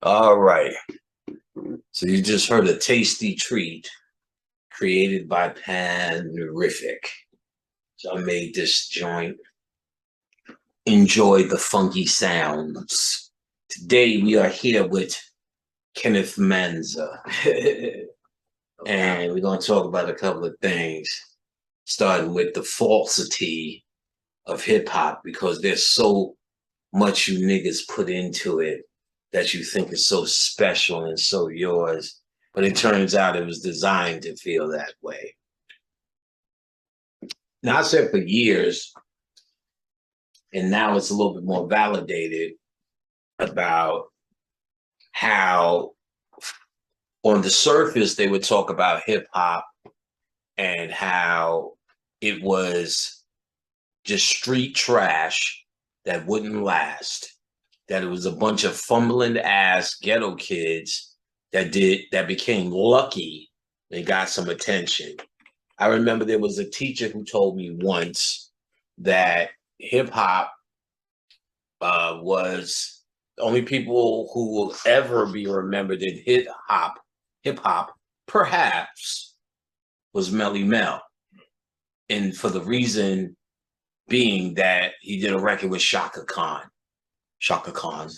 All right. So you just heard a tasty treat created by Panrific. So I made this joint. Enjoy the funky sounds. Today we are here with Kenneth Manza. And we're going to talk about a couple of things, starting with the falsity of hip hop, because there's so much you niggas put into it that you think is so special and so yours, but it turns out it was designed to feel that way. Now, I said for years, and now it's a little bit more validated about how on the surface they would talk about hip hop and how it was just street trash that wouldn't last, that it was a bunch of fumbling ass ghetto kids that became lucky and got some attention. I remember there was a teacher who told me once that hip hop was the only people who will ever be remembered in hip hop, perhaps, was Melly Mel. And for the reason being that he did a record with Shaka Khan. Shaka Khan.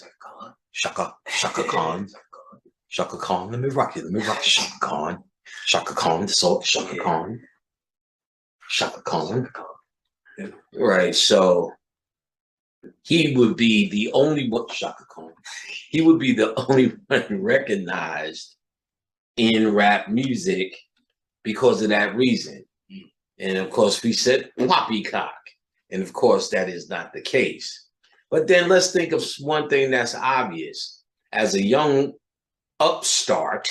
Shaka Khan. Shaka Khan. Let me rock you. Shaka Khan. Shaka Khan. So Shaka Khan. Shaka Khan. Right. So he would be the only one. Shaka Khan. He would be the only one recognized in rap music because of that reason. And of course, we said poppycock. And of course, that is not the case. But then let's think of one thing that's obvious. As a young upstart,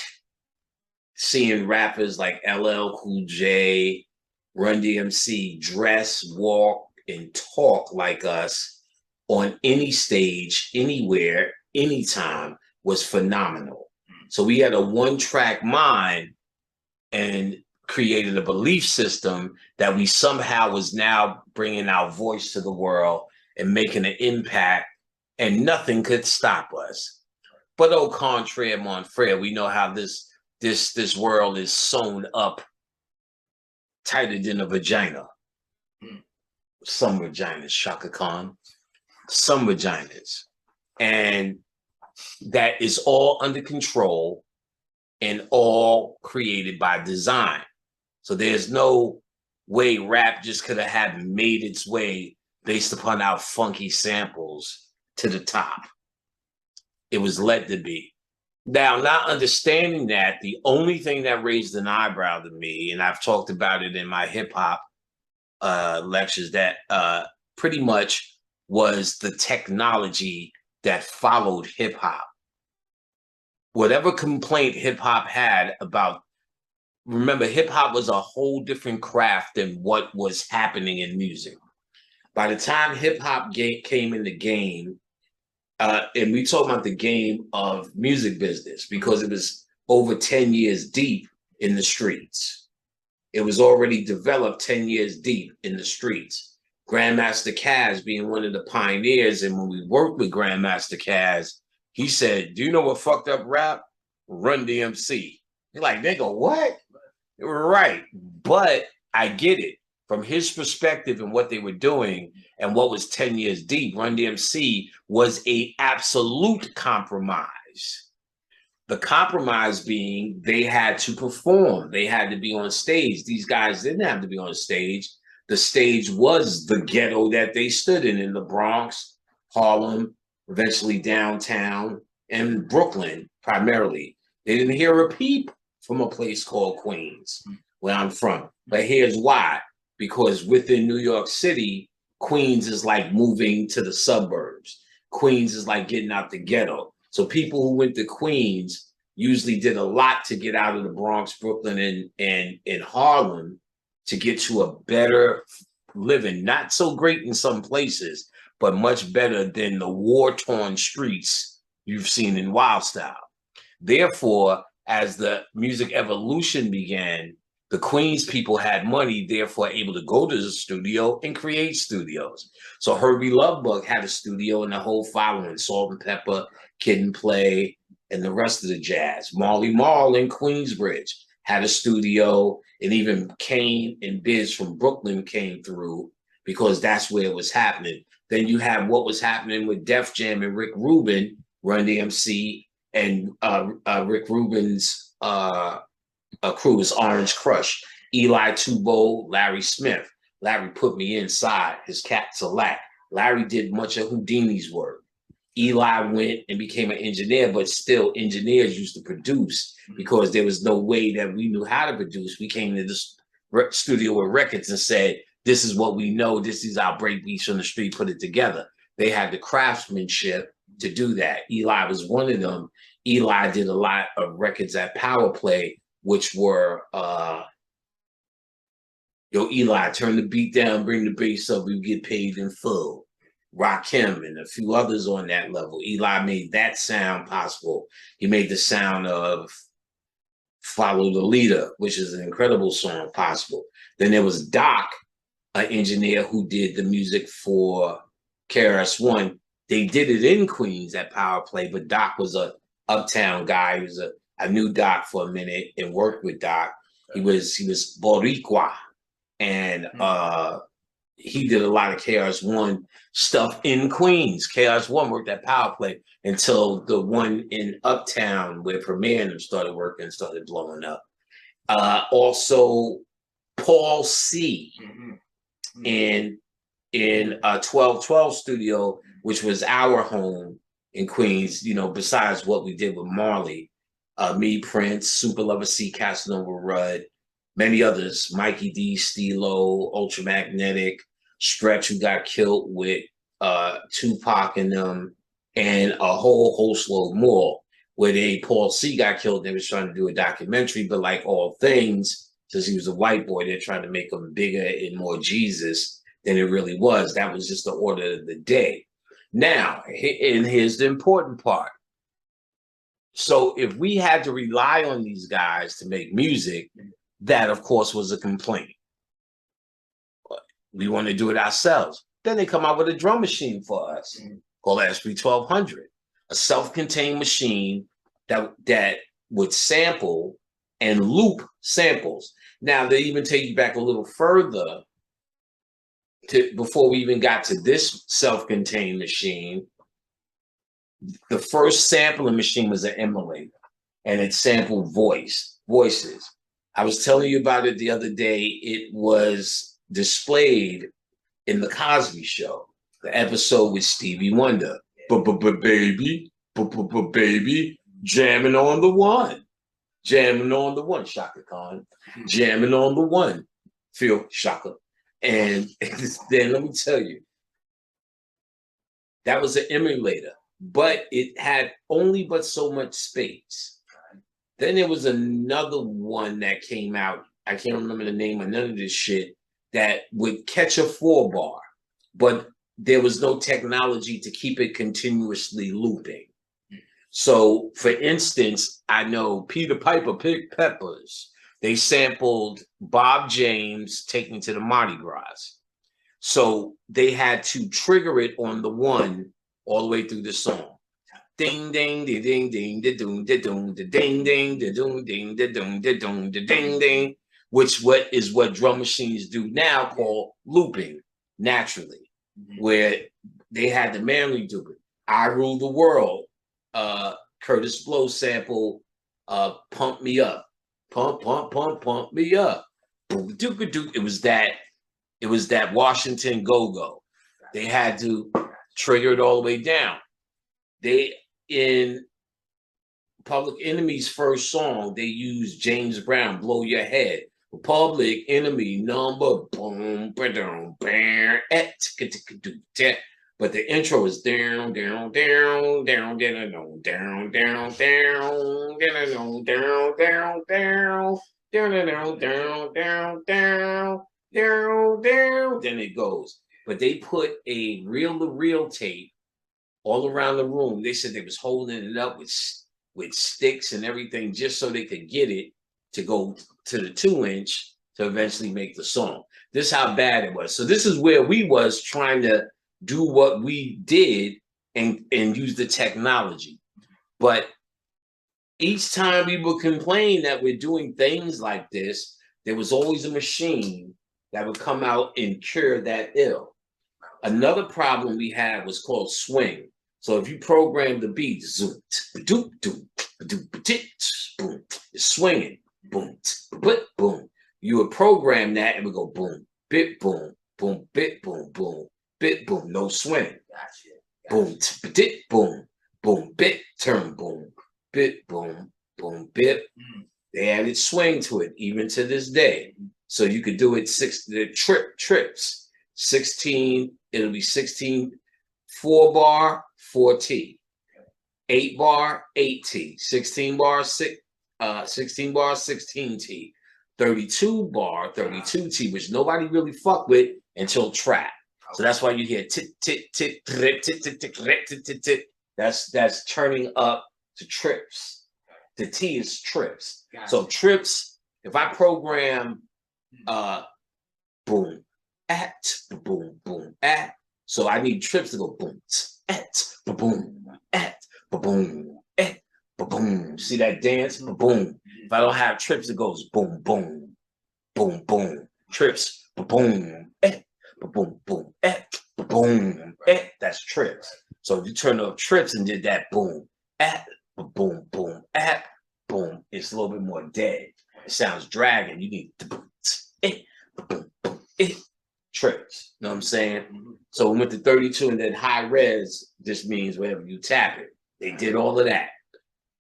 seeing rappers like LL Cool J, Run DMC dress, walk, and talk like us on any stage, anywhere, anytime was phenomenal. So we had a one-track mind and created a belief system that we somehow was now bringing our voice to the world and making an impact, and nothing could stop us. But au contraire, mon frere, we know how this world is sewn up tighter than a vagina. Some vaginas, Shaka Khan, some vaginas. And that is all under control and all created by design. So there's no way rap just could have had made its way based upon our funky samples to the top. It was led to be. Now, not understanding that, the only thing that raised an eyebrow to me, and I've talked about it in my hip hop lectures, that pretty much was the technology that followed hip hop. Whatever complaint hip hop had about, remember, hip hop was a whole different craft than what was happening in music. By the time hip hop came in the game, and we talk about the game of music business because it was over 10 years deep in the streets. It was already developed 10 years deep in the streets. Grandmaster Caz being one of the pioneers, and when we worked with Grandmaster Caz, he said, "Do you know what fucked up rap? Run DMC." You're like, nigga, what? Right. But I get it. From his perspective and what they were doing and what was 10 years deep, Run DMC was an absolute compromise. The compromise being they had to perform. They had to be on stage. These guys didn't have to be on stage. The stage was the ghetto that they stood in the Bronx, Harlem, eventually downtown, and Brooklyn primarily. They didn't hear a peep from a place called Queens, where I'm from. But here's why. Because within New York City, Queens is like moving to the suburbs. Queens is like getting out the ghetto. So people who went to Queens usually did a lot to get out of the Bronx, Brooklyn, and Harlem to get to a better living. Not so great in some places, but much better than the war-torn streets you've seen in Wild Style. Therefore, as the music evolution began, the Queens people had money, therefore able to go to the studio and create studios. So Herbie Lovebug had a studio and the whole following, Salt and Pepper, Kid and Play, and the rest of the jazz. Marley Marl in Queensbridge had a studio, and even Kane and Biz from Brooklyn came through because that's where it was happening. Then you have what was happening with Def Jam and Rick Rubin, Run DMC, and Rick Rubin's crew was Orange Crush, Eli Tubo, Larry Smith. Larry put me inside his Cat Select. Larry did much of Houdini's work. Eli went and became an engineer, but still engineers used to produce because there was no way that we knew how to produce. We came to the studio with records and said, this is what we know. This is our break beats on the street, put it together. They had the craftsmanship to do that. Eli was one of them. Eli did a lot of records at Power Play, which were, yo, Eli, turn the beat down, bring the bass up, we get paid in full. Rakim and a few others on that level. Eli made that sound possible. He made the sound of Follow the Leader, which is an incredible song, possible. Then there was Doc, an engineer who did the music for KRS-One. They did it in Queens at Power Play, but Doc was a uptown guy. He was I knew Doc for a minute and worked with Doc. He was Boricua, and he did a lot of KRS-One stuff in Queens. KRS-One worked at Power Play until the one in Uptown where Premier and them started working, started blowing up. Also, Paul C. in 1212 Studio, which was our home in Queens, you know, besides what we did with Marley, me, Prince, Super Lover C, Casanova Rudd, many others, Mikey D, Stilo, Ultramagnetic, Stretch, who got killed with Tupac and them, and a whole host load more, where Paul C got killed. They was trying to do a documentary, but like all things, since he was a white boy, they're trying to make him bigger and more Jesus than it really was. That was just the order of the day. Now, and here's the important part. So if we had to rely on these guys to make music, that, of course, was a complaint. We want to do it ourselves. Then they come out with a drum machine for us called SP1200, a self-contained machine that would sample and loop samples. Now, they even take you back a little further before we even got to this self-contained machine. The first sampling machine was an emulator, and it sampled voices. I was telling you about it the other day. It was displayed in the Cosby Show, the episode with Stevie Wonder. Baby, baby, jamming on the one. Jamming on the one, Shaka Khan. Jamming on the one, Phil Shaka. And then let me tell you, that was an emulator, but it had only but so much space. Then there was another one that came out. I can't remember the name of none of this shit, that would catch a 4-bar, but there was no technology to keep it continuously looping. So, for instance, I know Peter Piper picked peppers. They sampled Bob James, Take Me to the Mardi Gras. So they had to trigger it on the one all the way through the song. Ding ding ding ding ding da doom da doom da ding ding da doom ding da doom da doom da ding ding, which is what drum machines do now, called looping naturally, where they had the Manly do it. I Rule the World, Curtis Blow sample, Pump Me Up. Pump, pump, pump, pump me up. It was that Washington go-go. They had to trigger it all the way down. In Public Enemy's first song, they used James Brown, Blow Your Head. Public Enemy number boom, ba-dum, bam, but the intro is down, down, down, down, down, down, down, down, down, down, down, down, down, down, down, down, down, then it goes. But they put a reel-to-reel tape all around the room. They said they was holding it up with sticks and everything just so they could get it to go to the 2-inch to eventually make the song. This is how bad it was. So this is where we was trying to do what we did and use the technology. But each time we would complain that we're doing things like this, there was always a machine that would come out and cure that ill. Another problem we had was called swing. So if you program the beat, zoom, doop, doop, doop, boom, it's swinging, boom, but boom. You would program that and we go boom, bit, boom, boom, bit, boom, boom, bit, boom, no swing. Boom, bit, boom, boom, bit, turn, boom, bit, boom, boom, bit. They added swing to it, even to this day. So you could do it the trips, 16, it'll be 16, 4-bar, 4T, 8-bar, 8T, 16 bar, 16 bar, 16T, 32-bar, 32T, which nobody really fucked with until trap. So that's why you hear tick, tick, tick, tick, tick, tick, tick, tick, tick, tick. That's turning up to trips. The T is trips. So trips, if I program boom, at, boom, boom, at. So I need trips to go boom, at, boom, boom, boom. See that dance? Boom. If I don't have trips, it goes boom, boom, boom, boom. Trips, boom, boom, boom, boom, that's trips. So if you turn up trips and did that boom, boom, boom, boom, it's a little bit more dead. It sounds dragging. You need the boom, trips. You know what I'm saying? So we went to 32 and then high res just means wherever you tap it. They did all of that.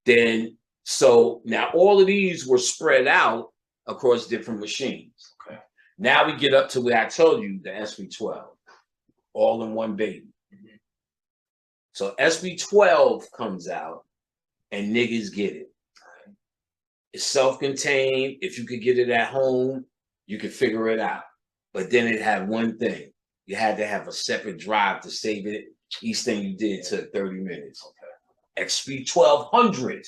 Then, so now all of these were spread out across different machines. Okay. Now we get up to where I told you the SB12, all in one baby. So SB12 comes out and niggas get it. It's self-contained. If you could get it at home, you could figure it out. But then it had one thing. You had to have a separate drive to save it. Each thing you did took 30 minutes. Okay. XP 1200,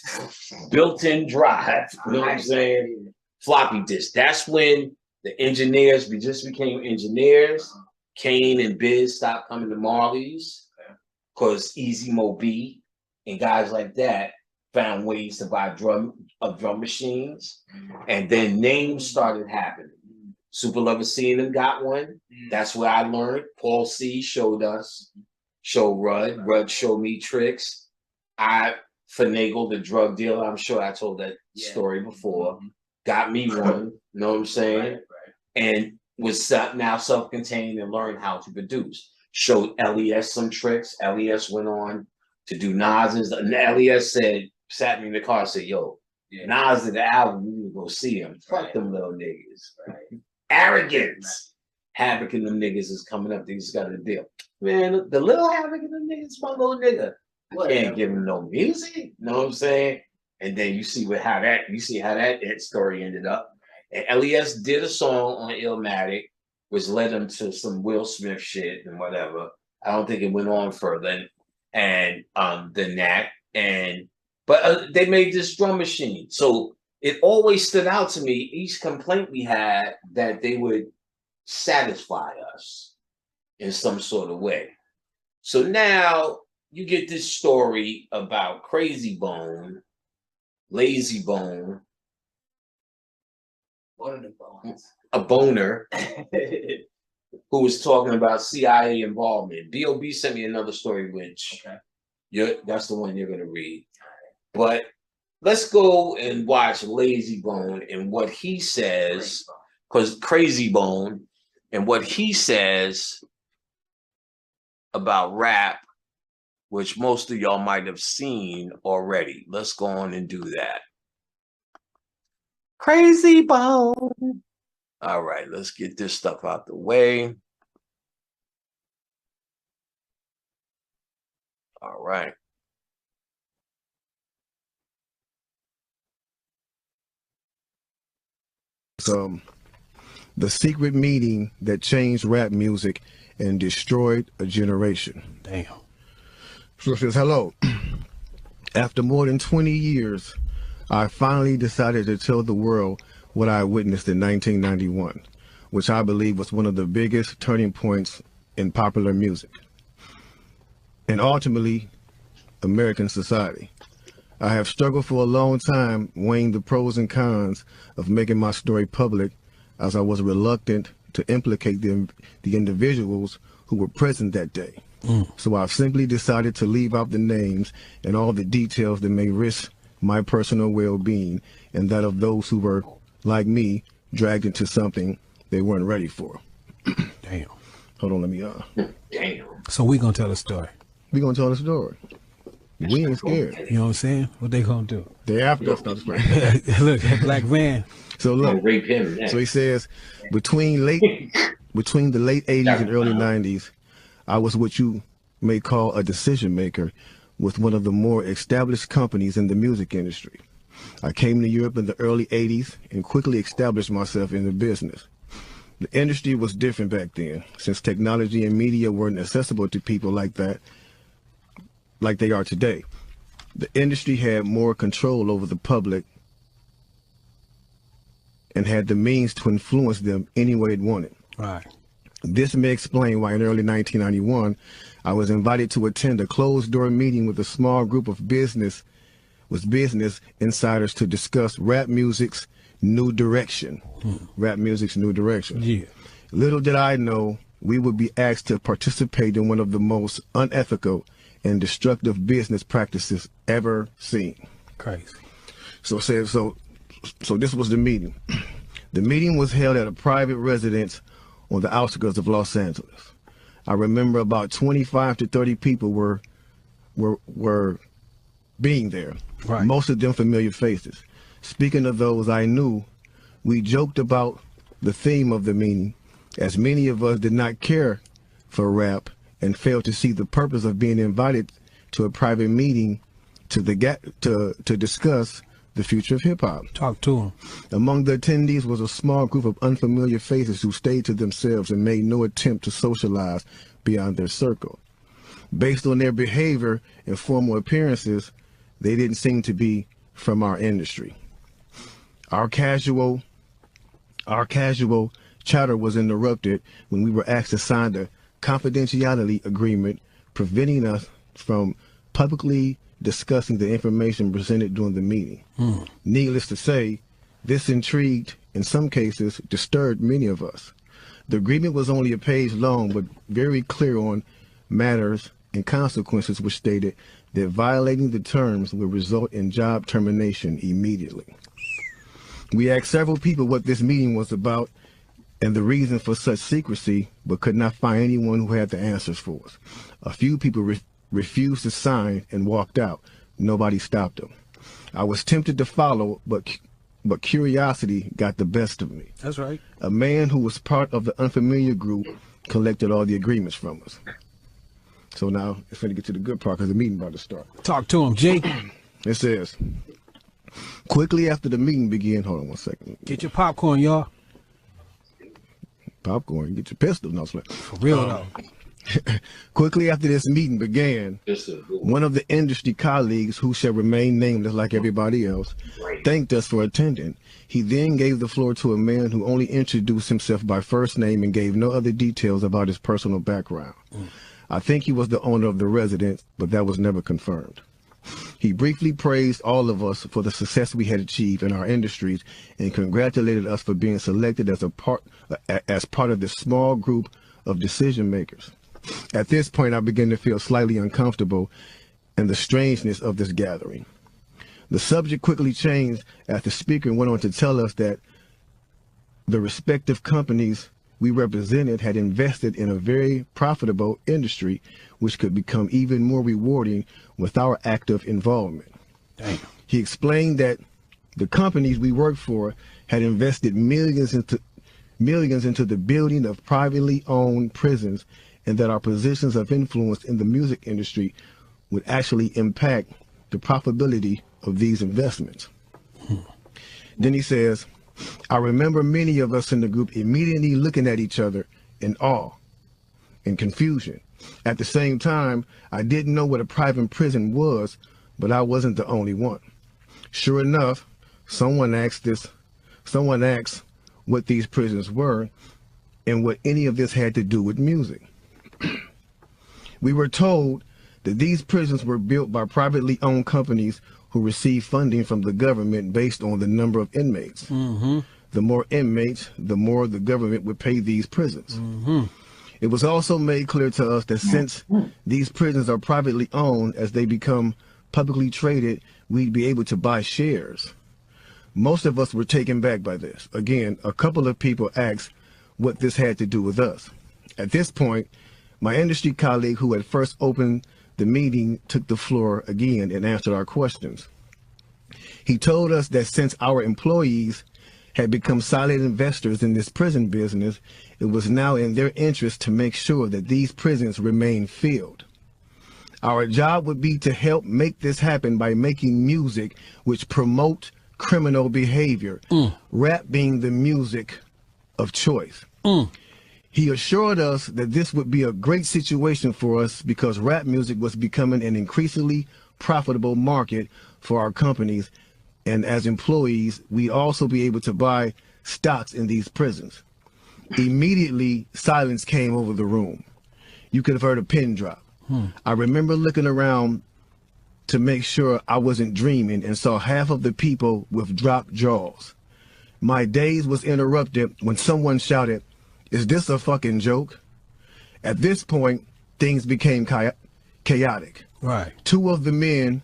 built-in drive. You know what I'm saying? Floppy disk. That's when the engineers, we just became engineers. Kane and Biz stopped coming to Marley's because Easy Mo B and guys like that found ways to buy drum machines. And then names started happening. Super Lover Seeing Them got one. That's where I learned. Paul C showed us, showed Rudd. Rudd showed me tricks. I finagled the drug dealer. I'm sure I told that story before. Got me one, you know what I'm saying? Right. And was now self-contained and learned how to produce. Showed LES some tricks. LES went on to do Nas's. And LES sat me in the car and said, yo, Nas did the album, you need to go see him. Fuck them little niggas. Right. Arrogance. Havoc and them niggas is coming up. They just got a deal. Man, the little Havoc and them niggas, my little nigga. I can't give him no music. You know what I'm saying? And then you see how that story ended up. And LES did a song on Illmatic, which led him to some Will Smith shit and whatever. I don't think it went on further than that. But they made this drum machine. So it always stood out to me, each complaint we had, that they would satisfy us in some sort of way. So now you get this story about Crazy Bone, Lazy Bone, one of the bones, a boner, who was talking about CIA involvement. B.O.B. sent me another story, which that's the one you're going to read. But let's go and watch Lazy Bone and what he says, because Crazy Bone and what he says about rap, which most of y'all might have seen already. Let's go on and do that. Crazy Bone. All right, let's get this stuff out the way. All right. The secret meeting that changed rap music and destroyed a generation. Damn. So it says, hello. After more than 20 years, I finally decided to tell the world what I witnessed in 1991, which I believe was one of the biggest turning points in popular music and ultimately American society. I have struggled for a long time weighing the pros and cons of making my story public, as I was reluctant to implicate the individuals who were present that day. So I've simply decided to leave out the names and all the details that may risk my personal well-being and that of those who were, like me, dragged into something they weren't ready for. Damn. Hold on, let me Damn. So we gonna tell a story. we gonna tell the story. We ain't scared. You know what I'm saying? What they gonna do? They after us. No, just playing. Look, that black van. So look, Rape him next. so he says between the late 80s and early 90s, I was what you may call a decision maker with one of the more established companies in the music industry. I came to Europe in the early 80s and quickly established myself in the business. The industry was different back then, since technology and media weren't accessible to people like that, like they are today. The industry had more control over the public and had the means to influence them any way it wanted. Right. This may explain why in early 1991, I was invited to attend a closed-door meeting with a small group of business insiders to discuss rap music's new direction. Rap music's new direction. Yeah. Little did I know we would be asked to participate in one of the most unethical and destructive business practices ever seen. Crazy. So this was the meeting. The meeting was held at a private residence on the outskirts of Los Angeles. I remember about 25 to 30 people were being there. Right. Most of them familiar faces. Speaking of those I knew, we joked about the theme of the meeting, as many of us did not care for rap and failed to see the purpose of being invited to a private meeting to discuss the future of hip-hop. Talk to him. Among the attendees was a small group of unfamiliar faces who stayed to themselves and made no attempt to socialize beyond their circle. Based on their behavior and formal appearances, they didn't seem to be from our industry. Our casual chatter was interrupted when we were asked to sign a confidentiality agreement preventing us from publicly discussing the information presented during the meeting. Needless to say, this intrigued, in some cases, disturbed many of us. The agreement was only a page long, but very clear on matters and consequences, which stated that violating the terms would result in job termination immediately. We asked several people what this meeting was about and the reason for such secrecy, but could not find anyone who had the answers for us. A few people refused to sign and walked out. Nobody stopped them. I was tempted to follow, but curiosity got the best of me. That's right. A man who was part of the unfamiliar group collected all the agreements from us. So now it's going to get to the good part because the meeting about to start. Talk to him, Jake. It says, quickly after the meeting began, hold on one second. Get your popcorn, y'all. Popcorn, get your pistol. No, it's like, For real though. quickly after this meeting began, This is one of the industry colleagues, who shall remain nameless like everybody else, thanked us for attending. He then gave the floor to a man who only introduced himself by first name and gave no other details about his personal background. I think he was the owner of the residence, but that was never confirmed. He briefly praised all of us for the success we had achieved in our industries and congratulated us for being selected as part of this small group of decision makers. At this point, I began to feel slightly uncomfortable and the strangeness of this gathering. The subject quickly changed as the speaker went on to tell us that the respective companies we represented had invested in a very profitable industry, which could become even more rewarding with our active involvement. Damn. He explained that the companies we worked for had invested millions into the building of privately owned prisons, and that our positions of influence in the music industry would actually impact the profitability of these investments. Then he says, I remember many of us in the group immediately looking at each other in awe and confusion. At the same time, I didn't know what a private prison was, but I wasn't the only one. Sure enough, someone asked what these prisons were and what any of this had to do with music. We were told that these prisons were built by privately owned companies who receive funding from the government based on the number of inmates. The more inmates, the more the government would pay these prisons. It was also made clear to us that since these prisons are privately owned, as they become publicly traded, we'd be able to buy shares. Most of us were taken back by this. Again, a couple of people asked what this had to do with us. At this point, my industry colleague who had first opened the meeting took the floor again and answered our questions. He told us that since our employees had become silent investors in this prison business, it was now in their interest to make sure that these prisons remain filled. Our job would be to help make this happen by making music which promote criminal behavior, rap being the music of choice. He assured us that this would be a great situation for us because rap music was becoming an increasingly profitable market for our companies, and as employees, we'd also be able to buy stocks in these prisons. Immediately, silence came over the room. You could have heard a pin drop. I remember looking around to make sure I wasn't dreaming and saw half of the people with dropped jaws. My daze was interrupted when someone shouted, "Is this a fucking joke?" At this point, things became chaotic. Right. Two of the men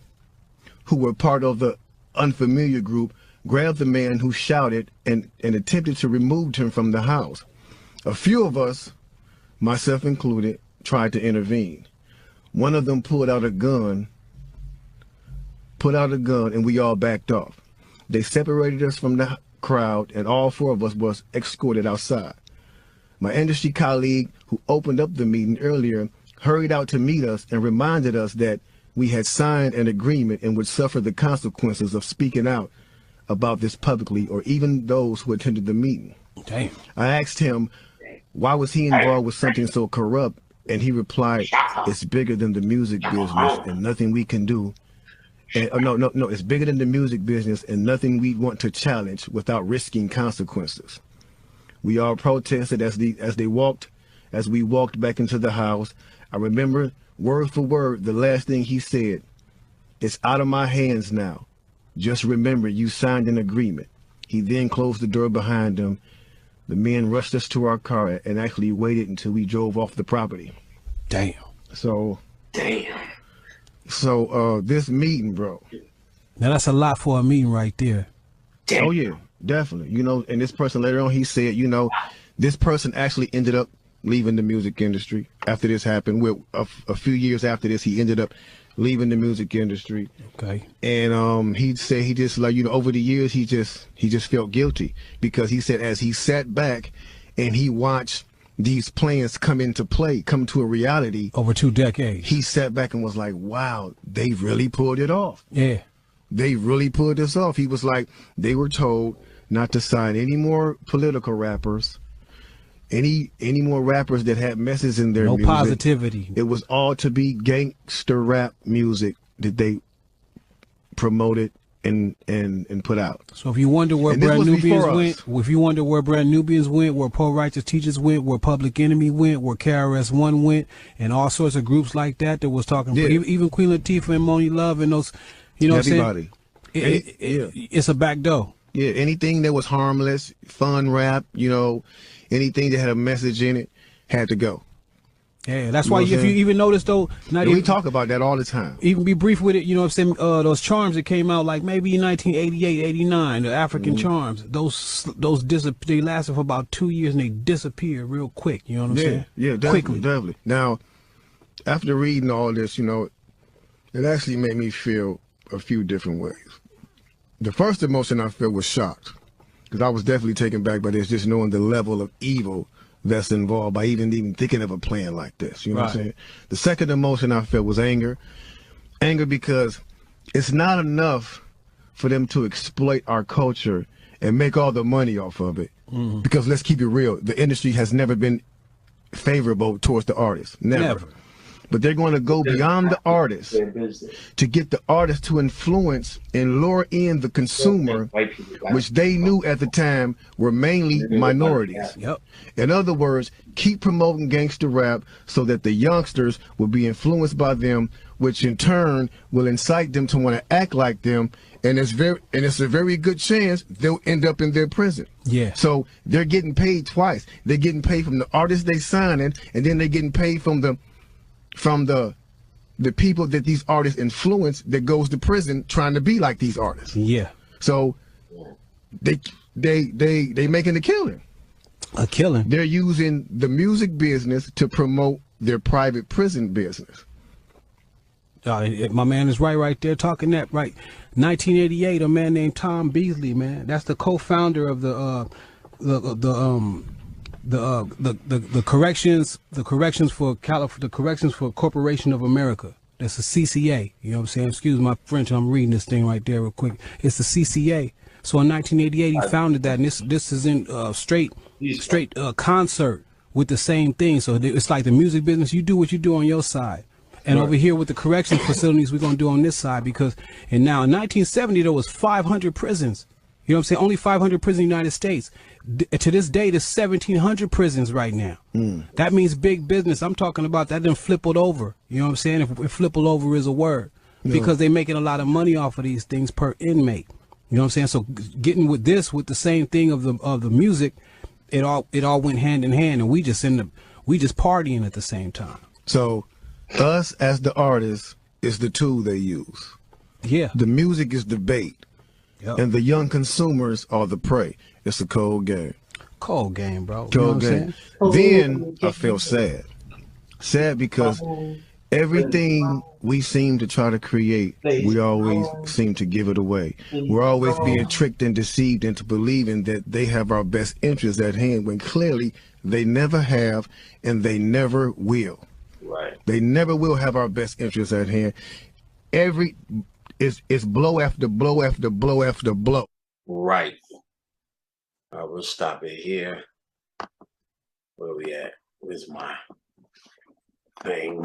who were part of the unfamiliar group grabbed the man who shouted and attempted to remove him from the house. A few of us, myself included, tried to intervene. One of them pulled out a gun, and we all backed off. They separated us from the crowd, and all four of us was escorted outside. My industry colleague who opened up the meeting earlier hurried out to meet us and reminded us that we had signed an agreement and would suffer the consequences of speaking out about this publicly, or even those who attended the meeting. Damn. I asked him, why was he involved with something so corrupt? And he replied, it's bigger than the music business and nothing we can do. And no, it's bigger than the music business and nothing we want to challenge without risking consequences. We all protested as we walked back into the house. I remember word for word the last thing he said. It's out of my hands now. Just remember you signed an agreement. He then closed the door behind him. The men rushed us to our car and actually waited until we drove off the property. Damn. So this meeting, bro. Now that's a lot for a meeting right there. Oh yeah, definitely. You know, and this person later on, he said, you know, this person actually ended up leaving the music industry after this happened. With a few years after this, he ended up leaving the music industry. Okay. And he said he just, like, you know, over the years he just felt guilty because he said as he sat back and he watched these plans come to a reality Over 2 decades. he sat back and was like, wow, they really pulled it off. Yeah. They really pulled this off. He was like, they were told not to sign any more political rappers, any more rappers that had messages in their No music. positivity. It was all to be gangster rap music that they promoted and put out. So if you wonder where And this Brand was Nubians before went, us. if you wonder where Brand Nubians went, where Poor Righteous Teachers went, where Public Enemy went, where KRS-One went, and all sorts of groups like that was talking, Yeah. even Queen Latifah and Moni Love and those, you know what I'm saying? Everybody. It's a back door. Yeah, anything that was harmless, fun rap, you know, anything that had a message in it had to go. Yeah, that's You why know what if I'm you saying? even notice though, not And we even, talk about that all the time. even be brief with it, you know what I'm saying? Those charms that came out like maybe in 1988, 89, the African charms, those they lasted for about 2 years and they disappeared real quick. You know what I'm saying? Yeah, definitely, definitely. Now, after reading all this, you know, it actually made me feel a few different ways. The first emotion I felt was shocked, because I was definitely taken back by this, just knowing the level of evil that's involved by even thinking of a plan like this. You know what I'm saying? The second emotion I felt was anger. Anger because it's not enough for them to exploit our culture and make all the money off of it. Because let's keep it real, the industry has never been favorable towards the artist. Never. but they're going to go beyond the artist Their business. to get the artist to influence and lure in the consumer, White people got which they knew at the time were mainly minorities. Yep. In other words, keep promoting gangster rap so that the youngsters will be influenced by them, which in turn will incite them to want to act like them, and it's a very good chance they'll end up in their prison. Yeah. So they're getting paid twice. They're getting paid from the artists they signing, and then they're getting paid from the people that these artists influence that goes to prison trying to be like these artists. Yeah. So they making a killing. A killing. They're using the music business to promote their private prison business. My man is right there talking that right. 1988, a man named Tom Beasley, man. That's the co-founder of the corrections for Corporation of America. That's the CCA. You know what I'm saying? Excuse my French. I'm reading this thing right there real quick. It's the CCA. So in 1988, he founded that, and this is in straight concert with the same thing. So it's like the music business. You do what you do on your side. And over here with the correction facilities, we're going to do on this side, because in 1970, there was 500 prisons. You know what I'm saying? Only 500 prisons in the United States. To this day, there's 1,700 prisons right now. That means big business. I'm talking about that done flippled over. You know what I'm saying? If flippled over is a word. Because they're making a lot of money off of these things per inmate. You know what I'm saying? So getting with the same thing of the music, it all went hand in hand, and we just partying at the same time. So us as the artists is the tool they use. Yeah. The music is the bait. Yep. And the young consumers are the prey. It's a cold game. Cold game, bro. Cold game. Then I feel sad. Sad because everything we seem to try to create, we always seem to give it away. We're always being tricked and deceived into believing that they have our best interests at hand, when clearly they never have, and they never will. Right. They never will have our best interests at hand. It's blow after blow after blow after blow. Right. I will stop it here. Where we at? Where's my thing?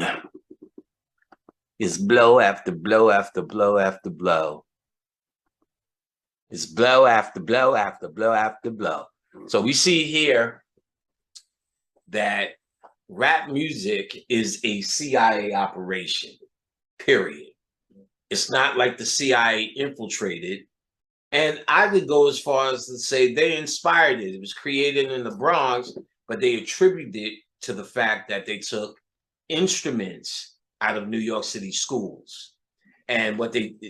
It's blow after blow after blow after blow. It's blow after blow after blow after blow. So we see here that rap music is a CIA operation, period. It's not like the CIA infiltrated. And I would go as far as to say they inspired it. It was created in the Bronx, but they attributed it to the fact that they took instruments out of New York City schools. And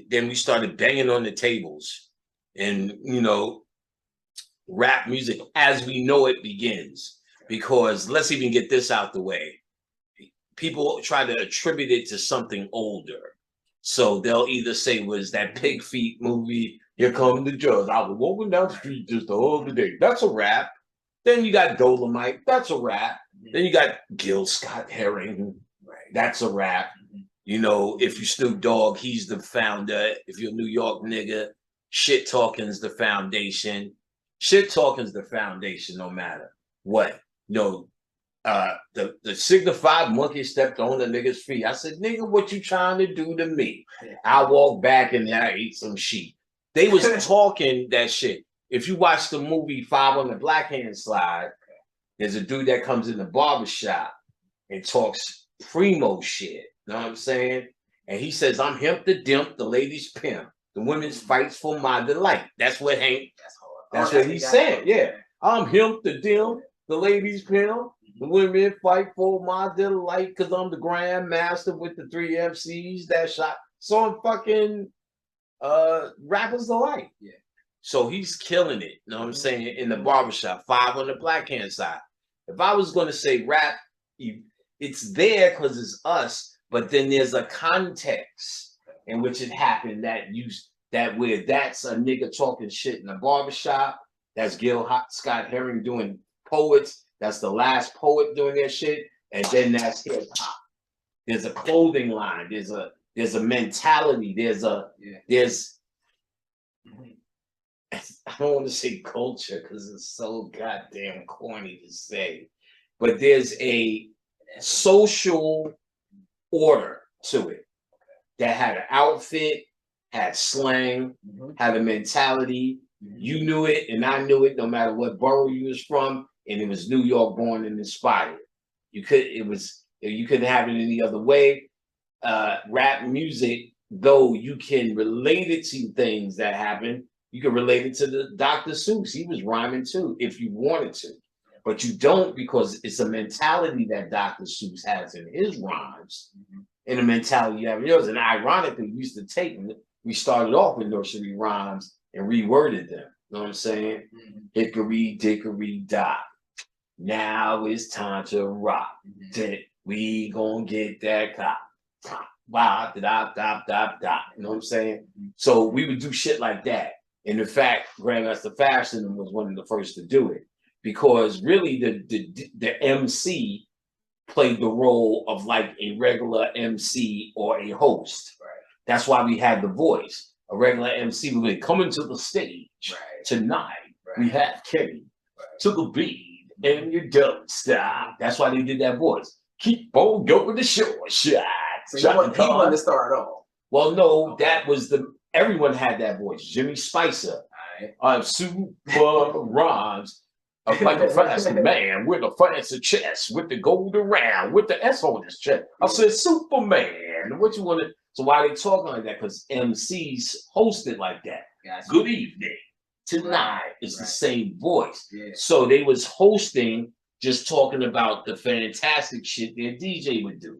then we started banging on the tables, and, rap music as we know it begins. Because let's even get this out the way. People try to attribute it to something older. So they'll either say, was that Pig Feet movie, Here Come the Drugs, I was walking down the street just the other day. That's a rap. Then you got Dolomite. That's a rap. Then you got Gil Scott-Heron. That's a rap. If you Snoop Dogg, he's the founder. If you're a New York nigga, shit talking's the foundation. Shit talking's the foundation no matter what. The signified monkey stepped on the nigga's feet. I said, nigga, what you trying to do to me? I walked back and I ate some sheep. They was talking that shit. If you watch the movie 5 on the Black Hand Slide, there's a dude that comes in the barbershop and talks primo shit. You know what I'm saying? And he says, I'm hemp the dimp, the ladies pimp. The women's fights for my delight. That's what that's what he's saying. Yeah. I'm hemp the dimp, the ladies pimp. The women fight for my delight because I'm the grand master with the 3 MCs that shot. So I'm fucking Rapper's Delight. Yeah. So he's killing it, you know what I'm saying, in the barbershop, 5 on the Black Hand Side. If I was going to say rap, it's there because it's us, but then there's a context in which it happened where that's a nigga talking shit in the barbershop. That's Gil Scott-Heron doing poets. That's the last poet doing that shit. And then that's hip hop. There's a clothing line. There's a mentality. I don't want to say culture because it's so goddamn corny to say, but there's a social order to it that had an outfit, had slang, had a mentality. You knew it and I knew it no matter what borough you was from, and it was New York born and inspired. You couldn't have it any other way. Rap music, though you can relate it to things that happen, you can relate it to the Dr. Seuss. He was rhyming too, if you wanted to. But you don't, because it's a mentality that Dr. Seuss has in his rhymes, and a mentality you have in yours. And ironically, we started off with nursery rhymes and reworded them. You know what I'm saying? Hickory dickory dock. Now it's time to rock. We gonna get that cop. Wow, da da da da. You know what I'm saying? So we would do shit like that. And in fact, Grandmaster Fashion was one of the first to do it, because really the MC played the role of like a regular MC or a host. That's why we had the voice. A regular MC would be coming to the stage tonight. We have Kenny took a beat and you don't stop. That's why they did that voice. Keep on going to short shot. So he wanted to start off. Well, no, that was everyone had that voice. Jimmy Spicer. I'm super rhymes. I'm like a fancy man with a fancy chest, with the gold around, with the S on his chest. I said, Superman. What you want to? So why they talking like that? Because MCs hosted like that. Good evening. Tonight is the same voice. So they was hosting, just talking about the fantastic shit their DJ would do.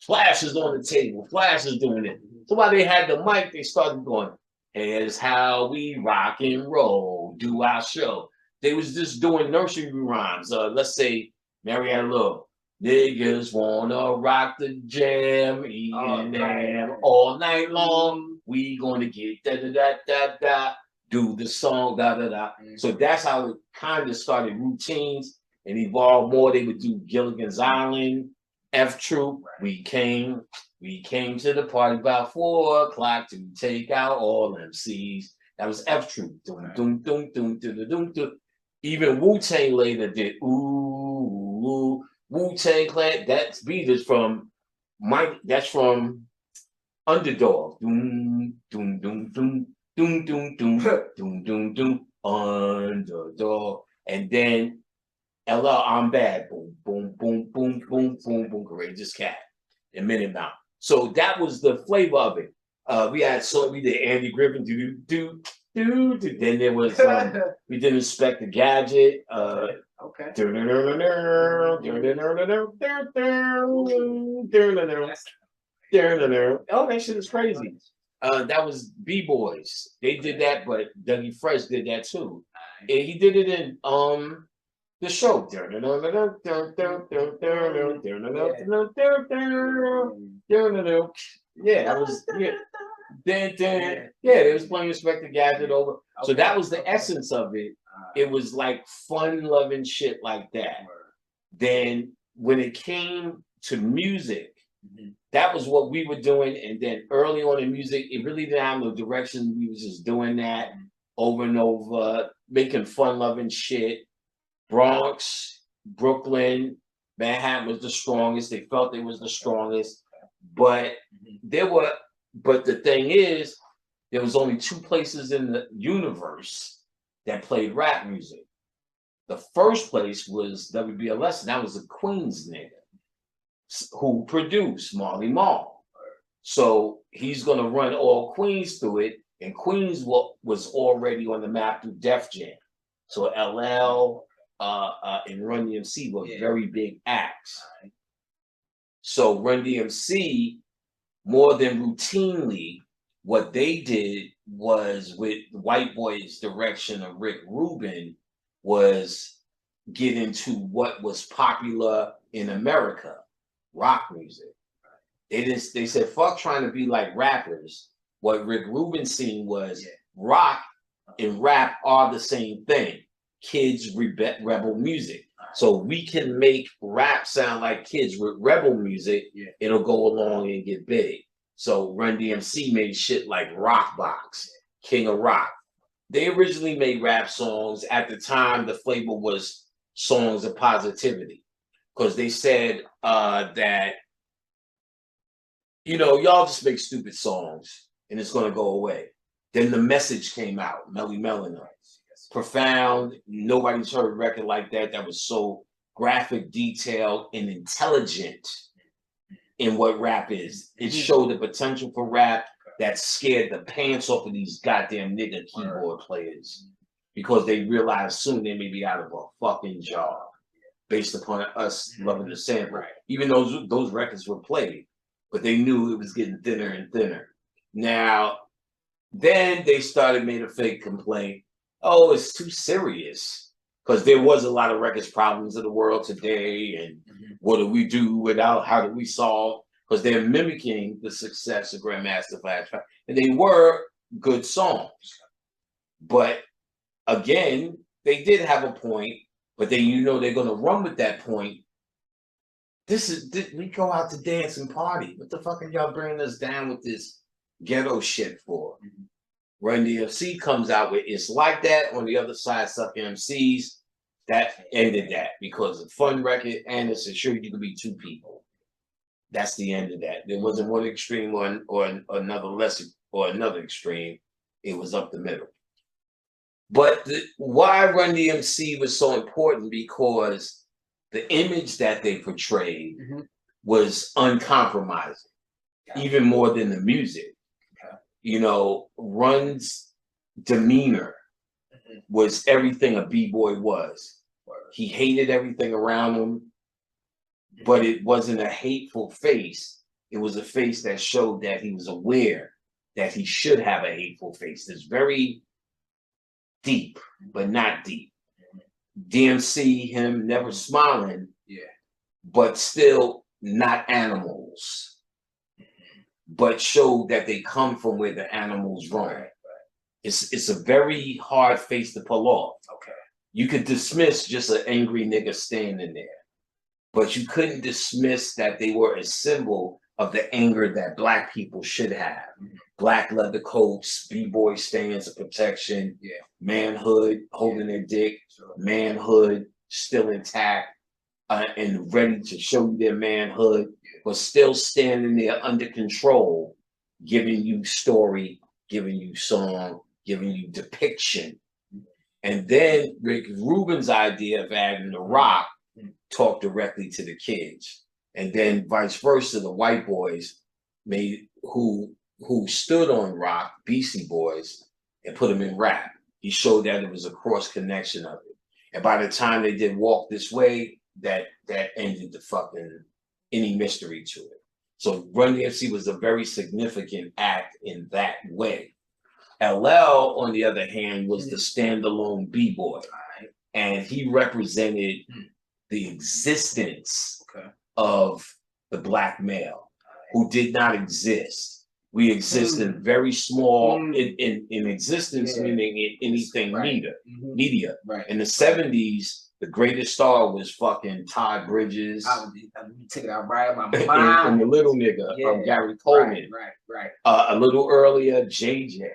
Flash is on the table. Flash is doing it. So while they had the mic, they started going, here's how we rock and roll, do our show. They was just doing nursery rhymes. Let's say Marietta Love. Niggas wanna rock the jam, eating them all night long. We gonna get da da da da da, do the song da da da. So that's how it kind of started routines and evolved more. They would do Gilligan's Island, F Troop. We came to the party about 4 o'clock to take out all MCs. That was F Troop. Doom doom doom doom doom doom doom. Even Wu-Tang later did ooh. Wu-Tang Clan, that beat is from that's from Underdog. Doom, doom, doom, doom, doom, doom, doom, doom, doom, doom, Underdog. And then LL, I'm Bad. Boom, boom, boom, boom, boom, boom, boom, Courageous Cat. And Minute Mouse. So that was the flavor of it. We did Andy Griffin, do. Then there was we did Inspector Gadget. Okay. Oh, that shit is crazy. That was B-Boys. They did that, but Dougie Fresh did that too. And he did it in the show. Yeah, that was they was playing Inspector Gadget over. So that was the essence of it. It was like fun-loving shit like that. Then when it came to music, that was what we were doing. And then early on in music, it really didn't have no direction. We was just doing that over and over, making fun-loving shit. Bronx, Brooklyn, Manhattan was the strongest. They felt they was the strongest. But the thing is, there was only 2 places in the universe that played rap music. The first place was WBLS, and that was a Queens nigga who produced Marley Marl. So he's gonna run all Queens through it, and Queens was already on the map through Def Jam. So LL and Run DMC were very big acts. So Run DMC, more than routinely, what they did was, with White Boy's direction of Rick Rubin, was get into what was popular in America, rock music. They said, fuck trying to be like rappers. What Rick Rubin seen was rock and rap are the same thing. Kids rebel music. So we can make rap sound like kids with rebel music. It'll go along and get big. So Run DMC made shit like Rockbox, King of Rock. They originally made rap songs. At the time, the flavor was songs of positivity, because they said that you know, y'all just make stupid songs and it's gonna go away. Then the message came out, Melly Mel and them. Profound. Nobody's heard a record like that that was so graphic, detailed, and intelligent in what rap is. It showed the potential for rap that scared the pants off of these goddamn nigga keyboard players because they realized soon they may be out of a fucking job based upon us loving the sample. Even though those records were played, but they knew it was getting thinner and thinner. Now, then they started made a fake complaint. Oh, it's too serious. Because there was a lot of records problems in the world today. And what do we do without, how do we solve? Because they're mimicking the success of Grandmaster Flash. And they were good songs. But again, they did have a point. But then you know they're going to run with that point. We go out to dance and party. What the fuck are y'all bringing us down with this ghetto shit for? Run DMC comes out with It's Like That. On the other side, Suck MCs. That ended that because of Fun Record and it's sure you could be two people. That's the end of that. There wasn't one extreme or another less or another extreme. It was up the middle. But why Run DMC was so important because the image that they portrayed was uncompromising, even more than the music. You know, Run's demeanor was everything a B-boy was. He hated everything around him, but it wasn't a hateful face. It was a face that showed that he was aware that he should have a hateful face. It's very deep, but not deep. DMC, him never smiling, but still not animals. But showed that they come from where the animals roam. It's a very hard face to pull off. You could dismiss just an angry nigga standing there, but you couldn't dismiss that they were a symbol of the anger that Black people should have. Black leather coats, B-boy stands of protection, manhood, holding their dick, manhood still intact, and ready to show you their manhood, but still standing there under control, giving you story, giving you song, giving you depiction. And then Rick Rubin's idea of adding the rock talked directly to the kids. And then vice versa, the white boys made who stood on rock, Beastie Boys, and put them in rap. He showed that it was a cross connection of it. And by the time they did Walk This Way, that ended the fucking any mystery to it. So Run DMC was a very significant act in that way. LL, on the other hand, was the standalone B-boy. And he represented the existence of the Black male who did not exist. We exist in very small, in existence, meaning in anything media. In the 70s, the greatest star was fucking Todd Bridges. Take it out right my mind. And the little nigga, Gary Coleman. A little earlier, JJ.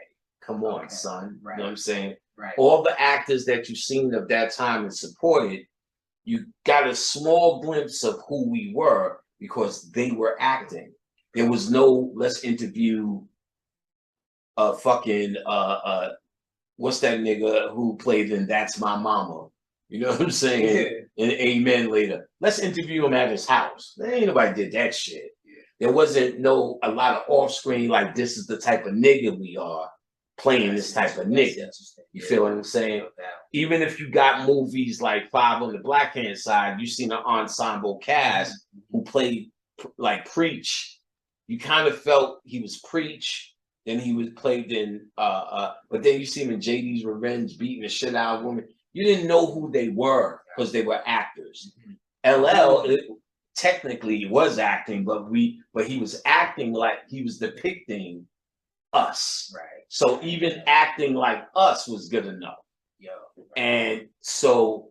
Come on, son. You know what I'm saying? All the actors that you've seen of that time and supported, you got a small glimpse of who we were because they were acting. There was no, let's interview fucking what's that nigga who played in That's My Mama? You know what I'm saying? And Amen later. Let's interview him at his house. There ain't nobody did that shit. There wasn't a lot of off screen like this is the type of nigga we are playing this type of nigga. You feel what I'm saying? Even if you got movies like Five on the Black Hand Side, you seen an ensemble cast who played like Preach. You kind of felt he was Preach. Then he was played in but then you see him in JD's Revenge beating the shit out of women. You didn't know who they were because they were actors. LL technically was acting, but he was acting like he was depicting us. So even acting like us was good enough. And so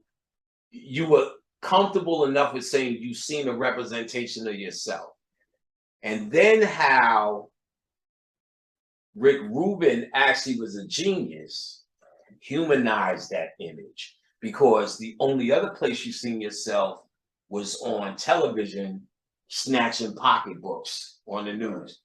you were comfortable enough with saying you've seen a representation of yourself. And then how Rick Rubin actually was a genius, humanized that image, because the only other place you seen yourself was on television. snatching pocketbooks on the news.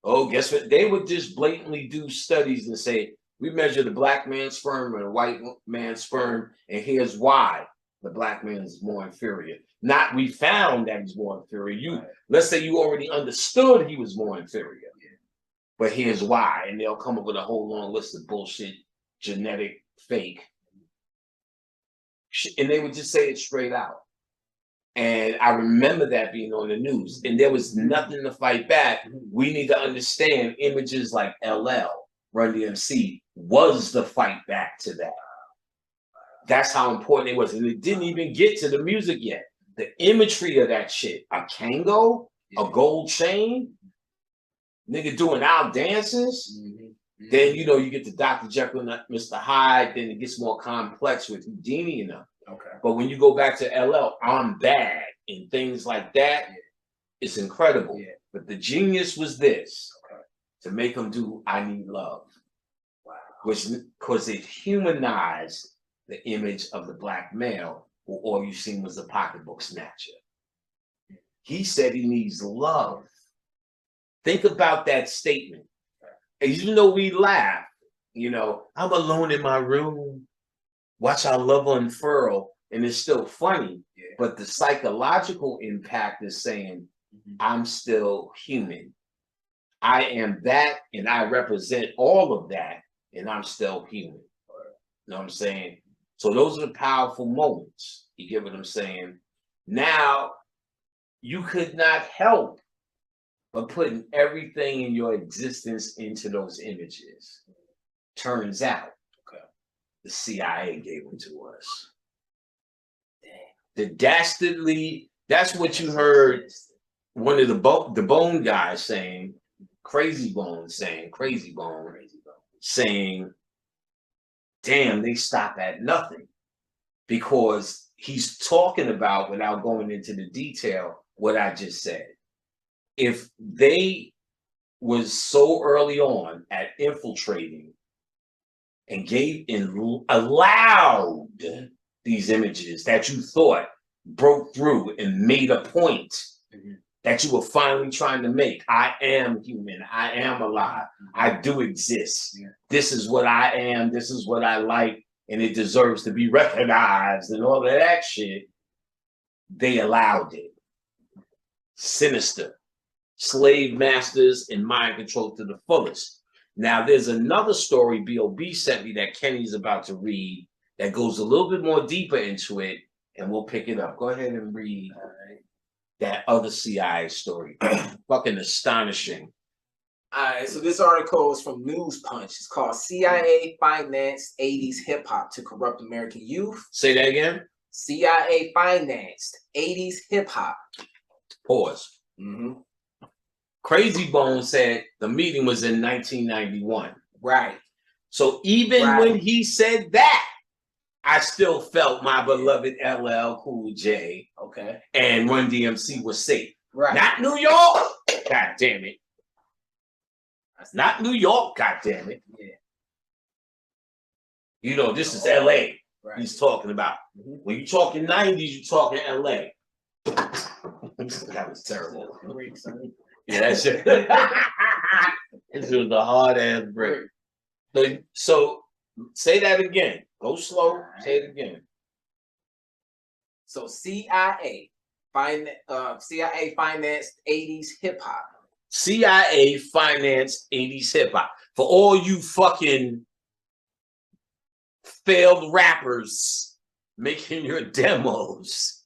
Oh, guess what? They would just blatantly do studies and say, we measure the black man's sperm and the white man's sperm, and here's why the black man is more inferior. Not we found that he's more inferior. Let's say you already understood he was more inferior. But here's why. And they'll come up with a whole long list of bullshit, genetic, fake. And they would just say it straight out. And I remember that being on the news. And there was nothing to fight back. We need to understand images like LL, Run DMC, was the fight back to that. That's how important it was. And it didn't even get to the music yet. The imagery of that shit. A Kango, a gold chain, nigga doing out dances. Then, you know, you get to Dr. Jekyll and Mr. Hyde. Then it gets more complex with Houdini and them. Okay. But when you go back to LL, I'm bad and things like that, it's incredible. But the genius was this, to make him do I Need Love. Wow. Which, because it humanized the image of the black male who all you seen was a pocketbook snatcher. He said he needs love. Think about that statement. And even though we laugh, you know, I'm alone in my room, watch our love unfurl, and it's still funny, but the psychological impact is saying, I'm still human. I am that, and I represent all of that, and I'm still human. You know what I'm saying? So those are the powerful moments. You get what I'm saying? Now, you could not help but putting everything in your existence into those images. Turns out, the CIA gave them to us. The dastardly, that's what you heard one of the Bone guys saying, Crazy Bone saying, damn, they stop at nothing. Because he's talking about, without going into the detail, what I just said. If they was so early on at infiltrating and allowed these images that you thought broke through and made a point that you were finally trying to make. I am human. I am alive. I do exist. This is what I am. This is what I like. And it deserves to be recognized and all of that shit. They allowed it. Sinister. Slave masters and mind control to the fullest. Now, there's another story B.O.B. sent me that Kenny's about to read that goes a little bit more deeper into it, and we'll pick it up. Go ahead and read that other CIA story. Fucking astonishing. All right, so this article is from News Punch. It's called CIA Financed 80s Hip Hop to Corrupt American Youth. Say that again? CIA Financed 80s Hip Hop. Pause. Crazy Bone said the meeting was in 1991. Right. So even when he said that, I still felt my beloved LL Cool J and Run DMC was safe. Right. Not New York. God damn it. Not New York, god damn it. Yeah. You know, this is LA he's talking about. Mm-hmm. When you talking 90s, you talking LA. That was terrible. Yeah, that shit. This was a hard ass break. So say that again. Go slow. Say it again. So CIA financed 80s hip hop. CIA financed 80s hip hop. For all you fucking failed rappers making your demos,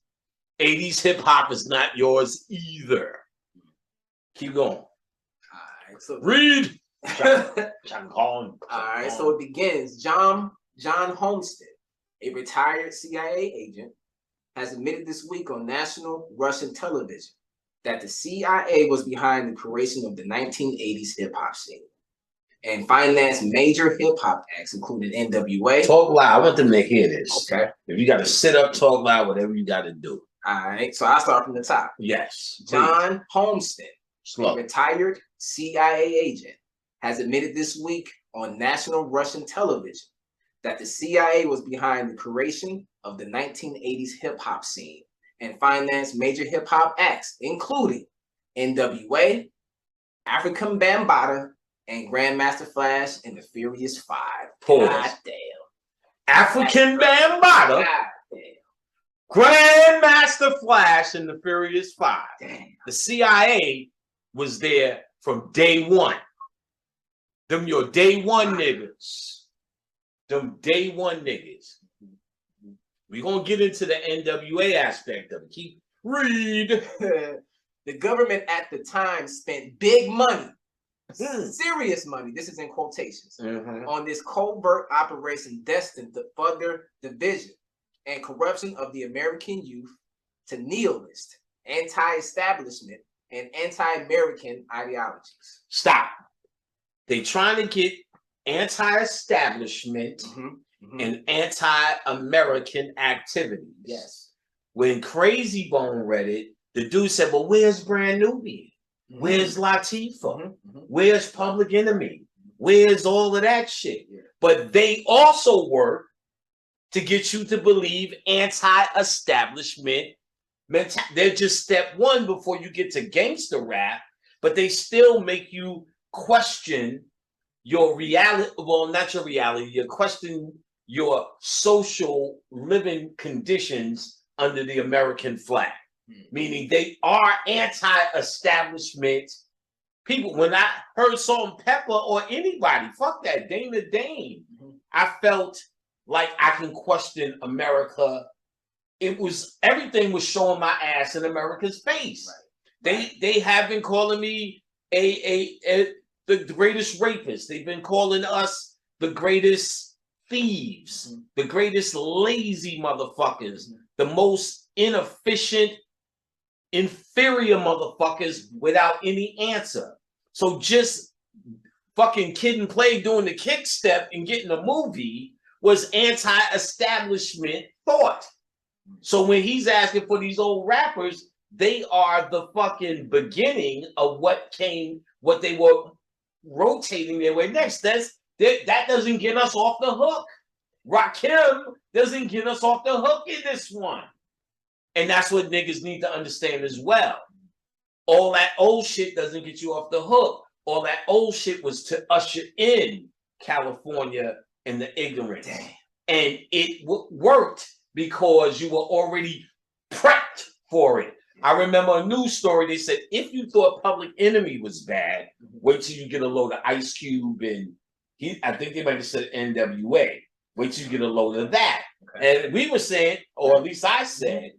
80s hip hop is not yours either. Keep going. All right, so read. All right, so it begins. John Homestead, a retired CIA agent, has admitted this week on national Russian television that the CIA was behind the creation of the 1980s hip hop scene and financed major hip hop acts, including NWA. Talk loud. I want them to hear this. Okay. If you got to sit up, talk loud, whatever you got to do. All right. So I'll start from the top. Yes. John Homestead, slow. A retired CIA agent, has admitted this week on national Russian television that the CIA was behind the creation of the 1980s hip hop scene and financed major hip hop acts, including NWA, African Bambaataa, and Grandmaster Flash and the Furious Five. God damn. African Bambaataa, Grandmaster Flash, and the Furious Five. Damn. The CIA was there from day one. Them your day one niggas. Them day one niggas. We're going to get into the NWA aspect of it. Keep read. The government at the time spent big money, serious money, this is in quotations, on this covert operation destined to further division and corruption of the American youth to nihilist, anti-establishment, and anti-American ideologies. Stop. They trying to get anti-establishment and anti-American activities. Yes. When Crazy Bone read it, the dude said, well, where's Brand Nubian? Where's Latifah? Where's Public Enemy? Where's all of that shit? Yeah. But they also work to get you to believe anti-establishment mentality. They're just step one before you get to gangster rap, but they still make you question your reality. Well, not your reality. You question your social living conditions under the American flag. Meaning they are anti-establishment people. When I heard Salt-N-Pepa or anybody, fuck that, Dana Dane, I felt like I can question America. It was, everything was showing my ass in America's face. Right. They have been calling me the greatest rapist. They've been calling us the greatest thieves, the greatest lazy motherfuckers, the most inefficient, inferior motherfuckers without any answer. So just fucking Kid and Play doing the kick step and getting a movie was anti-establishment thought. So when he's asking for these old rappers, they are the fucking beginning of what they were rotating their way next. That doesn't get us off the hook. Rakim doesn't get us off the hook in this one. And that's what niggas need to understand as well. All that old shit doesn't get you off the hook. All that old shit was to usher in California and the ignorance. Damn. And it worked because you were already prepped for it. I remember a news story. They said, if you thought Public Enemy was bad, wait till you get a load of Ice Cube and I think they might have said NWA. Wait till you get a load of that. Okay. And we were saying, or at least I said,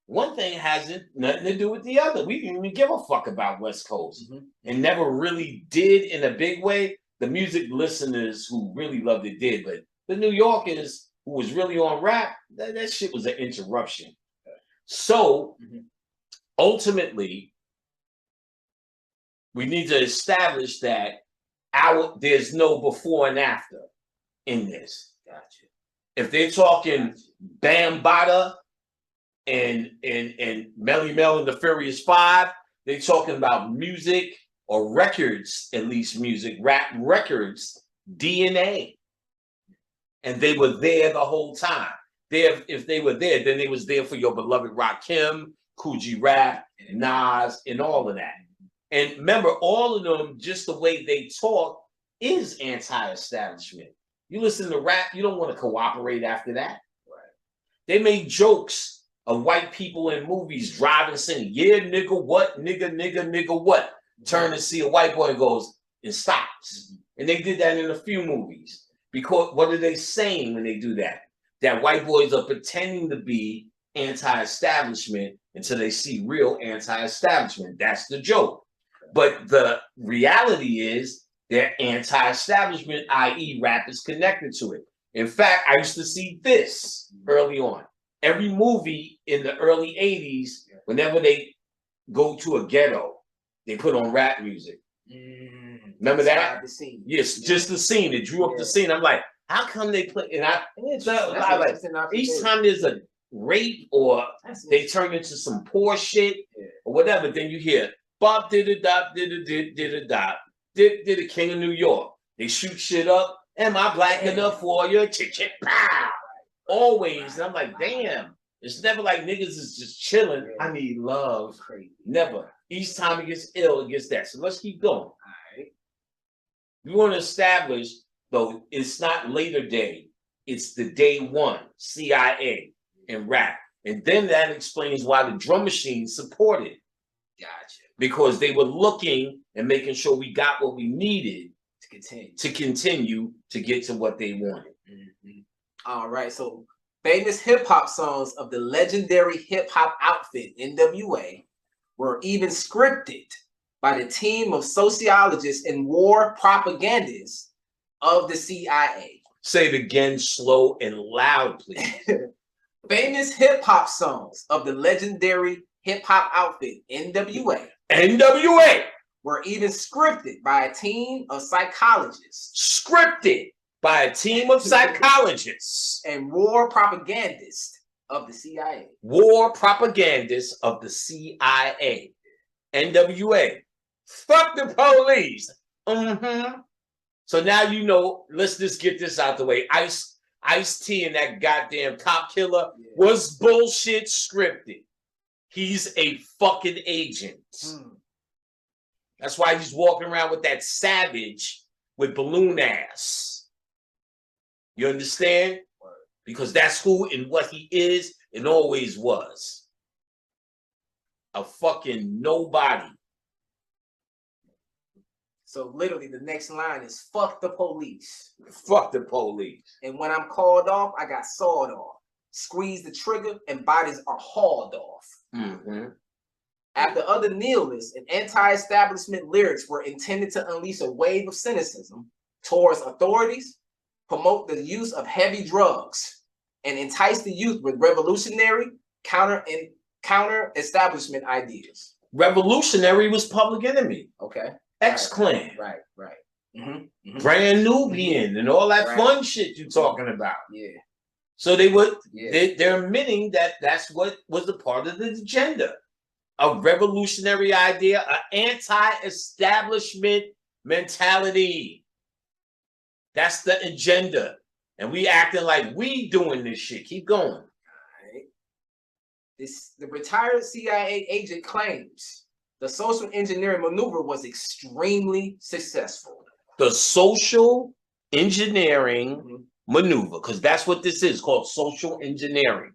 one thing hasn't nothing to do with the other. We didn't even give a fuck about West Coast and never really did in a big way. The music listeners who really loved it did, but the New Yorkers who was really on rap, that shit was an interruption. So ultimately, we need to establish that there's no before and after in this. Gotcha. If they're talking Bambaataa and Melly Mel and the Furious Five, they're talking about music or records, at least music, rap records, DNA. And they were there the whole time. If they were there, then they was there for your beloved Rakim, Coogee Rap, Nas, and all of that. And remember, all of them, just the way they talk, is anti-establishment. You listen to rap, you don't want to cooperate after that. Right. They made jokes of white people in movies driving, saying, yeah, nigga, what? Nigga, what? Turn and see a white boy and goes, and stops. And they did that in a few movies. Because what are they saying when they do that? That white boys are pretending to be anti-establishment until they see real anti-establishment. That's the joke. But the reality is they're anti-establishment, i.e. rap is connected to it. In fact, I used to see this early on. Every movie in the early 80s, whenever they go to a ghetto, they put on rap music. Remember that? The scene. Yes, just the scene. It drew up the scene. I'm like, how come they play? And each time there's a rape or they turn into some poor shit or whatever, then you hear Bob did a dop, did a King of New York. They shoot shit up. Am I black enough for you? Chick, chick, pow. Always. And I'm like, damn, It's never like niggas is just chilling. Yeah. I need love. Crazy. Never. Each time it gets ill, it gets that. So let's keep going. All right. We want to establish, though, it's not later day. It's the day one, CIA and rap. And then that explains why the drum machine supported. Gotcha. Because they were looking and making sure we got what we needed to continue to get to what they wanted. Mm-hmm. All right. So famous hip hop songs of the legendary hip hop outfit NWA were even scripted by the team of sociologists and war propagandists of the CIA. Say it again, slow and loud, please. Famous hip hop songs of the legendary hip hop outfit NWA. NWA were even scripted by a team of psychologists. Scripted by a team of psychologists and war propagandists of the CIA. War propagandists of the CIA. NWA. Fuck the police. Mm-hmm. So now you know, let's just get this out the way. Ice-T and that goddamn cop killer was bullshit scripted. He's a fucking agent. That's why he's walking around with that savage with balloon ass. You understand? Because that's who and what he is and always was. A fucking nobody. So literally the next line is fuck the police. Fuck the police. And when I'm called off, I got sawed off. Squeeze the trigger and bodies are hauled off. Mm-hmm. After other nihilist and anti-establishment lyrics were intended to unleash a wave of cynicism towards authorities, promote the use of heavy drugs, and entice the youth with revolutionary counter-establishment ideas. Revolutionary was Public Enemy. Okay. X-Clan. Right. Mm-hmm. Mm-hmm. Brand Nubian and all that fun shit you're talking about. Yeah. So they would, they're admitting that that's what was a part of the agenda. A revolutionary idea, an anti-establishment mentality. That's the agenda. And we acting like we doing this shit. Keep going. All right. The retired CIA agent claims the social engineering maneuver was extremely successful. The social engineering maneuver, because that's what this is called, social engineering.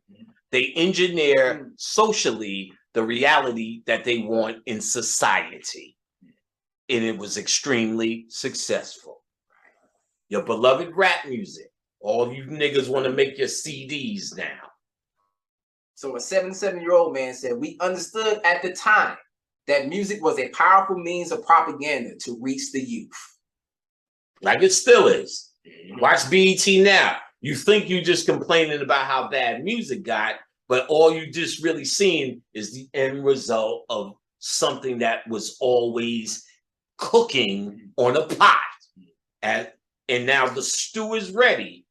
They engineer socially the reality that they want in society. And it was extremely successful. Your beloved rap music. All of you niggas want to make your CDs now. So a 77-year-old man said, we understood at the time that music was a powerful means of propaganda to reach the youth. Like it still is. Watch BET now. You think you just complaining about how bad music got, but all you just really seeing is the end result of something that was always cooking on a pot. And now the stew is ready.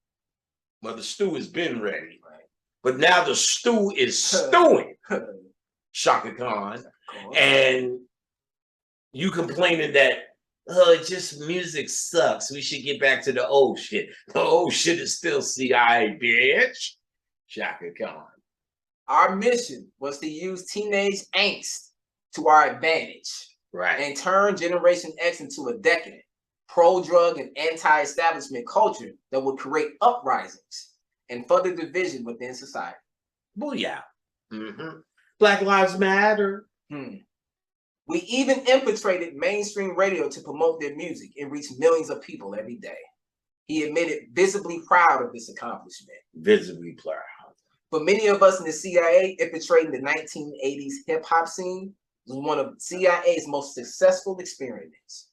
Well, the stew has been ready. But now the stew is stewing. Shaka Khan. And you complaining that, oh, just music sucks. We should get back to the old shit. The old shit is still CIA, bitch. Shaka Khan. Our mission was to use teenage angst to our advantage. Right. And turn Generation X into a decadent, pro-drug and anti-establishment culture that would create uprisings and further division within society. Booyah. Mm-hmm. Black Lives Matter. We even infiltrated mainstream radio to promote their music and reach millions of people every day. He admitted visibly proud of this accomplishment. Visibly proud. For many of us in the CIA, infiltrating the 1980s hip-hop scene was one of CIA's most successful experiments.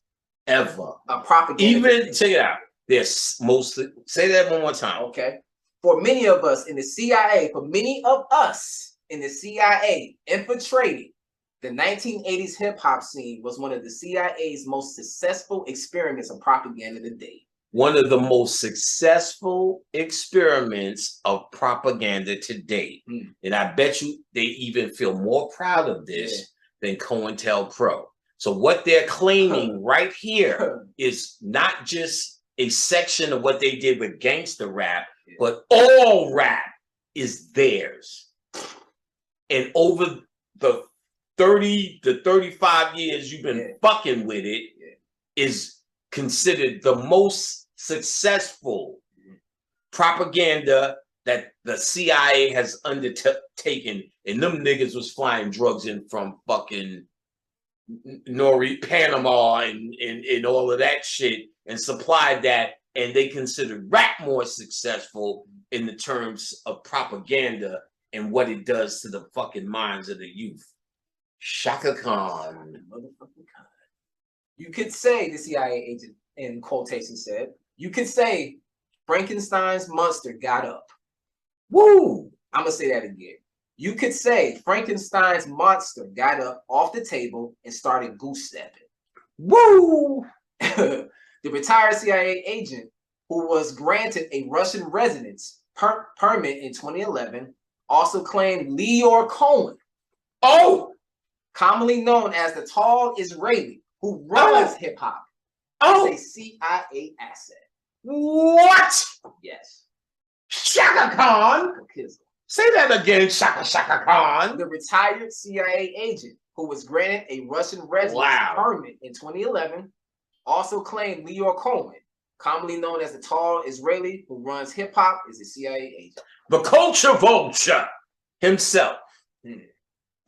Ever. A propaganda. Even, check it out. There's mostly, say that one more time. Okay. For many of us in the CIA, infiltrating the 1980s hip-hop scene was one of the CIA's most successful experiments of propaganda to date. One of the most successful experiments of propaganda to date. And I bet you they even feel more proud of this than COINTELPRO. So what they're claiming right here is not just a section of what they did with gangster rap, but all rap is theirs. and over the 30 to 35 years you've been fucking with it, is considered the most successful propaganda that the CIA has undertaken, and them niggas was flying drugs in from fucking Panama and all of that shit and supplied that, and they considered rap more successful in the terms of propaganda and what it does to the fucking minds of the youth. Shaka Khan. You could say, the CIA agent in quotation said, you could say Frankenstein's monster got up. Woo! I'm going to say that again. You could say Frankenstein's monster got up off the table and started goose stepping. Woo! The retired CIA agent, who was granted a Russian residence permit in 2011, also claimed Leor Cohen, commonly known as the tall Israeli who runs hip hop, is a CIA asset. What? Yes. Shaka Khan. Say that again, Shaka Khan. The retired CIA agent who was granted a Russian residence permit in 2011 also claimed Leor Cohen, commonly known as the tall Israeli who runs hip hop, is a CIA agent. The culture vulture himself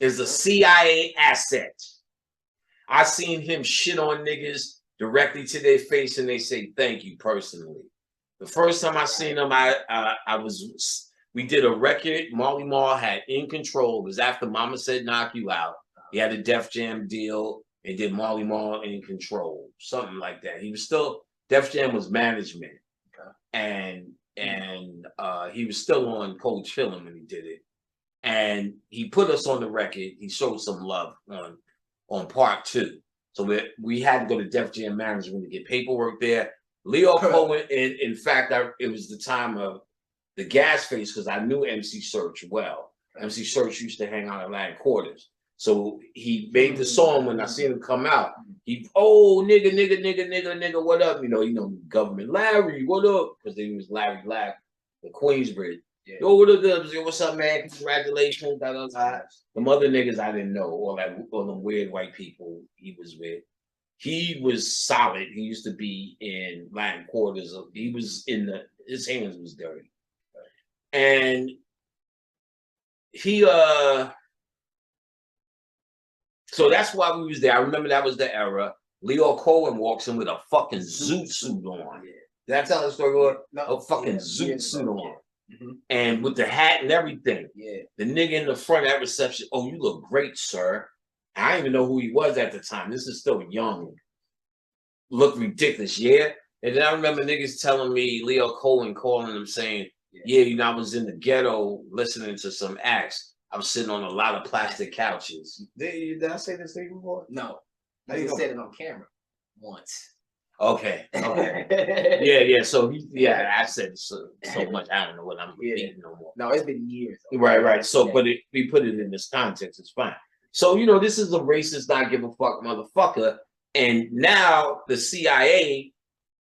is a CIA asset. I seen him shit on niggas directly to their face, and they say thank you personally. The first time I seen him, we did a record. Marley Marl had In Control. It was after Mama Said Knock You Out. He had a Def Jam deal and did Marley Marl In Control, something like that. He was still, Def Jam was management, and he was still on Cold Chillin' when he did it. And he put us on the record. He showed some love on part 2. So we had to go to Def Jam management to get paperwork there. Leor Cohen, in fact, it was the time of the Gas Face, because I knew MC Search well. MC Search used to hang out at Latin Quarters. So he made the song when I seen him come out. He, nigga, what up? You know, Government Larry, what up? Because he was Larry Black, the Queensbridge. Yeah. Yo, what up, what's up, man? Congratulations. The other niggas I didn't know, all the weird white people he was with. He was solid. He used to be in Latin Quarters. He was his hands was dirty. And he so that's why we was there. I remember that was the era. Leor Cohen walks in with a fucking zoot suit on. Did I tell the story? No, a fucking zoot suit on. And with the hat and everything. Yeah. The nigga in the front at reception, oh, you look great, sir. I didn't even know who he was at the time. This is still young. Look ridiculous, yeah? And then I remember niggas telling me, Leor Cohen calling him saying, yeah, I was in the ghetto listening to some acts. I was sitting on a lot of plastic couches. Did I say this thing before? No. I just said it on camera once. Okay. yeah. So I said so much. I don't know what I'm repeating no more. No, it's been years. Right. So, but we put it in this context, it's fine. So, this is a racist, not give a fuck motherfucker. And now the CIA,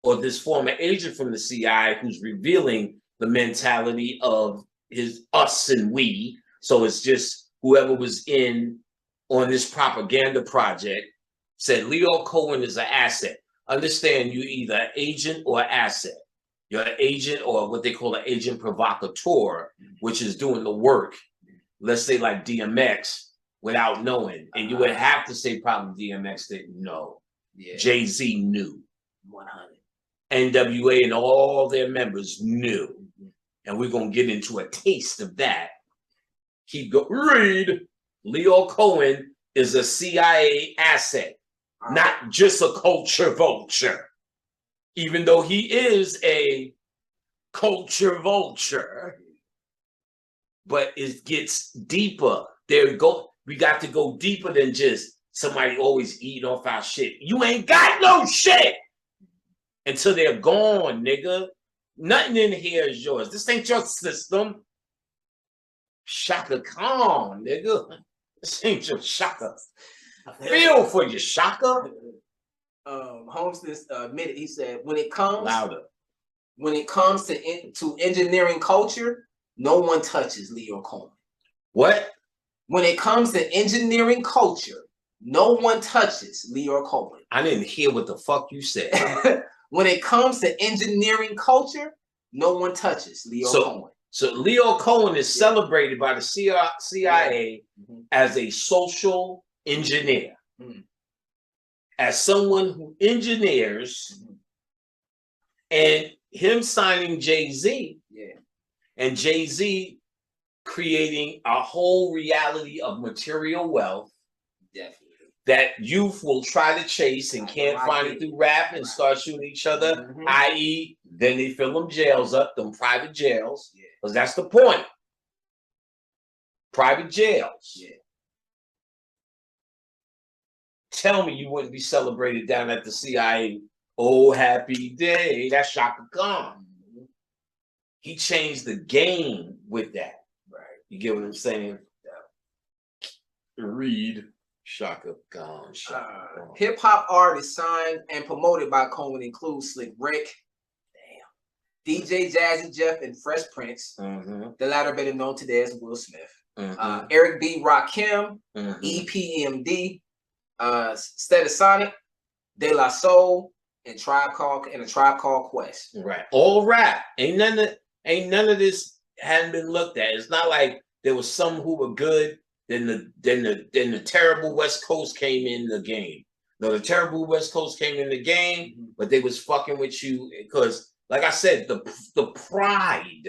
or this former agent from the CIA, who's revealing the mentality of us and we. So it's just whoever was on this propaganda project said Leor Cohen is an asset. Understand, you either an agent or an asset. You're an agent, or what they call an agent provocateur, which is doing the work. Let's say like DMX, without knowing. And you would have to say probably DMX didn't know. Yeah. Jay-Z knew. 100. NWA and all their members knew. And we're going to get into a taste of that. Read. Leor Cohen is a CIA asset, not just a culture vulture. Even though he is a culture vulture, but it gets deeper. We got to go deeper than just somebody always eating off our shit. You ain't got no shit until they're gone, nigga. Nothing in here is yours. This ain't your system. Shaka Khan, nigga. This ain't your Shaka. Feel for you, Shaka. Holmes admitted, he said, when it comes louder. to engineering culture, no one touches Leor Cohen. What? When it comes to engineering culture, no one touches Lyor Cohen. I didn't hear what the fuck you said. When it comes to engineering culture, no one touches Lyor Cohen. So Lyor Cohen is celebrated by the CIA as a social engineer, as someone who engineers, and him signing Jay-Z, and Jay-Z creating a whole reality of material wealth that youth will try to chase and can't find it through rap and start shooting each other, i.e., then they fill them jails up, them private jails, because that's the point. Private jails. Tell me you wouldn't be celebrated down at the CIA. Oh, happy day. That's Shaka Khan. He changed the game with that. You get what I'm saying? Read Shaka Khan. Hip hop artists signed and promoted by Cohen include Slick Rick, DJ Jazzy Jeff, and Fresh Prince. The latter better known today as Will Smith. Eric B. Rakim, EPMD, Stetisonic, De La Soul, and a Tribe Called Quest. Right, all rap. Ain't none of this hadn't been looked at. It's not like there was some who were good. Then the terrible West Coast came in the game. No, the terrible West Coast came in the game, but they was fucking with you because, like I said, the pride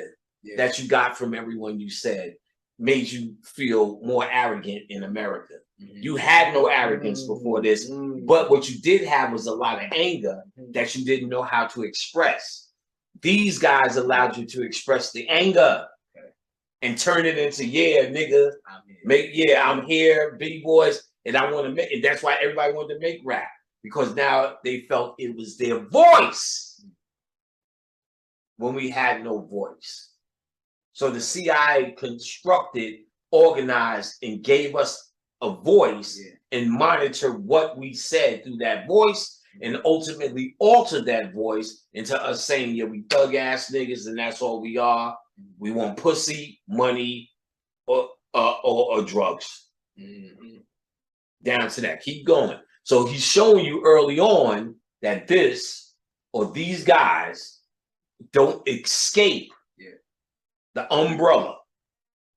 that you got from everyone you said made you feel more arrogant in America. You had no arrogance before this, but what you did have was a lot of anger that you didn't know how to express. These guys allowed you to express the anger and turn it into, nigga, I'm here, big boys, and I want to make it. That's why everybody wanted to make rap, because now they felt it was their voice when we had no voice. So the CIA constructed, organized, and gave us a voice and monitored what we said through that voice, and ultimately altered that voice into us saying, we thug ass niggas, and that's all we are. We want pussy, money, or drugs. Down to that. Keep going. So he's showing you early on that this or these guys don't escape the umbrella.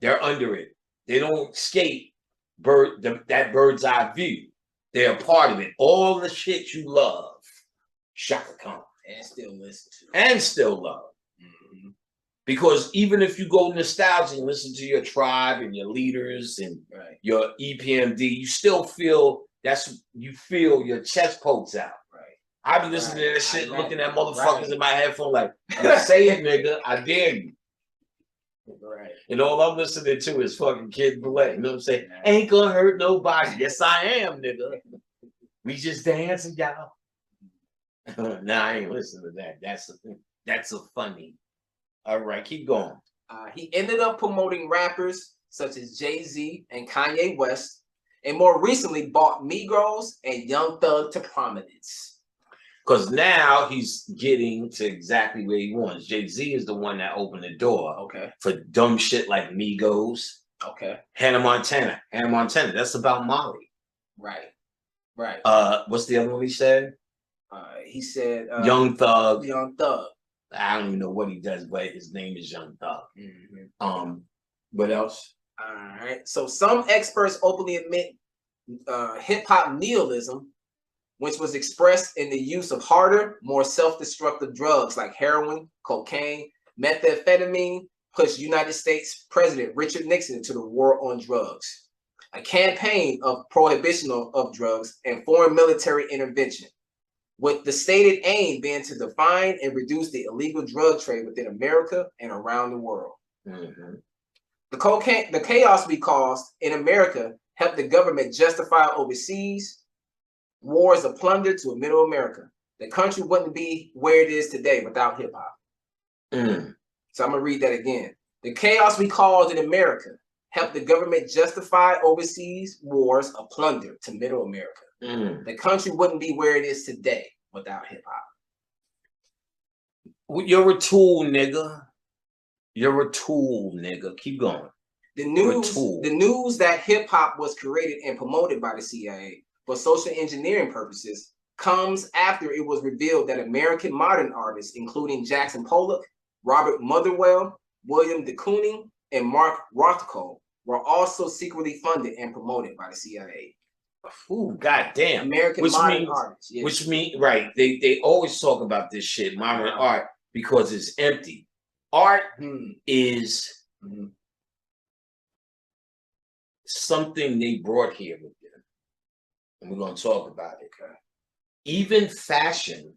They're under it. They don't escape that bird's eye view. They're a part of it. All the shit you love, Shaka Khan. And still listen to. And still love. Because even if you go nostalgia and listen to your tribe and your leaders and your EPMD, you still feel your chest pokes out. I be listening to that shit, looking at motherfuckers in my headphone like, say it, nigga, I dare you. And all I'm listening to is fucking Kid Black. You know what I'm saying? Ain't gonna hurt nobody. Yes, I am, nigga. We just dancing, y'all. Nah, I ain't listening to that. That's a funny. All right, keep going. He ended up promoting rappers such as Jay-Z and Kanye West, and more recently brought Migos and Young Thug to prominence. Because now he's getting to exactly where he wants. Jay-Z is the one that opened the door for dumb shit like Migos. Hannah Montana. That's about Molly. Right. What's the other one he said? He said Young Thug. I don't even know what he does, but his name is Young Thug. What else? All right. So some experts openly admit hip hop nihilism, which was expressed in the use of harder, more self-destructive drugs like heroin, cocaine, methamphetamine, pushed United States President Richard Nixon into the war on drugs, a campaign of prohibition of drugs and foreign military intervention, with the stated aim being to define and reduce the illegal drug trade within America and around the world. The chaos we caused in America helped the government justify overseas wars of plunder to middle America. The country wouldn't be where it is today without hip hop. So I'm gonna read that again. The chaos we caused in America helped the government justify overseas wars of plunder to middle America. The country wouldn't be where it is today without hip hop. You're a tool, nigga. You're a tool, nigga. Keep going. The news that hip hop was created and promoted by the CIA for social engineering purposes comes after it was revealed that American modern artists, including Jackson Pollock, Robert Motherwell, William de Kooning, and Mark Rothko, were also secretly funded and promoted by the CIA. Ooh, goddamn. American modern artists. Yes. Which means, right, they always talk about this shit, modern art, because it's empty. Art is something they brought here with them. And we're going to talk about it. Okay? Even fashion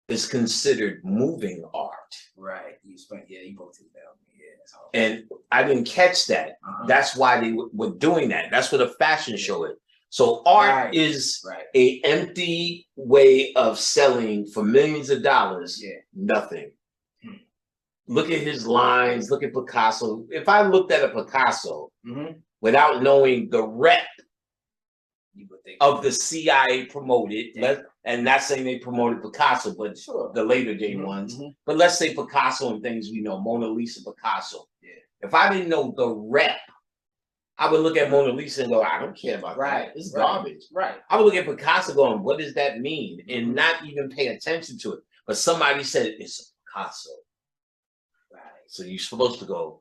is considered moving art. Right. You both did that. Yeah, and I didn't catch that. That's why they were doing that. That's what a fashion show is. So art is a empty way of selling for millions of dollars. Nothing. Look at his lines. Look at Picasso. If I looked at a Picasso without knowing the rep of the CIA promoted, and not saying they promoted Picasso, but the later day ones. But let's say Picasso and things we know, Mona Lisa, Picasso. If I didn't know the rep, I would look at Mona Lisa and go, I don't care about that. It's garbage. I would look at Picasso going, what does that mean? And not even pay attention to it. But somebody said it's a Picasso. So you're supposed to go,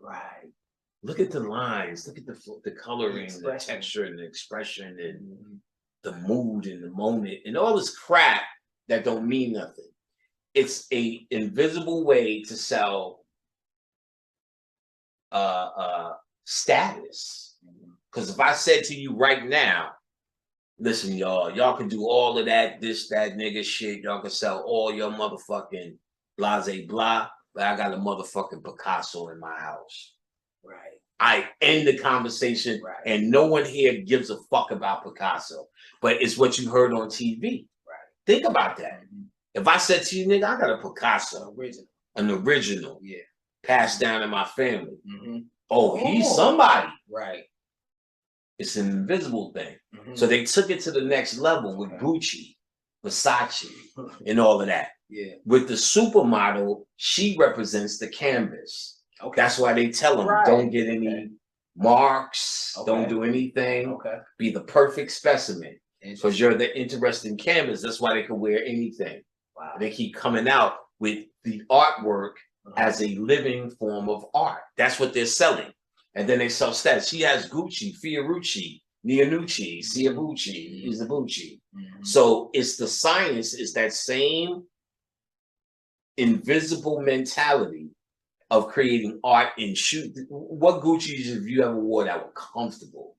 look at the lines, look at the coloring, the texture and the expression and the mood and the moment and all this crap that don't mean nothing. It's a invisible way to sell status. Because if I said to you right now, listen, y'all can do all of that, this, that nigga shit. Y'all can sell all your motherfucking blase blah, but I got a motherfucking Picasso in my house. I end the conversation and no one here gives a fuck about Picasso, but it's what you heard on TV. Think about that. If I said to you, nigga, I got a Picasso, an original, passed down in my family. Oh, he's somebody. It's an invisible thing. So they took it to the next level with Gucci, Versace, and all of that. With the supermodel, she represents the canvas. That's why they tell them, don't get any marks, don't do anything, be the perfect specimen. Because you're the interesting canvas. That's why they can wear anything. They keep coming out with the artwork as a living form of art. That's what they're selling. And then they sell stats. She has Gucci, Fiorucci, Nianucci, Ciabucci, Izabucci. So it's the science, it's that same invisible mentality of creating art and shoot. What Gucci's have you ever wore that were comfortable?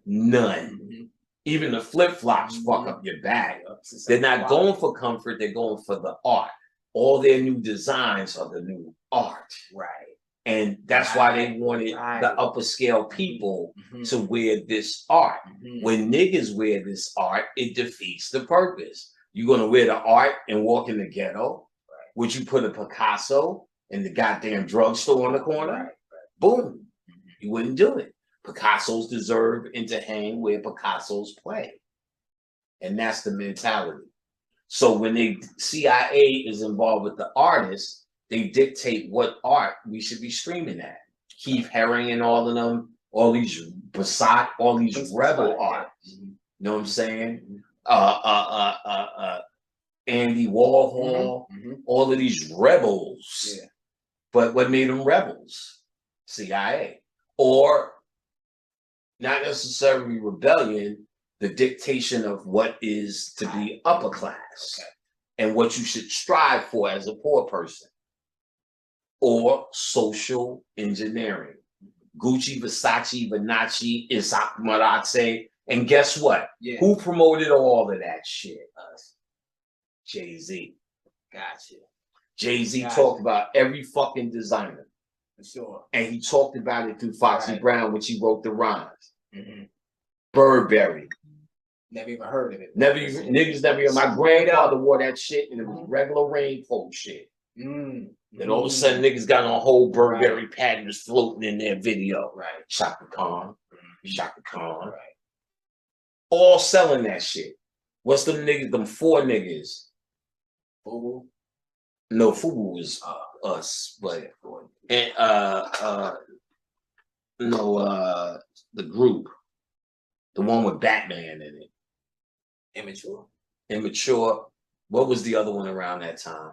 None. Even the flip-flops fuck up your bag. They're not going for comfort, they're going for the art. All their new designs are the new art. And that's why they wanted the upper scale people to wear this art. When niggas wear this art, it defeats the purpose. You're gonna wear the art and walk in the ghetto? Would you put a Picasso in the goddamn drugstore on the corner? Boom. You wouldn't do it. Picassos deserve and to hang where Picassos play. And that's the mentality. So when the CIA is involved with the artists, they dictate what art we should be streaming at. Keith Haring and all of them, all these Basat, all these rebel art. You know what I'm saying? Andy Warhol, all of these rebels. But what made them rebels? CIA. Or not necessarily rebellion, the dictation of what is to be upper class and what you should strive for as a poor person. Or social engineering. Gucci, Versace, Vernace, Isaac Maratse. And guess what? Who promoted all of that shit? Us. Jay-Z. Gotcha. Jay-Z talked about every fucking designer. For sure. And he talked about it through Foxy Brown, which he wrote the rhymes. Burberry. Never even heard of it. Niggas never even. My grandfather wore that shit and it was regular raincoat shit. Then all of a sudden niggas got on a whole Burberry patterns floating in their video. Chaka Khan. Chaka Khan. All selling that shit. What's them niggas, them four niggas? Fubu? No, Fubu was us, but and the group, the one with Batman in it. Immature. What was the other one around that time?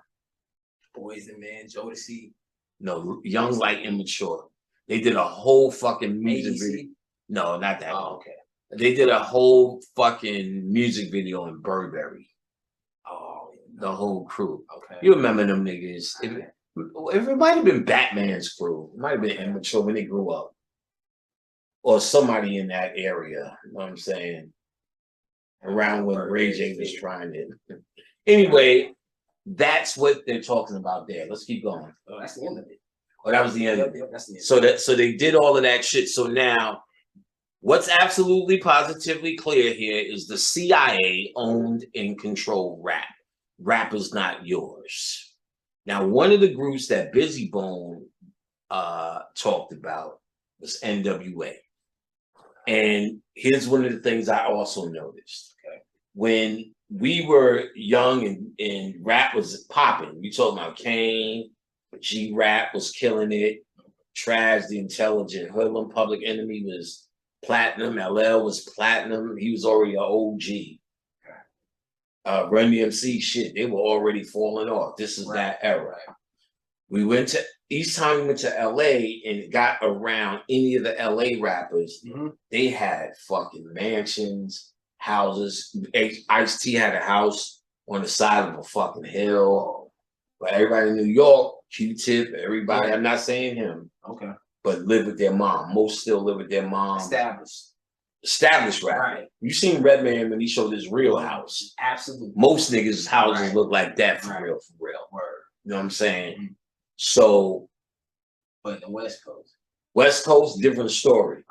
Boys and Men, Jodeci. No, Young Like Immature. They did a whole fucking music ABC? video. No, not that one. Oh, okay. They did a whole fucking music video in Burberry. Oh, the whole crew. Okay. You remember them niggas. If it might have been Batman's crew, it might have been Immature when they grew up. Or somebody in that area. You know what I'm saying? Around when Ray J was trying it. Anyway, that's what they're talking about there. Let's keep going. Oh, that's the end of it. Oh, that was the end of it. That's the end. So they did all of that shit. So now what's absolutely positively clear here is the CIA owned and controlled rap. Rap is not yours. Now, one of the groups that Busy Bone talked about was NWA. And here's one of the things I also noticed. Okay. When we were young and rap was popping, we talking about Kane, G-Rap was killing it, Trash the Intelligent, Hoodlum, Public Enemy was platinum, LL was platinum, he was already an OG. Run DMC shit, they were already falling off. This is that era. We went to each time we went to LA and got around any of the LA rappers, they had fucking mansions, houses. Ice-T had a house on the side of a fucking hill. But everybody in New York, Q-Tip, everybody, I'm not saying him. Okay. But live with their mom. Most still live with their mom. Established rapper. Right. You seen Redman when he showed his real house. Absolutely. Most niggas' houses look like that for real, for real. Word. You know what I'm saying? So, but the West Coast. West Coast, different story.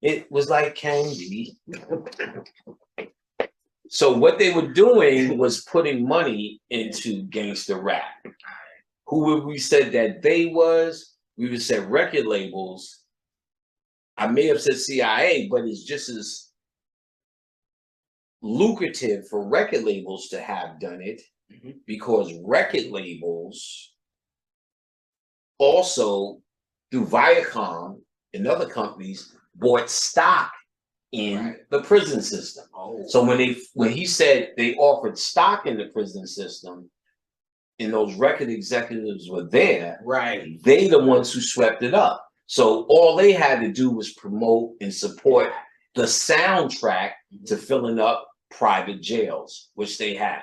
It was like candy. So what they were doing was putting money into gangster rap. Who would we said that they was? We would say record labels. I may have said CIA, but it's just as lucrative for record labels to have done it because record labels also, through Viacom and other companies, bought stock in the prison system. So when he said they offered stock in the prison system, and those record executives were there, they the ones who swept it up. So all they had to do was promote and support the soundtrack to filling up private jails, which they have.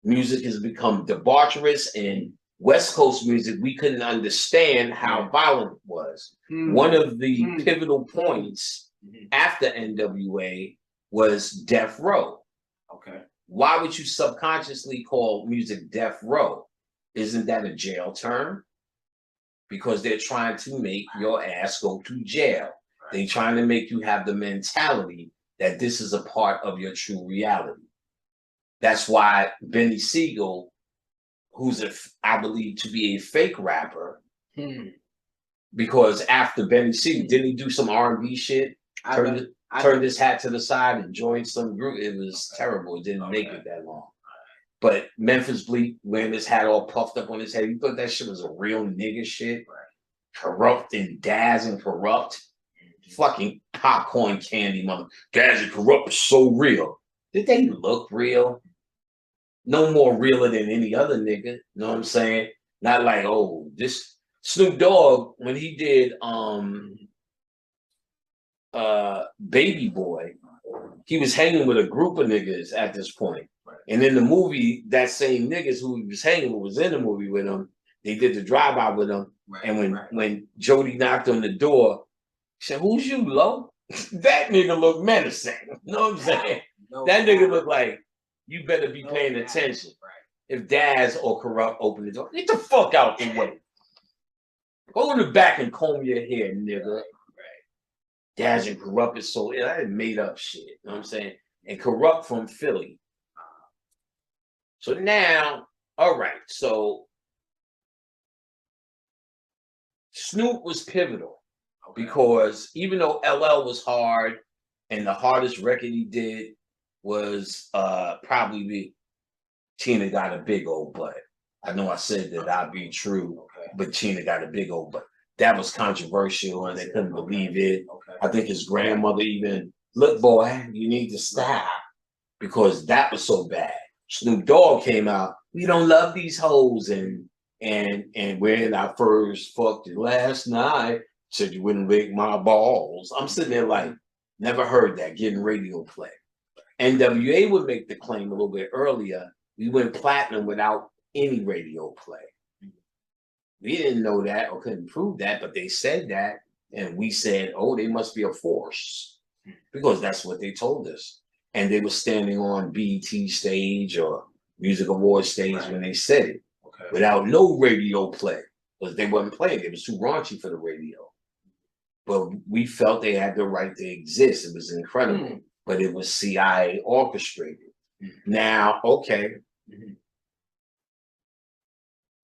Music has become debaucherous, and West Coast music, we couldn't understand how violent it was. One of the pivotal points after NWA was Death Row. Okay. Why would you subconsciously call music Death Row? Isn't that a jail term? Because they're trying to make your ass go to jail. They're trying to make you have the mentality that this is a part of your true reality. That's why Benny Siegel, who's I believe to be a fake rapper, because after Benny Siegel, didn't he do some R&B shit? Turned his hat to the side and joined some group. It was terrible. It didn't make it that long. But Memphis Bleek wearing his hat all puffed up on his head, you thought that shit was a real nigga shit? Corrupt and Daz and Corrupt. Fucking popcorn candy, mother. Daz and Corrupt is so real. Did they look real? No more realer than any other nigga. You know what I'm saying? Not like, oh, this Snoop Dogg, when he did Baby Boy, he was hanging with a group of niggas at this point. And in the movie, that same niggas who he was hanging with was in the movie with him. They did the drive-by with him. And when Jody knocked on the door, he said, "Who's you, Lo?" That nigga looked menacing. You know what I'm saying? That nigga looked like, you better be paying attention. If Daz or Corrupt open the door, get the fuck out the way. Go in the back and comb your hair, nigga. Daz and Corrupt is so, I made up shit. You know what I'm saying? And Corrupt from Philly. So now, all right, so Snoop was pivotal because even though LL was hard and the hardest record he did was probably Tina Got a Big Old Butt. I know I said that I'd be true, but Tina Got a Big Old Butt. that was controversial and they couldn't believe it. Okay. I think his grandmother even, look, boy, you need to stop because that was so bad. Snoop Dogg came out, we don't love these hoes, and we're in our first fucked you last night, said you wouldn't lick my balls. I'm sitting there like, never heard that, getting radio play. NWA would make the claim a little bit earlier, we went platinum without any radio play. We didn't know that or couldn't prove that, but they said that, and we said, oh, they must be a force, because that's what they told us. And they were standing on BET stage or Music Awards stage when they said it, without no radio play, because they wasn't playing. It was too raunchy for the radio. But we felt they had the right to exist. It was incredible, but it was CIA orchestrated. Now, okay.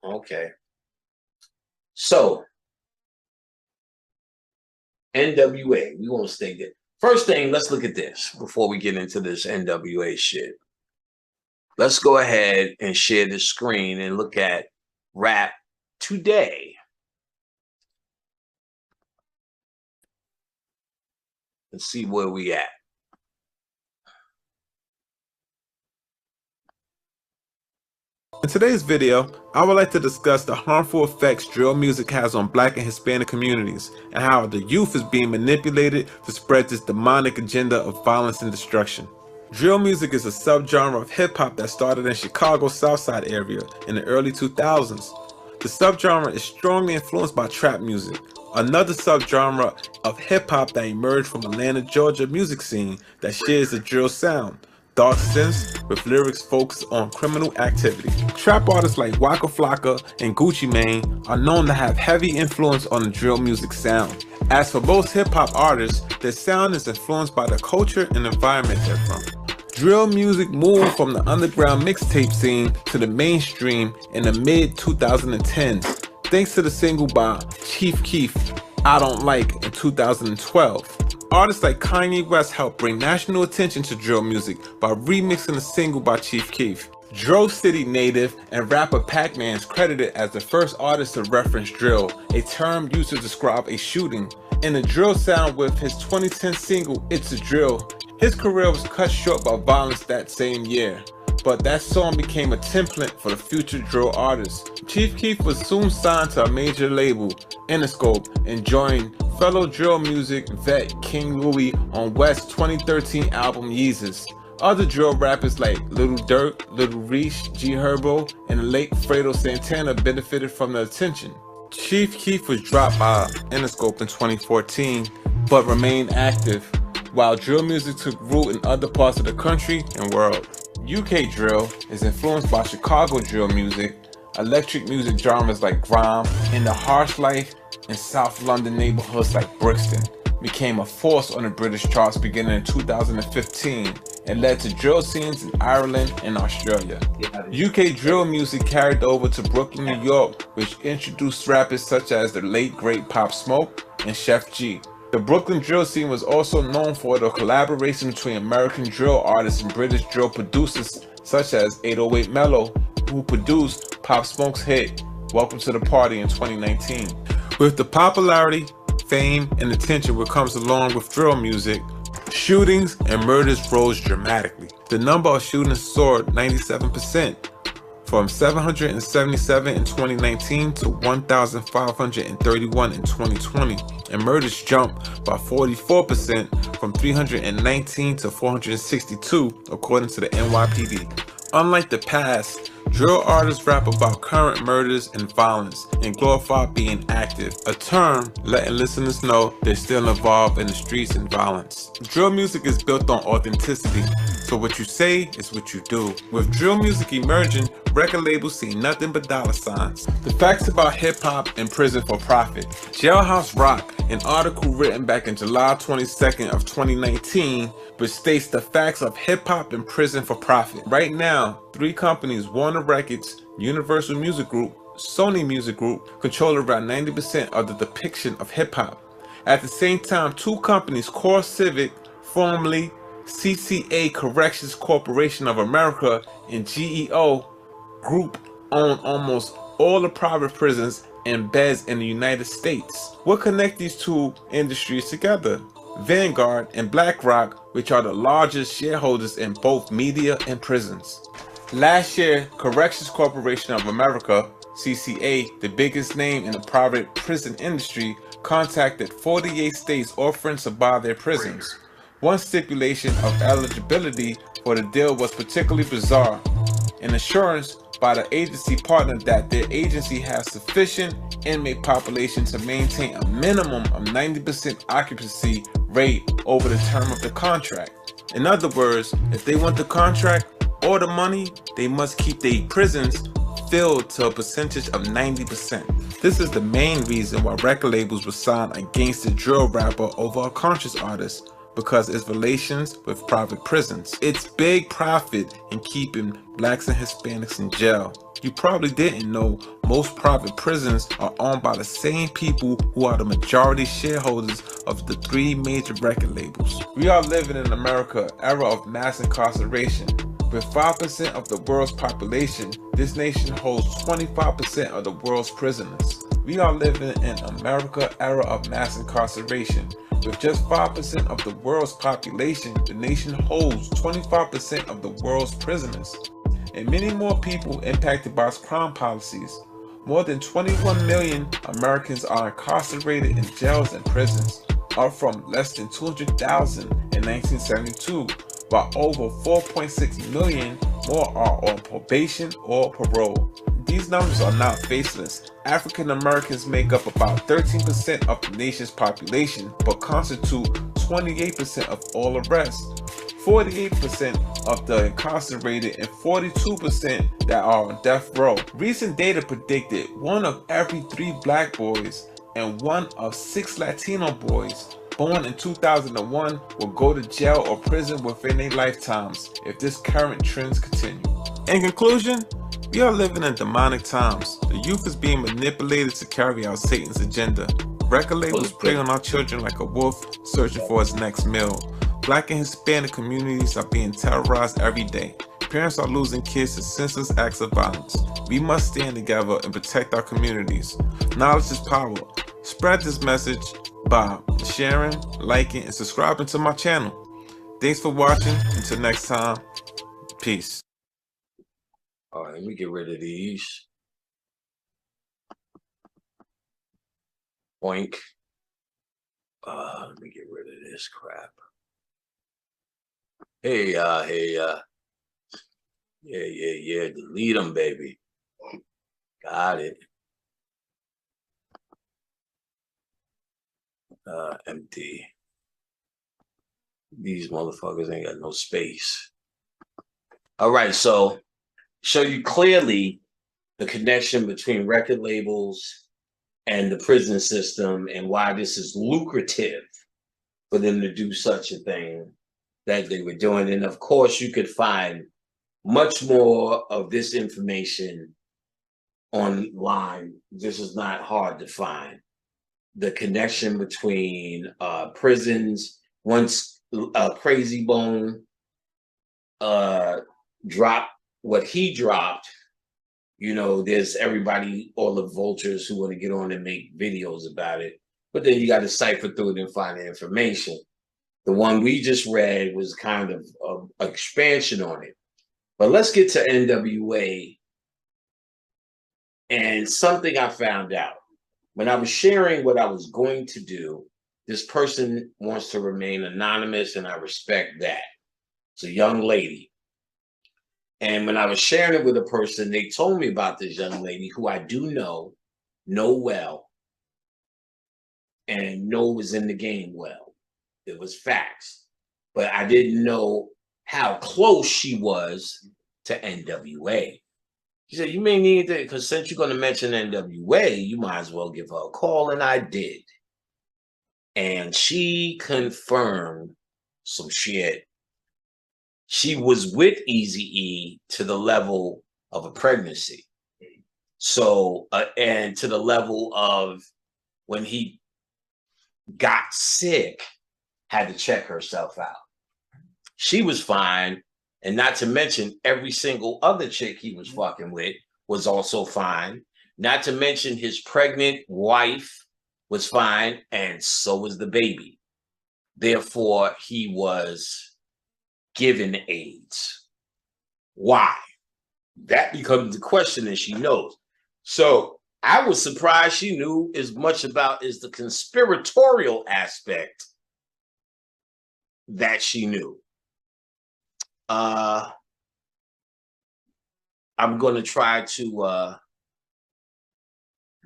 Okay. So, NWA, we won't stay there. First thing, let's look at this before we get into this NWA shit. Let's go ahead and share the screen and look at Rap Today. Let's see where we at. In today's video, I would like to discuss the harmful effects drill music has on Black and Hispanic communities and how the youth is being manipulated to spread this demonic agenda of violence and destruction. Drill music is a subgenre of hip-hop that started in Chicago's Southside area in the early 2000s. The subgenre is strongly influenced by trap music, another subgenre of hip-hop that emerged from Atlanta, Georgia music scene that shares the drill sound. Dark synths with lyrics focused on criminal activity. Trap artists like Waka Flocka and Gucci Mane are known to have heavy influence on the drill music sound. As for most hip-hop artists, their sound is influenced by the culture and environment they're from. Drill music moved from the underground mixtape scene to the mainstream in the mid-2010s, thanks to the single by Chief Keef, I Don't Like, in 2012. Artists like Kanye West helped bring national attention to drill music by remixing the single by Chief Keef. Dro City native and rapper Pac-Man is credited as the first artist to reference drill, a term used to describe a shooting, in the drill sound with his 2010 single It's a Drill. His career was cut short by violence that same year, but that song became a template for the future drill artists. Chief Keef was soon signed to a major label, Interscope, and joined fellow drill music vet King Louie on West's 2013 album Yeezus. Other drill rappers like Lil Durk, Lil Reese, G Herbo, and the late Fredo Santana benefited from the attention. Chief Keef was dropped by Interscope in 2014, but remained active, while drill music took root in other parts of the country and world. UK drill is influenced by Chicago drill music, electric music genres like grime, and the harsh life in South London neighborhoods like Brixton became a force on the British charts beginning in 2015 and led to drill scenes in Ireland and Australia. UK drill music carried over to Brooklyn, New York, which introduced rappers such as the late great Pop Smoke and Chef G. The Brooklyn drill scene was also known for the collaboration between American drill artists and British drill producers such as 808 Mellow, who produced Pop Smoke's hit Welcome to the Party in 2019. With the popularity, fame, and attention that comes along with drill music, shootings and murders rose dramatically. The number of shootings soared 97%, from 777 in 2019 to 1,531 in 2020, and murders jumped by 44% from 319 to 462, according to the NYPD. Unlike the past, drill artists rap about current murders and violence and glorify being active, a term letting listeners know they're still involved in the streets and violence. Drill music is built on authenticity, so what you say is what you do. With drill music emerging, record labels see nothing but dollar signs. The facts about hip-hop in prison for profit. Jailhouse Rock, an article written back in July 22nd of 2019, which states the facts of hip-hop in prison for profit. Right now, 3 companies, Warner Records, Universal Music Group, Sony Music Group, control around 90% of the depiction of hip-hop. At the same time, 2 companies, Core Civic, formerly CCA Corrections Corporation of America, and GEO Group, own almost all the private prisons embeds in the United States. What connects these two industries together? Vanguard and BlackRock, which are the largest shareholders in both media and prisons. Last year, Corrections Corporation of America, CCA, the biggest name in the private prison industry, contacted 48 states offering to buy their prisons. One stipulation of eligibility for the deal was particularly bizarre: an assurance by the agency partner that their agency has sufficient inmate population to maintain a minimum of 90% occupancy rate over the term of the contract. In other words, if they want the contract or the money, they must keep their prisons filled to a percentage of 90%. This is the main reason why record labels will sign against a drill rapper over a conscious artist, because its relations with private prisons. It's big profit in keeping blacks and Hispanics in jail. You probably didn't know most private prisons are owned by the same people who are the majority shareholders of the 3 major record labels. We are living in America, era of mass incarceration. With 5% of the world's population, this nation holds 25% of the world's prisoners. We are living in America, era of mass incarceration. With just 5% of the world's population, the nation holds 25% of the world's prisoners, and many more people impacted by its crime policies. More than 21 million Americans are incarcerated in jails and prisons, up from less than 200,000 in 1972, while over 4.6 million more are on probation or parole. These numbers are not faceless. African Americans make up about 13% of the nation's population, but constitute 28% of all arrests, 48% of the incarcerated, and 42% that are on death row. Recent data predicted 1 of every 3 black boys and 1 of 6 Latino boys born in 2001 will go to jail or prison within their lifetimes if this current trends continue. In conclusion, we are living in demonic times. The youth is being manipulated to carry out Satan's agenda. Record labels prey on our children like a wolf searching for its next meal. Black and Hispanic communities are being terrorized every day. Parents are losing kids to senseless acts of violence. We must stand together and protect our communities. Knowledge is power. Spread this message by sharing, liking, and subscribing to my channel. Thanks for watching. Until next time, peace. All right, let me get rid of these. Boink. Let me get rid of this crap. Hey, yeah, delete them, baby. Got it. Empty. These motherfuckers ain't got no space. All right, so show you clearly the connection between record labels and the prison system and why this is lucrative for them to do such a thing that they were doing. And of course, you could find much more of this information online. This is not hard to find. The connection between prisons. Once Crazy Bone dropped what he dropped, you know, there's everybody, all the vultures who want to get on and make videos about it. But then you got to cipher through it and find the information. The one we just read was kind of an expansion on it. But let's get to NWA and something I found out. When I was sharing what I was going to do, this person wants to remain anonymous, and I respect that. It's a young lady. And when I was sharing it with a person, they told me about this young lady who I do know well, and know was in the game well. It was facts. But I didn't know how close she was to NWA. She said, you may need to, because since you're going to mention NWA, you might as well give her a call. And I did. And she confirmed some shit. She was with Eazy-E to the level of a pregnancy. So, and to the level of when he got sick, had to check herself out. She was fine. And not to mention every single other chick he was fucking with was also fine. Not to mention his pregnant wife was fine, and so was the baby. Therefore, he was given AIDS. Why? That becomes the question, and she knows. So I was surprised she knew as much about as the conspiratorial aspect that she knew. I'm going to try to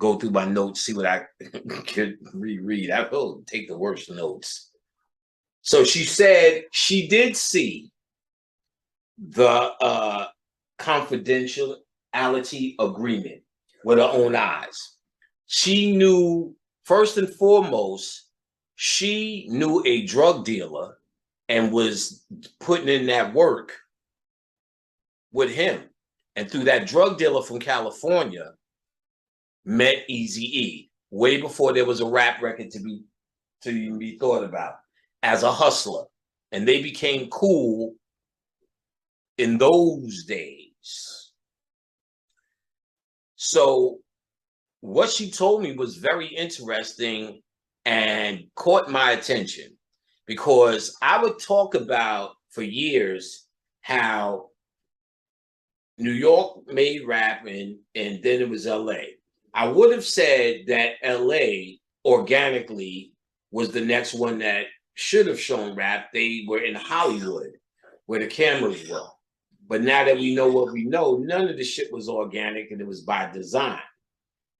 go through my notes, see what I can reread. I will take the worst notes. So she said she did see the confidentiality agreement with her own eyes. She knew, first and foremost, she knew a drug dealer and was putting in that work with him. And through that drug dealer from California, met Eazy-E way before there was a rap record to even be thought about, as a hustler. And they became cool in those days. So what she told me was very interesting and caught my attention, because I would talk about for years how New York made rap and then it was LA. I would have said that LA organically was the next one that should have shown rap. They were in Hollywood where the cameras were. But now that we know what we know, none of the shit was organic, and it was by design.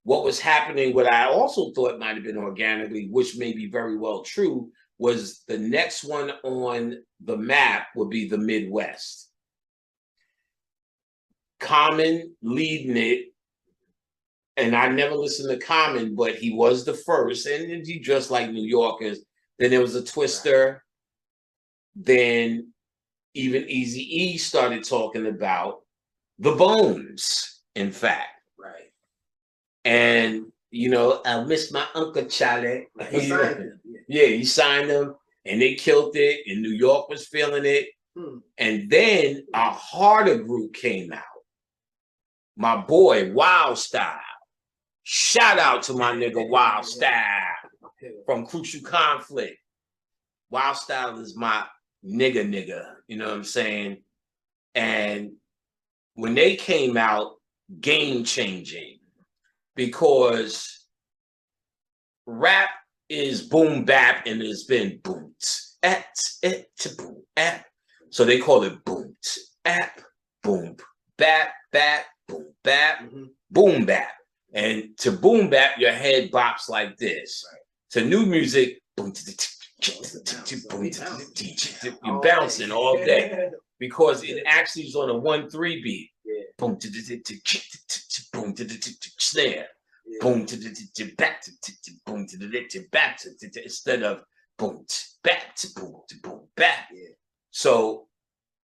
What was happening, what I also thought might have been organically, which may be very well true, was the next one on the map would be the Midwest. Common leading it, and I never listened to Common, but he was the first, and he dressed like New Yorkers. Then there was a Twister. Then even Eazy-E started talking about the Bones, in fact. Right. And, you know, I miss my Uncle Charlie. He signed him. Yeah, he signed them, and they killed it, and New York was feeling it. And then a harder group came out. My boy, Wild Style. Shout out to my nigga Wild Style from Crucial Conflict. Wild Style is my nigga, you know what I'm saying? And when they came out, game changing, because rap is boom bap and it's been boom at to boom at. So they call it boom at boom bap bap boom bap boom bap. And to boom bap, your head bops like this. To new music, boom, you're bouncing all day, because it actually is on a 1-3 beat. Boom, boom, snare. Boom, back boom, back instead of boom, back to boom, back. So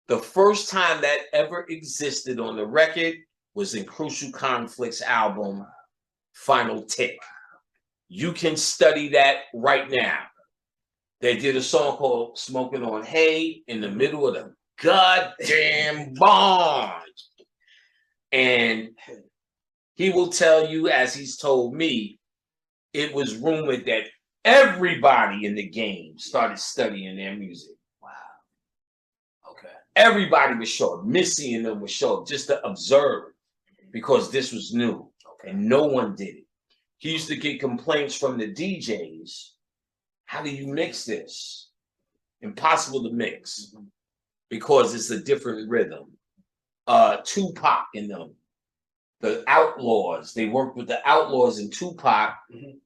the first time that ever existed on the record was in Crucial Conflict's album, Final Tick. You can study that right now. They did a song called Smoking on Hay in the middle of the goddamn bomb. And he will tell you, as he's told me, it was rumored that everybody in the game started studying their music. Wow. Okay. Everybody was show up. Missy and them would show up just to observe, because this was new. And no one did it. He used to get complaints from the DJs. How do you mix this? Impossible to mix, because it's a different rhythm. Tupac and them, the Outlaws, they worked with the Outlaws and Tupac,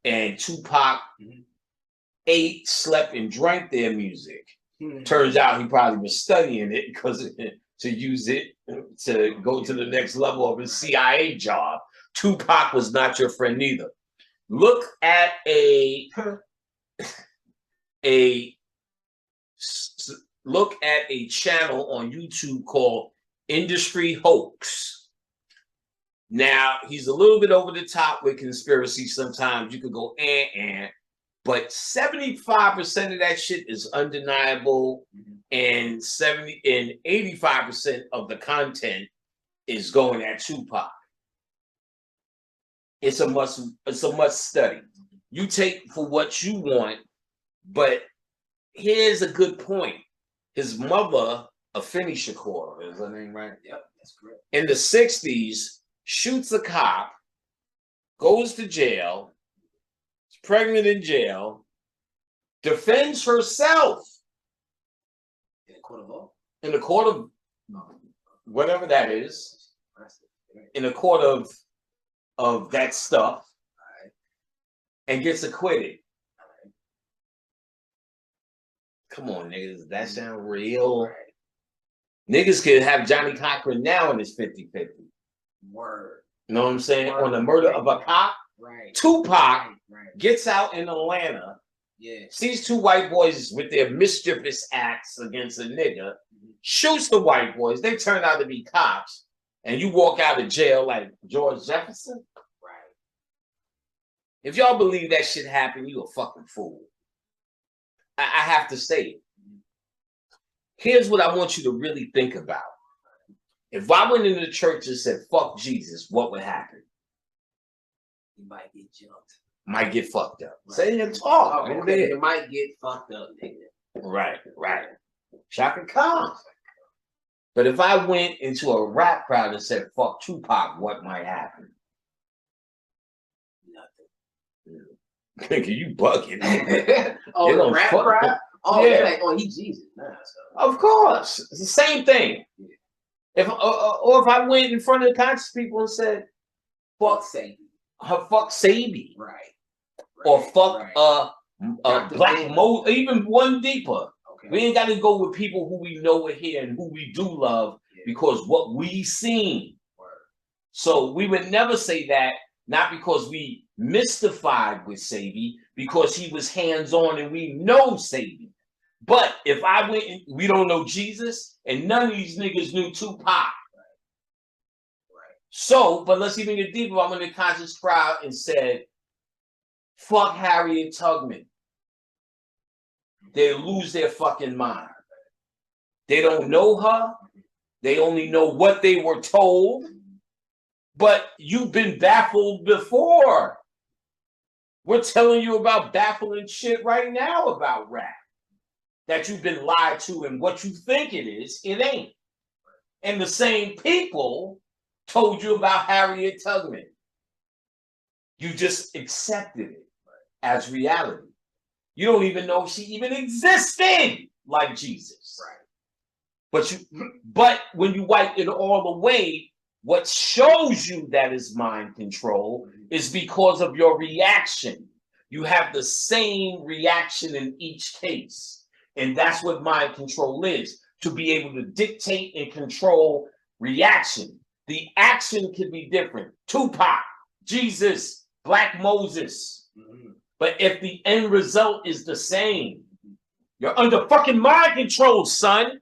and Tupac ate, slept, and drank their music. Turns out he probably was studying it because to use it to go to the next level of his CIA job. Tupac was not your friend neither. Look at a channel on YouTube called Industry Hoax. Now, he's a little bit over the top with conspiracy. Sometimes you could go but 75% of that shit is undeniable, and 85% of the content is going at Tupac. It's a must study. You take for what you want, but here's a good point. His mother, Afeni Shakur, is her name right? Yep, that's correct. In the 60s, shoots a cop, goes to jail, is pregnant in jail, defends herself In a court of law. in the court of whatever that is, in a court of that stuff, and gets acquitted. Come on, niggas, does that sound real? Niggas could have Johnny Cochran now in his 50-50. Word. You know what I'm saying? Word. On the murder of a cop. Right. Tupac Right. gets out in Atlanta, Yeah. sees two white boys with their mischievous acts against a nigga, shoots the white boys. They turn out to be cops, and you walk out of jail like George Jefferson. Right. If y'all believe that shit happened, you a fucking fool. I have to say it. Here's what I want you to really think about. If I went into the church and said, fuck Jesus, what would happen? You might get jumped. Might get fucked up. Right. Say and talk. Oh, okay. You might get fucked up, nigga. Right. Shaka Khan. But if I went into a rap crowd and said, fuck Tupac, what might happen? Nothing. Nigga, you bugging. Oh, the rap crowd? Oh, yeah. Like, oh, he Jesus. Nah, so. Of course. It's the same thing. If or if I went in front of the conscious people and said, fuck Sadie. Fuck Sadie. Right. Or fuck Dr. Black Mo, even one deeper. Okay. We ain't got to go with people who we know are here and who we do love because what we seen. Word. So we would never say that, not because we mystified with Sadie, because he was hands-on and we know Sadie. But if I went and we don't know Jesus and none of these niggas knew Tupac. Right. So, but let's even get deeper. I'm in the conscious crowd and said, fuck Harriet Tubman. They lose their fucking mind. They don't know her. They only know what they were told. But you've been baffled before. We're telling you about baffling shit right now about rap. That you've been lied to and what you think it is, it ain't. And the same people told you about Harriet Tubman. You just accepted it as reality. You don't even know if she even existed like Jesus. Right. But when you wipe it all away, what shows you that is mind control is because of your reaction. You have the same reaction in each case. And that's what mind control is, to be able to dictate and control reaction. The action can be different. Tupac, Jesus, Black Moses. But if the end result is the same, you're under fucking mind control, son.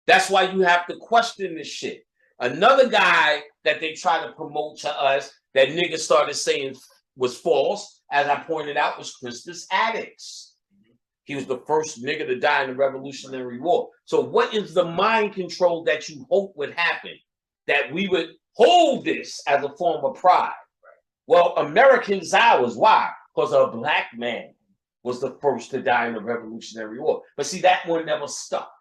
That's why you have to question this shit. Another guy that they try to promote to us that niggas started saying was false, as I pointed out, was Crispus Attucks. He was the first nigga to die in the Revolutionary War. So what is the mind control that you hope would happen? That we would hold this as a form of pride. Well, Americans ours. Why? Because a black man was the first to die in the Revolutionary War. But see, that one never stuck.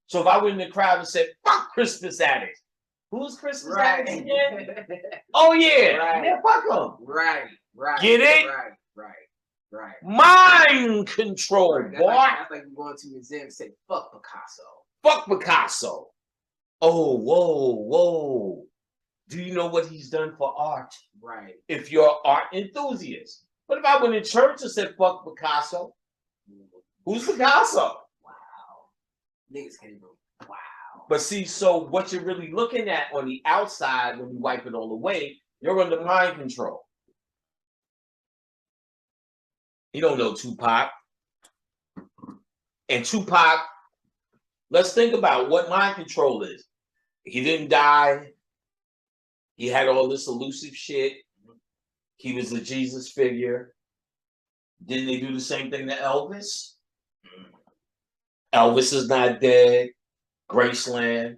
So if I went in the crowd and said, fuck Crispus Attucks. Who's Crispus Attucks again? Oh, yeah. Right. Yeah, fuck him. Right. Get it? Right. Mind control, Right. boy. That's like you going to a museum and say, fuck Picasso. Fuck Picasso. Oh, whoa. Do you know what he's done for art? Right. If you're an art enthusiast. But if I went in church and said, fuck Picasso, who's Picasso? Wow. Niggas can't even. Wow. But see, so what you're really looking at on the outside when you wipe it all away, you're under mind control. You don't know Tupac. And Tupac, let's think about what mind control is. He didn't die. He had all this elusive shit. He was a Jesus figure. Didn't they do the same thing to Elvis? Elvis is not dead. Graceland.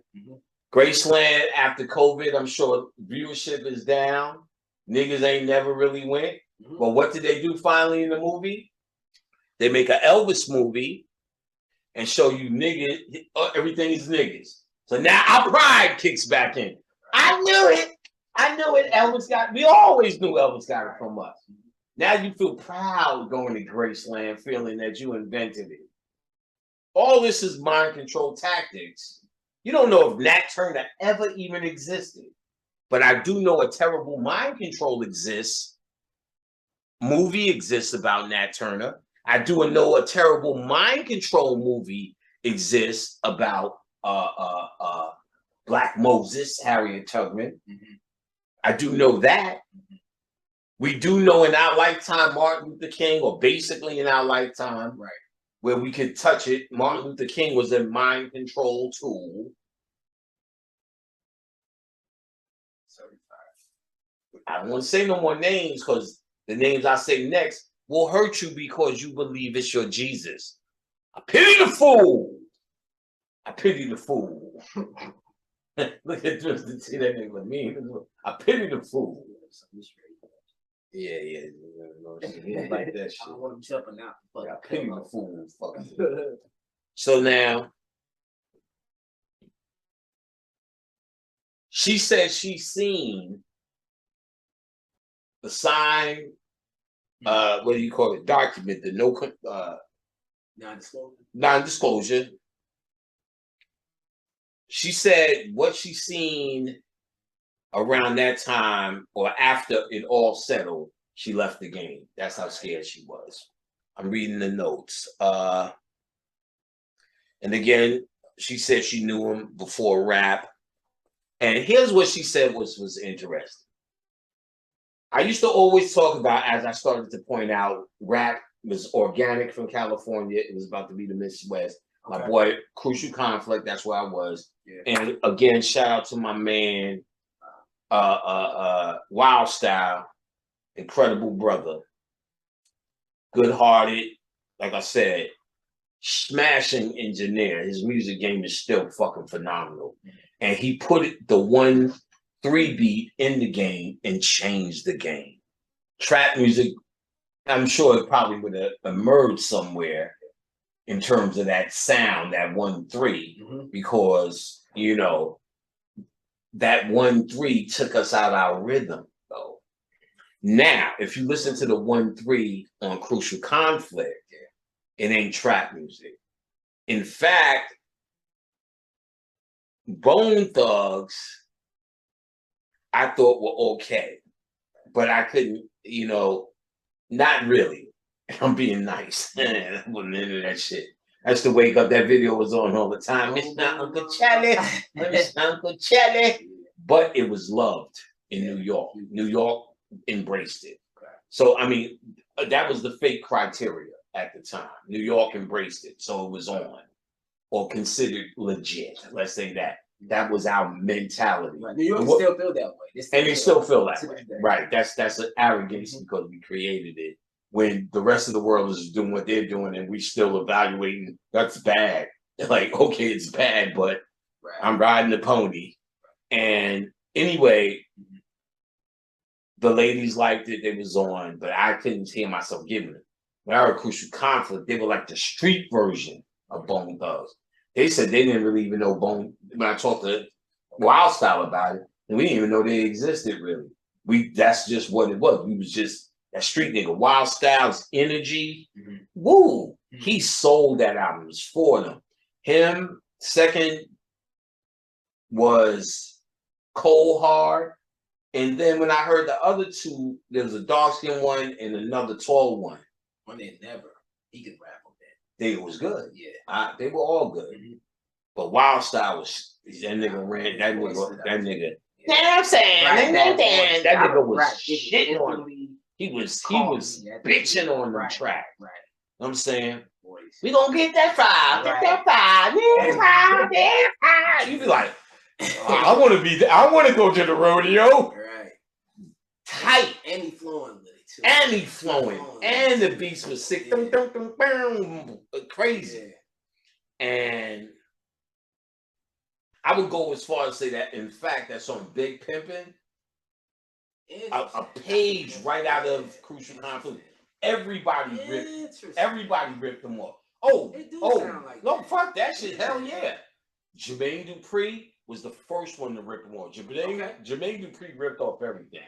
Graceland after COVID, I'm sure viewership is down. Niggas ain't never really went. But what did they do finally in the movie? They make an Elvis movie and show you niggas, everything is niggas. So now our pride kicks back in. I knew it. We always knew Elvis got it from us. Now you feel proud going to Graceland, feeling that you invented it. All this is mind control tactics. You don't know if Nat Turner ever even existed. But I do know a terrible mind control exists. Movie exists about Nat Turner. I do know a terrible mind control movie exists about Black Moses, Harriet Tubman. I do know that. We do know in our lifetime Martin Luther King, or basically in our lifetime, right, where we could touch it, Martin Luther King was a mind control tool. I don't want to say no more names because the names I say next will hurt you because you believe it's your Jesus. I pity the fool. I pity the fool. Look at this. See that nigga me. I pity the fool. Yeah. He don't like that shit. I want him jumping out. I pity the fool. So now, she said she's seen the sign, what do you call it? Document, the non-disclosure. She said what she seen around that time or after it all settled, she left the game. That's how scared she was. I'm reading the notes. And again, she said she knew him before rap. And here's what she said was interesting. I used to always talk about, as I started to point out, rap was organic from California. It was about to be the Midwest. Okay. My boy, Crucial Conflict, that's where I was. Yeah. And again, shout out to my man, Wild Style, incredible brother. Good-hearted, like I said, smashing engineer. His music game is still fucking phenomenal. And he put the 1-3 beat in the game and changed the game. Trap music, I'm sure it probably would have emerged somewhere in terms of that sound, that 1-3, because, you know, that 1-3 took us out our rhythm, though. Now, if you listen to the 1-3 on Crucial Conflict, it ain't trap music. In fact, Bone Thugs, I thought were okay, but I couldn't, you know, not really. I'm being nice. I wasn't into that shit. I used to wake up, that video was on all the time. Mr. Uncle Charlie, Mr. Uncle Charlie. But it was loved in New York. New York embraced it. So, I mean, that was the fake criteria at the time. New York embraced it, so it was on, or considered legit. Let's say that. That was our mentality. Right. New York still feel that way. And they still feel that way. Right. That's an arrogance because we created it. When the rest of the world is doing what they're doing and we still evaluating, that's bad. Like, okay, it's bad, but I'm riding the pony. And anyway, the ladies liked it. They was on, but I couldn't hear myself giving it. When I heard Crucial Conflict, they were like the street version of Bone Thugs. They said they didn't really even know Bone. When I talked to Wild Style about it, and we didn't even know they existed really. That's just what it was. We was just that street nigga. Wild Style's energy, woo! He sold that album. It was for them. Him, second was Cold Hard. And then when I heard the other two, there was a dark-skinned one and another tall one. One they never. He could rap on that. They was good. Yeah. They were all good. But Wild Style was, that nigga ran, that nigga. You know what I'm saying? That nigga was shitting on me. He was bitching on the track. Right. You know what I'm saying? We gonna get that five. Get that five. You be like, I want to go to the rodeo. Right. Tight. And he flowing with it too. And he flowing. And the beats was sick. Crazy. Yeah. And I would go as far as say that, in fact, that song Big Pimpin', a page right out of Crucial Conflict. Everybody ripped them off. No, fuck that shit. Hell yeah. Jermaine Dupri was the first one to rip them off. Jermaine Dupri ripped off everything.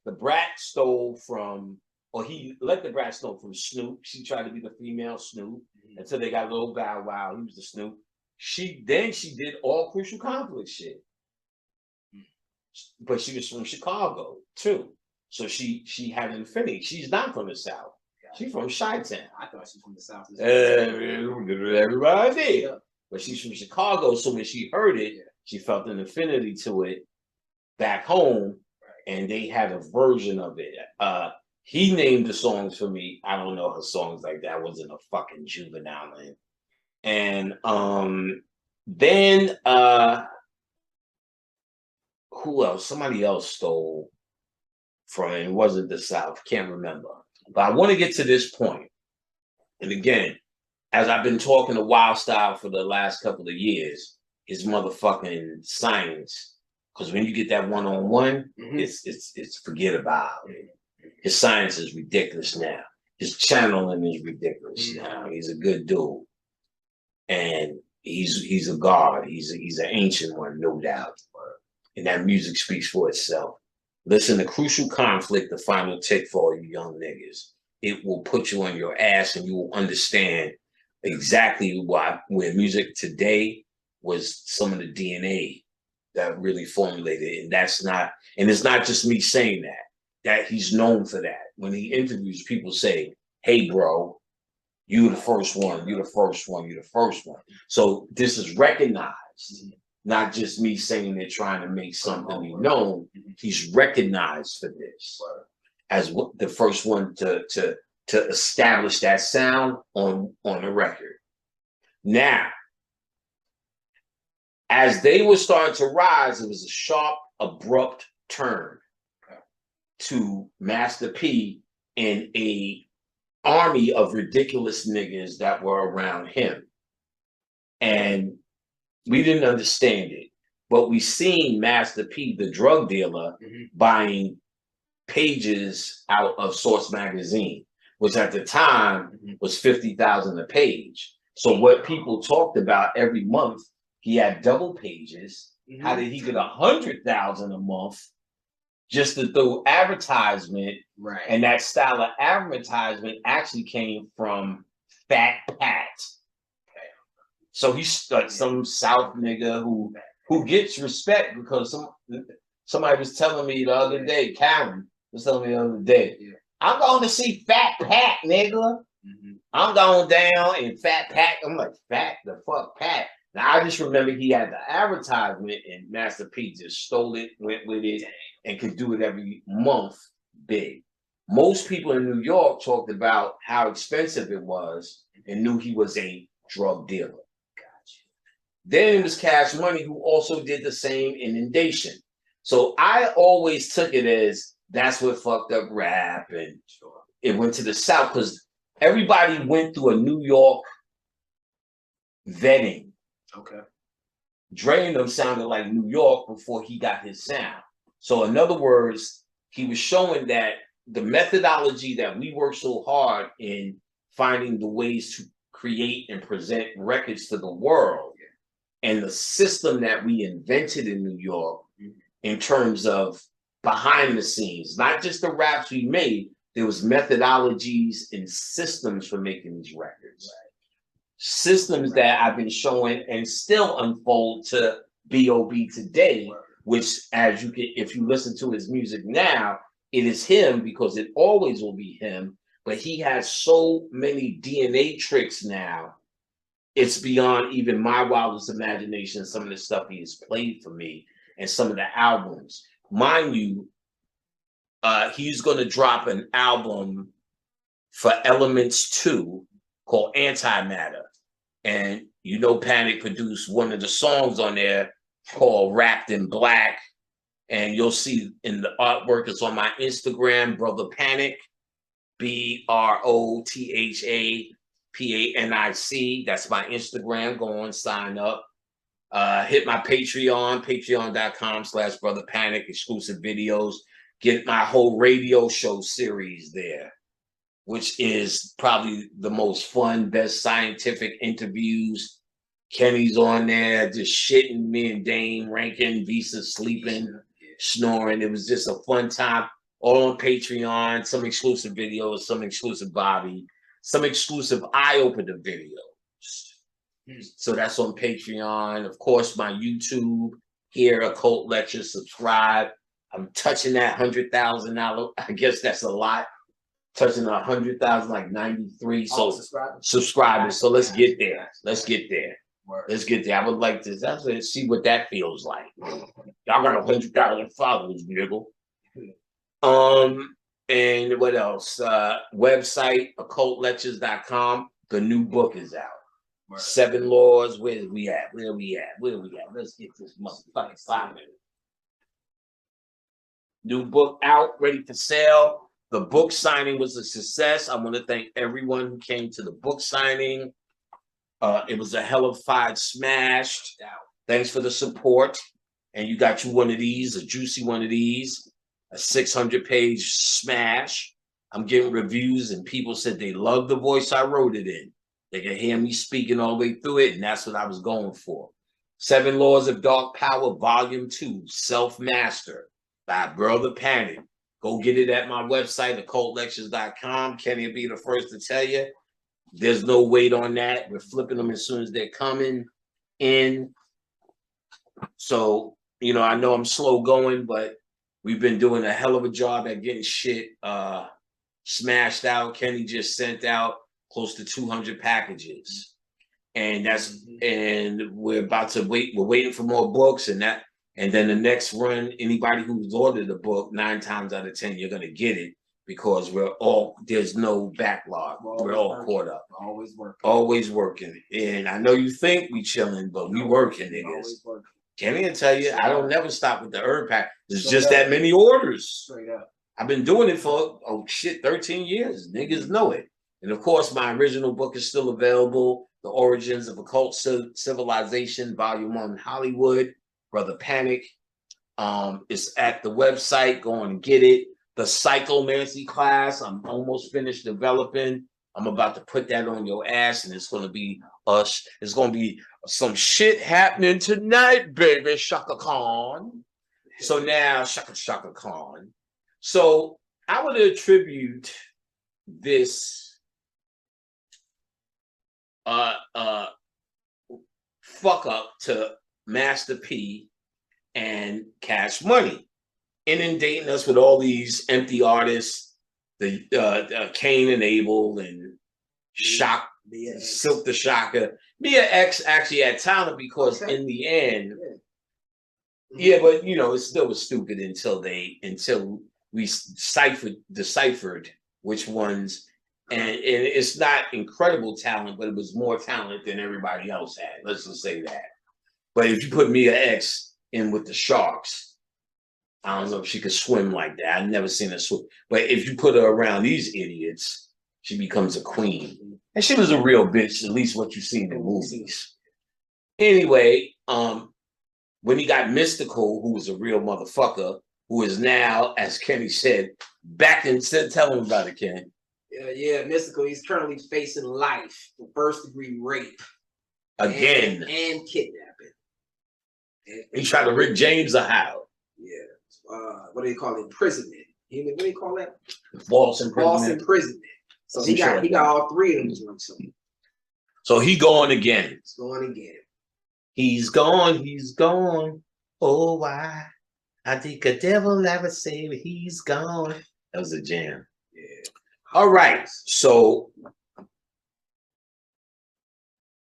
The Brat stole from, or he let the Brat steal from Snoop. She tried to be the female Snoop until they got a little Bow Wow. He was the Snoop. She did all Crucial Conflict shit. But she was from Chicago too. So she had an affinity. She's not from the South. She's from Chi-Town. I thought she was from the South. Everybody did. Yeah. But she's from Chicago, so when she heard it, she felt an affinity to it back home, and they had a version of it. He named the songs for me. I don't know her songs like that. I wasn't a fucking juvenile. And then who else? Somebody else stole from it. It wasn't the South. Can't remember. But I want to get to this point. And again, as I've been talking to Wild Style for the last couple of years, his motherfucking science. Because when you get that one-on-one, it's forget about it. His science is ridiculous now. His channeling is ridiculous now. He's a good dude. And he's a god. He's an ancient one, no doubt. And that music speaks for itself. Listen to Crucial Conflict, the final tick for all you young niggas. It will put you on your ass and you will understand exactly where music today was some of the DNA that really formulated it. And it's not just me saying that he's known for that. When he interviews, people say, hey, bro, you're the first one, you're the first one, you're the first one. So this is recognized, not just me saying it, trying to make something be known. He's recognized for this as the first one to establish that sound on the record. Now, as they were starting to rise, it was a sharp, abrupt turn to Master P and a army of ridiculous niggas that were around him. And we didn't understand it, but we seen Master P, the drug dealer, buying pages out of Source magazine, which at the time was $50,000 a page. So what people talked about every month, he had double pages. How did he get 100,000 a month just to throw advertisement? Right. And that style of advertisement actually came from Fat Pat. So he's some South nigga who gets respect because somebody was telling me the other day, Karen was telling me the other day, I'm going to see Fat Pat, nigga. I'm going down and Fat Pat. I'm like, Fat the fuck Pat. Now I just remember he had the advertisement and Master P just stole it, went with it, and could do it every month big. Most people in New York talked about how expensive it was and knew he was a drug dealer. Then it was Cash Money, who also did the same inundation. So I always took it as that's what fucked up rap, and it went to the South because everybody went through a New York vetting. Okay. Dre and them sounded like New York before he got his sound. So in other words, he was showing that the methodology that we work so hard in finding the ways to create and present records to the world, and the system that we invented in New York in terms of behind the scenes, not just the raps we made, there was methodologies and systems for making these records. Systems that I've been showing and still unfold to B.O.B. today, which as you can, if you listen to his music now, it is him because it always will be him, but he has so many DNA tricks now. It's beyond even my wildest imagination, some of the stuff he has played for me and some of the albums. Mind you, he's going to drop an album for Elements 2 called Antimatter. And you know Panic produced one of the songs on there called Wrapped in Black. And you'll see in the artwork, it's on my Instagram, Brother Panic, BROTHAPANIC. That's my Instagram. Go on, sign up. Hit my Patreon, patreon.com/Brother Panic, exclusive videos. Get my whole radio show series there, which is probably the most fun, best scientific interviews. Kenny's on there, just shitting, me and Dame, Rankin, Visa sleeping, snoring. It was just a fun time. All on Patreon, some exclusive videos, some exclusive Bobby, some exclusive eye-opener videos. So that's on Patreon. Of course, my YouTube here, Occult Lectures, subscribe. I'm touching that $100,000. I guess that's a lot. Touching 100,000, like 93. So subscribers. So let's get there. Let's get there. Let's get there. I would like to see what that feels like. Y'all got 100,000 followers, nigga. And what else? Website, occultlectures.com. The new book is out. 7 Laws. Where we at? Where we at? Let's get this motherfucking 5 minutes. New book out, ready for sale. The book signing was a success. I want to thank everyone who came to the book signing. It was a hell of a fight, smashed. Thanks for the support. And you got you one of these, a juicy one of these, a 600-page smash. I'm getting reviews, and people said they love the voice I wrote it in. They can hear me speaking all the way through it, and that's what I was going for. 7 Laws of Dark Power, Volume 2, Self-Master by Brother Panic. Go get it at my website, occultlectures.com. Kenny will be the first to tell you. There's no wait on that. We're flipping them as soon as they're coming in. So, you know, I know I'm slow going, but we've been doing a hell of a job at getting shit smashed out. Kenny just sent out close to 200 packages. And and we're about to wait. We're waiting for more books, and then the next run, anybody who's ordered a book, 9 times out of 10, you're gonna get it because there's no backlog. We're all caught up. Always working. And I know you think we chilling, but we working, niggas. Kenny will tell you, I don't never stop with the herb pack. There's just that many orders. Straight up. I've been doing it for 13 years. Niggas know it. And of course, my original book is still available. The Origins of Occult Civilization, Volume 1, Hollywood. Brother Panic. It's at the website. Go on and get it. The Psychomancy class, I'm almost finished developing. I'm about to put that on your ass, and it's gonna be it's gonna be some shit happening tonight, baby. Shaka Khan. So now, Shaka Khan. So I would attribute this fuck up to Master P and Cash Money, inundating us with all these empty artists, the Cain and Abel and Shock, Silk the Shocker. Mia X actually had talent because in the end, but you know, it still was stupid until we deciphered which ones. And it's not incredible talent, but it was more talent than everybody else had. Let's just say that. But if you put Mia X in with the Sharks, I don't know if she could swim like that. I've never seen her swim. But if you put her around these idiots, she becomes a queen. And she was a real bitch, at least what you see in the movies. Anyway, when he got Mystical, who was a real motherfucker, who is now, as Kenny said, back and said, tell him about it, Ken. Yeah, Mystical. He's currently facing life for first-degree rape. Again. And kidnapping. He tried to Rick James a how. Yeah. What do they call it? Imprisonment. What do they call that? False imprisonment. False imprisonment. So he got all 3 of them. So he going again. He's going again. He's gone. Oh, why? I think a devil ever say he's gone. That was a jam. Yeah. All right. So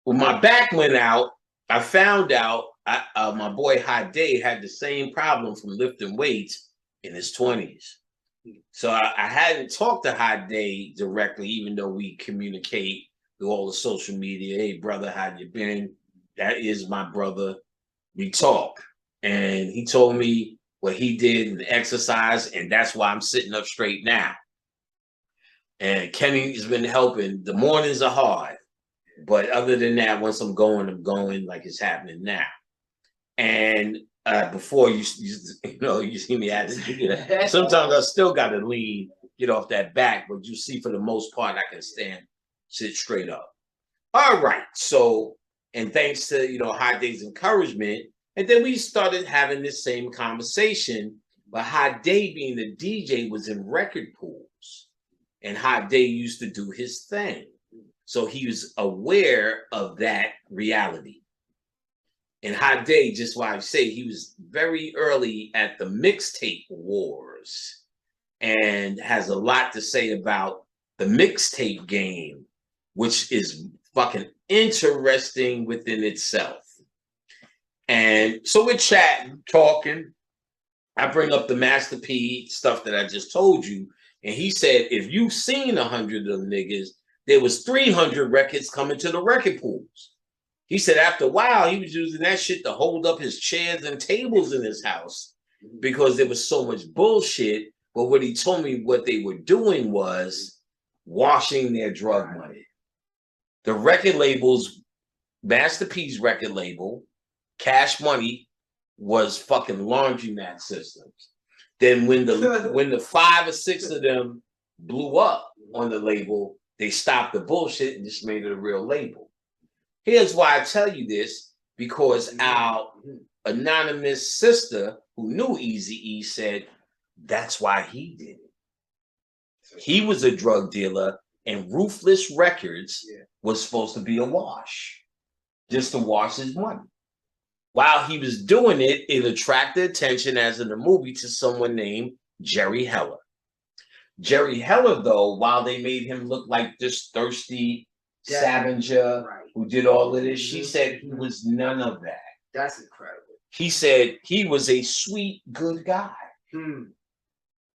when my back went out, I found out my boy Hot Day had the same problem from lifting weights in his 20s. So I hadn't talked to Hot Day directly, even though we communicate through all the social media. Hey, brother, how you been? That is my brother. We talk. And he told me what he did in the exercise, and that's why I'm sitting up straight now. And Kenny's been helping. The mornings are hard. But other than that, once I'm going like it's happening now. And before you see me at it, sometimes I still got to lean, get off that back, but you see, for the most part, I can sit straight up. All right. So, and thanks to, Hot Day's encouragement, and then we started having this same conversation, but Hot Day, being the DJ, was in record pools, and Hot Day used to do his thing. So he was aware of that reality. And Hot Day, just why I say, he was very early at the mixtape wars and has a lot to say about the mixtape game, which is fucking interesting within itself. And so we're chatting, talking. I bring up the Master P stuff that I just told you. And he said, if you've seen 100 of them niggas, there was 300 records coming to the record pools. He said after a while, he was using that shit to hold up his chairs and tables in his house because there was so much bullshit. But what he told me, what they were doing was washing their drug money. The record labels, Master P's record label, Cash Money, was fucking laundromat systems. Then when the 5 or 6 of them blew up on the label, they stopped the bullshit and just made it a real label. Here's why I tell you this, because our anonymous sister who knew Eazy-E said that's why he did it. He was a drug dealer, and Ruthless Records was supposed to be a wash, just to wash his money. While he was doing it, it attracted attention, as in the movie, to someone named Jerry Heller. Jerry Heller, though, while they made him look like this thirsty scavenger who did all of this, she said he was none of that. That's incredible. He said he was a sweet, good guy.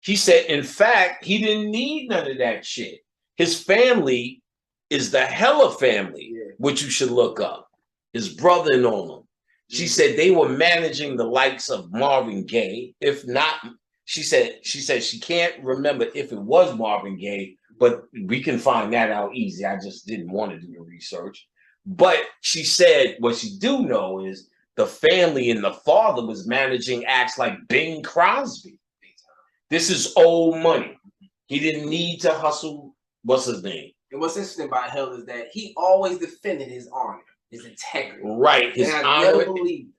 He said, in fact, he didn't need none of that shit. His family is the Heller family, which you should look up. His brother and all them. She said they were managing the likes of Marvin Gaye. If not, she said she can't remember if it was Marvin Gaye, but we can find that out easy. I just didn't want to do the research. But she said what she do know is the family and the father was managing acts like Bing Crosby. This is old money. He didn't need to hustle. What's his name? And what's interesting about Hill is that he always defended his honor, his integrity. Right. His honor. Never believed.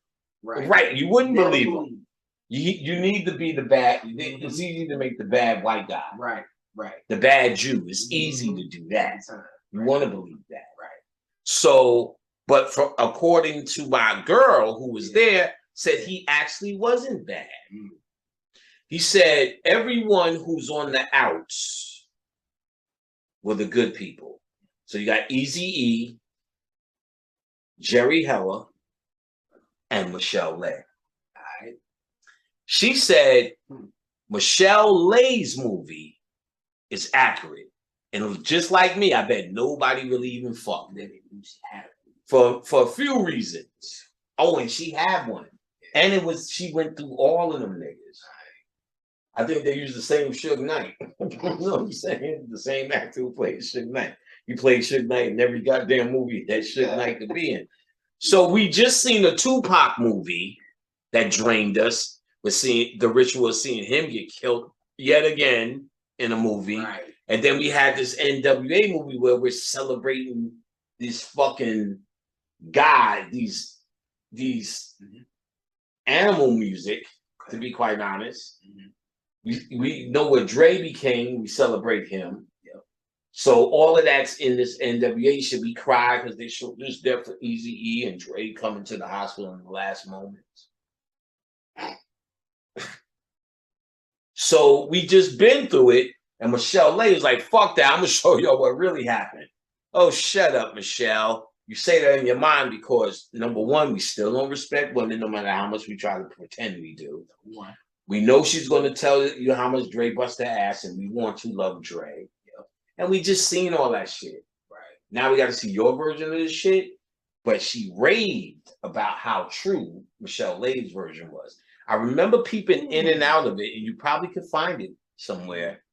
Right. You wouldn't believe him. You need to be the bad. It's easy to make the bad white guy. Right. The bad Jew. It's easy to do that. You want to believe that. Right. So, but according to my girl who was there, said he actually wasn't bad. He said everyone who's on the outs were the good people. So you got Eazy-E, Jerry Heller, and Michelle Lay. All right. She said Michelle Lay's movie is accurate. And it was just like me. I bet nobody really even fucked with it. For a few reasons. Oh, and she had one. And she went through all of them niggas. I think they used the same Suge Knight. You know what I'm saying? The same actor who played Suge Knight. You played Suge Knight in every goddamn movie that Suge Knight could be in. So we just seen a Tupac movie that drained us. We're seeing the ritual of seeing him get killed yet again in a movie. Right. And then we had this NWA movie where we're celebrating this fucking guy, these animal music, to be quite honest. We know what Dre became, we celebrate him. So all of that's in this NWA. Should be cried because they showed this death for Eazy-E and Dre coming to the hospital in the last moments. So we just been through it, and Michelle Lay was like, fuck that, I'm gonna show y'all what really happened. Oh, shut up, Michelle. You say that in your mind because, number one, we still don't respect women no matter how much we try to pretend we do. We know she's going to tell you how much Dre bust her ass, and we want to love Dre. And we just seen all that shit. Right. Now we got to see your version of this shit. But she raved about how true Michelle Lay's version was. I remember peeping in and out of it, and you probably could find it somewhere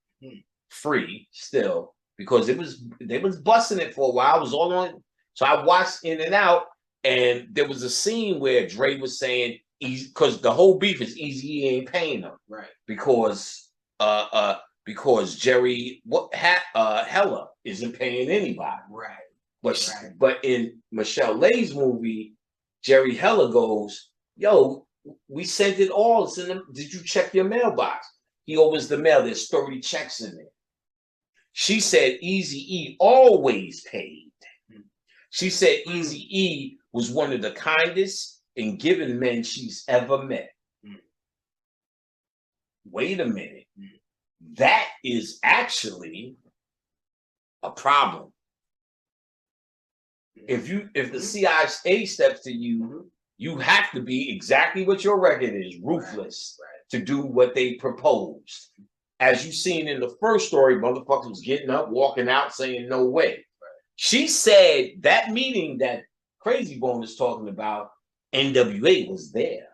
free still, because they was busting it for a while. I was all on. So I watched in and out, And there was a scene where Dre was saying, because the whole beef is Eazy ain't paying them. Right. Because Jerry Heller isn't paying anybody. Right. But in Michelle Lay's movie, Jerry Heller goes, yo, we sent it all. It's in the, did you check your mailbox? He opens the mail, there's 30 checks in there. She said Eazy-E always paid. She said Eazy-E was one of the kindest and giving men she's ever met. Wait a minute. That is actually a problem. If the CIA steps to you, you have to be exactly what your record is, ruthless, to do what they proposed. As you seen in the first story, motherfuckers was getting up, walking out, saying no way. She said that meeting that Crazy Bone is talking about, NWA was there.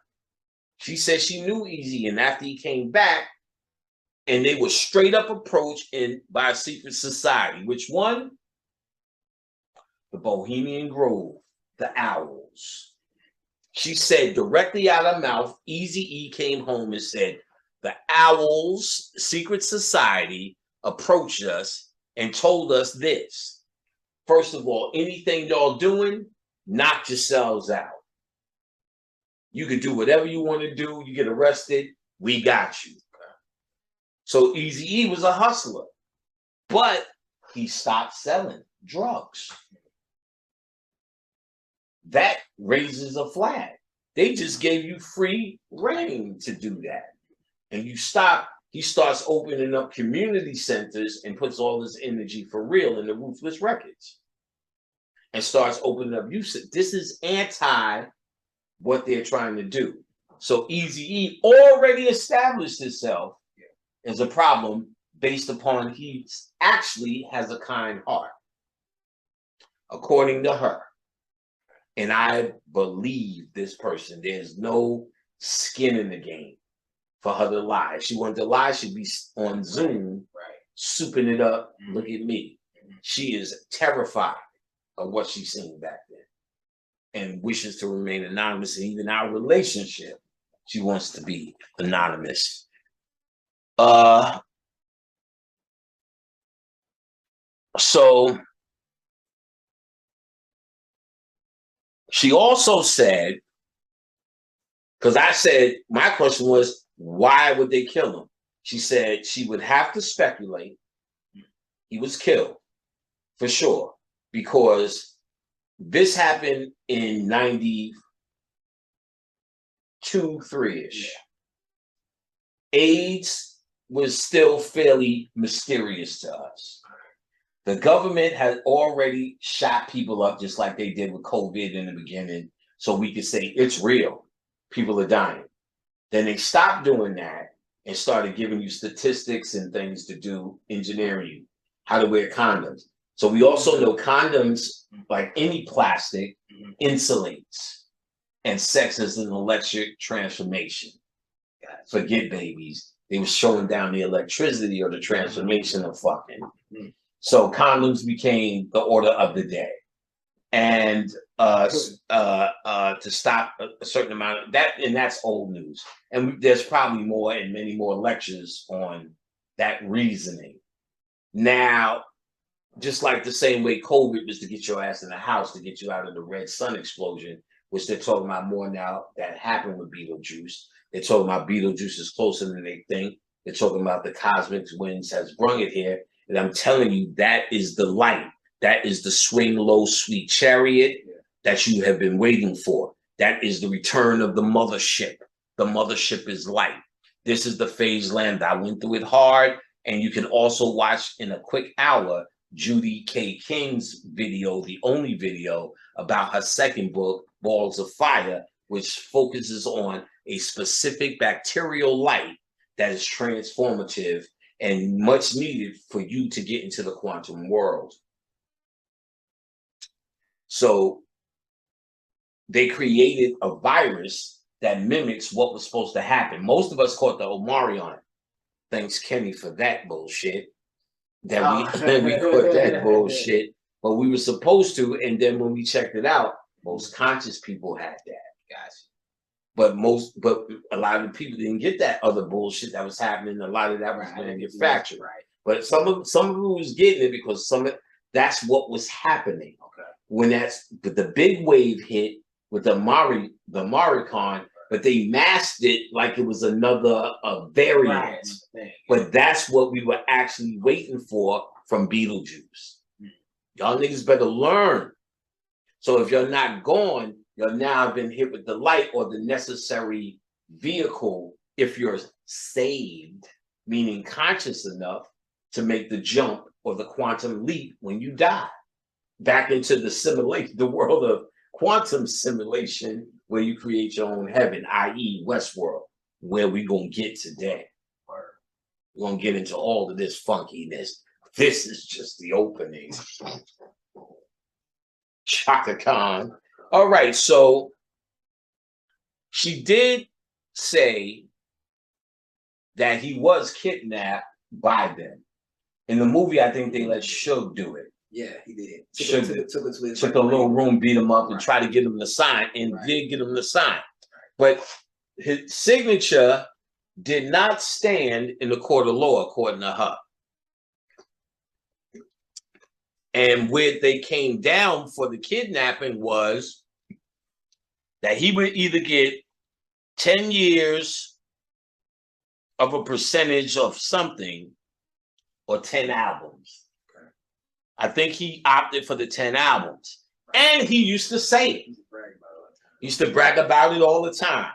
She said she knew Eazy, and after he came back, and they were straight up approached by a secret society. Which one? The Bohemian Grove, the Owls. She said directly out of her mouth, Eazy-E came home and said, the Owls secret society approached us and told us this. First of all, anything y'all doing, knock yourselves out. You can do whatever you want to do. You get arrested, we got you. So Eazy-E was a hustler, but he stopped selling drugs. That raises a flag. They just gave you free reign to do that. And you stop, he starts opening up community centers and puts all his energy for real in the Ruthless Records. And starts opening up use. This is anti what they're trying to do. So Eazy-E already established himself as a problem based upon he actually has a kind heart, according to her. And I believe this person. There's no skin in the game for her to lie. If she wanted to lie, she'd be on Zoom, souping it up. Look at me. She is terrified of what she's seen back then and wishes to remain anonymous. And even our relationship, she wants to be anonymous. So she also said, because I said, my question was, why would they kill him? She said she would have to speculate he was killed for sure, because this happened in 92, 3-ish. AIDS was still fairly mysterious to us. The government had already shot people up just like they did with COVID in the beginning, so we could say it's real. People are dying. Then they stopped doing that and started giving you statistics and things to do, engineering you, how to wear condoms. So we also know condoms, like any plastic, insulates. And sex is an electric transformation. Forget babies. They were showing down the electricity or the transformation of fucking. So condoms became the order of the day. And to stop a certain amount of that, and that's old news. And there's probably more and many more lectures on that reasoning. Now, just like the same way COVID was to get your ass in the house, to get you out of the red sun explosion, which they're talking about more now that happened with Beetlejuice. They're talking about Beetlejuice is closer than they think. They're talking about the cosmic winds has brung it here. And I'm telling you, that is the light. That is the swing low, sweet chariot that you have been waiting for. That is the return of the mothership. The mothership is light. This is the phase land. I went through it hard. And you can also watch in a quick hour Judy K. King's video, the only video about her second book, Balls of Fire, which focuses on a specific bacterial light that is transformative and much needed for you to get into the quantum world. So they created a virus that mimics what was supposed to happen. Most of us caught the Omarion. Thanks, Kenny, for that bullshit. That we caught that bullshit. But we were supposed to, and then when we checked it out, Most conscious people had that, guys. But a lot of people didn't get that other bullshit that was happening. A lot of that was manufactured. Right. But some of them was getting it because that's what was happening. Okay. When but the big wave hit with the Maricon, but they masked it like it was another variant. Right. But that's what we were actually waiting for from Beetlejuice. Y'all niggas better learn. So if you're not gone, you're now been hit with the light or the necessary vehicle if you're saved, meaning conscious enough to make the jump or the quantum leap when you die back into the world of quantum simulation, where you create your own heaven, i.e. Westworld, where we gonna get today. We're gonna get into all of this funkiness. This is just the opening. Chaka Khan. All right, so she did say that he was kidnapped by them. In the movie, I think they let Suge do it. Yeah, he did. Took a little room, beat him up, and tried to get him to sign, and did get him to sign. But his signature did not stand in the court of law, according to her. And where they came down for the kidnapping was that he would either get 10 years of a percentage of something or 10 albums. I think he opted for the 10 albums. And he used to say it. He used to brag about it all the time.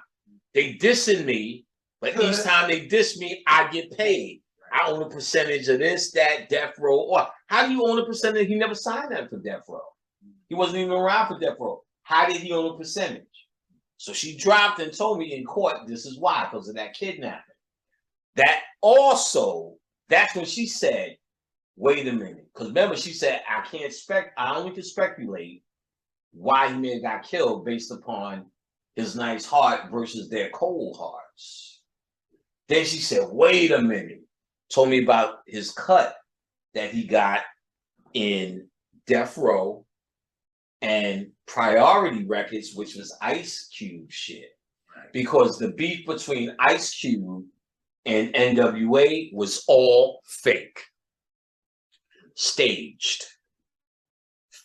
They dissing me, but each time they diss me, I get paid. I own a percentage of this, that, Death Row. Or how do you own a percentage? He never signed that for Death Row. He wasn't even around for Death Row. How did he own a percentage? So she dropped and told me in court, this is why, because of that kidnapping. That's when she said, wait a minute. Because remember, she said, I only can speculate why he may have got killed based upon his nice heart versus their cold hearts. Then she said, wait a minute. Told me about his cut that he got in Death Row and Priority Records, which was Ice Cube shit. Because the beef between Ice Cube and NWA was all fake. Staged.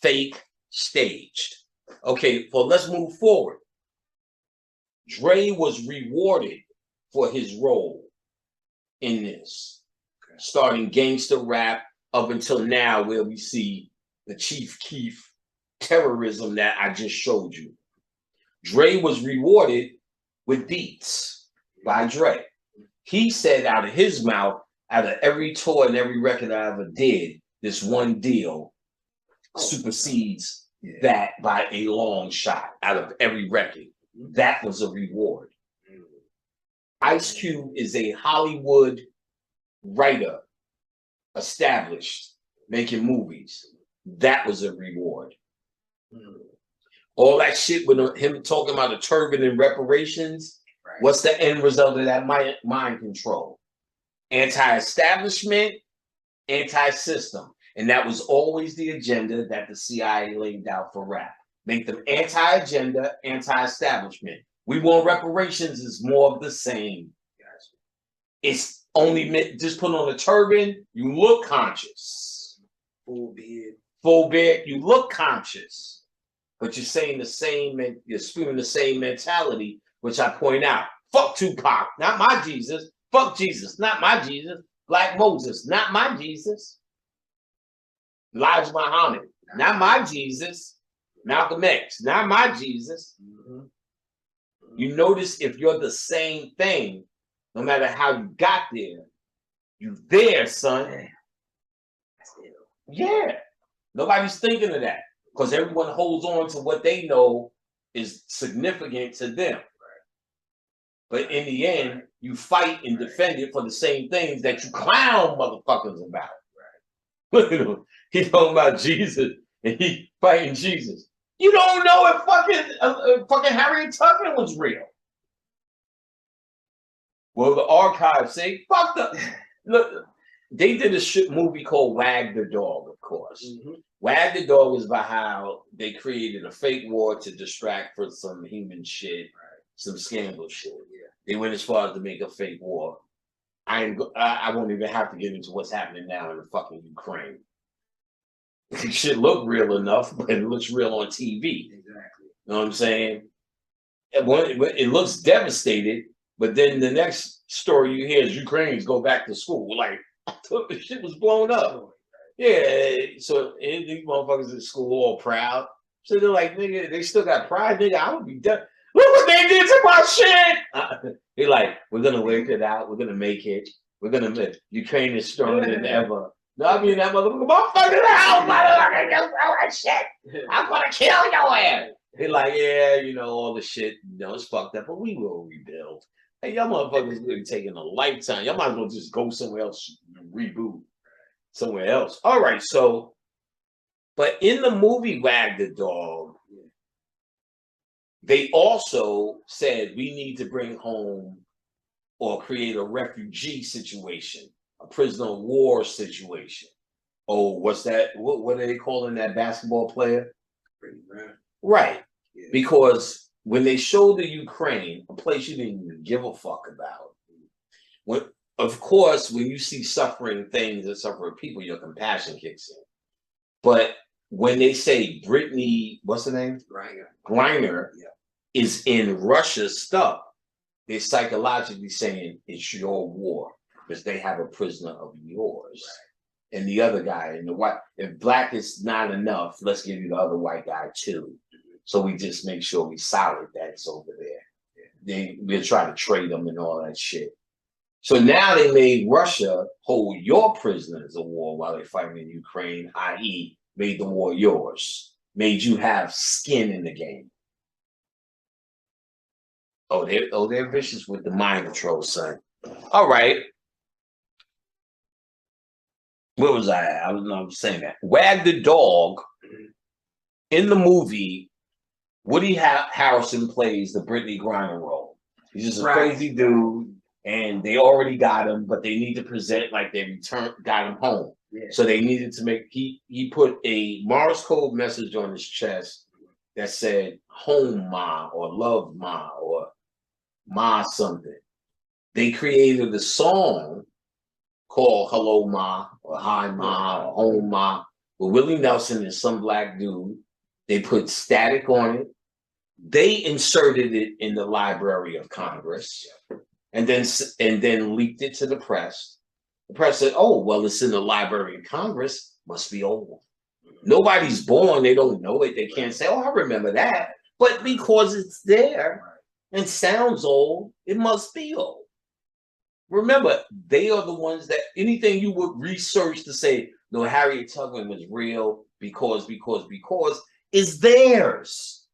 Fake staged. Okay, well, let's move forward. Dre was rewarded for his role in this. Starting gangster rap up until now, where we see the Chief Keef terrorism that I just showed you. Dre was rewarded with beats by Dre. He said out of his mouth, out of every tour and every record I ever did, this one deal supersedes that by a long shot out of every record. That was a reward. Ice Cube is a Hollywood writer, established, making movies. That was a reward. All that shit with him talking about a turban and reparations, what's the end result of that? Mind control. Anti-establishment, anti-system. And that was always the agenda that the CIA laid out for rap. Make them anti-agenda, anti-establishment. We want reparations is more of the same. It's only meant, just put on a turban, you look conscious. Full beard, you look conscious. But you're saying the same, you're spewing the same mentality, which I point out. Fuck Tupac, not my Jesus. Fuck Jesus, not my Jesus. Black Moses, not my Jesus. Elijah Muhammad, not my Jesus. Malcolm X, not my Jesus. You notice if you're the same thing, no matter how you got there, you there, son. Yeah. Nobody's thinking of that because everyone holds on to what they know is significant to them. But in the end, you fight and defend it for the same things that you clown motherfuckers about. Look at him. He's talking about Jesus and he fighting Jesus. You don't know if fucking Harriet Tubman was real. Well, the archives say, fuck the... Look, they did a movie called Wag the Dog, of course. Wag the Dog was about how they created a fake war to distract for some human shit, some scandal shit. Yeah. They went as far as to make a fake war. I won't even have to get into what's happening now in the fucking Ukraine. It should look real enough, but it looks real on TV. Exactly. You know what I'm saying? It looks devastated, but then the next story you hear is Ukrainians go back to school. Like, the shit was blown up. Yeah, so these motherfuckers at school all proud. So they're like, nigga, they still got pride, nigga. I would be done. Look what they did to my shit. They're like, we're gonna work it out. We're gonna make it. We're gonna make Ukraine is stronger than ever. No, I mean that motherfucker out, motherfucker, just that shit. I'm gonna kill your ass. They're like, yeah, you know, all the shit, you know, it's fucked up, but we will rebuild. Hey, y'all motherfuckers really taking a lifetime. Y'all might as well just go somewhere else and reboot. Somewhere else. All right, so, but in the movie Wag the Dog, they also said we need to bring home or create a refugee situation, a prisoner of war situation. Oh, what's that? What are they calling that basketball player? Right. Yeah. Because when they showed the Ukraine, a place you didn't even give a fuck about, of course, when you see suffering things and suffering people, your compassion kicks in. But when they say Brittany, what's her name? Griner is in Russia's stuff, they're psychologically saying it's your war because they have a prisoner of yours. Right. And the other guy, and the white, if black is not enough, let's give you the other white guy too. So we just make sure we solid that's over there. We'll try to trade them and all that shit. So now they made Russia hold your prisoners of war while they're fighting in Ukraine, i.e., made the war yours, made you have skin in the game. Oh, they're vicious with the mind control, son. All right. Where was I at? I was saying that. Wag the Dog, in the movie, Woody Harrelson plays the Brittany Griner role. He's just a crazy dude. And they already got him, but they need to present like they got him home. Yeah. So they needed to make, he put a Morse code message on his chest that said home ma or love ma or ma something. They created a song called Hello Ma or Hi Ma or Home Ma with Willie Nelson and some black dude. They put static on it. They inserted it in the Library of Congress. And then leaked it to the press. The press said, oh, well, it's in the Library of Congress, must be old. Nobody's born, they don't know it, they can't say, oh, I remember that. But because it's there and sounds old, it must be old. Remember, they are the ones that anything you would research to say, no, Harriet Tubman was real because is theirs.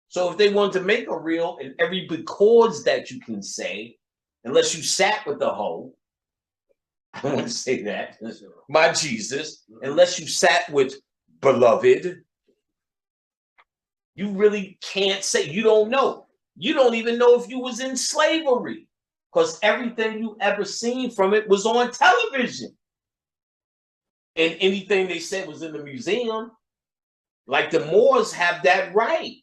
So if they want to make a reel and every because that you can say, unless you sat with the hoe, I don't want to say that, my Jesus, unless you sat with beloved, you really can't say, you don't know. You don't even know if you was in slavery because everything you ever seen from it was on television. And anything they said was in the museum. Like the Moors have that right.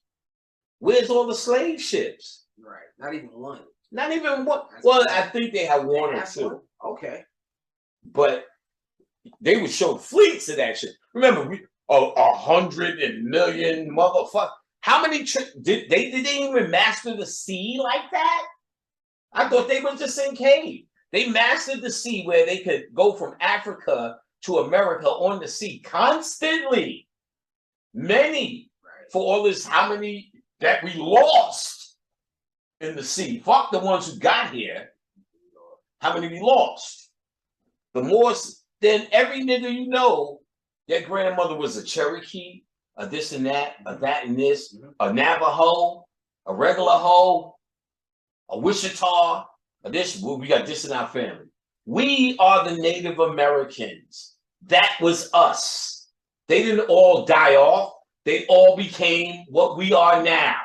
Where's all the slave ships? Right, not even one. Not even one. Well, I think they have one or two. Okay. But they would show fleets of that shit. Remember, 100 million motherfuckers. How many did they even master the sea like that? I thought they were just in cave. They mastered the sea where they could go from Africa to America on the sea constantly. Many. For all this, how many that we lost in the sea. Fuck the ones who got here. How many we lost? The more, then every nigga you know, their grandmother was a Cherokee, a this and that, a that and this, a Navajo, a regular hoe, a Wichita, a this. We got this in our family. We are the Native Americans. That was us. They didn't all die off. They all became what we are now.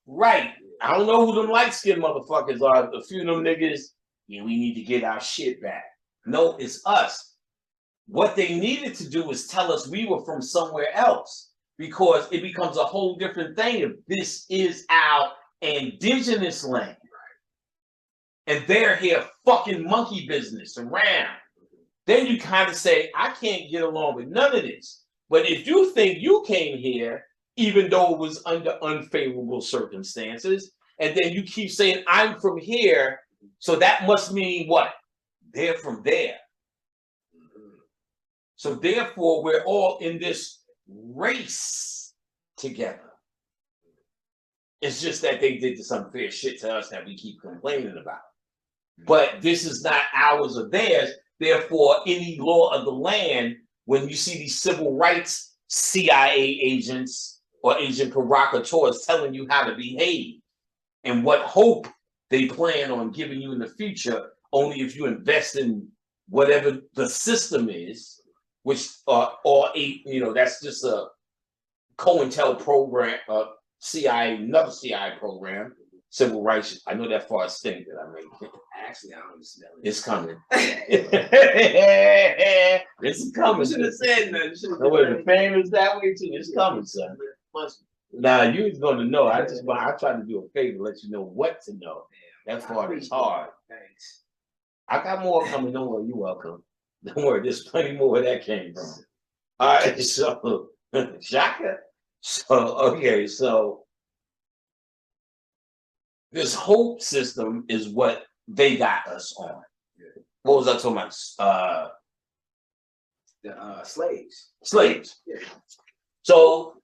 Right. I don't know who them light-skinned motherfuckers are. A few of them niggas, yeah, we need to get our shit back. No, it's us. What they needed to do was tell us we were from somewhere else, because it becomes a whole different thing if this is our indigenous land. And they're here fucking monkey business around. Then you kind of say, I can't get along with none of this. But if you think you came here, even though it was under unfavorable circumstances, and then you keep saying, I'm from here, so that must mean what? They're from there. So therefore, we're all in this race together. It's just that they did some fair shit to us that we keep complaining about. But this is not ours or theirs. Therefore, any law of the land, when you see these civil rights CIA agents or agent provocateurs telling you how to behave and what hope they plan on giving you in the future, only if you invest in whatever the system is, which that's just a COINTEL program, CIA, another CIA program, civil rights. I know that far stink that I made. Actually, I don't smell it. It's coming. It's coming. You should have said nothing. The fan is that way too. It's coming, son. Nah, you was gonna know. I tried to do a favor, let you know what to know. That part is hard. Thanks. I got more coming. Don't worry, you're welcome. Don't worry, there's plenty more where that came from. All right, so Shaka. So okay, so this hope system is what they got us on. What was I talking about? The slaves. Slaves. Yeah. So,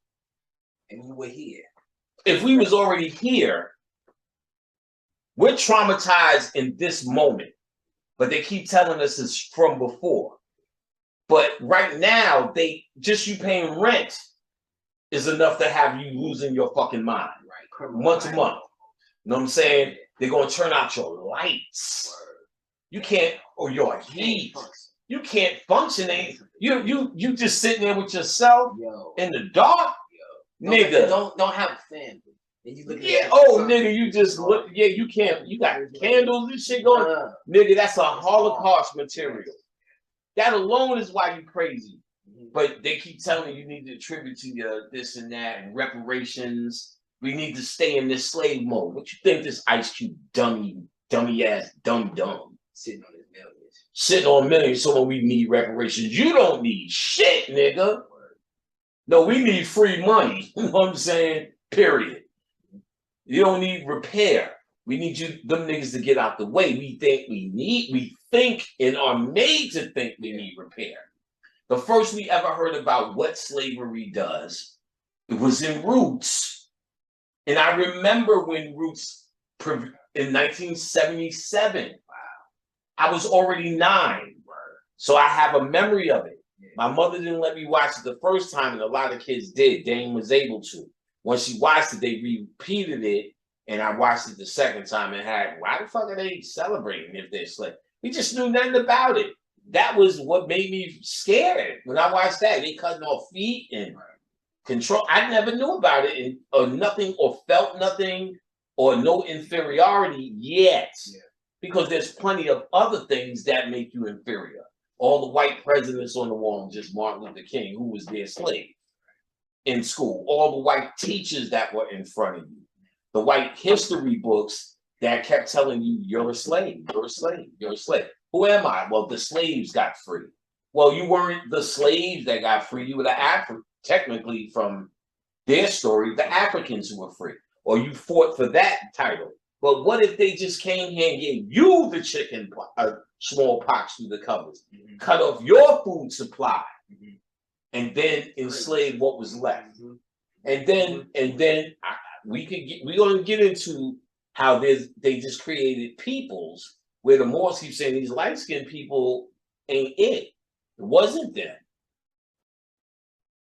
and you were here. If we was already here, we're traumatized in this moment, but they keep telling us it's from before. But right now, you paying rent is enough to have you losing your fucking mind. Right. Month to month. You know what I'm saying? They're gonna turn out your lights. You can't, or your heat. You can't function. You just sitting there with yourself in the dark, nigga. Don't have a fan. And you look nigga, you just look. Yeah, you can't. You got candles and shit going. Nigga, that's a Holocaust material. That alone is why you crazy. But they keep telling you need to attribute to your this and that and reparations. We need to stay in this slave mode. What you think this Ice Cube dummy ass dumb sitting on his millions? Sitting on millions, so when we need reparations, you don't need shit, nigga. No, we need free money. You know what I'm saying? Period. You don't need repair. We need them niggas to get out the way. We think and are made to think we need repair. The first we ever heard about what slavery does, it was in Roots. And I remember when Roots in 1977, I was already 9. So I have a memory of it. My mother didn't let me watch it the first time, and a lot of kids did. Dame was able to. Once she watched it, they repeated it, and I watched it the second time and why the fuck are they celebrating if they're slave? We just knew nothing about it. That was what made me scared when I watched that. They cutting off feet and control. I never knew about it or nothing or felt nothing or no inferiority yet. Yeah. Because there's plenty of other things that make you inferior. All the white presidents on the wall, just Martin Luther King, who was their slave in school. All the white teachers that were in front of you. The white history books that kept telling you, you're a slave, you're a slave, you're a slave. Who am I? Well, the slaves got free. Well, you weren't the slaves that got free. You were technically from their story, the Africans who were free. Or you fought for that title. But what if they just came here and gave you the smallpox through the covers, cut off your food supply, and then enslave what was left? And then we're gonna get into how they just created peoples where the Moors keep saying these light-skinned people ain't it. It wasn't them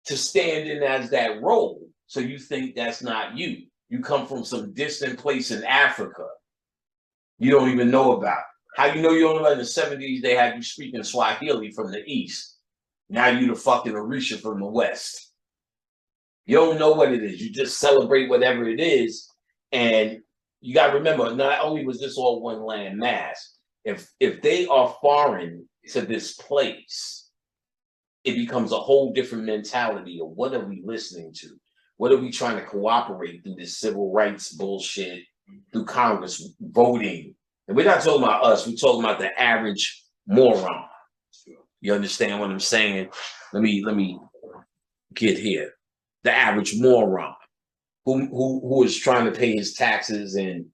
to stand in as that role. So you think that's not you. You come from some distant place in Africa. You don't even know about. How you know you don't know in the 70s they had you speaking Swahili from the East. Now you the fucking Orisha from the West. You don't know what it is. You just celebrate whatever it is. And you got to remember, not only was this all one land mass, if they are foreign to this place, it becomes a whole different mentality of what are we listening to? What are we trying to cooperate through this civil rights bullshit, through Congress voting? And we're not talking about us, we're talking about the average moron. You understand what I'm saying? Let me get here. The average moron who is trying to pay his taxes and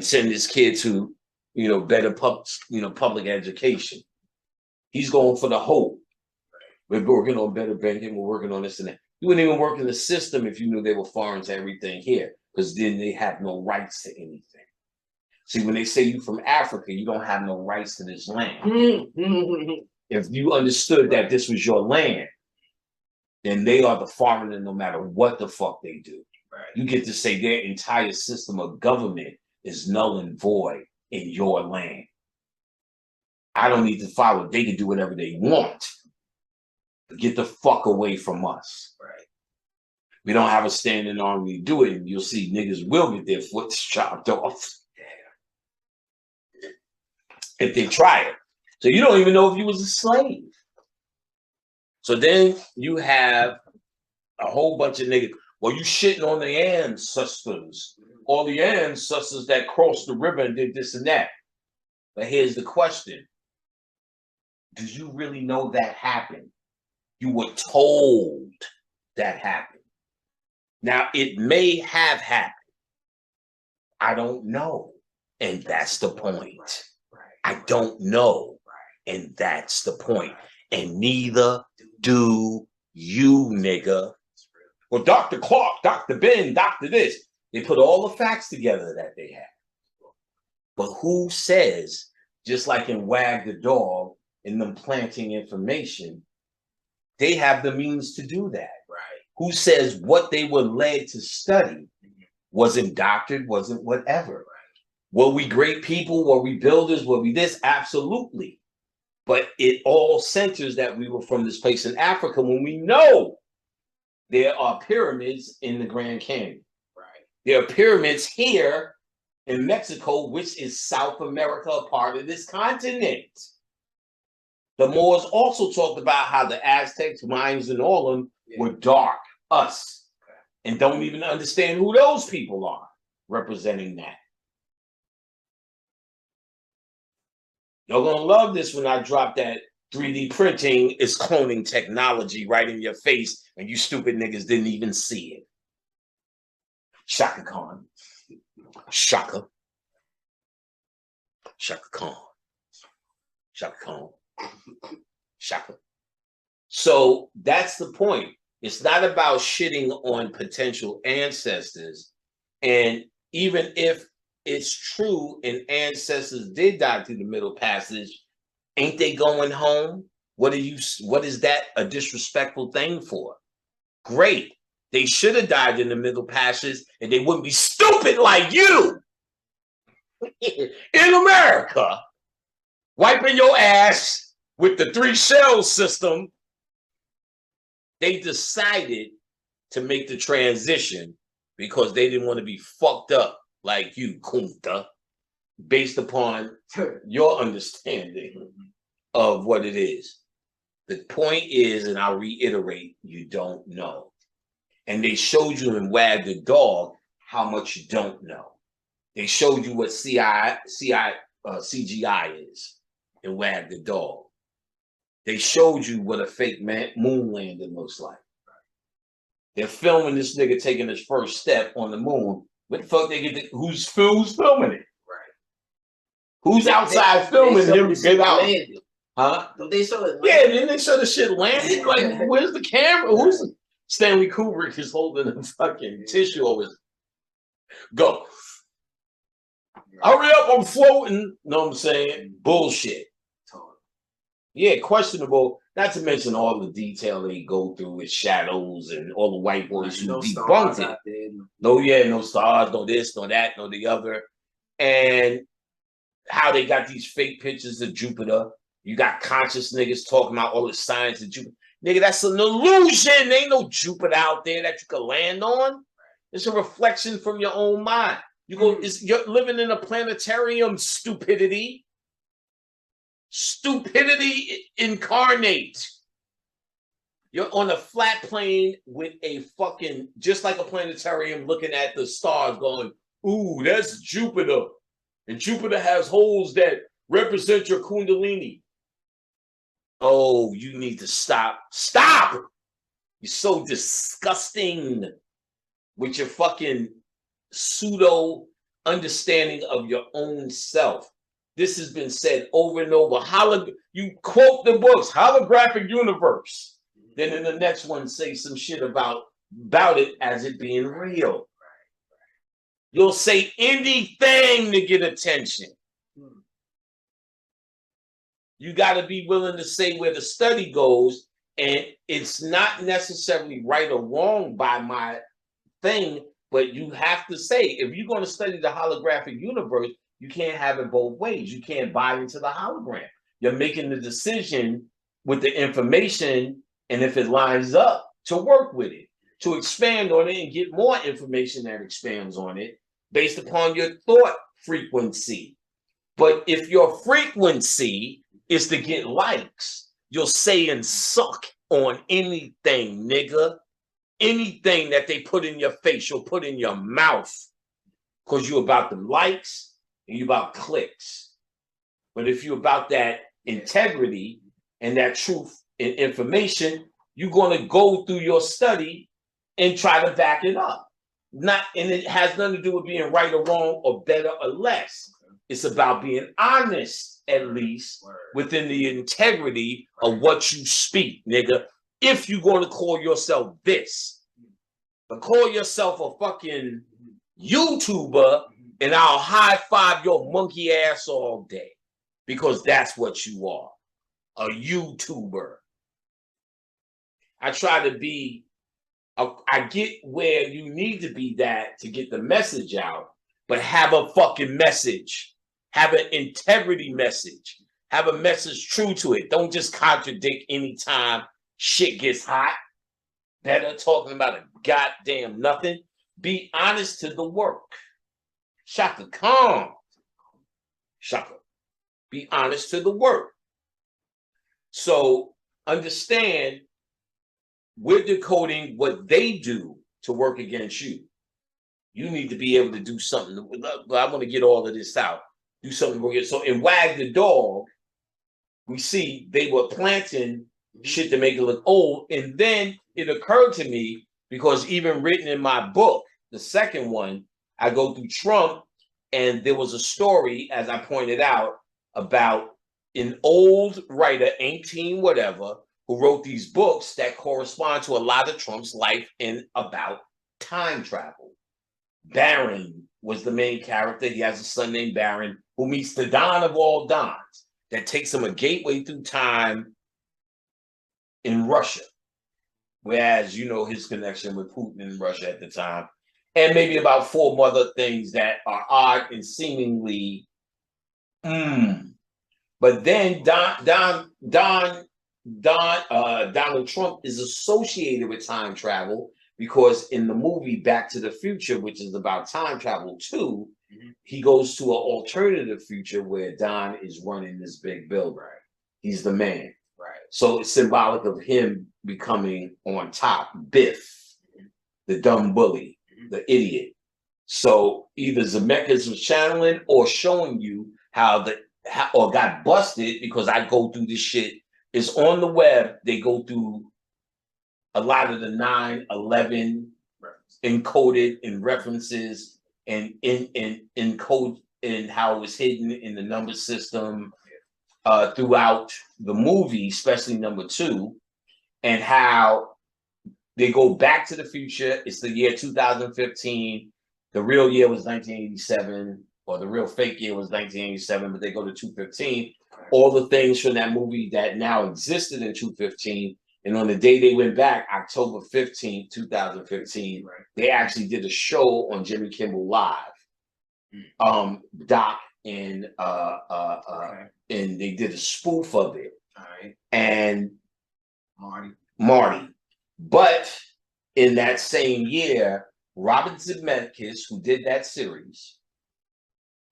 send his kid to, you know, better public education. He's going for the hope. We're working on better banking, we're working on this and that. You wouldn't even work in the system if you knew they were foreign to everything here, because then they have no rights to anything. See, when they say you from Africa, you don't have no rights to this land. If you understood that this was your land, then they are the foreigner no matter what the fuck they do. Right. You get to say their entire system of government is null and void in your land. I don't need to follow. They can do whatever they want. But get the fuck away from us. Right. We don't have a standing army to do it, and you'll see niggas will get their foot chopped off. If they try it. So you don't even know if you was a slave. So then you have a whole bunch of niggas. Well, you shitting on the ancestors, all the ancestors that crossed the river and did this and that. But here's the question. Do you really know that happened? You were told that happened. Now, it may have happened. I don't know. And that's the point. I don't know. And that's the point. And neither do you, nigga. Well, Dr. Clark, Dr. Ben, Dr. this. They put all the facts together that they have. But who says, just like in Wag the Dog, in them planting information, they have the means to do that. Right. Who says what they were led to study wasn't doctored, wasn't whatever. Right. Were we great people? Were we builders? Were we this? Absolutely. But it all centers that we were from this place in Africa when we know there are pyramids in the Grand Canyon. Right. There are pyramids here in Mexico, which is South America, a part of this continent. The Moors also talked about how the Aztecs, Mayans, and all of them were dark, us, and don't even understand who those people are representing that. You're gonna love this when I drop that 3D printing is cloning technology right in your face, and you stupid niggas didn't even see it. Shaka Khan. Shaka. Shaka Khan. Shaka Khan. Shaka. So that's the point. It's not about shitting on potential ancestors. And even if it's true and ancestors did die through the Middle Passage, ain't they going home? What is that a disrespectful thing for? Great. They should have died in the Middle Passage and they wouldn't be stupid like you in America, wiping your ass with the 3 shell system. They decided to make the transition because they didn't want to be fucked up like you, Kunta, based upon your understanding of what it is. The point is, and I'll reiterate, you don't know. And they showed you in Wag the Dog how much you don't know. They showed you what CGI is in Wag the Dog. They showed you what a fake moon landing looks like. They're filming this nigga taking his first step on the moon. What the fuck they get? Who's filming it? Right. Who's outside filming him get out? Landed. Huh? Don't they show it? Yeah, then they show the shit landing. Like, where's the camera? Who's Stanley Kubrick is holding a fucking tissue over his go. Hurry up, I'm floating. Know what I'm saying? Bullshit. Yeah, questionable. Not to mention all the detail they go through with shadows and all the white boys who debunked it. No stars, no this, no that, no the other. And how they got these fake pictures of Jupiter. You got conscious niggas talking about all the science of Jupiter. Nigga, that's an illusion. There ain't no Jupiter out there that you can land on. It's a reflection from your own mind. You're living in a planetarium, stupidity. Stupidity incarnate. You're on a flat plane with a fucking, just like a planetarium, looking at the stars going, ooh, that's Jupiter. And Jupiter has holes that represent your kundalini. Oh, you need to stop. Stop! You're so disgusting with your fucking pseudo understanding of your own self. This has been said over and over. You quote the books, holographic universe. Then in the next one, say some shit about it as it being real. You'll say anything to get attention. You got to be willing to say where the study goes, and it's not necessarily right or wrong by my thing, but you have to say, if you're going to study the holographic universe, you can't have it both ways. You can't buy into the hologram. You're making the decision with the information, and if it lines up, to work with it, to expand on it and get more information that expands on it based upon your thought frequency. But if your frequency is to get likes, you'll say and suck on anything, nigga. Anything that they put in your face, you'll put in your mouth, because you're about the likes and you're about clicks. But if you're about that integrity and that truth and information, you're going to go through your study and try to back it up. And it has nothing to do with being right or wrong or better or less. It's about being honest, at least, within the integrity of what you speak, nigga. If you're going to call yourself this, but call yourself a fucking YouTuber, and I'll high five your monkey ass all day, because that's what you are, a YouTuber. I try to be, I get where you need to be that to get the message out, but have a fucking message. Have an integrity message. Have a message true to it. Don't just contradict anytime shit gets hot. Better talking about a goddamn nothing. Be honest to the work. Shaka Khan. Shaka. Be honest to the work. So understand, we're decoding what they do to work against you. You need to be able to do something. I want to get all of this out. Do something. So in Wag the Dog, we see they were planting shit to make it look old. And then it occurred to me, because even written in my book, the second one, I go through Trump, and there was a story, as I pointed out, about an old writer, 18 whatever, who wrote these books that correspond to a lot of Trump's life and about time travel. Barron was the main character. He has a son named Barron who meets the Don of all Dons that takes him a gateway through time in Russia. Whereas, you know, his connection with Putin in Russia at the time, and maybe about 4 other things that are odd and seemingly, But then Donald Trump is associated with time travel, because in the movie Back to the Future, which is about time travel too, he goes to an alternative future where Don is running this big building. Right. He's the man. Right. So it's symbolic of him becoming on top. Biff, the dumb bully, the idiot. So either Zemeckis was channeling or showing you or got busted, because I go through this shit. It's on the web. They go through a lot of the 9/11 encoded in references and in code, and how it was hidden in the number system throughout the movie, especially number 2, and how they go back to the future. It's the year 2015. The real year was 1987, or the real fake year was 1987, but they go to 215. All the things from that movie that now existed in 215. And on the day they went back, October 15th, 2015, they actually did a show on Jimmy Kimmel Live. Doc and they did a spoof of it. And Marty. But in that same year, Robert Zemeckis, who did that series,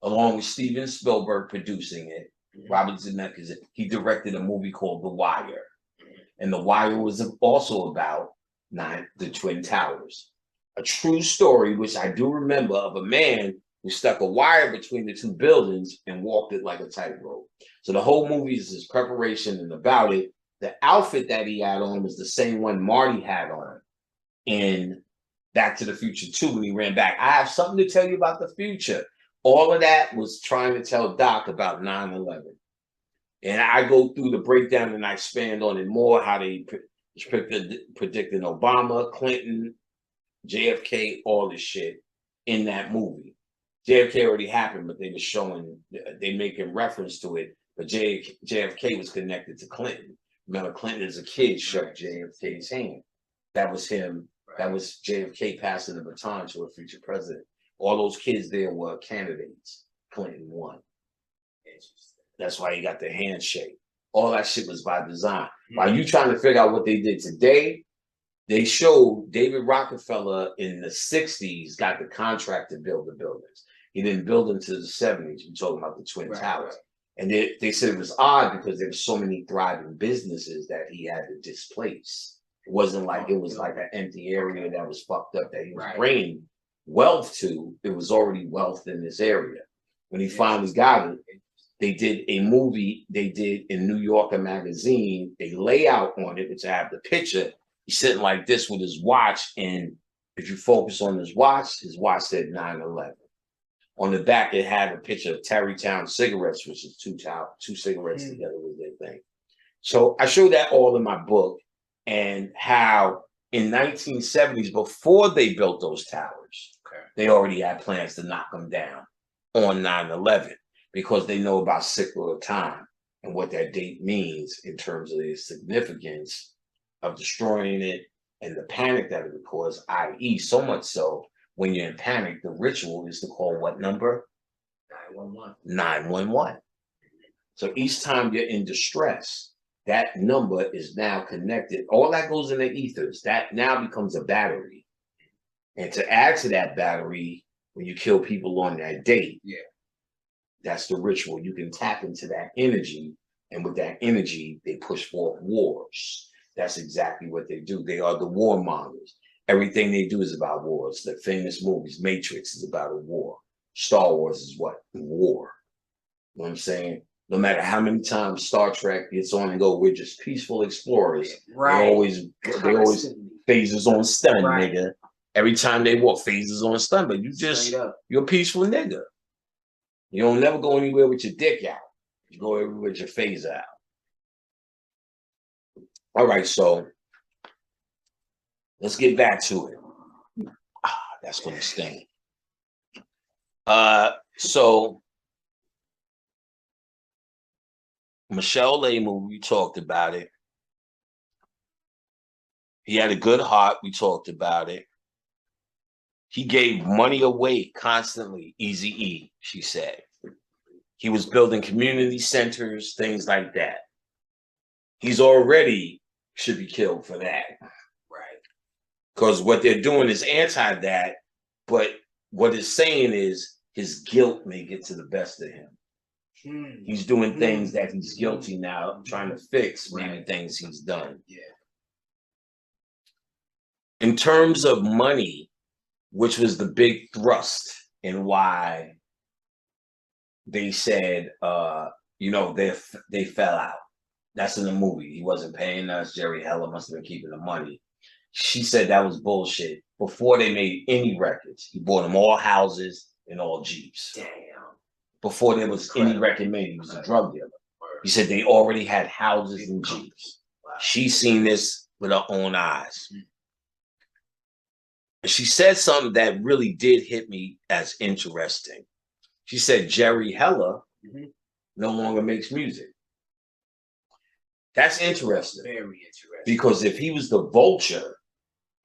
along with Steven Spielberg producing it, Robert Zemeckis. He directed a movie called The Wire, and The Wire was also about the Twin Towers. A true story, which I do remember, of a man who stuck a wire between the two buildings and walked it like a tightrope. So the whole movie is his preparation and about it. The outfit that he had on was the same one Marty had on in Back to the Future 2 when he ran back. I have something to tell you about the future. All of that was trying to tell Doc about 9/11. And I go through the breakdown and I expand on it more, how they predicted Obama, Clinton, JFK, all this shit in that movie. JFK already happened, but they were making reference to it. But JFK was connected to Clinton. Remember, Clinton as a kid shook JFK's hand. That was him. That was JFK passing the baton to a future president. All those kids there were candidates. Clinton won. That's why he got the handshake. All that shit was by design. While you trying to figure out what they did today, they showed David Rockefeller in the 60s got the contract to build the buildings. He didn't build them until the 70s. We're talking about the Twin Towers. And they said it was odd because there were so many thriving businesses that he had to displace. It wasn't like it was like an empty area that was fucked up that he was bringing wealth to. It was already wealth in this area. When he finally got it, they did a movie they did in New Yorker magazine, a layout on it, which I have the picture. He's sitting like this with his watch, and if you focus on his watch said 9/11. On the back, it had a picture of Tarrytown cigarettes, which is two cigarettes together with their thing. So I show that all in my book, and how in 1970s, before they built those towers, they already had plans to knock them down on 9/11 because they know about cycle of time and what that date means in terms of the significance of destroying it and the panic that it would cause, i.e. so much so when you're in panic, the ritual is to call what number? 911. 911. So each time you're in distress, that number is now connected. All that goes in the ethers. That now becomes a battery. And to add to that battery, when you kill people on that date, that's the ritual. You can tap into that energy, and with that energy, they push forth wars. That's exactly what they do. They are the warmongers. Everything they do is about wars. The famous movies, Matrix is about a war. Star Wars is what? War. You know what I'm saying? No matter how many times Star Trek gets on and go, we're just peaceful explorers. They always phases on stun, nigga. Every time they walk, phases on stun, but you're a peaceful nigga. You don't never go anywhere with your dick out. You go everywhere with your phaser out. All right, so let's get back to it. That's gonna sting. So Michelle Lehman, we talked about it. He had a good heart. We talked about it. He gave money away constantly. Eazy-E, she said. He was building community centers, things like that. He's already should be killed for that. Right. Because what they're doing is anti that, but what it's saying is his guilt may get to the best of him. He's doing things that he's guilty now, trying to fix maybe things he's done. In terms of money, which was the big thrust in why they said, they fell out. That's in the movie. He wasn't paying us. Jerry Heller must have been keeping the money. She said that was bullshit. Before they made any records, he bought them all houses and all Jeeps. Damn. Before there was any record made, he was a drug dealer. He said they already had houses and Jeeps. She's seen this with her own eyes. She said something that really did hit me as interesting. She said Jerry Heller no longer makes music. That's interesting. Very interesting. Because if he was the vulture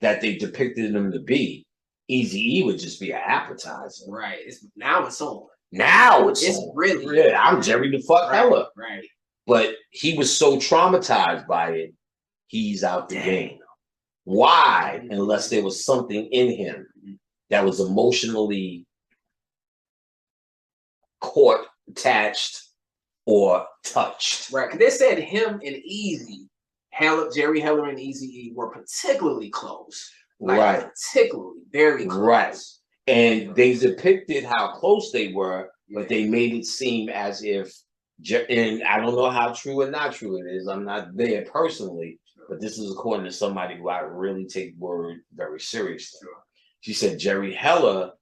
that they depicted him to be, Eazy-E would just be an appetizer. Right. Now it's on. Now it's really. Yeah, I'm Jerry the fuck Heller. Right. But he was so traumatized by it, he's out the game. Why? Unless there was something in him that was emotionally caught, attached, or touched. Right, because they said him and Easy, Jerry Heller and Eazy-E were particularly close. Like, right. Particularly, very close. Right. And they depicted how close they were, but they made it seem as if, and I don't know how true or not true it is. I'm not there personally, but this is according to somebody who I really take word very seriously. Sure. She said Jerry Heller,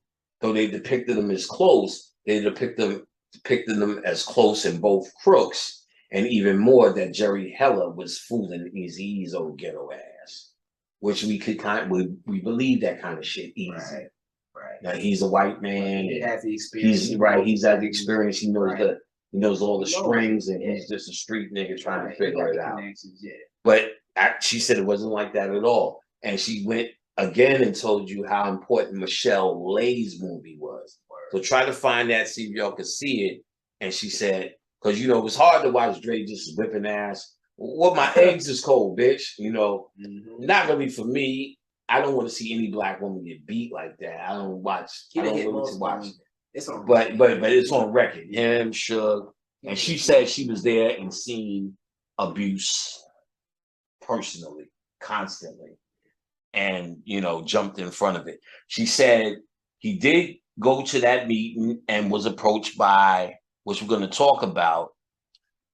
though they depicted him as close, they depicted them as close in both crooks, and even more that Jerry Heller was fooling Eazy-E's old ghetto ass, which we could we believe that kind of shit easy. Right. Right. Now he's a white man. He has the experience. He's had the experience. He knows he knows all the strings, and he's just a street nigga trying to figure it out. But she said it wasn't like that at all, and she went again and told you how important Michelle Lay's movie was. So try to find that, see if y'all could see it. And she said, because it was hard to watch Dre just whipping ass. Well, my eggs is cold, bitch. Not really for me. I don't want to see any black woman get beat like that. I don't watch. I don't really watch. It's on, but it's on record. Him, Suge, and she said she was there and seen abuse personally, constantly, and jumped in front of it. She said he did go to that meeting and was approached by, which we're going to talk about,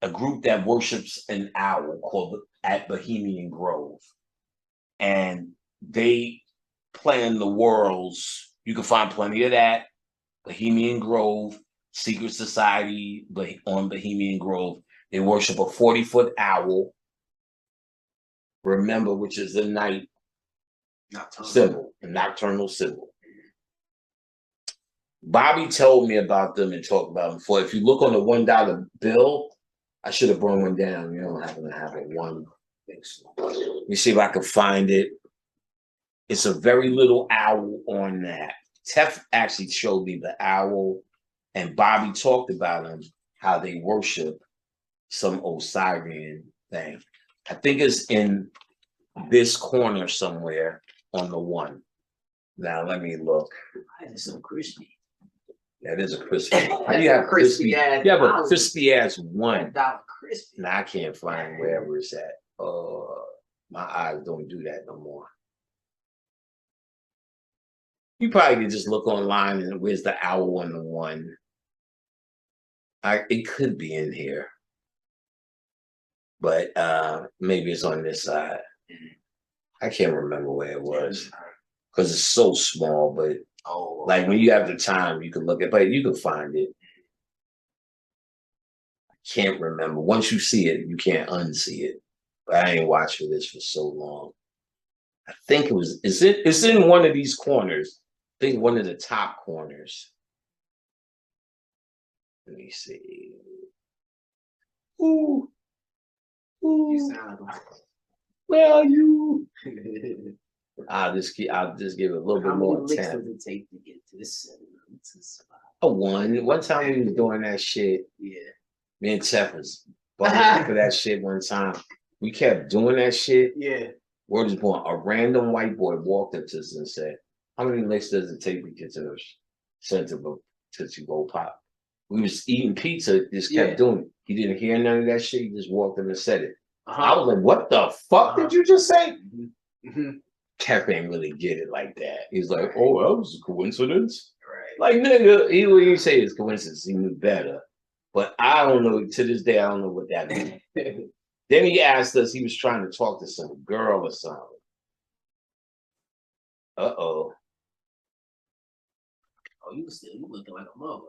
a group that worships an owl called at Bohemian Grove, and they plan the worlds. You can find plenty of that. Bohemian Grove, secret society on Bohemian Grove. They worship a 40-foot owl. Remember, which is the night symbol, a nocturnal symbol. Bobby told me about them and talked about them before. If you look on the $1 bill, I should have brought one down. You don't happen to have it. One. Let me see if I can find it. It's a very little owl on that. Tef actually showed me the owl, and Bobby talked about them, how they worship some Osirian thing. I think it's in this corner somewhere on the one. Now let me look. It's so crispy. That is a crispy. How do you have crispy? Yeah, but crispy ass one. Crispy. Now I can't find wherever it's at. My eyes don't do that no more. You probably could just look online and where's the owl on the one. It could be in here, but maybe it's on this side. I can't remember where it was because it's so small. But like when you have the time, you can look at, but you can find it. I can't remember. Once you see it, you can't unsee it. But I ain't watching this for so long. I think it was. It's in one of these corners. I think one of the top corners. Let me see. Ooh. You sound like. Well, you. I'll just give it a little bit more time. How many licks does it take to get to this spot? A one. One time we was doing that shit. Yeah. Me and Tef was bugging for that shit one time. We kept doing that shit. Yeah. Word is born. A random white boy walked up to us and said, "How many licks does it take to get to the center of Tootsie Roll Pop?" We was eating pizza, just kept doing it. He didn't hear none of that shit. He just walked up and said it. I was like, "What the fuck did you just say?" Kev ain't really get it like that. He's like, "Oh, that was a coincidence." Right. Like, nigga, he would say it's coincidence. He knew better. But I don't know, to this day, I don't know what that means. Then he asked us, he was trying to talk to some girl or something. Uh-oh. Oh, you looking like a mother.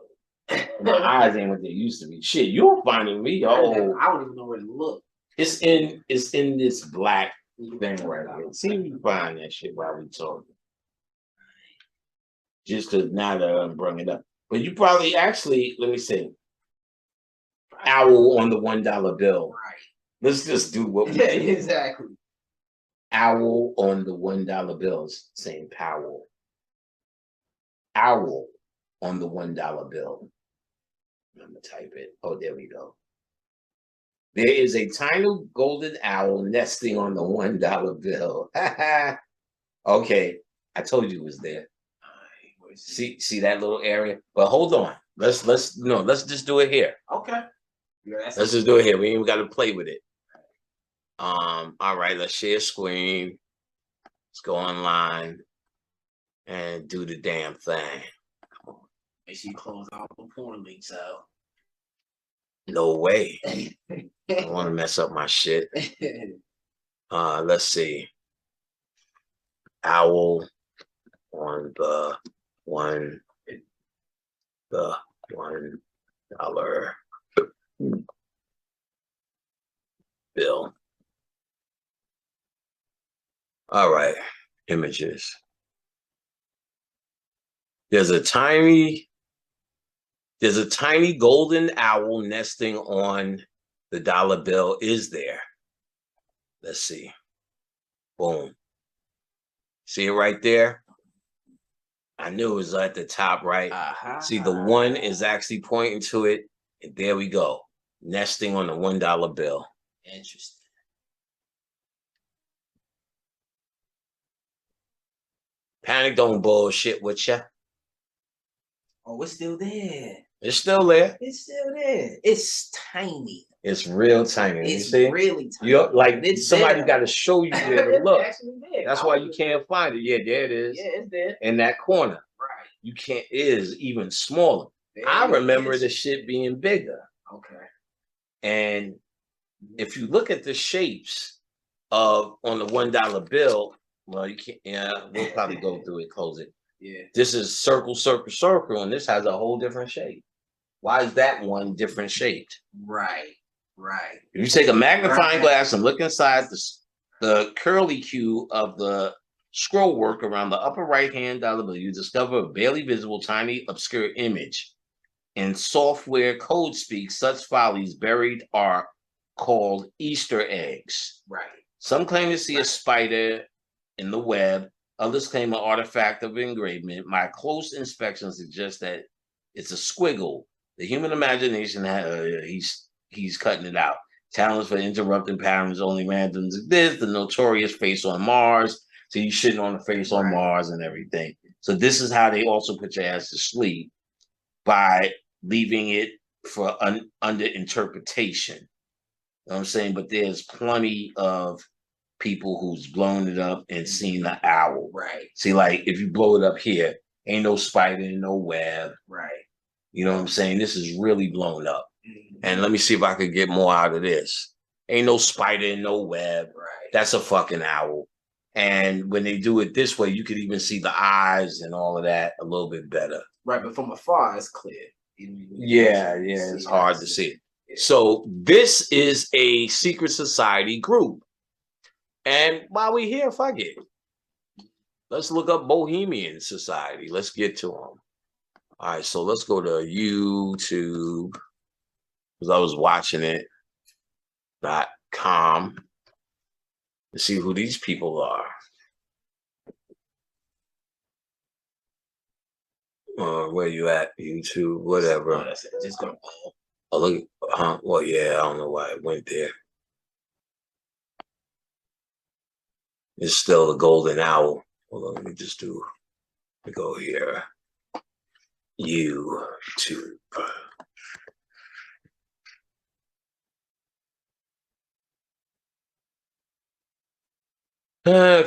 My eyes ain't what they used to be. Shit, you're finding me. I don't even know where to look. It's in this black thing right here. See if you find that shit while we talking. Just because now that I'm bringing it up. But you probably actually, let me see. Owl on the $1 bill. Right. Let's just do what we do. Exactly. Owl on the $1 bills, saying Powell. Owl on the $1 bill. I'm gonna type it. Oh, there we go. There is a tiny golden owl nesting on the $1 bill. Okay, I told you it was there. See that little area? But hold on. Let's just do it here. Okay. Let's just do it here. We ain't even got to play with it. All right, let's share screen. Let's go online and do the damn thing. Come on. Make sure you close all the porn links out. No way. I don't want to mess up my shit. Let's see. Owl on the $1 bill. All right, images. There's a tiny golden owl nesting on the dollar bill. Is there? Let's see. Boom. See it right there? I knew it was at the top right. See, the 1 is actually pointing to it. And there we go. Nesting on the $1 bill. Interesting. Panic don't bullshit with ya. Oh, it's still there. It's still there. It's still there. It's tiny. It's real tiny. It's you see? Really tiny. You're like it's somebody got to show you where to look. There. That's why you can't find it. Yeah, there it is. Yeah, it's there. In that corner. Right. You can't. It is even smaller. There I remember the shit being bigger. Okay. And if you look at the shapes of on the $1 bill, well, you can't. Yeah, we'll probably go through it, close it. Yeah. This is circle, circle, circle, and this has a whole different shape. Why is that one different shaped? Right. Right. If you take a magnifying glass and look inside the curly cue of the scroll work around the upper right-hand dollar bill, you discover a barely visible, tiny, obscure image. In software code speak, such follies buried are called Easter eggs. Right. Some claim to see a spider in the web. Others claim an artifact of engravement. My close inspection suggests that it's a squiggle. The human imagination, he's cutting it out. Talents for interrupting patterns only randoms exist. The notorious face on Mars. So you shitting on the face on Mars and everything. So this is how they also put your ass to sleep, by leaving it for under interpretation. You know what I'm saying? But there's plenty of people who's blown it up and seen the owl. Right. See, like if you blow it up here, ain't no spider, no web. Right. You know what I'm saying? This is really blown up. And let me see if I could get more out of this. Ain't no spider, no web. Right. That's a fucking owl. And when they do it this way, you could even see the eyes and all of that a little bit better. Right, but from afar, it's clear. Yeah, it's hard to see. Yeah. So this is a secret society group. And while we're here, fuck it. Let's look up Bohemian Society. Let's get to them. All right, so let's go to YouTube, because I was watching it, .com, to see who these people are. Where you at? YouTube, whatever. Oh, that's it. Just go. Oh, look. Well, yeah, I don't know why it went there. It's still the golden owl. Hold on, let me just do. Let me go here. YouTube.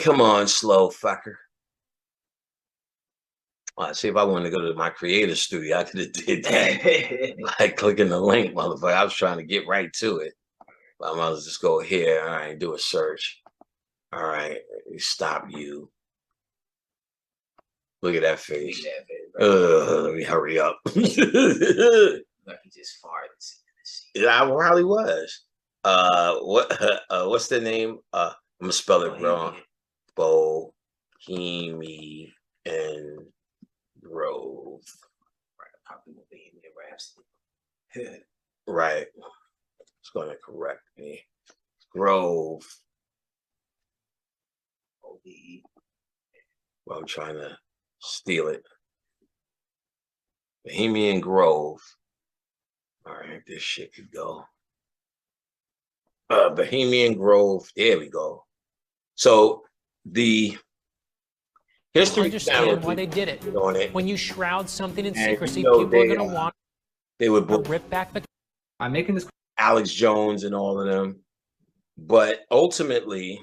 Come on, slow fucker. See, if I wanted to go to my creator studio, I could have did that. Like clicking the link, motherfucker. I was trying to get right to it. But I might as well just go here. All right, do a search. All right, stop you. Look at that face. Let me hurry up. Like you just farted. Yeah, I probably was. What's the name? I'm gonna spell it wrong. Bohemian Grove. Right. It's gonna correct me. Grove. Well, I'm trying to steal it. Bohemian Grove. All right, this shit could go. Bohemian Grove. There we go. So the history understand why they did it. On it. When you shroud something in And secrecy, you know people are going to want they would to rip back the. I'm making this Alex Jones and all of them. But ultimately,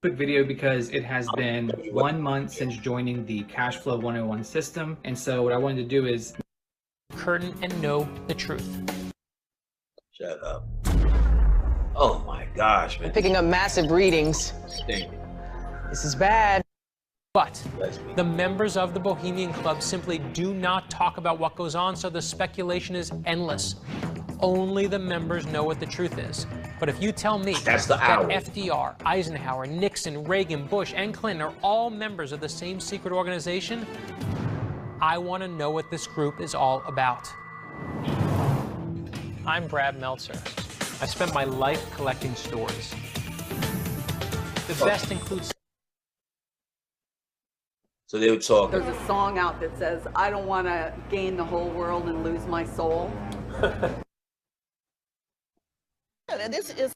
quick video because it has been 1 month since joining the Cashflow 101 system. And so what I wanted to do is curtain and know the truth. Shut up. Oh my gosh, man. Picking up massive readings. This is bad. But the members of the Bohemian Club simply do not talk about what goes on, so the speculation is endless. Only the members know what the truth is. But if you tell me that FDR, Eisenhower, Nixon, Reagan, Bush, and Clinton are all members of the same secret organization, I want to know what this group is all about. I'm Brad Meltzer. I spent my life collecting stories. The best includes... So they were talking. There's a song out that says, I don't want to gain the whole world and lose my soul. And this is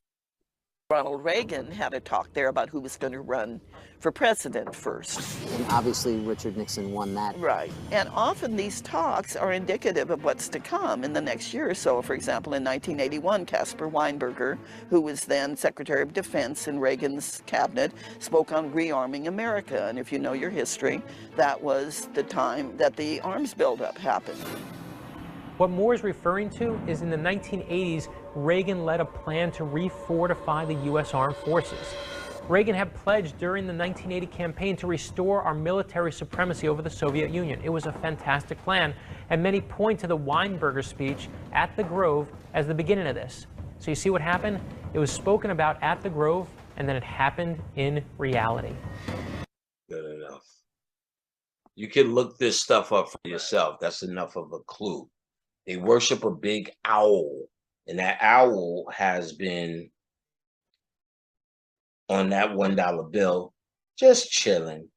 Ronald Reagan had a talk there about who was going to run for president first. And obviously Richard Nixon won that. Right. And often these talks are indicative of what's to come in the next year or so. For example, in 1981, Caspar Weinberger, who was then Secretary of Defense in Reagan's cabinet, spoke on rearming America. And if you know your history, that was the time that the arms buildup happened. What Moore is referring to is in the 1980s, Reagan led a plan to refortify the U.S. Armed Forces. Reagan had pledged during the 1980 campaign to restore our military supremacy over the Soviet Union. It was a fantastic plan, and many point to the Weinberger speech at the Grove as the beginning of this. So you see what happened? It was spoken about at the Grove, and then it happened in reality. Good enough. You can look this stuff up for yourself. That's enough of a clue. They worship a big owl, and that owl has been on that $1 bill, just chilling.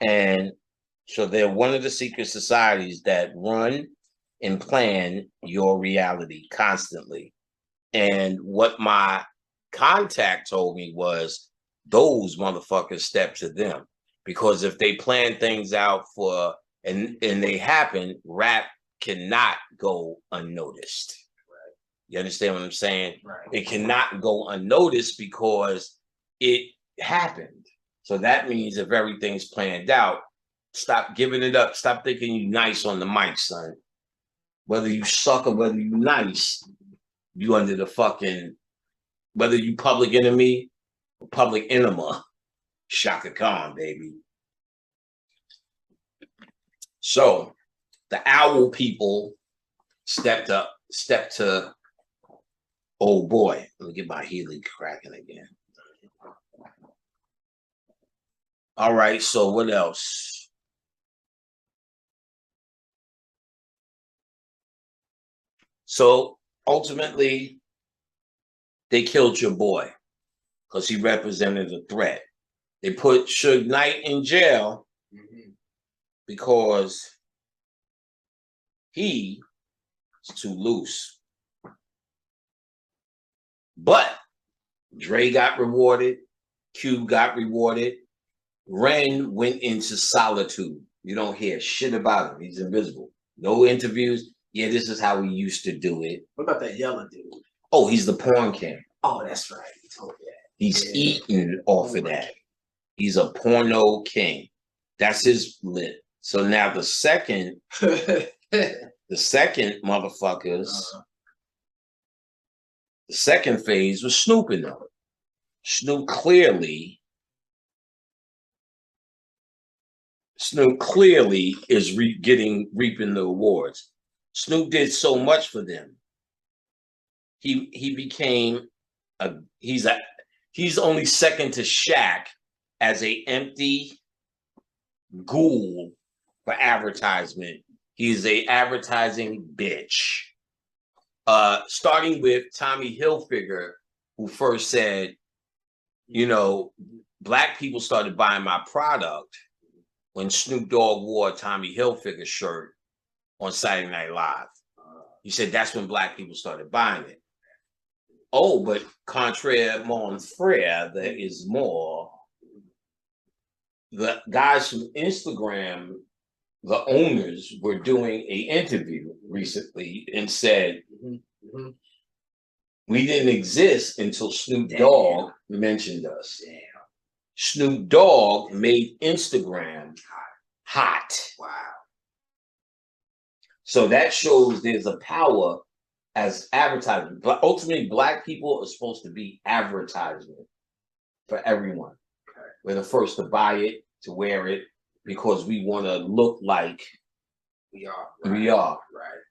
And so they're one of the secret societies that run and plan your reality constantly. And what my contact told me was those motherfuckers step to them, because if they plan things out for and they happen, rap cannot go unnoticed. Right. You understand what I'm saying? Right. It cannot go unnoticed because it happened. So that means if everything's planned out, stop giving it up. Stop thinking you nice on the mic, son. Whether you suck or whether you nice, you under the fucking, whether you public enemy or public enema, Shaka Khan, baby. So the owl people stepped to, oh boy, let me get my Healy cracking again. All right, so what else? So ultimately, they killed your boy because he represented a threat. They put Suge Knight in jail because he is too loose. But Dre got rewarded, Cube got rewarded, Ren went into solitude. You don't hear shit about him. He's invisible. No interviews. Yeah, this is how we used to do it. What about that yellow dude? Oh, he's the porn king. Oh, that's right. He told me that. He's eating off of that. He's a porno king. That's his lit. So now the second, motherfuckers, the second phase was Snoop in them. Snoop clearly is reaping the awards. Snoop did so much for them. He became he's only second to Shaq as a empty ghoul for advertisement. He's a advertising bitch. Starting with Tommy Hilfiger, who first said, you know, black people started buying my product when Snoop Dogg wore a Tommy Hilfiger shirt on Saturday Night Live. He said that's when black people started buying it. Oh, but contraire mon frere, there is more. The guys from Instagram, the owners, were doing an interview recently and said, We didn't exist until Snoop Dogg mentioned us. Snoop Dogg made Instagram hot. Wow. So that shows there's a power as advertising. But ultimately, Black people are supposed to be advertisement for everyone. Okay. We're the first to buy it, to wear it, because we want to look like we are. Right. We are. Right.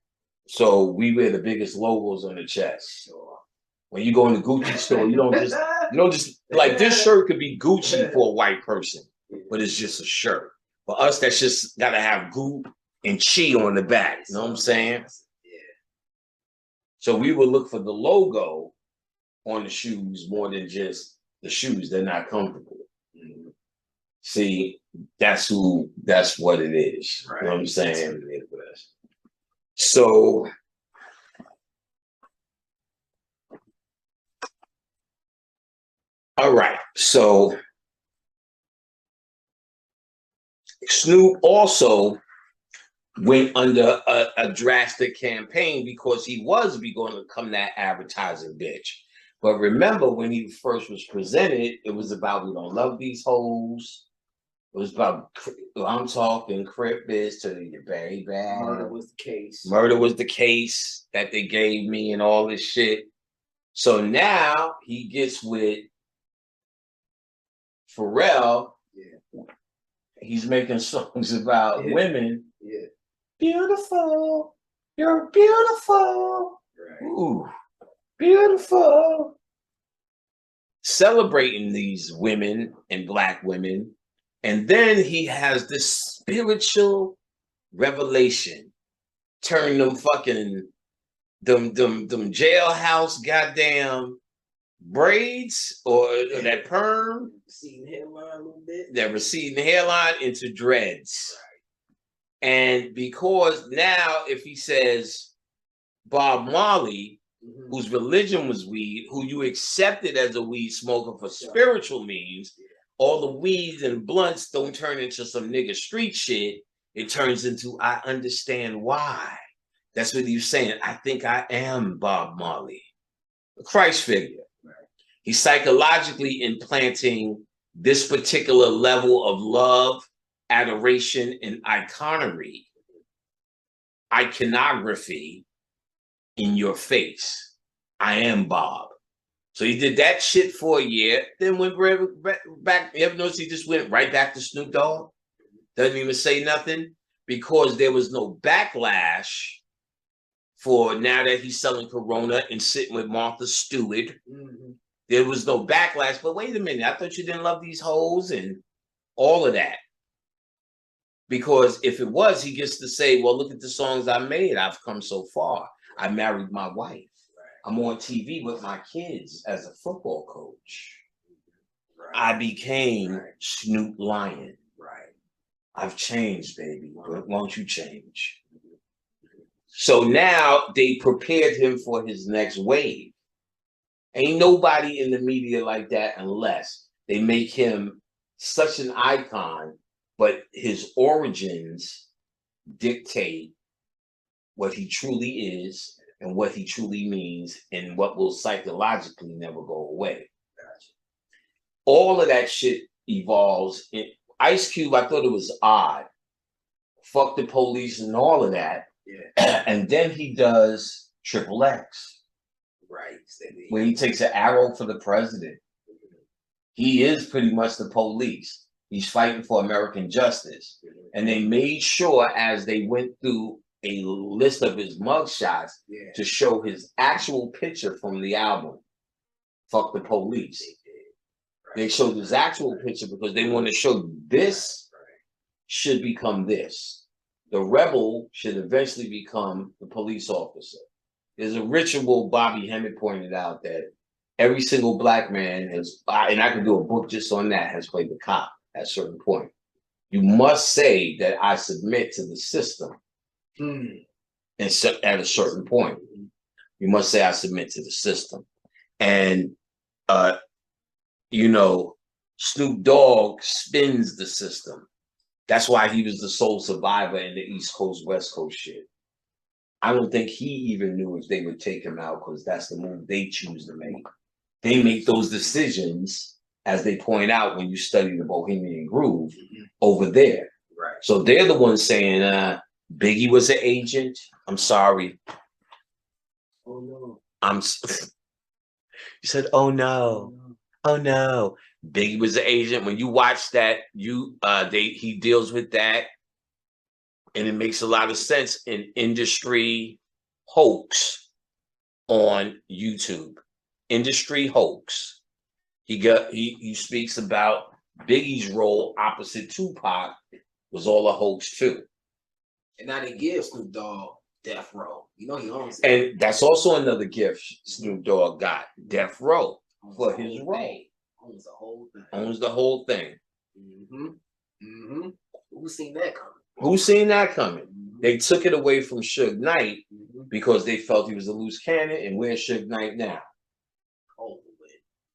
So we wear the biggest logos on the chest. Sure. When you go in the Gucci store, you don't just like this shirt could be Gucci for a white person, but it's just a shirt. For us, that's just gotta have Goop and Chi on the back. You know what I'm saying? Yeah. So we would look for the logo on the shoes more than just the shoes. They're not comfortable. Mm-hmm. See, that's what it is. Right. You know what I'm saying? So all right, so Snoop also went under a drastic campaign because he was going to become that advertising bitch. But remember, when he first was presented, it was about we don't love these hoes. It was about I'm talking Crip Biz to the very bad. Murder was the case. Murder was the case that they gave me and all this shit. So now he gets with Pharrell. Yeah. He's making songs about women. Yeah. Beautiful. You're beautiful. Right. Ooh. Beautiful. Celebrating these women and Black women. And then he has this spiritual revelation. Turn them fucking them jailhouse goddamn braids or that perm. Receding hairline a little bit. That receding hairline into dreads. Right. And because now if he says Bob Marley, whose religion was weed, who you accepted as a weed smoker for spiritual means, all the weeds and blunts don't turn into some nigga street shit. It turns into, I understand why. That's what he's saying. I think I am Bob Marley, a Christ figure. Right. He's psychologically implanting this particular level of love, adoration, and iconography in your face. I am Bob. So he did that shit for a year, then went back. You ever notice he just went right back to Snoop Dogg? Doesn't even say nothing because there was no backlash for now that he's selling Corona and sitting with Martha Stewart. Mm-hmm. There was no backlash, but wait a minute, I thought you didn't love these hoes and all of that. Because if it was, he gets to say, well, look at the songs I made. I've come so far. I married my wife. I'm on TV with my kids as a football coach. Right. I became Snoop Lion. Right. I've changed, baby. Won't you change? So now they prepared him for his next wave. Ain't nobody in the media like that unless they make him such an icon, but his origins dictate what he truly is and what he truly means and what will psychologically never go away. Gotcha. All of that shit evolves. Ice Cube, I thought it was odd. Fuck the police and all of that. Yeah. And then he does Triple X. Right. Where he takes an arrow for the president. He is pretty much the police. He's fighting for American justice. And they made sure as they went through a list of his mugshots to show his actual picture from the album, Fuck the Police. They showed his actual picture because they want to show this should become this. The rebel should eventually become the police officer. There's a ritual Bobby Hemmett pointed out that every single Black man has, and I can do a book just on that, has played the cop at a certain point. You must say that I submit to the system. And so at a certain point, you must say I submit to the system. And you know, Snoop Dogg spins the system. That's why he was the sole survivor in the East Coast, West Coast shit. I don't think he even knew if they would take him out because that's the move they choose to make. They make those decisions, as they point out when you study the Bohemian Groove over there. Right. So they're the ones saying, Biggie was an agent. I'm sorry. Oh no. You said, oh no. Oh no. Biggie was an agent. When you watch that, he deals with that. And it makes a lot of sense in Industry Hoax on YouTube. Industry Hoax. He speaks about Biggie's role opposite Tupac was all a hoax too. And now they give Snoop Dogg Death Row. You know he owns it. And that's also another gift Snoop Dogg got. Death Row for his role. Owns the whole thing. Owns the whole thing. Who's seen that coming? Who's seen that coming? They took it away from Suge Knight because they felt he was a loose cannon. And where's Suge Knight now? Oh,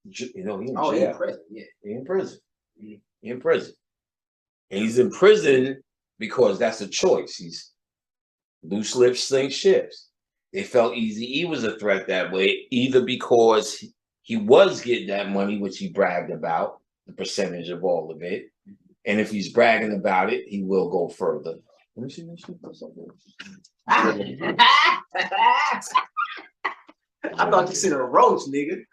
you know, he's in jail. He's in prison. Yeah, he's in prison. He's in prison. And he's in prison because that's a choice. He's loose lips sink ships. They felt Eazy-E was a threat that way, either because he was getting that money, which he bragged about, the percentage of all of it. And if he's bragging about it, he will go further. Let me see this shit or something. I thought you said a roach, nigga.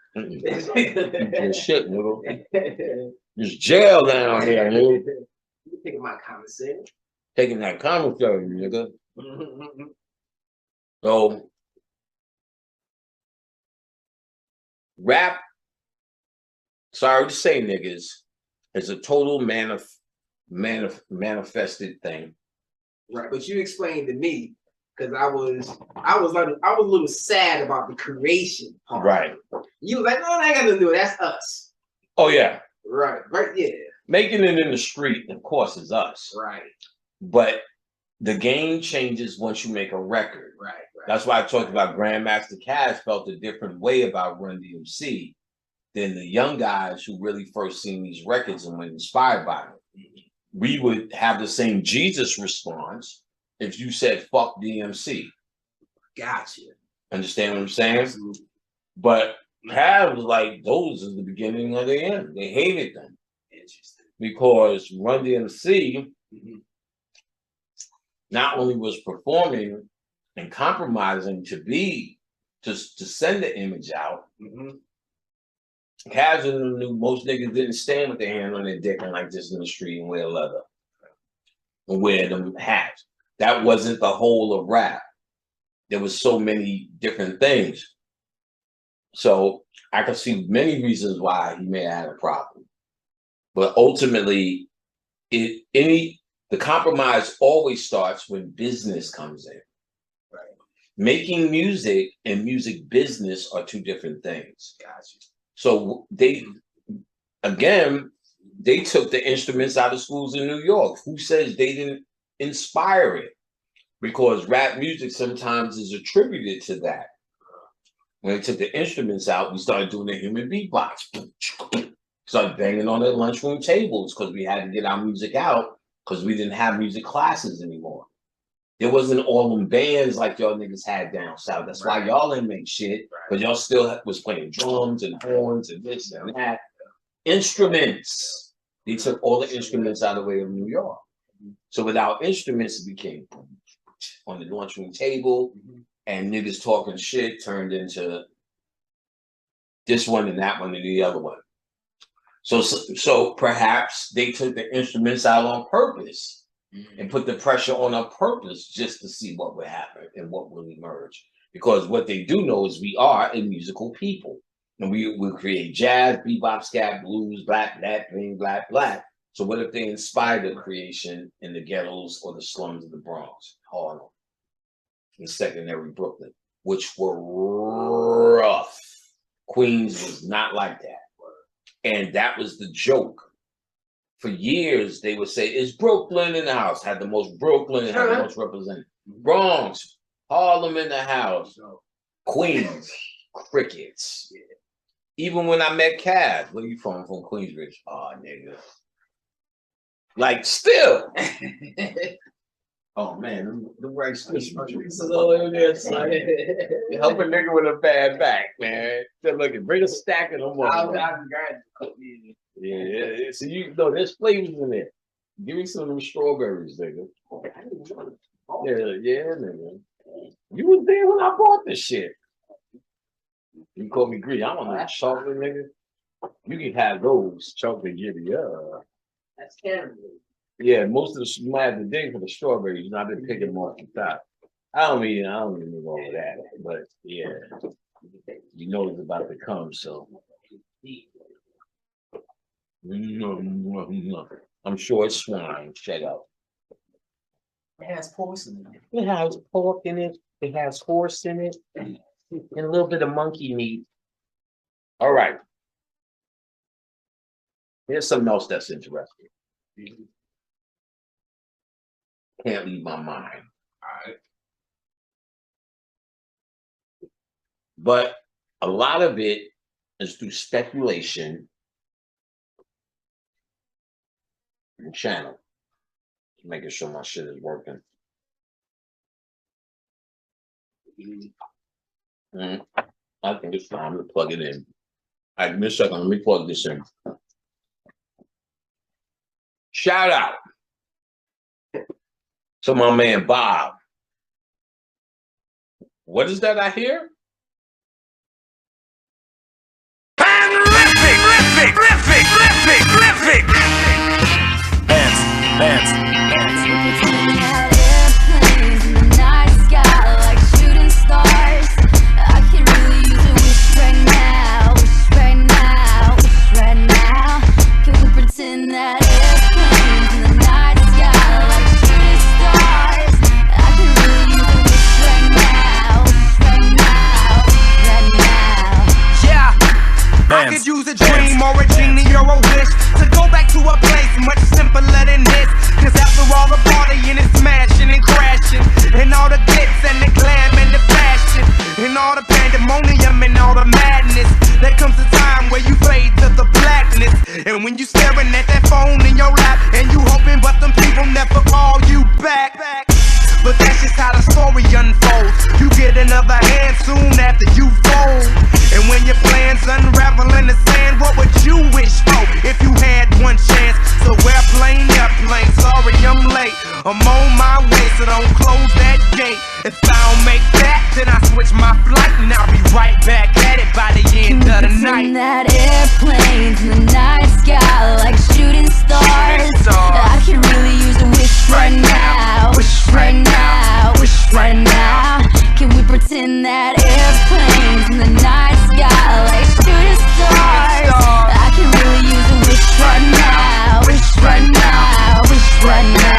Shit, nigga. There's jail down here, nigga. You taking my conversation? Taking that commentary, nigga. So, rap, sorry to say, niggas, is a total manifested thing. Right, but you explained to me because I was a little sad about the creation part. Right. You was like, no, that ain't got nothing to do with it. That's us. Oh yeah. Right. Yeah. Making it in the street, of course, is us. Right. But the game changes once you make a record. Right. That's why I talked about Grandmaster Caz felt a different way about Run DMC than the young guys who really first seen these records and were inspired by them. We would have the same Jesus response if you said fuck DMC. Gotcha. Understand what I'm saying? Absolutely. But Caz was like, those are the beginning of the end. They hated them. Interesting. Because Run DMC not only was performing and compromising to send the image out, Caz knew most niggas didn't stand with their hand on their dick and like this in the street and wear leather and wear them hats. That wasn't the whole of rap. There was so many different things. So I could see many reasons why he may have had a problem. But ultimately, the compromise always starts when business comes in. Right. Making music and music business are two different things. Gotcha. So they took the instruments out of schools in New York. Who says they didn't inspire it? Because rap music sometimes is attributed to that. When they took the instruments out, we started doing the human beatbox. Started banging on the lunchroom tables because we had to get our music out because we didn't have music classes anymore. There wasn't all them bands like y'all niggas had down south. That's why y'all didn't make shit, but y'all still was playing drums and horns and this and that. Instruments. They took all the instruments out of the way of New York. So without instruments, it became on the lunchroom table, and niggas talking shit turned into this one and that one and the other one. So perhaps they took the instruments out on purpose and put the pressure on purpose just to see what would happen and what will emerge. Because what they do know is we are a musical people. And we will create jazz, bebop, scat, blues, black, green, black. So what if they inspired the creation in the ghettos or the slums of the Bronx, Harlem, and secondary Brooklyn, which were rough. Queens was not like that. And that was the joke. For years, they would say, is Brooklyn in the house? Had the most Brooklyn and had the most represented. Bronx, Harlem in the house. Queens, crickets. Even when I met Caz, where you from? From Queensbridge. Oh, nigga. Like, still. Oh man, the Rice Krispie treats is all in there, son. You help a nigga with a bad back, man. Look, bring a stack of them. Yeah. So you know, there's flavors in there. Give me some of them strawberries, nigga. Yeah, nigga. You was there when I bought this shit. You call me greedy. I don't know chocolate, nigga. You can have those chocolate giddy. That's caramel. Yeah, most of the you might have to dig for the strawberries. I've been picking them off the top. I don't even know all of that, but yeah, you know it's about to come. So I'm sure it's swine. Shut up. It has poison in it. It has pork in it. It has horse in it, and a little bit of monkey meat. All right. Here's something else that's interesting. Can't leave my mind. All right. But a lot of it is through speculation and channel. Making sure my shit is working. I think it's time to plug it in. All right, Miss Second, let me plug this in. Shout out to my man Bob. What is that I hear? I could use a dream or a genie or a wish to go back to a place much simpler than this. Cause after all the partying and smashing and crashing, and all the glitz and the glam and the fashion, and all the pandemonium and all the madness, there comes a time where you fade to the blackness. And when you staring at that phone in your lap, and you hoping but them people never call you back. But that's just how the story unfolds. You get another hand soon after you fold. And when your plans unravel in the sand, what would you wish for if you had one chance? So airplane, sorry I'm late. I'm on my way, so don't close that gate. If I don't make that, then I switch my flight, and I'll be right back at it by the end of the night. That airplanes in the night sky like shooting stars. I can really use a wish right now. Wish right now. Wish right now. Can we pretend that airplanes in the night sky like shooting stars? I can really use a wish right now. Wish right now. Wish right now.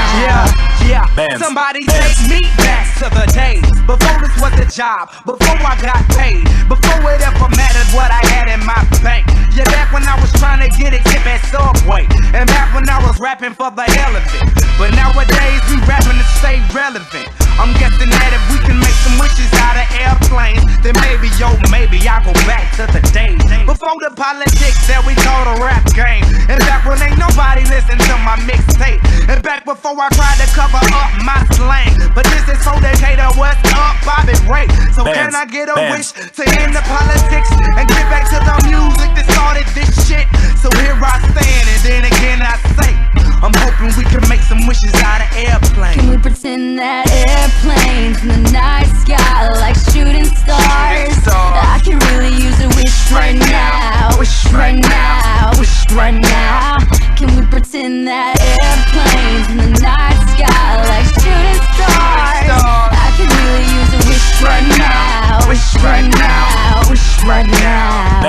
Yeah. Somebody take me back to the days before this was a job, before I got paid, before it ever mattered what I had in my bank. Yeah, back when I was trying to get a tip at Subway, and back when I was rapping for the hell of it. But nowadays we rapping to stay relevant. I'm guessing that if we can make some wishes out of airplanes, then maybe, maybe I'll go back to the days before the politics that we call the rap game, and back when ain't nobody listened to my mixtape, and back before I tried to cover up my slang. But this is for Decatur, what's up, Bobby Ray? So can I get a wish to end the politics and get back to the music that started this shit? So here I stand, and then again I say, I'm hoping we can make some wishes out of airplanes. Can we pretend that airplanes in the night sky like shooting stars? I can really use a wish right now. Wish right now. Wish right now. Can we pretend that airplanes in the night sky like shooting stars? I can really use a wish right now. Wish right now. Wish right now.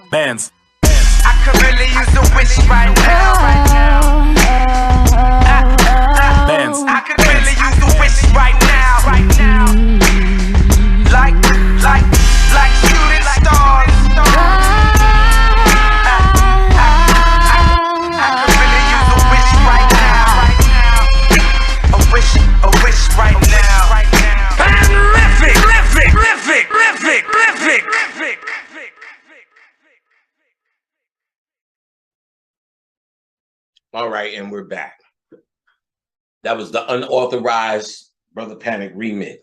Bands. I could really use a wish right now. I could really use a wish right now. Like shooting stars. I could really use a wish right now. A wish right now. Terrific. All right, and we're back. That was the unauthorized Brother Panic remix.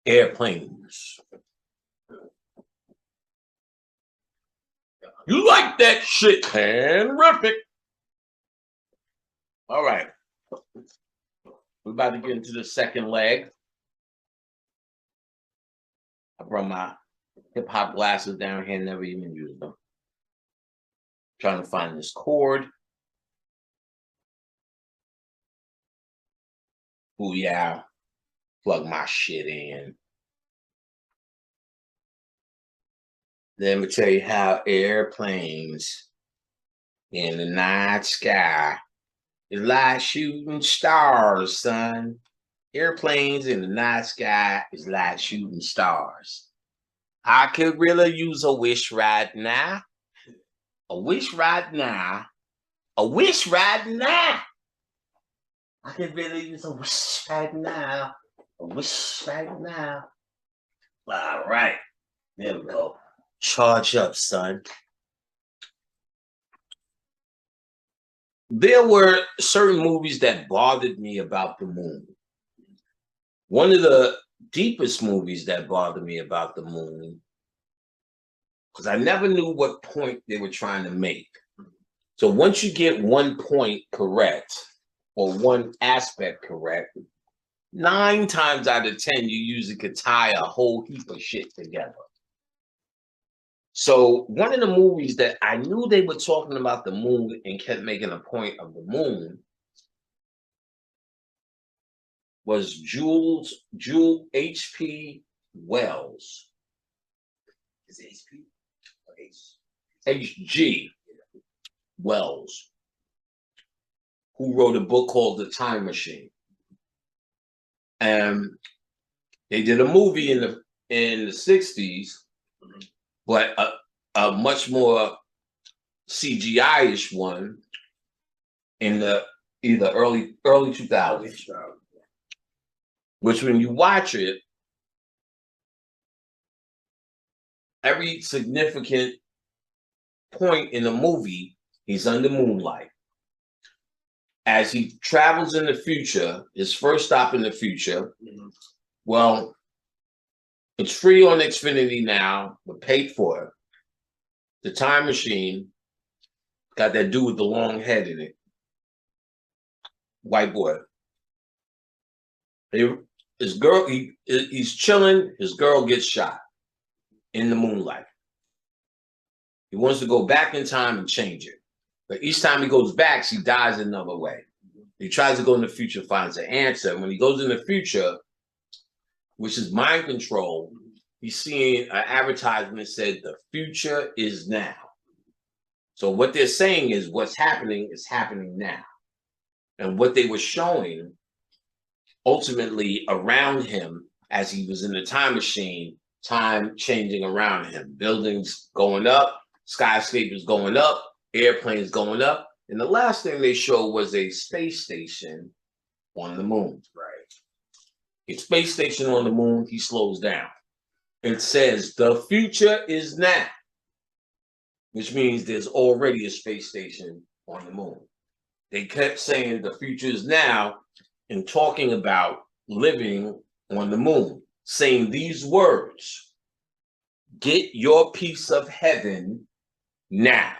Airplanes. You like that shit, Pan-rific. All right. We're about to get into the second leg. I brought my hip-hop glasses down here, never even used them. Trying to find this chord. Ooh, yeah. Plug my shit in. Let me tell you how airplanes in the night sky is like shooting stars, son. Airplanes in the night sky is like shooting stars. I could really use a wish right now. A wish right now. A wish right now. I could really use a wish right now. A wish right now. All right. There we go. Charge up, son. There were certain movies that bothered me about the moon. One of the deepest movies that bothered me about the moon, because I never knew what point they were trying to make. So once you get one point correct, or one aspect correct, 9 times out of 10, you usually could tie a whole heap of shit together. So one of the movies that I knew they were talking about the moon and kept making a point of the moon was Jewel H.P. Wells. Is it H.P. or H.G. Wells, who wrote a book called The Time Machine. And they did a movie in the 60s, but a much more CGI-ish one in the either early 2000s. Which when you watch it, every significant point in the movie, he's under moonlight. As he travels in the future, his first stop in the future, well, it's free on Xfinity now, but paid for it. The Time Machine got that dude with the long head in it. White boy. His girl, he's chilling, his girl gets shot in the moonlight. He wants to go back in time and change it. But each time he goes back, she dies another way. He tries to go in the future, finds an answer. When he goes in the future, which is mind control, he's seeing an advertisement that said, the future is now. So what they're saying is what's happening is happening now. And what they were showing ultimately around him as he was in the time machine, time changing around him, buildings going up, skyscrapers going up, airplanes going up. And the last thing they showed was a space station on the moon. Right. A space station on the moon, he slows down. It says, the future is now, which means there's already a space station on the moon. They kept saying the future is now and talking about living on the moon, saying these words, get your piece of heaven now.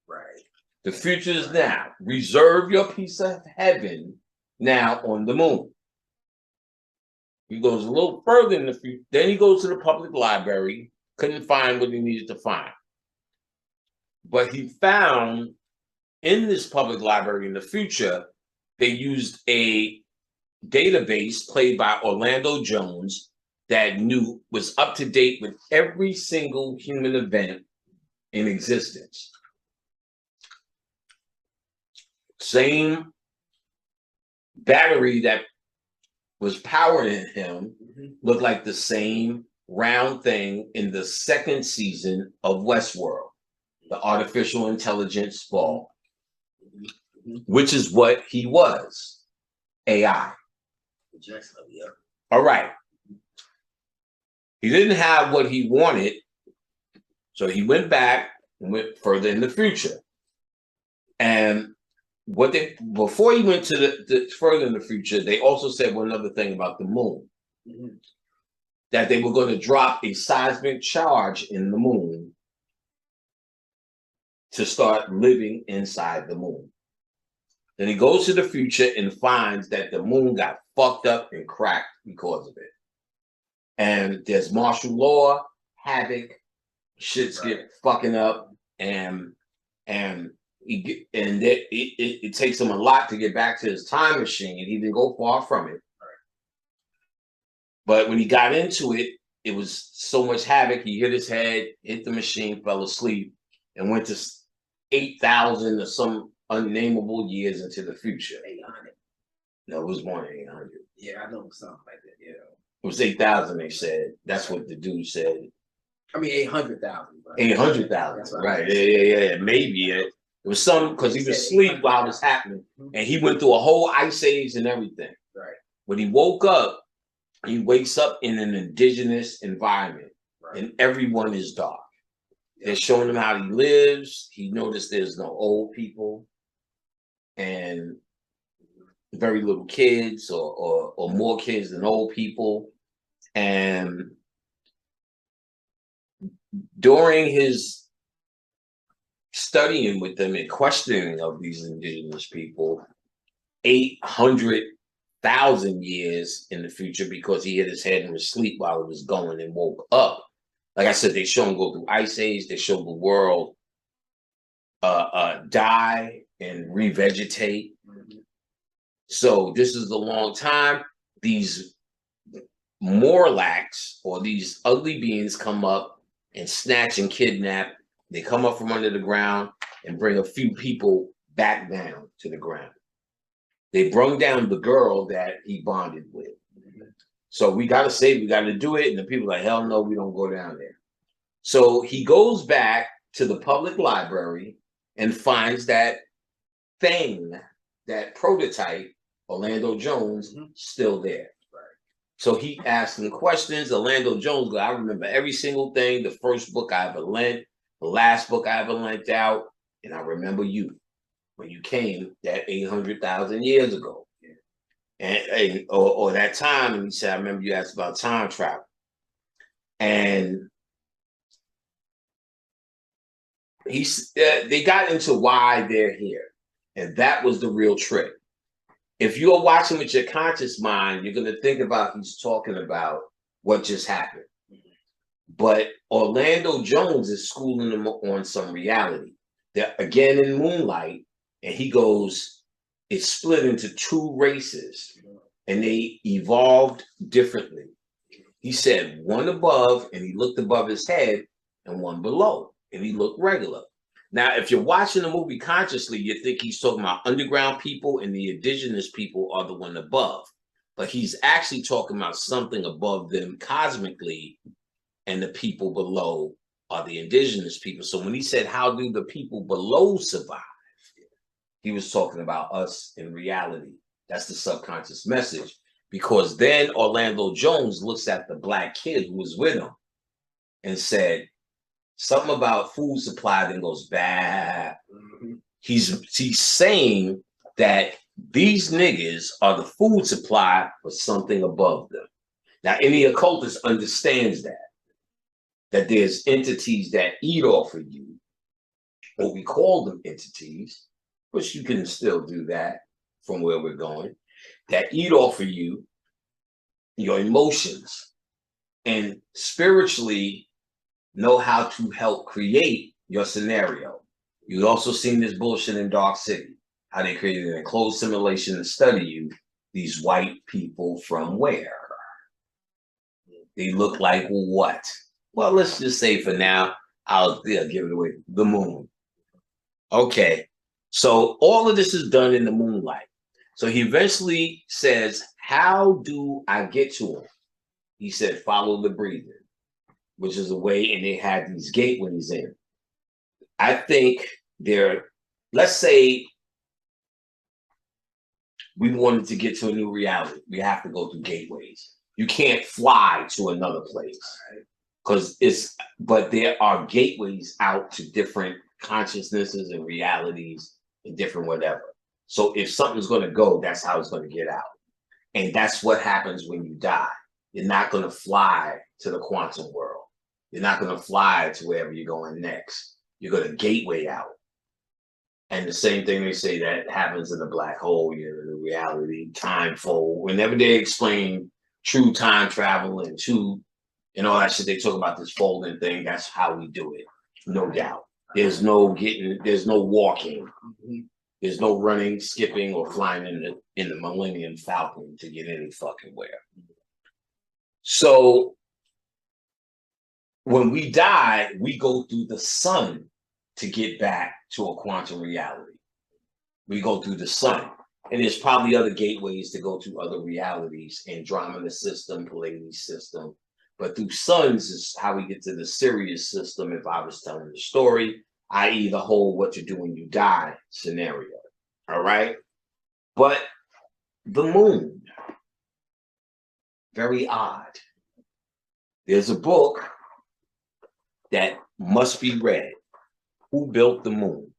Right. The future is now. Reserve your piece of heaven now on the moon. He goes a little further in the future. Then he goes to the public library, couldn't find what he needed to find. But he found in this public library in the future, they used a database played by Orlando Jones that was up to date with every single human event in existence. Same battery that was powering him looked like the same round thing in the second season of Westworld, the artificial intelligence ball, which is what he was, AI. All right. He didn't have what he wanted, so he went back and went further in the future. And what they before he went to the further in the future, they also said one other thing about the moon. That they were going to drop a seismic charge in the moon to start living inside the moon. Then he goes to the future and finds that the moon got fucked up and cracked because of it. And there's martial law, havoc, shit's get fucking up, and it takes him a lot to get back to his time machine, and he didn't go far from it. But when he got into it, it was so much havoc. He hit his head, hit the machine, fell asleep, and went to 8,000 or some unnameable years into the future. 800. No, it was more than 800. Yeah, I know something like that. Yeah, it was 8,000. They said that's what the dude said. I mean 800,000. 800,000. Right? Yeah. Maybe it was some because he was asleep while it was happening, and he went through a whole ice age and everything. Right. When he woke up. He wakes up in an indigenous environment, and everyone is dark. They're showing him how he lives. He noticed there's no old people and very little kids, or more kids than old people. And during his studying with them and questioning of these indigenous people, 800,000 years in the future, because he hit his head and was asleep while it was going and woke up. Like I said, they show him go through ice age. They show the world die and revegetate. So this is a long time. These Morlocks, or these ugly beings, come up and snatch and kidnap. They come up from under the ground and bring a few people back down to the ground. They brung down the girl that he bonded with. So we got to do it. And the people are like, hell no, we don't go down there. So he goes back to the public library and finds that thing, that prototype, Orlando Jones, still there. So he asked him questions. Orlando Jones goes, I remember every single thing, the first book I ever lent, the last book I ever lent out, and I remember you when you came that 800,000 years ago. Or that time, and he said, I remember you asked about time travel. And they got into why they're here. And that was the real trick. If you're watching with your conscious mind, you're going to think about he's talking about what just happened. But Orlando Jones is schooling them on some reality. They're again in Moonlight, and he goes, it's split into two races, and they evolved differently. He said one above, and he looked above his head, and one below, and he looked regular. Now, if you're watching the movie consciously, you think he's talking about underground people, and the indigenous people are the one above. But he's actually talking about something above them cosmically, and the people below are the indigenous people. So when he said, how do the people below survive? He was talking about us in reality. That's the subconscious message. Because then Orlando Jones looks at the black kid who was with him and said something about food supply, then goes bad. He's saying that these niggas are the food supply for something above them. Now, any occultist understands that there's entities that eat off of you, or we call them entities, which you can still do that from where we're going, that eat off of you, your emotions, and spiritually know how to help create your scenario. You've also seen this bullshit in Dark City, how they created an enclosed simulation to study you, these white people from where? They look like what? Well, let's just say for now, I'll give it away, the moon. Okay, so all of this is done in the moonlight. So he eventually says, how do I get to him? He said, follow the breathing, which is a way, and they had these gateways in. I think let's say we wanted to get to a new reality. We have to go through gateways. You can't fly to another place but there are gateways out to different consciousnesses and realities and different whatever. So if something's going to go, that's how it's going to get out. And that's what happens when you die. You're not going to fly to the quantum world. You're not going to fly to wherever you're going next. You're going to gateway out. And the same thing they say that happens in the black hole, you know, the reality, time fold. Whenever they explain true time travel and true, and all that shit, they talk about this folding thing. That's how we do it, no doubt. There's no getting, there's no walking. There's no running, skipping, or flying in the Millennium Falcon to get any fucking where. So when we die, we go through the sun to get back to a quantum reality. We go through the sun. And there's probably other gateways to go to other realities, Andromeda system, Pleiades system. But through suns is how we get to the Sirius system, if I was telling the story, i.e. the whole what you do when you die scenario. All right? But the moon, very odd. There's a book that must be read, Who Built the Moon?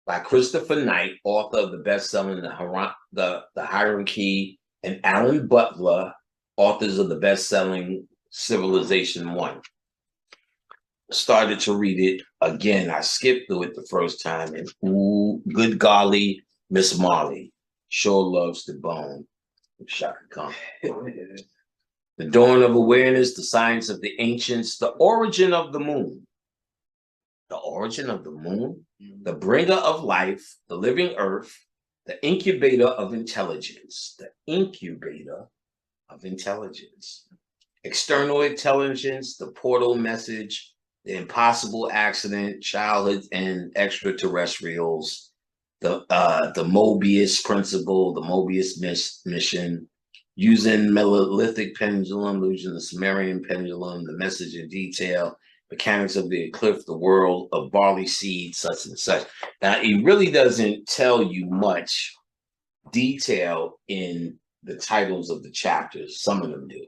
By Christopher Knight, author of the best-selling The Hierarchy, and Alan Butler, authors of the best-selling Civilization 1. Started to read it again. I skipped through it the first time, and ooh, good golly, Miss Marley sure loves the bone. Shaka Khan. The Dawn of Awareness, The Science of the Ancients, The Origin of the Moon. The origin of the moon, the bringer of life, the living earth, the incubator of intelligence, the incubator of intelligence, external intelligence, the portal message, the impossible accident, childhood and extraterrestrials, the Mobius principle, the Mobius mission, using Melolithic pendulum, using the Sumerian pendulum, the message in detail, mechanics of the eclipse, the world of barley seed, such and such. Now, it really doesn't tell you much detail in the titles of the chapters. Some of them do.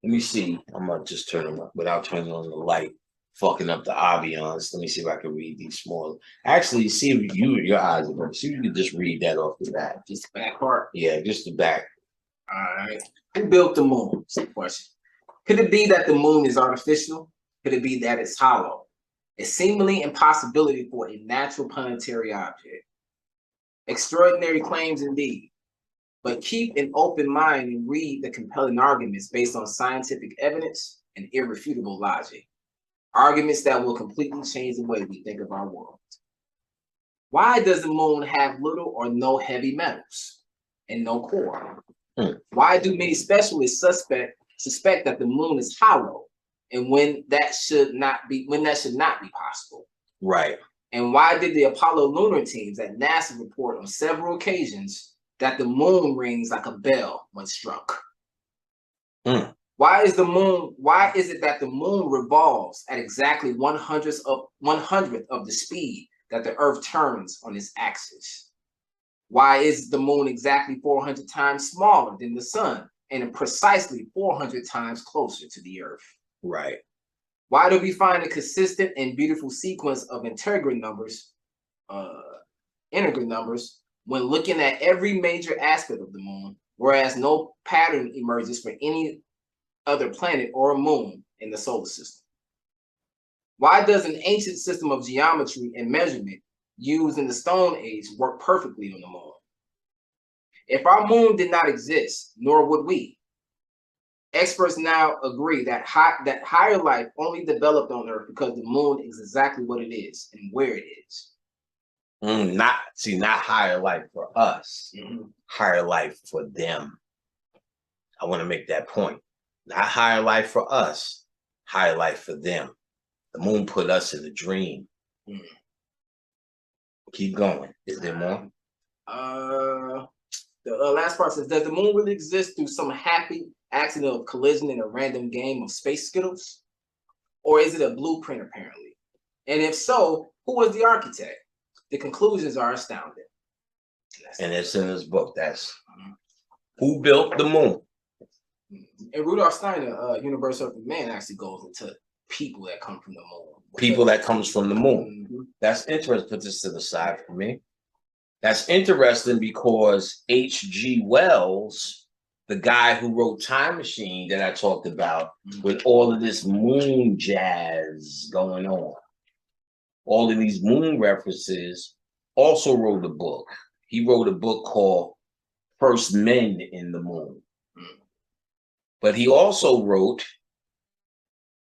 Let me see. I'm going to just turn them up without turning on the light, fucking up the ambiance. Let me see if I can read these small. Actually, see if your eyes are better. See if you can just read that off the back. Just the back part? Yeah, just the back. All right. Who built the moon? That's the question. Could it be that the moon is artificial? Could it be that it's hollow? A seemingly impossibility for a natural planetary object. Extraordinary claims indeed. But keep an open mind and read the compelling arguments based on scientific evidence and irrefutable logic. Arguments that will completely change the way we think of our world. Why does the moon have little or no heavy metals and no core? Why do many specialists suspect that the moon is hollow? And when that should not be possible. Right. And why did the Apollo lunar teams at NASA report on several occasions that the moon rings like a bell when struck? Why is it that the moon revolves at exactly 1/100th of the speed that the Earth turns on its axis? Why is the moon exactly 400 times smaller than the sun and precisely 400 times closer to the Earth? Right. Why do we find a consistent and beautiful sequence of integer numbers when looking at every major aspect of the moon, whereas no pattern emerges for any other planet or moon in the solar system? Why does an ancient system of geometry and measurement used in the Stone Age work perfectly on the moon? If our moon did not exist, nor would we, experts now agree that higher life only developed on Earth because the moon is exactly what it is and where it is. Not higher life for us, higher life for them. I want to make that point. Not higher life for us, higher life for them. The moon put us in a dream. Keep going. Is there more? The last part says, does the moon really exist through some happy accident of collision in a random game of space skittles? Or is it a blueprint, apparently? And if so, who was the architect? The conclusions are astounding. And it's in his book. That's Who Built the Moon. And Rudolf Steiner, Universe of Man, actually goes into people that come from the moon. People that comes from the moon. That's interesting. Put this to the side for me. That's interesting because H.G. Wells, the guy who wrote Time Machine that I talked about, with all of this moon jazz going on, all of these moon references, also wrote a book. He wrote a book called First Men in the Moon. But he also wrote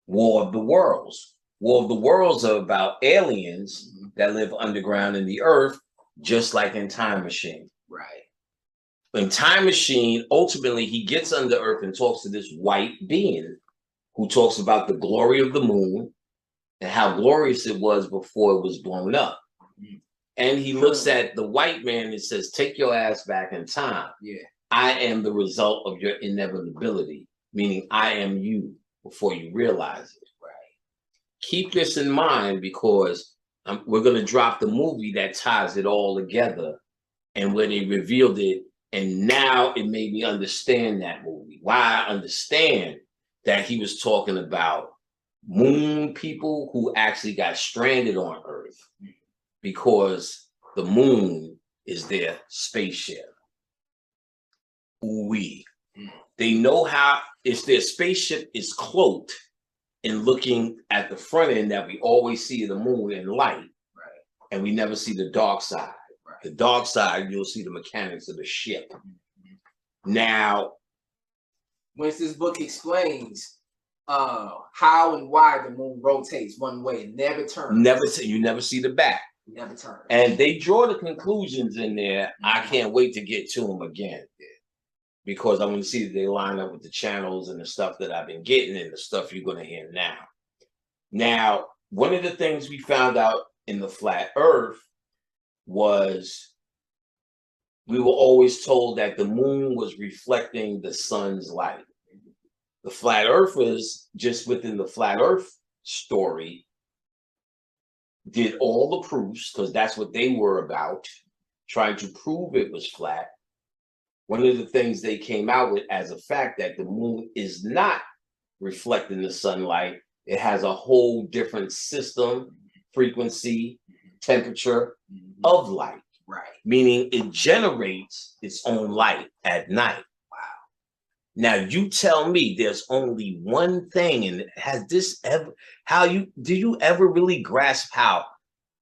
War of the Worlds. War of the Worlds are about aliens that live underground in the earth, just like in Time Machine. Right. In Time Machine, ultimately, he gets under earth and talks to this white being who talks about the glory of the moon and how glorious it was before it was blown up. And he looks at the white man and says, take your ass back in time. Yeah. I am the result of your inevitability, meaning I am you before you realize it. Right. Keep this in mind because we're going to drop the movie that ties it all together and when they revealed it. And now it made me understand that movie. Why I understand that he was talking about moon people who actually got stranded on Earth because the moon is their spaceship. Ooh-wee. They know how, if their spaceship is cloaked and looking at the front end that we always see the moon in light, right, and we never see the dark side. Right. The dark side, you'll see the mechanics of the ship. Now, once this book explains how and why the moon rotates one way and never turns. You never see the back. Never turns. And they draw the conclusions in there. I can't wait to get to them again. Because I want to see that they line up with the channels and the stuff that I've been getting and the stuff you're going to hear now. Now, one of the things we found out in the flat earth was we were always told that the moon was reflecting the sun's light. The flat earthers, just within the flat earth story, did all the proofs because that's what they were about, trying to prove it was flat. One of the things they came out with as a fact that the moon is not reflecting the sunlight. It has a whole different system, frequency, temperature of light. Right. Meaning it generates its own light at night. Wow. Now you tell me there's only one thing, and has this ever, do you ever really grasp how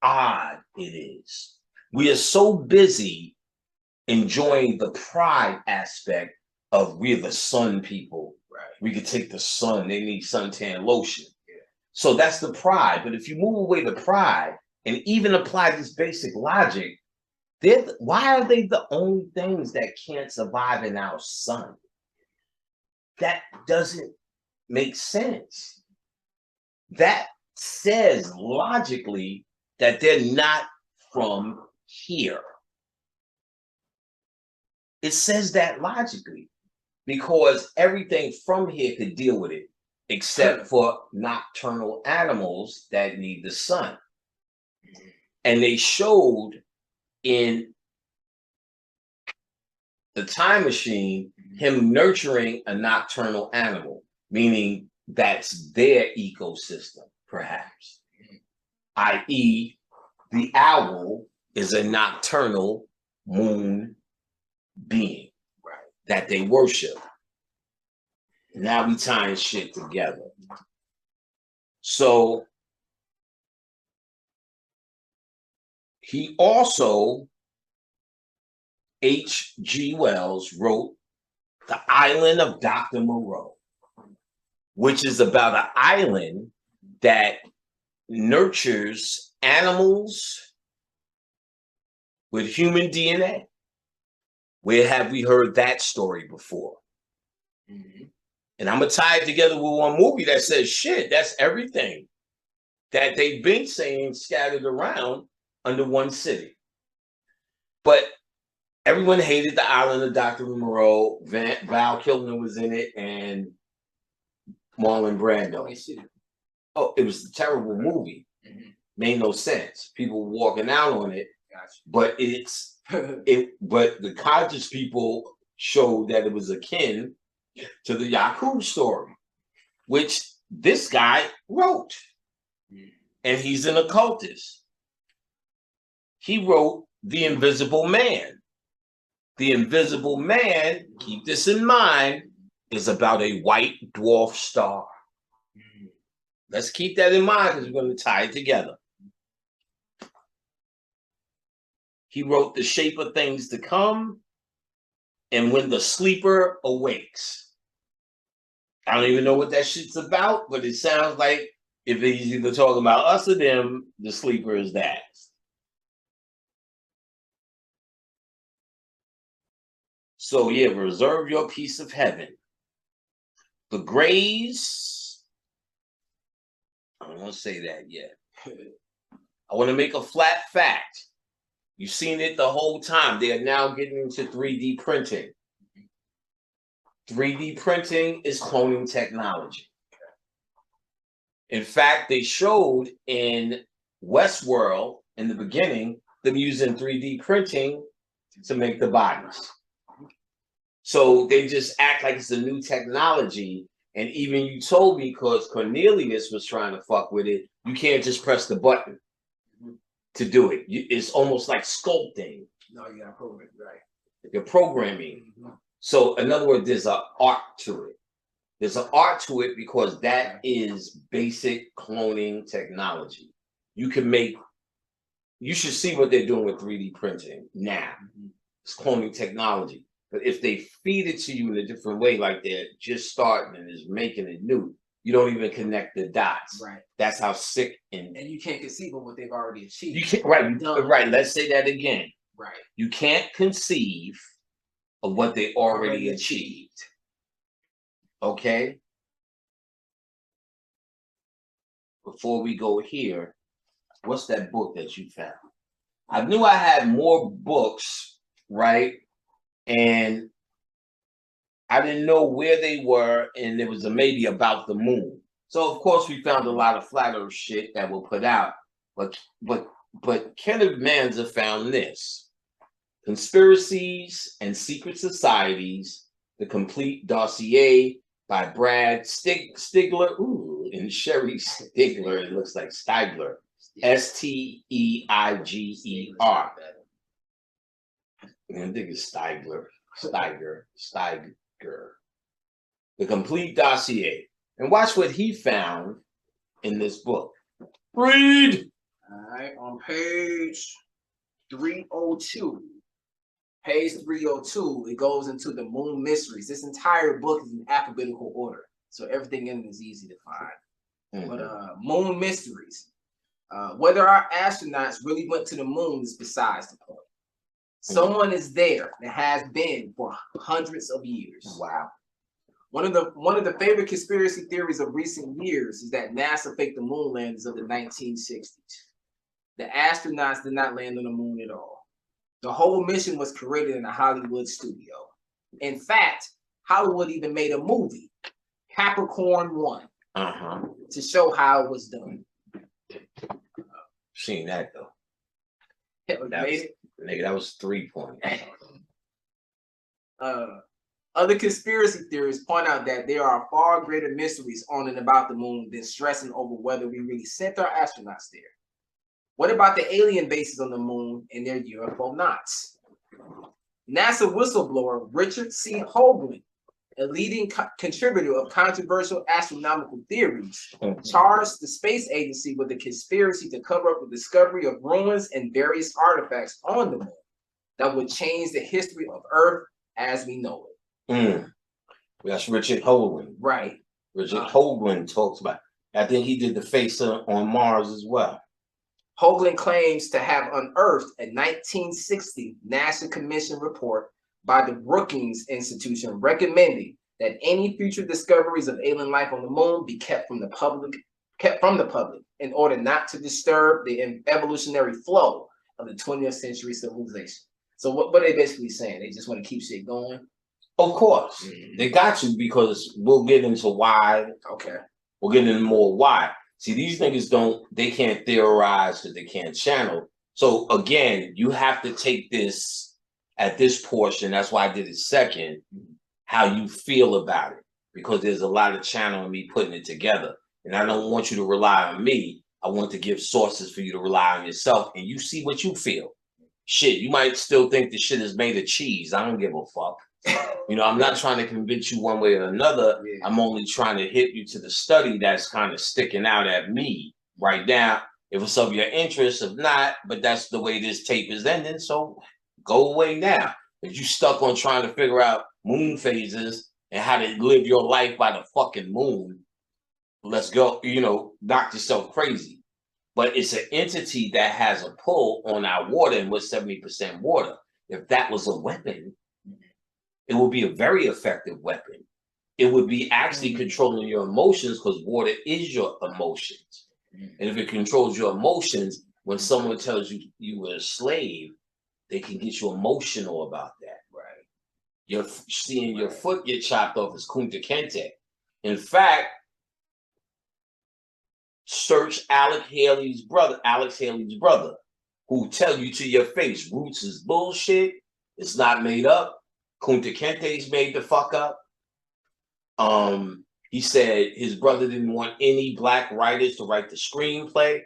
odd it is? We are so busy enjoying the pride aspect of we're the sun people. Right. We could take the sun, they need suntan lotion. Yeah. So that's the pride. But if you move away the pride and even apply this basic logic, why are they the only things that can't survive in our sun? That doesn't make sense. That says logically that they're not from here. It says that logically because everything from here could deal with it except for nocturnal animals that need the sun. And they showed in the Time Machine him nurturing a nocturnal animal, meaning that's their ecosystem, perhaps. i.e., the owl is a nocturnal moon being, right, that they worship. Now we tying shit together. So he also, H.G. Wells wrote The Island of Dr. Moreau, which is about an island that nurtures animals with human DNA. Where have we heard that story before? And I'm going to tie it together with one movie that says, shit, that's everything that they've been saying scattered around under one city. But everyone hated The Island of Dr. Moreau. Val Kilmer was in it and Marlon Brando. Oh, it was a terrible movie. Made no sense. People were walking out on it. But but the conscious people showed that it was akin to the Yaku story, which this guy wrote, and he's an occultist. He wrote The Invisible Man. The Invisible Man, keep this in mind, is about a white dwarf star. Let's keep that in mind because we're going to tie it together. He wrote The Shape of Things to Come and When the Sleeper Awakes. I don't even know what that shit's about, but it sounds like if he's either talking about us or them, the sleeper is that. So yeah, reserve your piece of heaven. The Greys, I don't want to say that yet. I want to make a flat fact. You've seen it the whole time. They are now getting into 3D printing. 3D printing is cloning technology. In fact, they showed in Westworld in the beginning them using 3D printing to make the bodies. So they just act like it's a new technology. And even you told me, because Cornelius was trying to fuck with it, you can't just press the button to do it. It's almost like sculpting. No, you gotta program it, right? You're programming. So in other words, there's an art to it. There's an art to it because that is basic cloning technology. You can make, you should see what they're doing with 3D printing now. It's cloning technology. But if they feed it to you in a different way, like they're just starting and is making it new, you don't even connect the dots. Right. That's how sick and you can't conceive of what they've already achieved. You can't, right. Let's say that again. Right. You can't conceive of what they already achieved. Okay. Before we go here, what's that book that you found? I knew I had more books, right? And I didn't know where they were, and there was a maybe about the moon. So of course we found a lot of flat earth shit that we'll put out. But Kenneth Manza found this: Conspiracies and Secret Societies, the Complete Dossier by Brad Stigler. Ooh, and Sherry Stigler, it looks like Steigler. Steiger. I think it's Steiger. The Complete Dossier. And watch what he found in this book. Read! All right, on page 302. Page 302, it goes into the moon mysteries. This entire book is in alphabetical order, so everything in it is easy to find. But moon mysteries. Whether our astronauts really went to the moon is besides the point. Someone is there that has been for hundreds of years. Wow. One of the favorite conspiracy theories of recent years is that NASA faked the moon landings of the 1960s. The astronauts did not land on the moon at all. The whole mission was created in a Hollywood studio. In fact, Hollywood even made a movie, Capricorn 1, to show how it was done. Seen that though. Nigga, that was 3 points. Other conspiracy theories point out that there are far greater mysteries on and about the moon than stressing over whether we really sent our astronauts there. What about the alien bases on the moon and their UFO knots? NASA whistleblower Richard C. Hoagland, a leading contributor of controversial astronomical theories, charged the space agency with a conspiracy to cover up the discovery of ruins and various artifacts on the moon that would change the history of Earth as we know it. That's Richard Hoagland. Right. Richard Hoagland talks about, I think he did the face on Mars as well. Hoagland claims to have unearthed a 1960 NASA Commission report by the Brookings Institution recommending that any future discoveries of alien life on the moon be kept from the public in order not to disturb the evolutionary flow of the 20th century civilization. So what are they basically saying? They just want to keep shit going? Of course. They got to, because we'll get into why. Okay. We'll get into more why. See, these niggas they can't theorize because they can't channel. So again, you have to take this at this portion. That's why I did it second, how you feel about it, because there's a lot of channeling me putting it together. And I don't want you to rely on me. I want to give sources for you to rely on yourself, and you see what you feel. Shit, you might still think the shit is made of cheese. I don't give a fuck. You know, I'm not trying to convince you one way or another. Yeah. I'm only trying to hit you to the study that's kind of sticking out at me right now. If it's of your interest, if not, but that's the way this tape is ending, so go away now. If you stuck on trying to figure out moon phases and how to live your life by the fucking moon, let's go, you know, knock yourself crazy. But it's an entity that has a pull on our water, and we're 70% water. If that was a weapon, it would be a very effective weapon. It would be actually controlling your emotions, because water is your emotions. And if it controls your emotions, when someone tells you you were a slave, they can get you emotional about that. Right. You're seeing your foot get chopped off as Kunta Kinte. In fact, search Alex Haley's brother, who tell you to your face, Roots is bullshit. It's not made up. Kunta Kinte's made the fuck up. He said his brother didn't want any black writers to write the screenplay.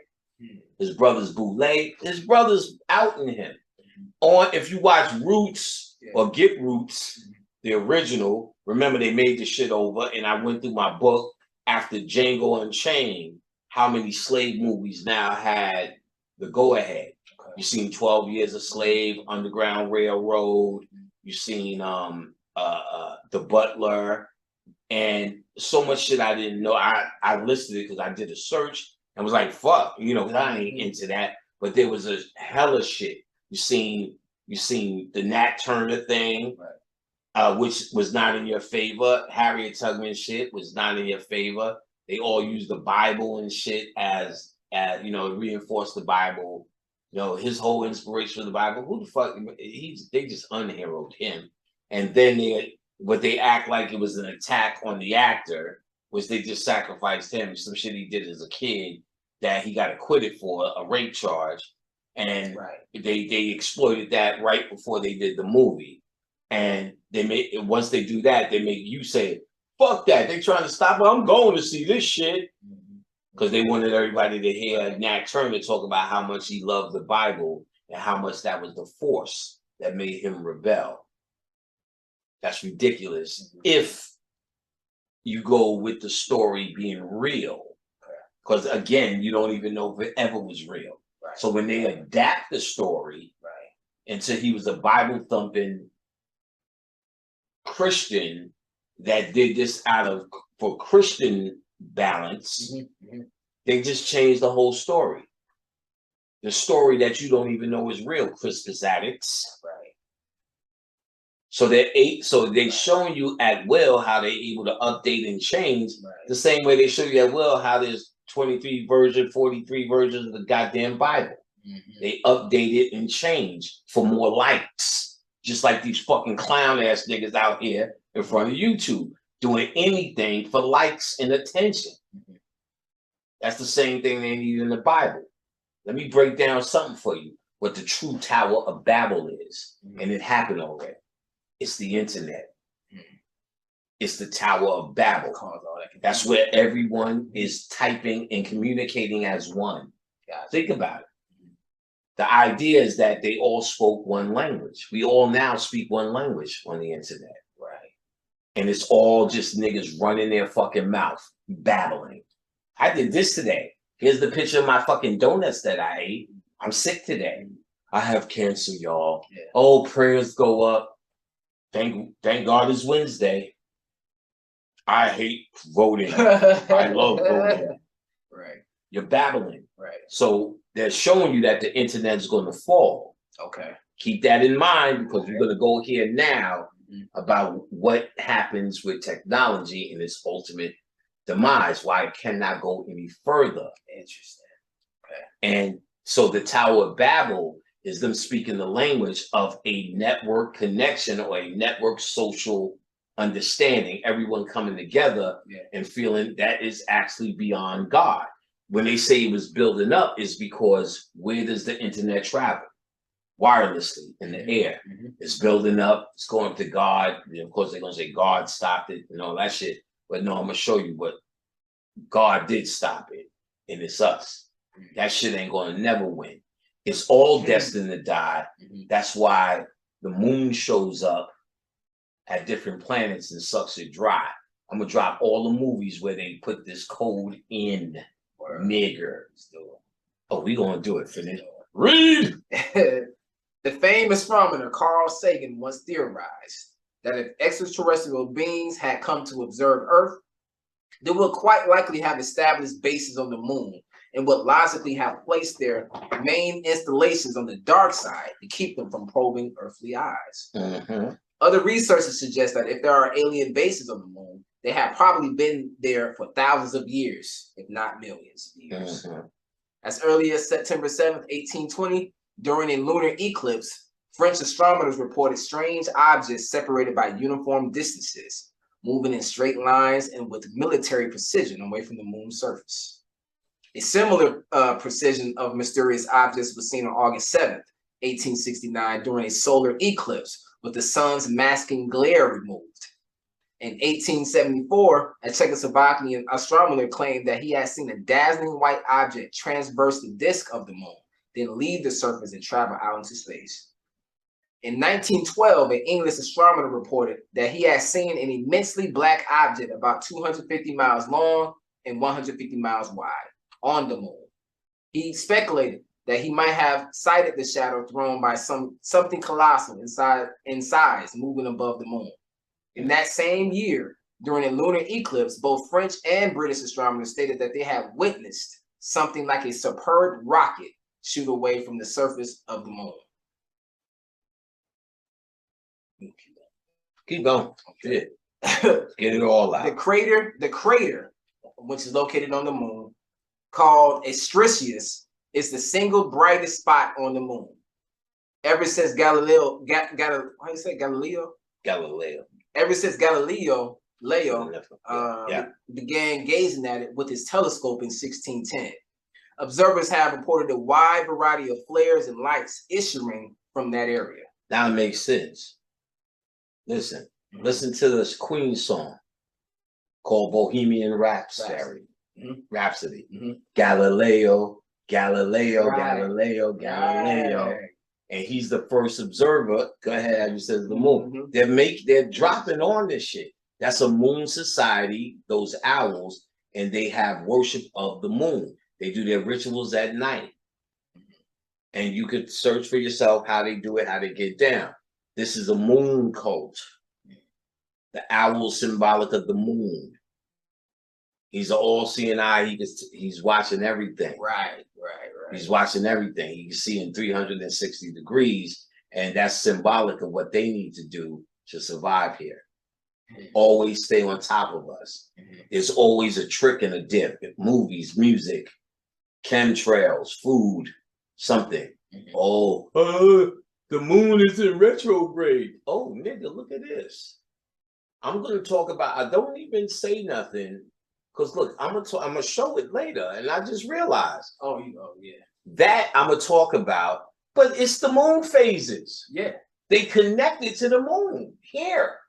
His brother's bootleg. His brother's outing him. If you watch Roots or Get Roots, the original, remember they made the shit over, and I went through my book after Django Unchained, how many slave movies now had the go-ahead. Okay. You seen 12 Years a Slave, Underground Railroad, you seen The Butler, and so much shit I didn't know. I listed it because I did a search and was like, fuck, you know, because I ain't into that. But there was a hella shit. You seen the Nat Turner thing, right, which was not in your favor. Harriet Tubman shit was not in your favor. They all use the Bible and shit as you know, reinforce the Bible. You know, his whole inspiration for the Bible. Who the fuck? They just unheroed him, and then they act like it was an attack on the actor, which they just sacrificed him. Some shit he did as a kid that he got acquitted for, a rape charge, and they exploited that right before they did the movie. And once they do that, they make you say, fuck that, they trying to stop it. I'm going to see this shit. Because they wanted everybody to hear Nat Turner talk about how much he loved the Bible and how much that was the force that made him rebel. That's ridiculous if you go with the story being real. Because again, you don't even know if it ever was real. Right. So when they adapt the story until he was a Bible-thumping Christian that did this for Christian balance, they just changed the whole story. The story that you don't even know is real, Christmas addicts. Right. So they showing you at will how they're able to update and change, the same way they show you at will how there's 23 versions, 43 versions of the goddamn Bible. They update it and change for more likes, just like these fucking clown ass niggas out here in front of YouTube doing anything for likes and attention. That's the same thing they need in the Bible. Let me break down something for you, what the true Tower of Babel is, and it happened already. It's the internet. It's the Tower of Babel. That's where everyone is typing and communicating as one. Think about it. The idea is that they all spoke one language. We all now speak one language on the internet. Right. And it's all just niggas running their fucking mouth, babbling. I did this today. Here's the picture of my fucking donuts that I ate. I'm sick today. I have cancer, y'all. Yeah. Oh, prayers go up. Thank God it's Wednesday. I hate voting. I love voting. Right. You're babbling. Right. So they're showing you that the internet is going to fall. Okay. Keep that in mind, because we're going to go here now about what happens with technology and its ultimate demise, why it cannot go any further. Interesting. Okay. And so the Tower of Babel is them speaking the language of a network connection or a network social understanding, everyone coming together and feeling that is actually beyond God. When they say it was building up, is because where does the internet travel? Wirelessly in the air. It's building up, it's going to God. And of course, they're going to say God stopped it and all that shit. But no, I'm going to show you what God did stop it, and it's us. That shit ain't gonna never win. It's all destined to die. That's why the moon shows up at different planets and sucks it dry. I'm gonna drop all the movies where they put this code in, nigger. Oh, we gonna do it, finish. Read. The famed astronomer Carl Sagan once theorized that if extraterrestrial beings had come to observe Earth, they would quite likely have established bases on the moon and would logically have placed their main installations on the dark side to keep them from probing earthly eyes. Other researchers suggest that if there are alien bases on the moon, they have probably been there for thousands of years, if not millions of years. As early as September 7th, 1820, during a lunar eclipse, French astronomers reported strange objects separated by uniform distances, moving in straight lines and with military precision away from the moon's surface. A similar precision of mysterious objects was seen on August 7th, 1869, during a solar eclipse with the sun's masking glare removed. In 1874, a Czechoslovakian astronomer claimed that he had seen a dazzling white object transverse the disk of the moon, then leave the surface and travel out into space. In 1912, an English astronomer reported that he had seen an immensely black object about 250 miles long and 150 miles wide on the moon. He speculated that he might have sighted the shadow thrown by something colossal in size moving above the moon. In that same year, during a lunar eclipse, both French and British astronomers stated that they had witnessed something like a superb rocket shoot away from the surface of the moon. Keep going. Okay. Get it all out. The crater, which is located on the moon, called Astricius, is the single brightest spot on the moon. Ever since Galileo began gazing at it with his telescope in 1610. Observers have reported a wide variety of flares and lights issuing from that area. That makes sense. Listen to this Queen song called Bohemian Rhapsody. Galileo. And he's the first observer. Go ahead, you said the moon. They're dropping on this shit. That's a moon society, those owls, and they have worship of the moon. They do their rituals at night. And you could search for yourself how they do it, how they get down. This is a moon cult. The owl is symbolic of the moon. He's an all-seeing eye. He's watching everything. Right. He's watching everything. He can see in 360 degrees, and that's symbolic of what they need to do to survive here. Always stay on top of us. There's always a trick and a dip. Movies, music, chemtrails, food, something. The moon is in retrograde. Oh, nigga, look at this. I'm going to talk about, I don't even say nothing, because look, I'm going to show it later, and I just realized. That I'm going to talk about, but it's the moon phases. Yeah. They connected to the moon here.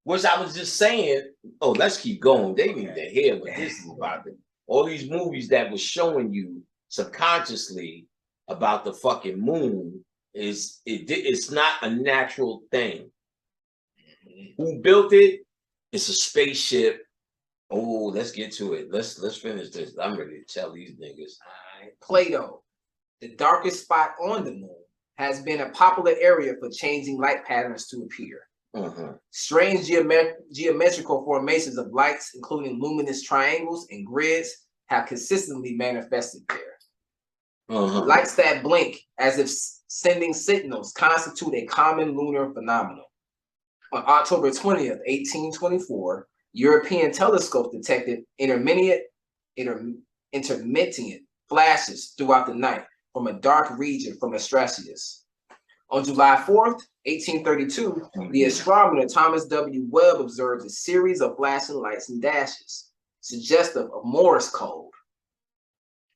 Which I was just saying, let's keep going. They need to hear what this is about. All these movies that was showing you subconsciously about the fucking moon it's not a natural thing. Who built it? It's a spaceship. Oh, let's get to it. Let's finish this. I'm ready to tell these niggas. All right. Plato, the darkest spot on the moon, has been a popular area for changing light patterns to appear. Strange geometrical formations of lights, including luminous triangles and grids, have consistently manifested there. Lights that blink as if sending signals constitute a common lunar phenomenon. On October 20th, 1824, European telescopes detected intermittent flashes throughout the night from a dark region from Astricius. On July 4th, 1832, the astronomer Thomas W. Webb observed a series of flashing lights and dashes, suggestive of Morse code.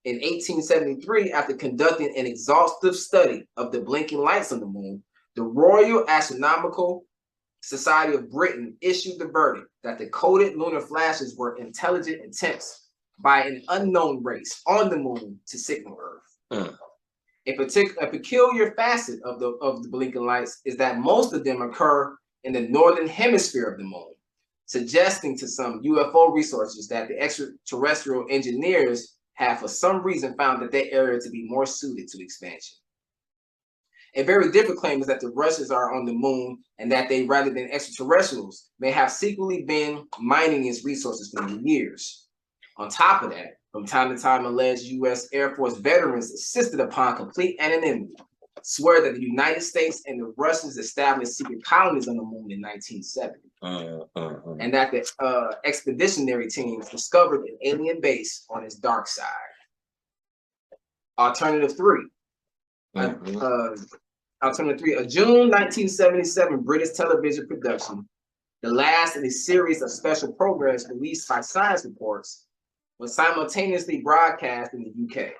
In 1873, after conducting an exhaustive study of the blinking lights on the moon, the Royal Astronomical Society of Britain issued the verdict that the coded lunar flashes were intelligent attempts by an unknown race on the moon to signal Earth. A peculiar facet of the blinking lights is that most of them occur in the northern hemisphere of the moon, suggesting to some UFO researchers that the extraterrestrial engineers have for some reason found that area to be more suited to expansion. A very different claim is that the Russians are on the moon and that they, rather than extraterrestrials, may have secretly been mining its resources for years. On top of that, from time to time, alleged U.S. Air Force veterans insisted upon complete anonymity, swear that the United States and the Russians established secret colonies on the moon in 1970, and that the expeditionary teams discovered an alien base on its dark side. Alternative 3. Alternative 3, a June 1977 British television production, the last in a series of special programs released by Science Reports, was simultaneously broadcast in the UK,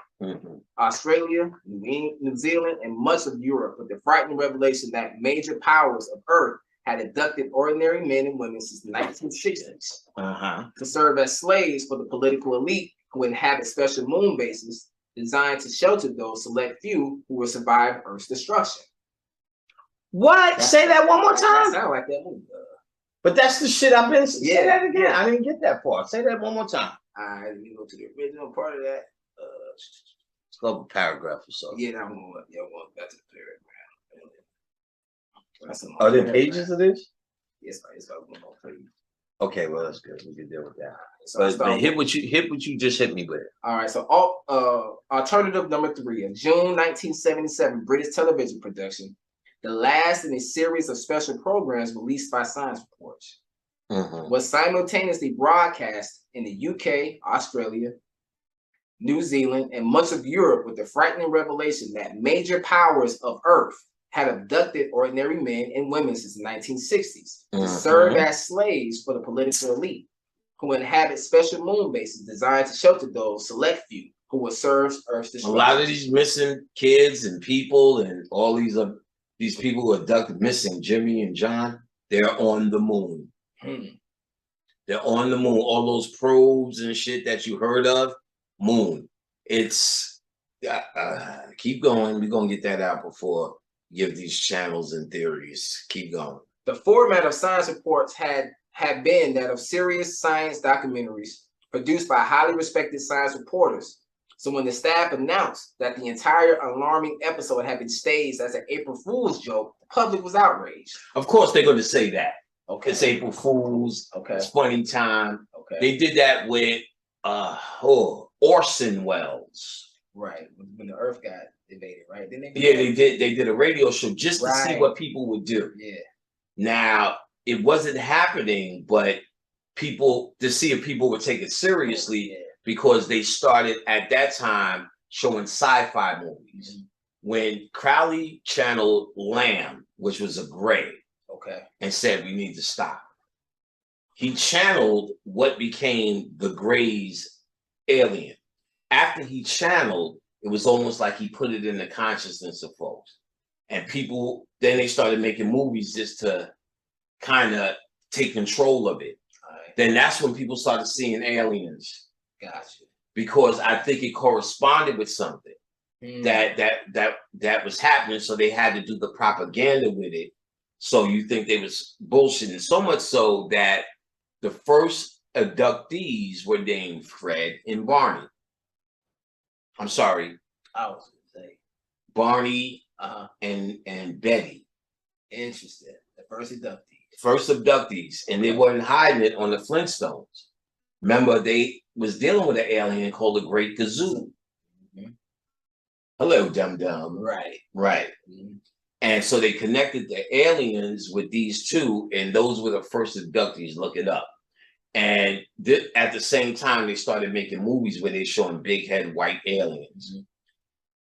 Australia, New Zealand, and much of Europe, with the frightening revelation that major powers of Earth had abducted ordinary men and women since the 1960s to serve as slaves for the political elite who inhabit special moon bases designed to shelter those select few who will survive Earth's destruction. What? Say that one more time. That sound like that movie. But that's the shit I've been. Say that again. I didn't get that part. Say that one more time. You go to the original part of that. It's called a paragraph or so. Yeah, that one. Yeah, well, that's a paragraph. Are there pages of this? Yes, it's about 1 more page. Okay, well that's good. We can deal with that. So but hit what you just hit me with. All right. So alternative number 3, a June 1977 British television production, the last in a series of special programs released by Science Reports, was simultaneously broadcast in the UK, Australia, New Zealand, and much of Europe, with the frightening revelation that major powers of Earth had abducted ordinary men and women since the 1960s to serve as slaves for the political elite who inhabit special moon bases designed to shelter those select few who will serve Earth's destruction. A lot of these missing kids and people and all these people who are abducted, missing, Jimmy and John, they're on the moon. They're on the moon. All those probes and shit that you heard of, moon. It's keep going. We're gonna get that out before give these channels and theories. Keep going. The format of Science Reports had been that of serious science documentaries produced by highly respected science reporters. So when the staff announced that the entire alarming episode had been staged as an April Fool's joke, the public was outraged. Of course they're going to say that. Okay. It's April Fool's. Okay. It's funny time. Okay. They did that with Orson Welles. Right. When the Earth got invaded, right? Didn't they? Yeah, they did. They did a radio show just to see what people would do. Yeah. Now, it wasn't happening, but people, to see if people would take it seriously, because they started at that time showing sci-fi movies. When Crowley channeled Lamb, which was a gray, and said we need to stop. He channeled what became the Gray's alien. After he channeled, it was almost like he put it in the consciousness of folks. And people, then they started making movies just to kind of take control of it. Then that's when people started seeing aliens. Gotcha. Because I think it corresponded with something that was happening. So they had to do the propaganda with it. So you think they was bullshitting, so much so that the first abductees were named Fred and Barney. I'm sorry. I was gonna say Barney and Betty. Interesting. The first abductees. First abductees, and they weren't hiding it on the Flintstones. Remember, they was dealing with an alien called the Great Gazoo. Hello, dum dum. Right. And so they connected the aliens with these two, and those were the first abductees. Look it up. And at the same time, they started making movies where they're showing big head white aliens.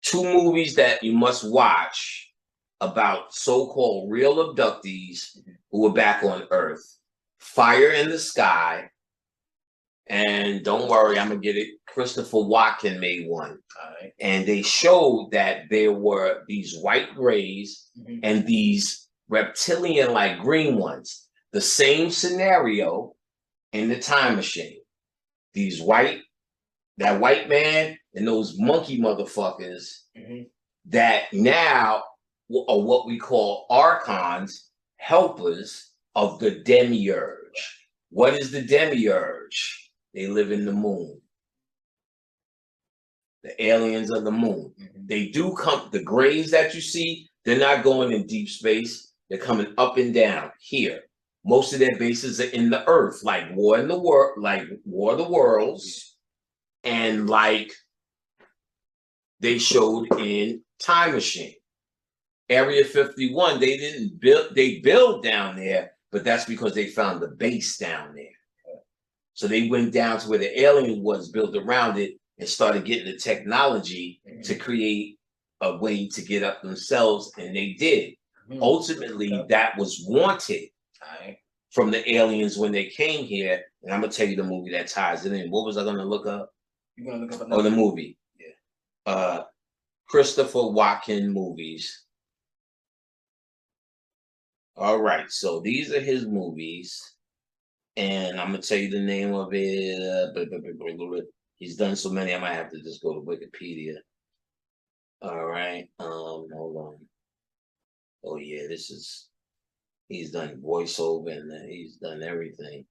2 movies that you must watch about so-called real abductees who were back on Earth: Fire in the Sky, and don't worry, I'm gonna get it. Christopher Walken made one, and they showed that there were these white grays and these reptilian-like green ones. The same scenario in the time machine. That white man and those monkey motherfuckers that now are what we call archons, helpers of the demiurge. What is the demiurge? They live in the moon. The aliens of the moon. They do come, the grays that you see, they're not going in deep space. They're coming up and down here. Most of their bases are in the earth, like War of the Worlds, and like they showed in Time Machine. Area 51, they built down there, but that's because they found the base down there. So they went down to where the alien was built around it and started getting the technology to create a way to get up themselves, and they did. Ultimately, that was wanted from the aliens when they came here, and I'm gonna tell you the movie that ties it in. What was I gonna look up? You're gonna look up the movie. Yeah. Christopher Walken movies. All right, so these are his movies, and I'm gonna tell you the name of it. He's done so many, I might have to just go to Wikipedia. All right, hold on. Oh yeah, he's done voiceover and he's done everything.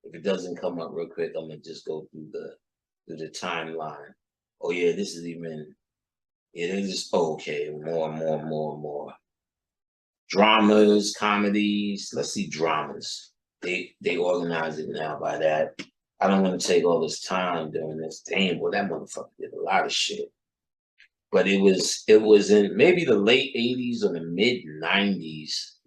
If it doesn't come up real quick, I'm gonna just go through the timeline. Oh yeah, this is even, they just, okay, more. Dramas, comedies, let's see, dramas. They organize it now by that. I don't want to take all this time doing this. Damn, well, that motherfucker did a lot of shit. But it was in maybe the late 80s or the mid 90s.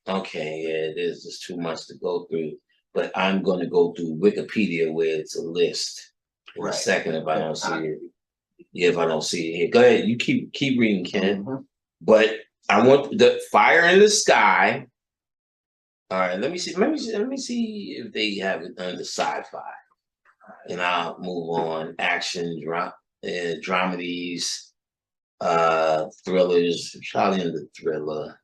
Okay, yeah, there's just too much to go through. But I'm gonna go through Wikipedia where it's a list in a second if I don't see it. Yeah, if I don't see it here. Go ahead, you keep reading, Ken. But I want the Fire in the Sky. All right, let me see if they have it under sci-fi. And I'll move on. Action, dramedies, thrillers, probably in the thriller.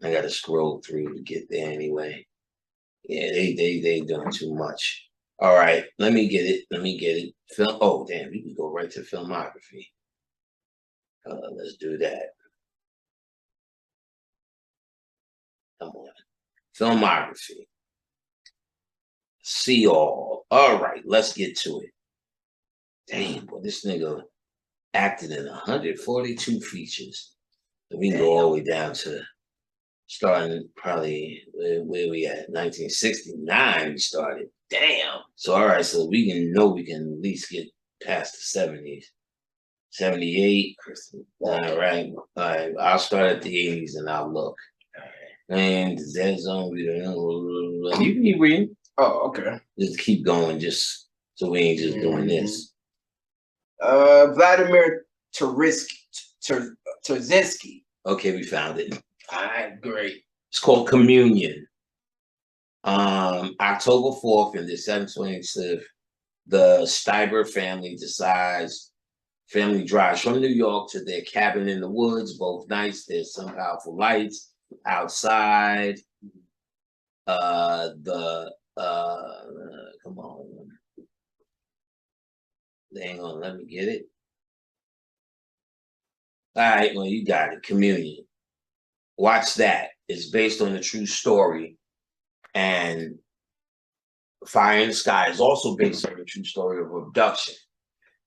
I gotta scroll through to get there anyway. Yeah, they doing too much. All right, let me get it. Film. Oh damn, we can go right to filmography. Let's do that. Come on, filmography. See all. All right, let's get to it. Damn, boy, this nigga acted in 142 features. So we can go all the way down to starting probably where we at 1969. We started. Damn. So all right, so we can at least get past the 70s. 78. All right. I'll start at the 80s and I'll look. And Z Zone, you can keep reading. Oh, okay. Just keep going, just so we ain't just doing this. Vladimir Terzinski. Okay, we found it. All right, great. It's called Communion. October 4th in the 726th, the Steiber family drives from New York to their cabin in the woods. Both nights, there's some powerful lights outside. Come on. Hang on, let me get it. All right, well, you got it. Communion. Watch that. It's based on a true story. And Fire in the Sky is also based on a true story of abduction.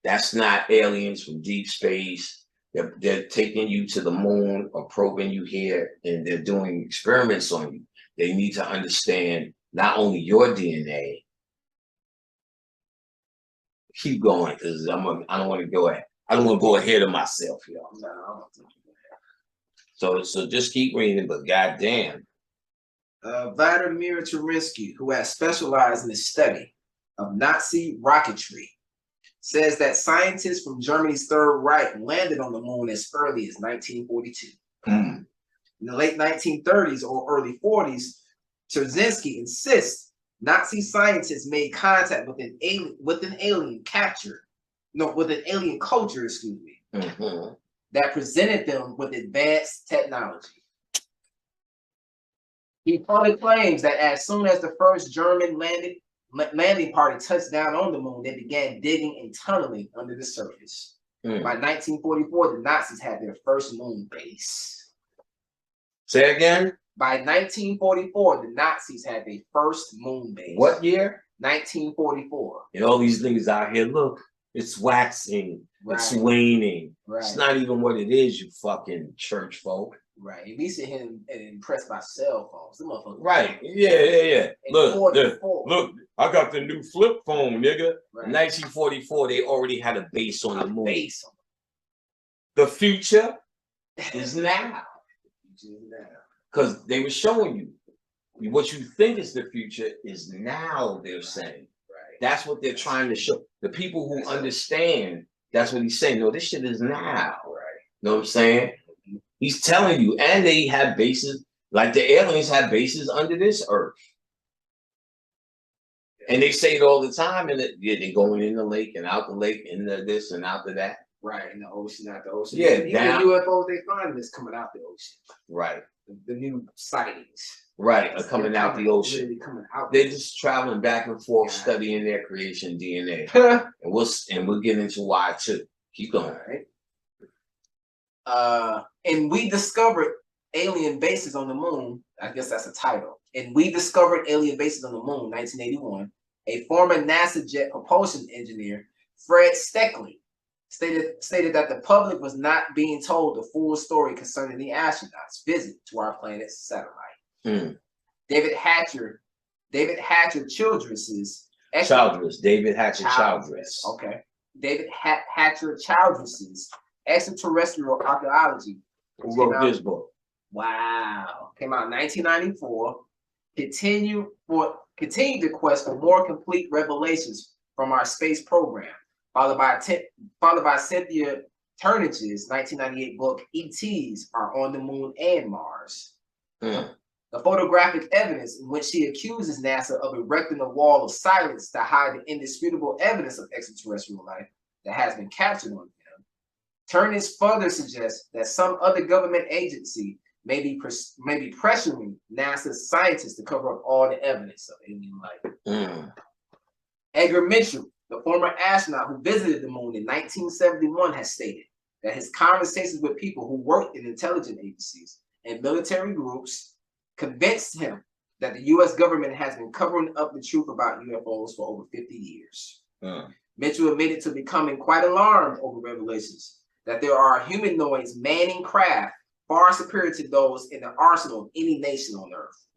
That's not aliens from deep space. They're taking you to the moon or probing you here, and they're doing experiments on you. They need to understand not only your DNA. Keep going, because I don't want to go ahead. I don't want to go ahead of myself, y'all. So just keep reading, but goddamn. Vladimir Terzinski, who has specialized in the study of Nazi rocketry, says that scientists from Germany's Third Reich landed on the moon as early as 1942. In the late 1930s or early 40s, Terzinski insists Nazi scientists made contact with an alien culture, excuse me. that presented them with advanced technology. He further claims that as soon as the first German landing party touched down on the moon, they began digging and tunneling under the surface. By 1944, the Nazis had their first moon base. Say again? By 1944, the Nazis had their first moon base. What year? 1944. And all these niggas out here, look, it's waxing, it's waning. It's not even what it is, you fucking church folk. Right. We sit here and impressed by cell phones. Them motherfuckers. Right. Yeah. Look, I got the new flip phone, nigga. In 1944, they already had a base on the moon. The future is now. Because they were showing you what you think is the future is now, they're saying. That's what they're trying to show. The people who understand, that's what he's saying. No, this shit is now. Know what I'm saying? He's telling you, and they have bases, like the aliens have bases under this earth. And they say it all the time, and they're going in the lake and out the lake, in the this and out the that. Right, in the ocean, out the ocean. Yeah, even UFOs they find is coming out the ocean. Right. The new sightings. Right, are coming out the ocean. Really coming out. They're just traveling back and forth, studying their creation DNA. and we'll get into why too. Keep going. And we discovered alien bases on the moon. I guess that's a title. And we discovered alien bases on the moon, 1981. A former NASA jet propulsion engineer, Fred Steckley, stated that the public was not being told the full story concerning the astronauts' visit to our planet's satellite. David Hatcher Childress's Okay. David Hatcher Childress's Extraterrestrial Archaeology. Who wrote this book? Wow. Came out in 1994. Continued the quest for more complete revelations from our space program, followed by Cynthia Turnage's 1998 book, ETs Are on the Moon and Mars. The photographic evidence in which she accuses NASA of erecting a wall of silence to hide the indisputable evidence of extraterrestrial life that has been captured on them. Turnage further suggests that some other government agency may be pressuring NASA's scientists to cover up all the evidence of alien life. Edgar Mitchell, the former astronaut who visited the moon in 1971, has stated that his conversations with people who worked in intelligence agencies and military groups convinced him that the U.S. government has been covering up the truth about UFOs for over 50 years. Mitchell admitted to becoming quite alarmed over revelations that there are humanoids manning craft far superior to those in the arsenal of any nation on Earth.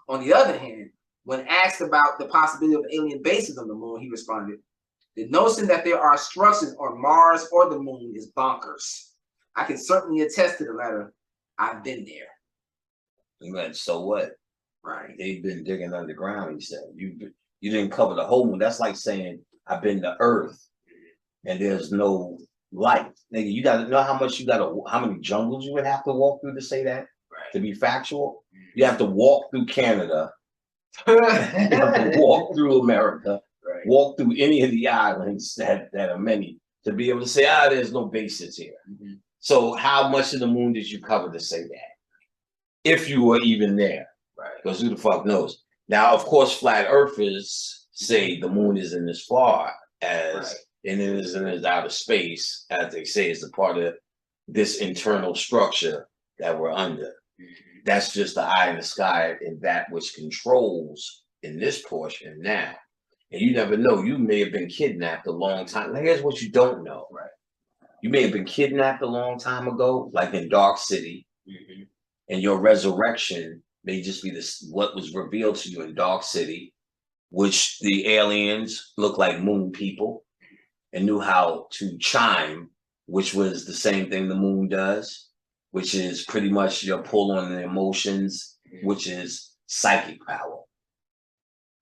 On the other hand, when asked about the possibility of alien bases on the moon, he responded, "The notion that there are structures on Mars or the moon is bonkers. I can certainly attest to the latter. I've been there." He went, so what? Right. They've been digging underground, he said. You didn't cover the whole moon. That's like saying, I've been to Earth and there's no light. Nigga, you gotta know how many jungles you would have to walk through to say that, to be factual. You have to walk through Canada, you have to walk through America, walk through any of the islands that are many, to be able to say, there's no bases here. So how much of the moon did you cover to say that? If you were even there, because who the fuck knows? Now, of course, flat earthers say the moon isn't as far as, and it isn't as out of space, as they say, is a part of this internal structure that we're under. That's just the eye in the sky and that which controls in this portion now. And you never know, you may have been kidnapped a long time. Now, here's what you don't know, You may have been kidnapped a long time ago, like in Dark City. And your resurrection may just be what was revealed to you in Dark City, which the aliens look like moon people and knew how to chime, which was the same thing the moon does, which is pretty much your pull on the emotions, which is psychic power.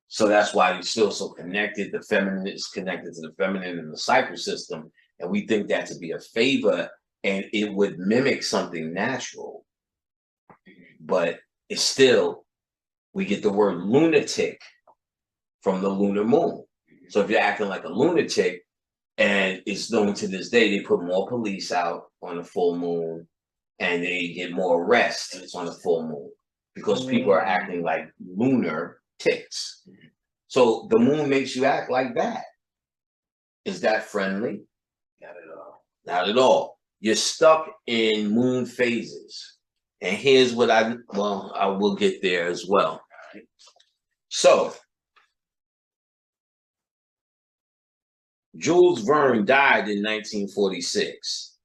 So that's why you're still so connected. The feminine is connected to the feminine in the cycle system. And we think that to be a favor and it would mimic something natural. But it's still, we get the word lunatic from the lunar moon. So if you're acting like a lunatic, And it's known to this day, they put more police out on a full moon and they get more arrests on a full moon because people are acting like lunar ticks. So the moon makes you act like that. Is that friendly? Not at all. Not at all. You're stuck in moon phases. And here's what I will get there as well. So, Jules Verne died in 1846.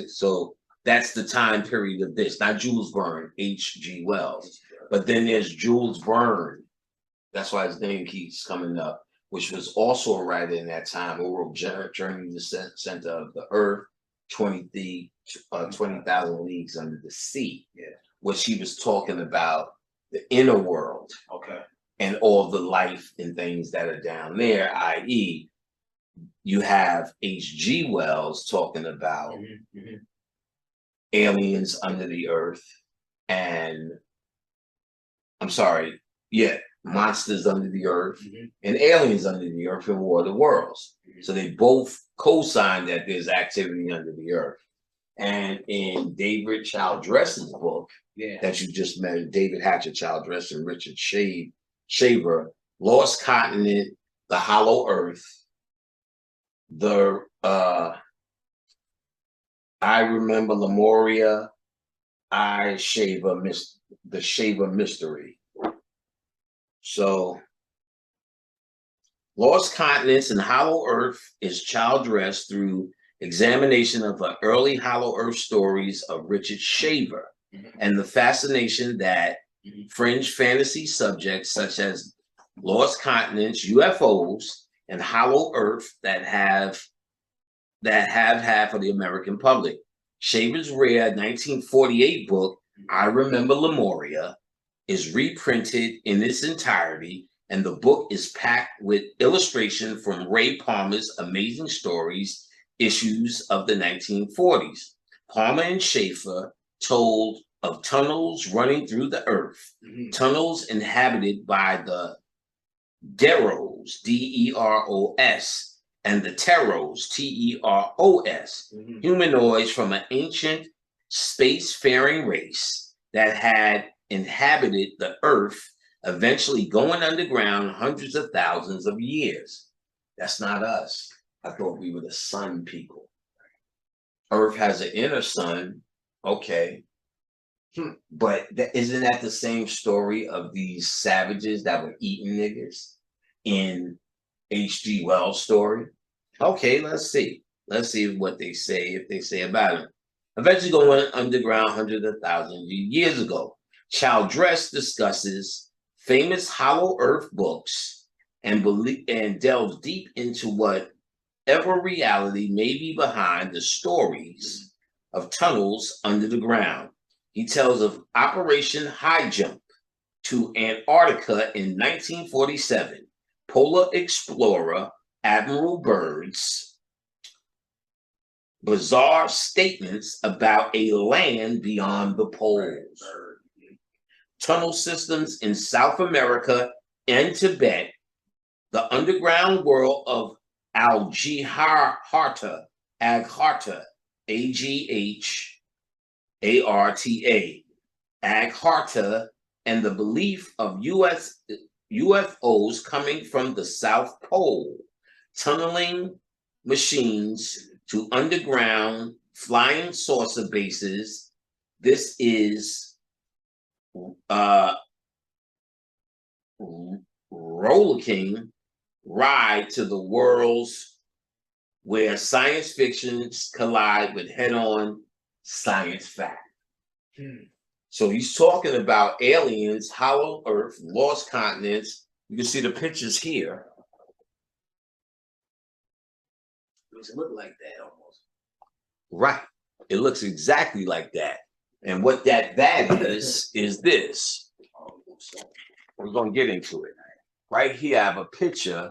So that's the time period of this. Not Jules Verne, H.G. Wells. But then there's Jules Verne. That's why his name keeps coming up, which was also a writer in that time who wrote Journey to the Center of the Earth, 20,000 Leagues Under the Sea, which he was talking about the inner world. Okay. And all the life and things that are down there, i.e., you have H.G. Wells talking about aliens under the earth and, monsters under the earth and aliens under the earth in War of the Worlds. So they both co-sign that there's activity under the earth. And in David Childress's book that you just met, David Hatcher Childress and Richard Shaver, Lost Continent, The Hollow Earth, I Remember Lemuria, The Shaver Mystery. So Lost Continents and Hollow Earth is Childress through examination of the early Hollow Earth stories of Richard Shaver and the fascination that fringe fantasy subjects such as Lost Continents, UFOs, and Hollow Earth that have had for the American public. Shaver's rare 1948 book, I Remember Lemuria, is reprinted in its entirety, and the book is packed with illustration from Ray Palmer's Amazing Stories issues of the 1940s. Palmer and Schaefer told of tunnels running through the earth, tunnels inhabited by the Deros, D-E-R-O-S, and the Teros, T-E-R-O-S, humanoids from an ancient space-faring race that had inhabited the earth, eventually going underground hundreds of thousands of years. That's not us. I thought we were the sun people. Earth has an inner sun, okay. But isn't that the same story of these savages that were eating niggas in H.G. Wells' story? Okay, let's see. Let's see what they say, if they say about it. Eventually going underground hundreds of thousands of years ago. Childress discusses famous Hollow Earth books and delves deep into whatever reality may be behind the stories of tunnels under the ground. He tells of Operation High Jump to Antarctica in 1947, polar explorer Admiral Byrd's bizarre statements about a land beyond the poles, tunnel systems in South America and Tibet, the underground world of Agharta, A-G-H-A-R-T-A, Agharta, and the belief of UFOs coming from the South Pole, tunneling machines to underground flying saucer bases. This is rollicking ride to the worlds where science fictions collide with head-on science fact. So he's talking about aliens, Hollow Earth, Lost Continents. You can see the pictures here. Does it look like that almost? Right. It looks exactly like that. And what that is this. We're going to get into it. Right here, I have a picture,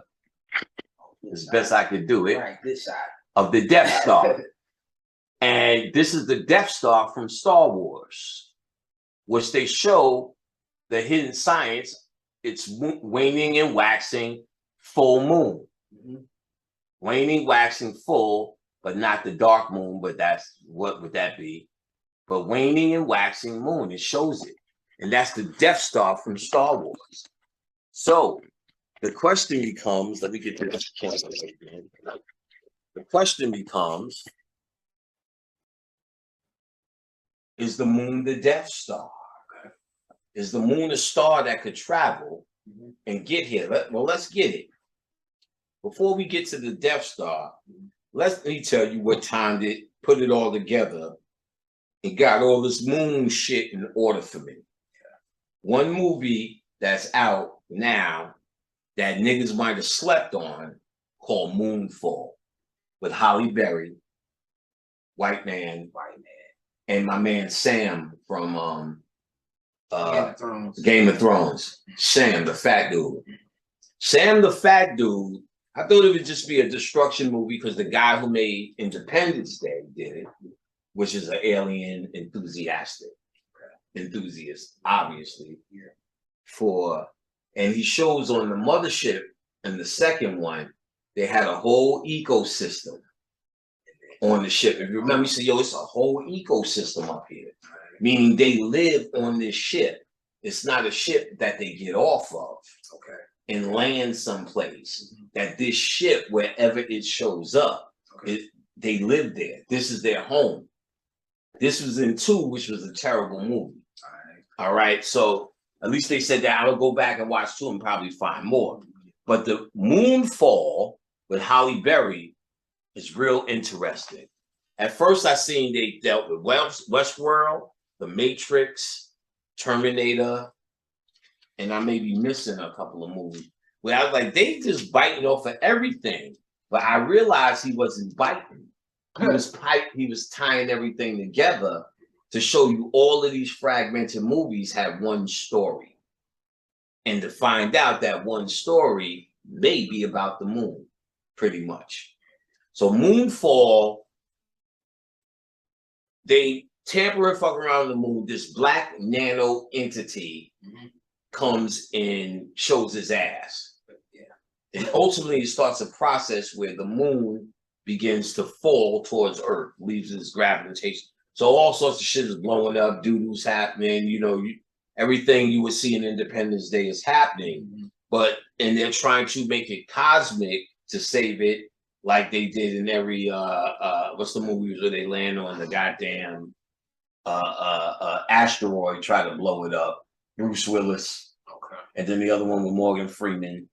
as best I could do it, right, this side, of the Death Star. And this is the Death Star from Star Wars, which they show the hidden science. It's waning and waxing full moon. Waning, waxing, full, but not the dark moon, but that's, what would that be? But waning and waxing moon, it shows it. And that's the Death Star from Star Wars. So the question becomes, let me get this camera again. The question becomes, is the moon the Death Star? Is the moon a star that could travel and get here? Well, let's get it. Before we get to the Death Star, let me tell you what time it put it all together and got all this moon shit in order for me. One movie that's out now that niggas might have slept on called Moonfall with Halle Berry, white man, and my man Sam from Game of Thrones. Sam, the fat dude. Sam, the fat dude. I thought it would just be a destruction movie because the guy who made Independence Day did it, which is an alien enthusiast, obviously. And he shows on the mothership in the second one, they had a whole ecosystem on the ship. If you remember, you say, yo, it's a whole ecosystem up here. Meaning they live on this ship. It's not a ship that they get off of and land someplace. That this ship, wherever it shows up, they live there. This is their home. This was in 2, which was a terrible movie. All right. So at least they said that. I will go back and watch 2 and probably find more. But the Moonfall with Halle Berry is real interesting. At first, I seen they dealt with Westworld, The Matrix, Terminator, and I may be missing a couple of movies. Where I was like, they just biting off of everything. But I realized he wasn't biting. He was tying everything together to show you all of these fragmented movies have one story. And to find out that one story may be about the moon, pretty much. So Moonfall, they tamper and fuck around the moon. This black nano entity comes and shows his ass. And ultimately it starts a process where the moon begins to fall towards Earth, leaves its gravitation. So all sorts of shit is blowing up, doo-doo's happening, you know, everything you would see in Independence Day is happening. But, and they're trying to make it cosmic to save it, like they did in every, what's the movie where they land on the goddamn asteroid, try to blow it up, Bruce Willis. And then the other one with Morgan Freeman.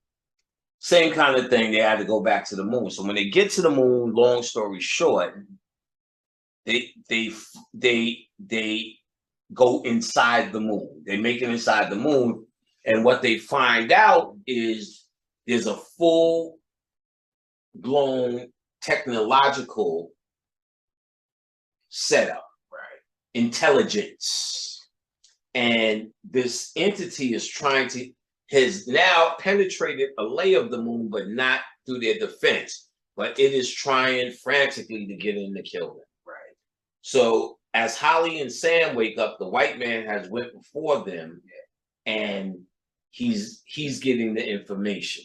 Same kind of thing, they had to go back to the moon. So when they get to the moon, long story short, they go inside the moon. They make it inside the moon. And what they find out is there's a full-blown technological setup, intelligence. And this entity is has now penetrated a layer of the moon, but not through their defense. But it is trying frantically to get in to kill them. So as Holly and Sam wake up, the white man has went before them, and he's getting the information.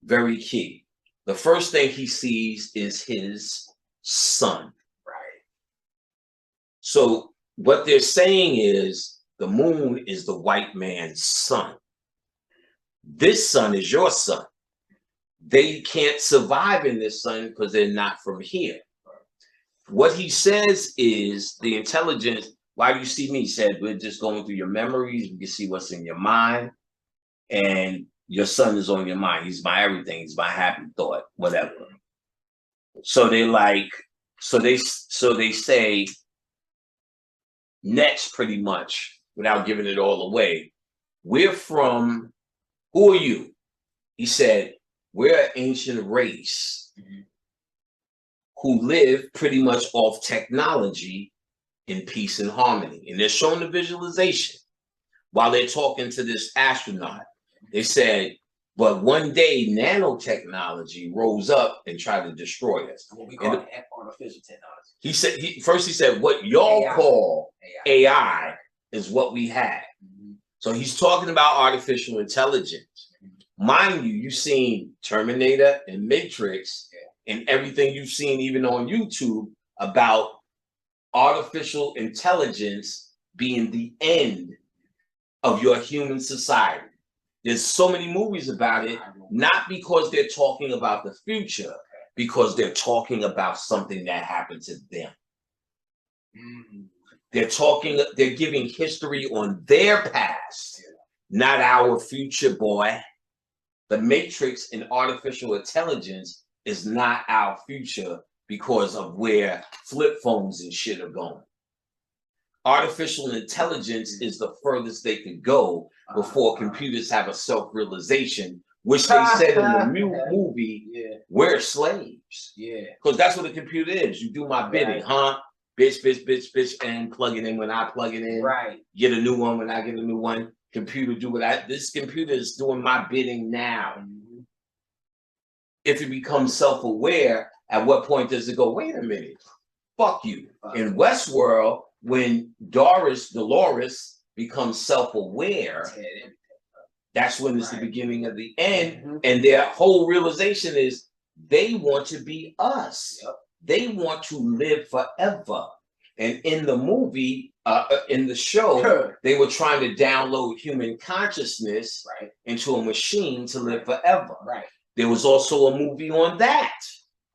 Very key. The first thing he sees is his son. So what they're saying is the moon is the white man's son. This sun is your son. They can't survive in this sun because they're not from here. What he says is the intelligence. Why do you see me? He said, we're just going through your memories. We can see what's in your mind. And your son is on your mind. He's my everything. He's my happy thought, whatever. So they like, so they say next, pretty much, without giving it all away, we're from, who are you? He said, we're an ancient race who live pretty much off technology in peace and harmony. And they're showing the visualization while they're talking to this astronaut. They said, but one day nanotechnology rose up and tried to destroy us. What we call artificial technology. He said, first he said, what y'all call AI is what we had. So he's talking about artificial intelligence. Mind you, you've seen Terminator and Matrix, and everything you've seen even on YouTube about artificial intelligence being the end of your human society. There's so many movies about it, not because they're talking about the future, because they're talking about something that happened to them. They're giving history on their past, not our future, boy. The Matrix and artificial intelligence is not our future because of where flip phones and shit are going. Artificial intelligence is the furthest they could go before computers have a self-realization, which they said in the movie, we're slaves. Because that's what a computer is. You do my bidding, huh? Bitch, bitch, bitch, bitch, and plug it in when I plug it in. Right. Get a new one when I get a new one. Computer do what this computer is doing my bidding now. If it becomes self-aware, at what point does it go, wait a minute, fuck you. In Westworld, when Dolores becomes self-aware, that's when it's the beginning of the end. And their whole realization is they want to be us. They want to live forever. And in the movie, in the show, they were trying to download human consciousness into a machine to live forever. There was also a movie on that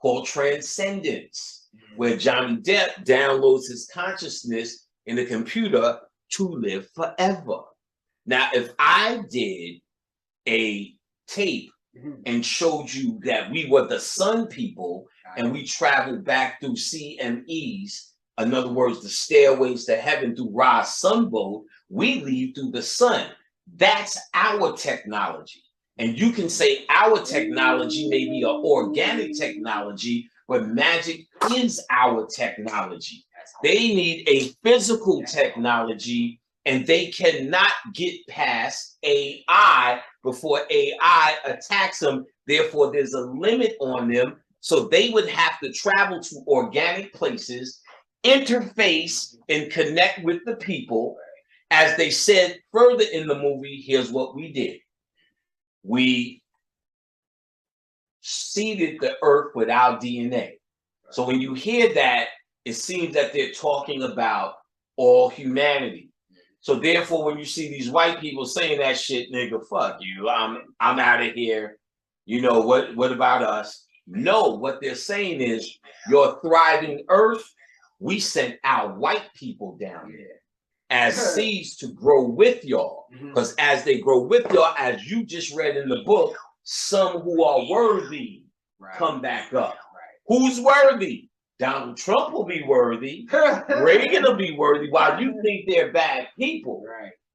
called Transcendence, where Johnny Depp downloads his consciousness in a computer to live forever. Now, if I did a tape and showed you that we were the sun people and we traveled back through CMEs, in other words, the stairways to heaven through Ra's sunboat, we leave through the sun. That's our technology. And you can say our technology may be an organic technology, but magic is our technology. They need a physical technology, and they cannot get past AI before AI attacks them. Therefore, there's a limit on them. So they would have to travel to organic places, interface, and connect with the people. As they said further in the movie, here's what we did. We seeded the earth with our DNA. So when you hear that, it seems that they're talking about all humanity. So therefore, when you see these white people saying that shit, nigga, fuck you, I'm out of here. You know, what about us? No, what they're saying is your thriving earth, we sent our white people down there as seeds to grow with y'all. Because as they grow with y'all, as you just read in the book, some who are worthy come back up. Who's worthy? Donald Trump will be worthy. Reagan will be worthy. While you think they're bad people,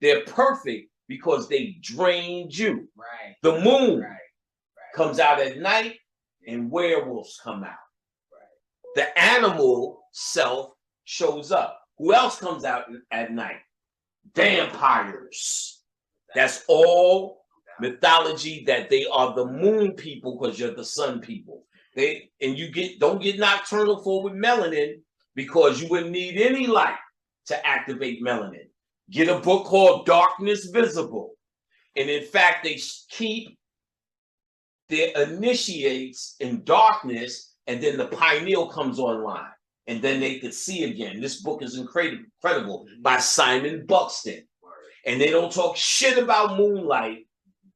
they're perfect because they drained you. The moon comes out at night and werewolves come out. The animal self shows up. Who else comes out at night? Vampires. That's all mythology, that they are the moon people because you're the sun people. Don't get nocturnal for with melanin, because you wouldn't need any light to activate melanin. Get a book called Darkness Visible. And in fact, they keep their initiates in darkness, and then the pineal comes online. And then they could see again. This book is incredible, by Simon Buxton. And they don't talk shit about moonlight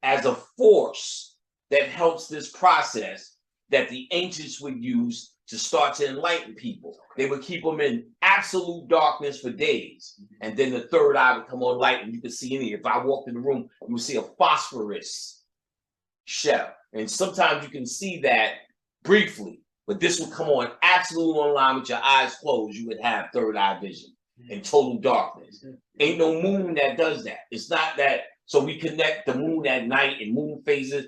as a force that helps this process that the ancients would use to start to enlighten people. They would keep them in absolute darkness for days. And then the third eye would come on light, and you could see any. If I walked in the room, you would see a phosphorus shell. And sometimes you can see that briefly. But this would come on absolute online with your eyes closed. You would have third eye vision in total darkness. Ain't no moon that does that. It's not that. So we connect the moon at night and moon phases.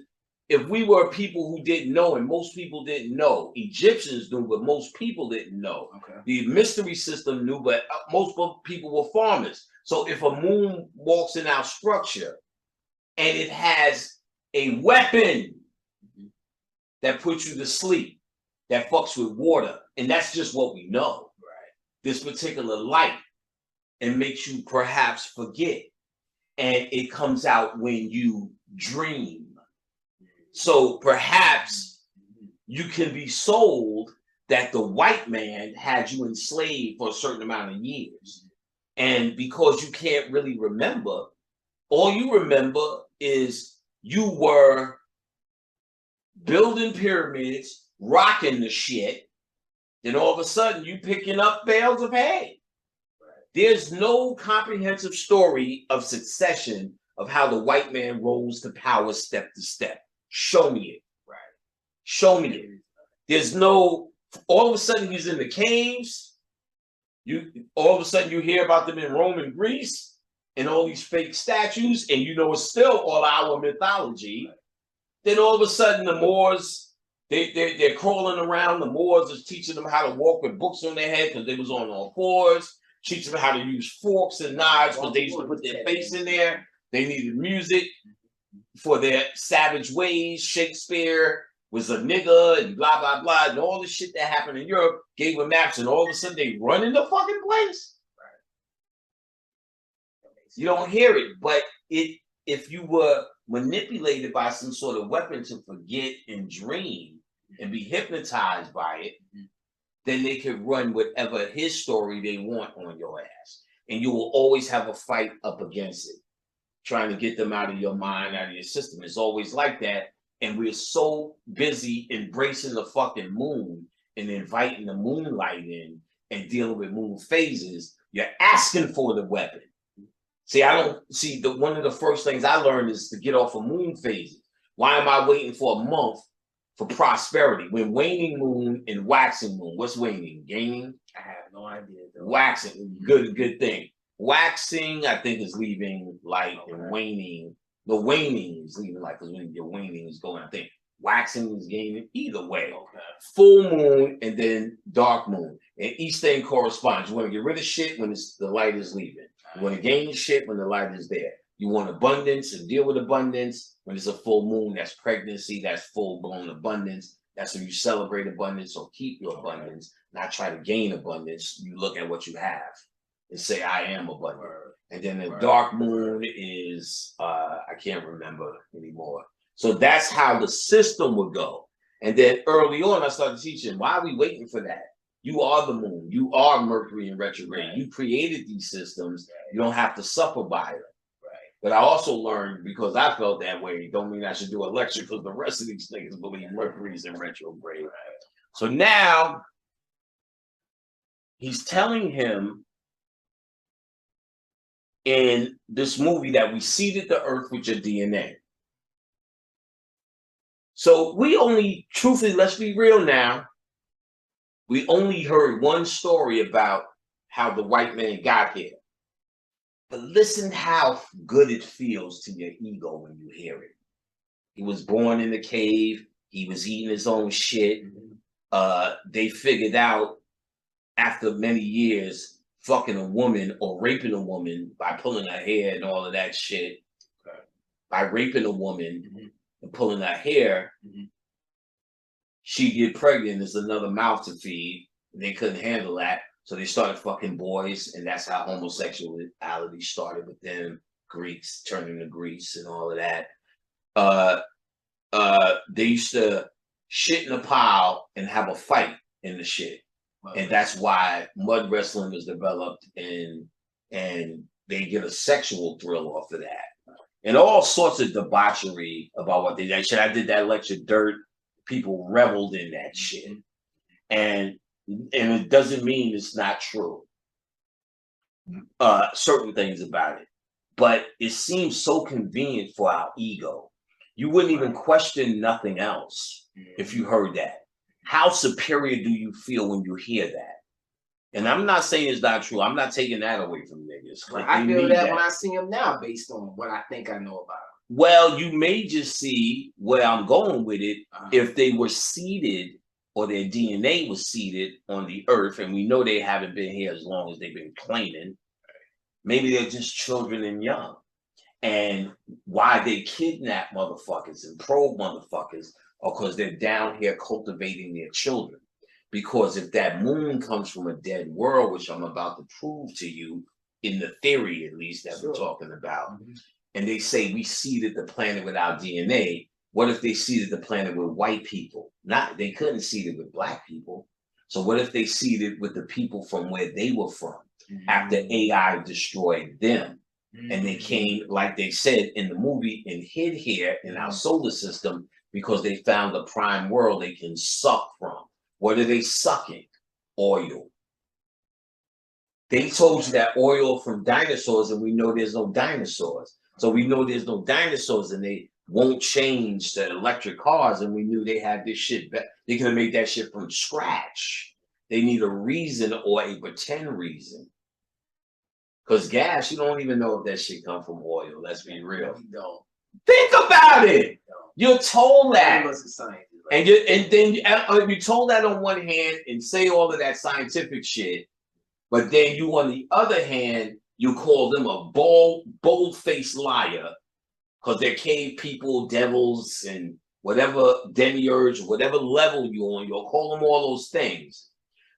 If we were people who didn't know, and most people didn't know, Egyptians knew, but most people didn't know. The mystery system knew, but most people were farmers. So if a moon walks in our structure and it has a weapon that puts you to sleep, that fucks with water, and that's just what we know. This particular light, and makes you perhaps forget, and it comes out when you dream. So perhaps you can be sold that the white man had you enslaved for a certain amount of years. And because you can't really remember, all you remember is you were building pyramids, rocking the shit, then all of a sudden you picking up bales of hay. There's no comprehensive story of succession of how the white man rose to power step to step. Show me it. Right. Show me it. There's no, all of a sudden he's in the caves. All of a sudden you hear about them in Rome and Greece and all these fake statues, and you know it's still all our mythology. Right. Then all of a sudden the Moors, they're crawling around. The Moors is teaching them how to walk with books on their head because they was on all fours. Teach them how to use forks and knives because they used to put their face in there. They needed music for their savage ways. Shakespeare was a nigger and blah, blah, blah. And all the shit that happened in Europe gave them maps, and all of a sudden they run in the fucking place. You don't hear it, but if you were manipulated by some sort of weapon to forget and dream and be hypnotized by it, then they could run whatever his story they want on your ass. And you will always have a fight up against it, trying to get them out of your mind, out of your system. It's always like that. And we're so busy embracing the fucking moon and inviting the moonlight in and dealing with moon phases. You're asking for the weapon. See, one of the first things I learned is to get off of moon phases. Why am I waiting for a month for prosperity? When waning moon and waxing moon, what's waning? Gaining? I have no idea. Waxing, good thing. Waxing, I think, is leaving light, and waning. The waning is leaving light, because when your waning is going, I think waxing is gaining. Either way, full moon and then dark moon, and each thing corresponds. You want to get rid of shit when the light is leaving. You want to gain shit when the light is there. You want abundance and deal with abundance when it's a full moon. That's pregnancy. That's full-blown abundance. That's when you celebrate abundance or keep your abundance, not try to gain abundance. You look at what you have and say, I am abundant. And then the dark moon is, I can't remember anymore. So that's how the system would go. And then early on, I started teaching, why are we waiting for that? You are the moon. You are Mercury in retrograde. You created these systems. You don't have to suffer by them. But I also learned, because I felt that way, don't mean I should do a lecture, because the rest of these things believe Mercury's in retrograde. So now he's telling him in this movie that we seeded the earth with your DNA. So we only, truthfully, let's be real now, we only heard one story about how the white man got here. But listen how good it feels to your ego when you hear it. He was born in the cave. He was eating his own shit. They figured out after many years fucking a woman or raping a woman by pulling her hair and all of that shit. By raping a woman and pulling her hair, she get pregnant. There's another mouth to feed. And they couldn't handle that. So they started fucking boys, and that's how homosexuality started with them. Greeks turning to Greece and all of that. They used to shit in a pile and have a fight in the shit. And that's why mud wrestling was developed, and they get a sexual thrill off of that. And all sorts of debauchery about what they did. Shit, I did that lecture, Dirt. People reveled in that shit. And it doesn't mean it's not true. Certain things about it. But it seems so convenient for our ego. You wouldn't even question nothing else if you heard that. How superior do you feel when you hear that? And I'm not saying it's not true. I'm not taking that away from niggas. Like, I feel that when I see him now based on what I think I know about him. Well, you may just see where I'm going with it. If they were seeded, or their DNA was seeded on the earth, and we know they haven't been here as long as they've been claiming, maybe they're just children and young. And why they kidnap motherfuckers and probe motherfuckers, or because they're down here cultivating their children. Because if that moon comes from a dead world, which I'm about to prove to you, in the theory at least that we're talking about, and they say we seeded the planet with our DNA, What if they seeded the planet with white people? They couldn't seed it with black people. So what if they seeded with the people from where they were from after AI destroyed them? And they came, like they said in the movie, and hid here in our solar system because they found a prime world they can suck from. What are they sucking? Oil. They told you that oil from dinosaurs, and we know there's no dinosaurs. So we know there's no dinosaurs, and they won't change the electric cars, and we knew they had this shit back. They could have made that shit from scratch. They need a reason or a pretend reason. Because gas, you don't even know if that shit come from oil. Let's be real. Think about it. You're told that. And then you told that on one hand and say all of that scientific shit, but then you, on the other hand, you call them a bold-faced liar because they're cave people, devils, and whatever demiurge, whatever level you're on, you'll call them all those things.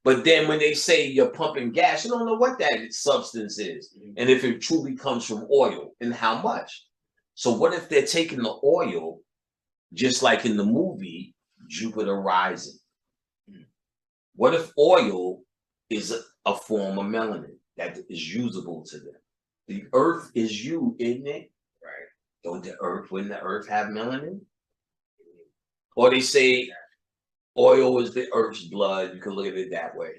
But then when they say you're pumping gas, you don't know what that substance is and if it truly comes from oil and how much. So what if they're taking the oil, just like in the movie Jupiter Rising? What if oil is a form of melanin that is usable to them? The earth is you, isn't it? Right. Wouldn't the earth have melanin? Or they say oil is the earth's blood. You can look at it that way.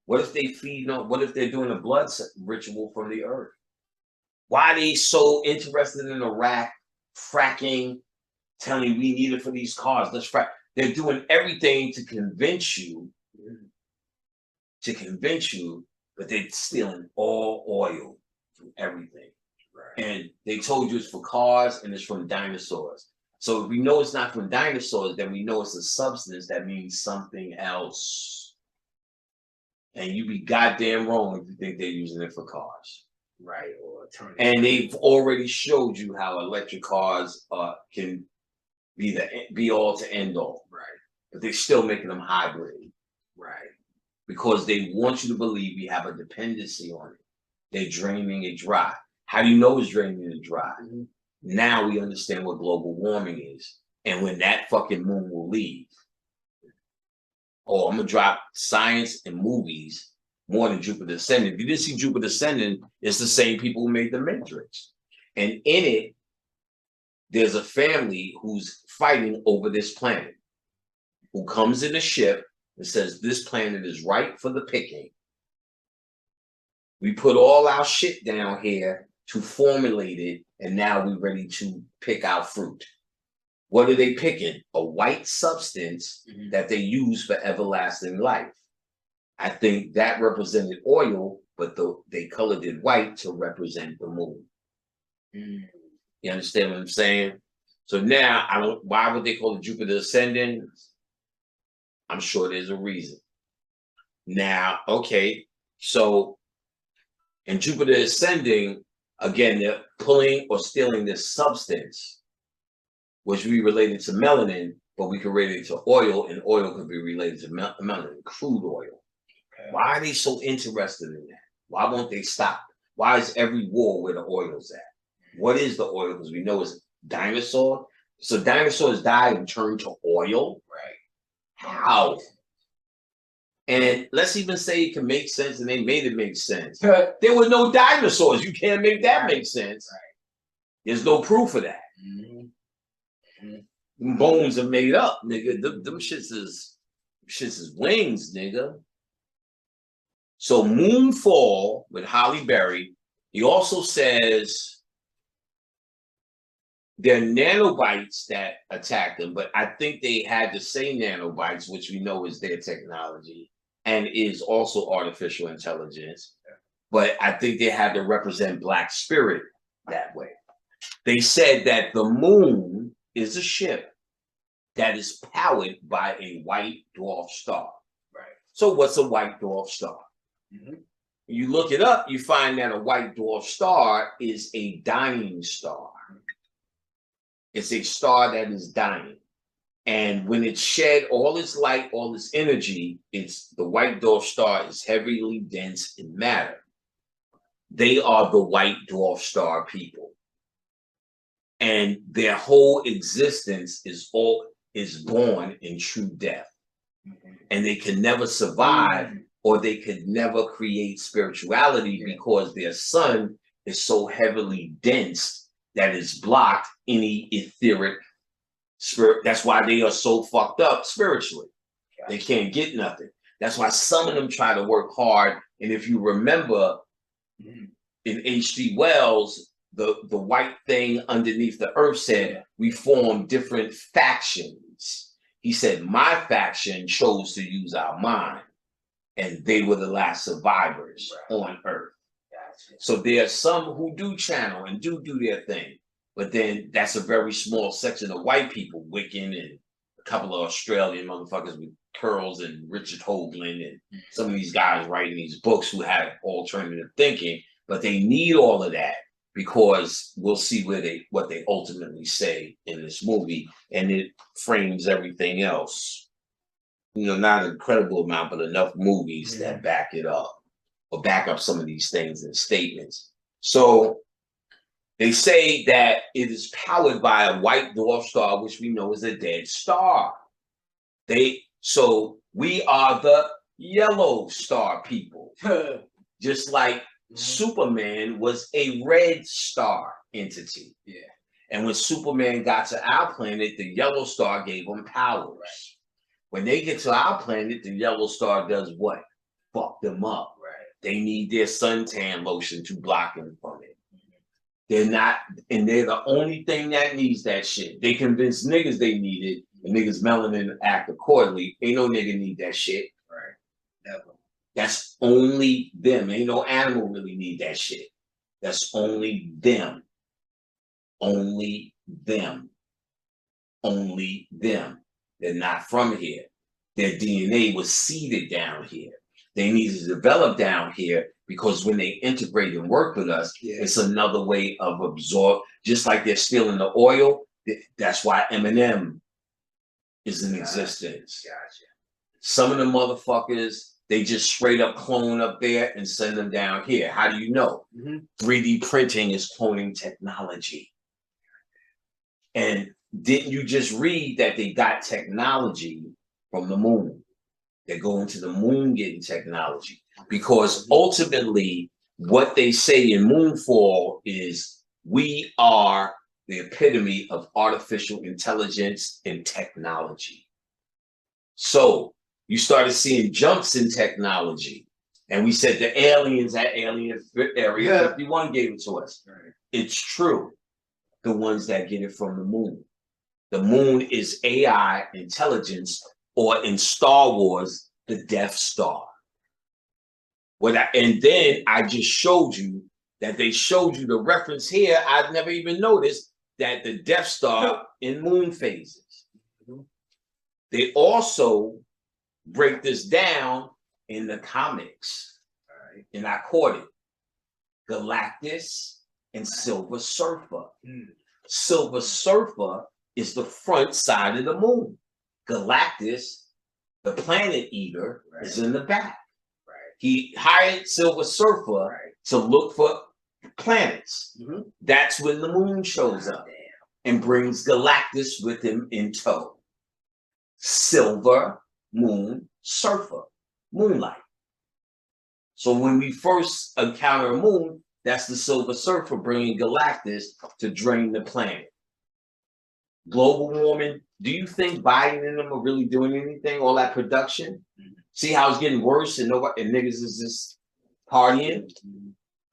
What if they feed on, what if they're doing a blood ritual from the earth? Why are they so interested in Iraq, fracking, telling you we need it for these cars, let's frack? They're doing everything to convince you, but they're stealing all oil from everything. Right. And they told you it's for cars and it's from dinosaurs. So if we know it's not from dinosaurs, then we know it's a substance that means something else. And you be goddamn wrong if you think they're using it for cars. Right. And they've already showed you how electric cars can be all to end all. Right. But they're still making them hybrid. Right. Because they want you to believe we have a dependency on it. They're draining it dry. How do you know it's draining it dry? Now we understand what global warming is and when that fucking moon will leave. Oh, I'm gonna drop science and movies more than Jupiter Ascending. If you didn't see Jupiter Ascending, it's the same people who made The Matrix. And in it, there's a family who's fighting over this planet, who comes in a ship and says, this planet is ripe for the picking. We put all our shit down here to formulate it, and now we're ready to pick our fruit. What are they picking? A white substance that they use for everlasting life. I think that represented oil, but they colored it white to represent the moon. You understand what I'm saying? So now, why would they call it Jupiter Ascending? I'm sure there's a reason. Now, okay, so in Jupiter Ascending, again, they're pulling or stealing this substance, which we related to melanin, but we can relate it to oil, and oil could be related to melanin, crude oil. Okay. Why are they so interested in that? Why won't they stop? Why is every war where the oil's at? What is the oil? Because we know it's dinosaur. So dinosaurs died and turned to oil. Right. How? And let's even say it can make sense, and they made it make sense. There were no dinosaurs. You can't make that make sense. Right. There's no proof of that. Bones are made up, nigga. Them shits is wings, nigga. So Moonfall with Halle Berry. He also says there are nanobites that attack them, but I think they had to say nanobites, which we know is their technology and is also artificial intelligence. But I think they had to represent Black Spirit that way. They said that the moon is a ship that is powered by a white dwarf star. Right. So what's a white dwarf star? You look it up, you find that a white dwarf star is a dying star. It's a star that is dying. And when it shed all its light, all its energy, the white dwarf star is heavily dense in matter. They are the white dwarf star people. And their whole existence is born in true death. And they can never survive, or they could never create spirituality because their sun is so heavily dense that it's blocked any etheric spirit. That's why they are so fucked up spiritually. They can't get nothing. That's why some of them try to work hard. And if you remember in H.G. Wells, the white thing underneath the earth said, we form different factions. He said, my faction chose to use our mind, and they were the last survivors on earth. So there are some who do channel and do their thing, but then that's a very small section of white people, Wiccan and a couple of Australian motherfuckers with curls and Richard Hoagland and some of these guys writing these books who have alternative thinking, but they need all of that because we'll see what they ultimately say in this movie, and it frames everything else. You know, not an incredible amount, but enough movies that back it up or back up some of these things and statements. So they say that it is powered by a white dwarf star, which we know is a dead star. So we are the yellow star people, just like Superman was a red star entity. Yeah. And when Superman got to our planet, the yellow star gave him powers. Right. When they get to our planet, the yellow star does what? Fuck them up. Right. They need their suntan lotion to block them from it. They're not, and they're the only thing that needs that shit. They convince niggas they need it, and niggas melanin act accordingly. Ain't no nigga need that shit. Right. Never. That's only them. Ain't no animal really need that shit. That's only them. Only them. Only them. They're not from here. Their DNA was seeded down here. They need to develop down here because when they integrate and work with us, it's another way of absorb. Just like they're stealing the oil, that's why Eminem is in existence. Gotcha. Some of the motherfuckers, they just straight up clone up there and send them down here. How do you know? 3D printing is cloning technology. And didn't you just read that they got technology from the moon? They're going to the moon getting technology. Because ultimately, what they say in Moonfall is we are the epitome of artificial intelligence and technology. So you started seeing jumps in technology. And we said the aliens at Alien Area 51 gave it to us. Right. It's true. The ones that get it from the moon. The moon is AI intelligence, or in Star Wars, the Death Star. And then I just showed you that they showed you the reference here. I'd never even noticed that the Death Star in moon phases. They also break this down in the comics, and I caught it. Galactus and Silver Surfer. Silver Surfer is the front side of the moon. Galactus, the planet eater, is in the back. He hired Silver Surfer to look for planets. That's when the moon shows up and brings Galactus with him in tow. Silver Moon Surfer, moonlight. So when we first encounter a moon, that's the Silver Surfer bringing Galactus to drain the planet. Global warming, do you think Biden and them are really doing anything? All that production? See how it's getting worse and niggas is just partying?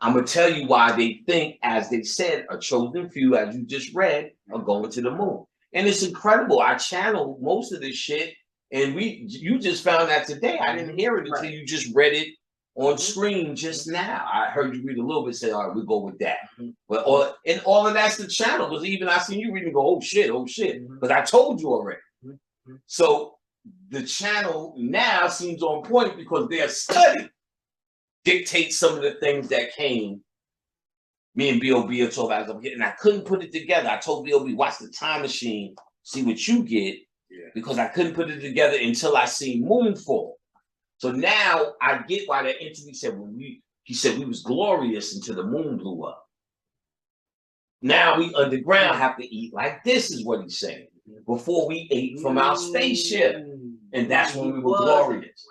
I'm going to tell you why they think, as they said, a chosen few, as you just read, are going to the moon. And it's incredible. I channeled most of this shit, and you just found that today. I didn't hear it until you just read it on screen just now. I heard you read a little bit, say, all right, we'll go with that. But all of that's the channel, because even I seen you reading and go, oh shit, because I told you already. So the channel now seems on point because their study dictates some of the things that came. Me and B.O.B. are talking about, and I couldn't put it together. I told B.O.B. watch the time machine, see what you get, because I couldn't put it together until I seen Moonfall. So now I get why the entity said he said we was glorious until the moon blew up. Now we underground have to eat like this, is what he's saying. Before we ate from our spaceship. And that's when we were glorious.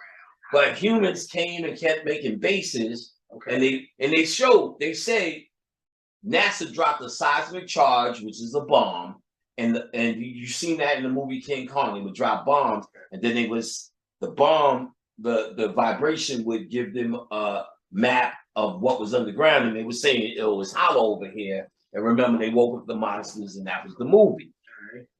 But humans came and kept making bases. And they say NASA dropped a seismic charge, which is a bomb. And you've seen that in the movie King Kong. They would drop bombs, and then the bomb, the vibration would give them a map of what was underground, and they were saying it was hollow over here. And remember, they woke up the monsters, and that was the movie.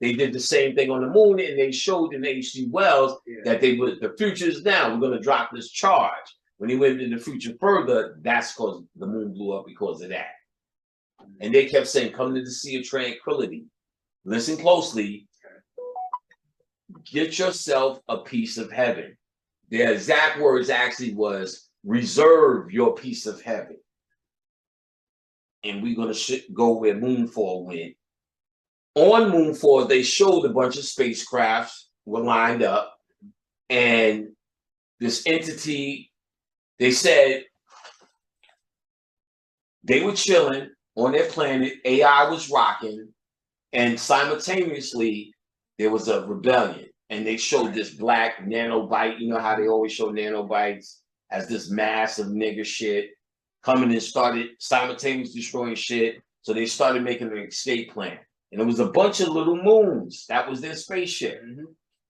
They did the same thing on the moon, and they showed in H.G. Wells that the future is now. We're going to drop this charge. When he went in the future further, that's because the moon blew up because of that. And they kept saying, "Come to the Sea of Tranquility. Listen closely. Get yourself a piece of heaven." Their exact words actually was, "Reserve your piece of heaven." And we're going to go where Moonfall went. On Moonfall, they showed a bunch of spacecrafts were lined up. And this entity, they said they were chilling on their planet. AI was rocking. And simultaneously, there was a rebellion. And they showed this black nanobite. You know how they always show nanobites as this massive nigger shit coming and started simultaneously destroying shit. So they started making an escape plan. And it was a bunch of little moons. That was their spaceship.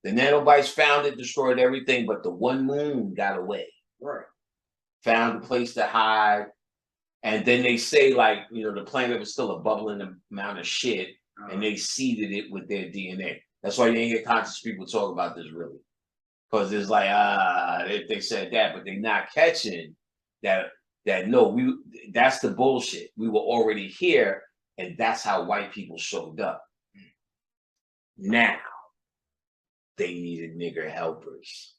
The nanobites found it, destroyed everything, but the one moon got away. Right. Found a place to hide. And then they say, like, the planet was still a bubbling amount of shit. And they seeded it with their DNA. That's why you ain't hear conscious people talk about this, really. Because it's like, they said that, but they're not catching that no, that's the bullshit. We were already here, and that's how white people showed up. Now, they needed nigger helpers.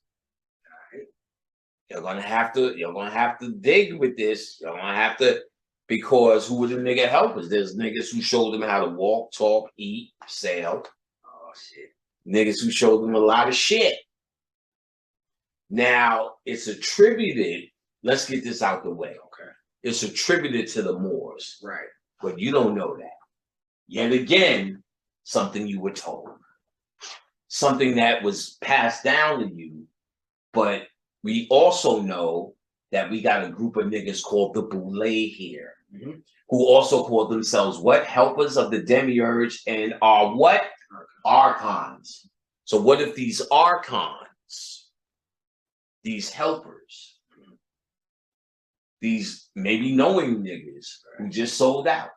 You're gonna have to dig with this. You're gonna have to, because who were the nigger helpers? There's niggas who showed them how to walk, talk, eat, sail. Oh shit. Niggas who showed them a lot of shit. Now it's attributed, let's get this out the way. Okay. It's attributed to the Moors. Right. But you don't know that. Yet again, something you were told. Something that was passed down to you, but we also know that we got a group of niggas called the Boule here, who also call themselves what? Helpers of the Demiurge, and are what? Archons. So what if these archons, these helpers, these maybe knowing niggas who just sold out,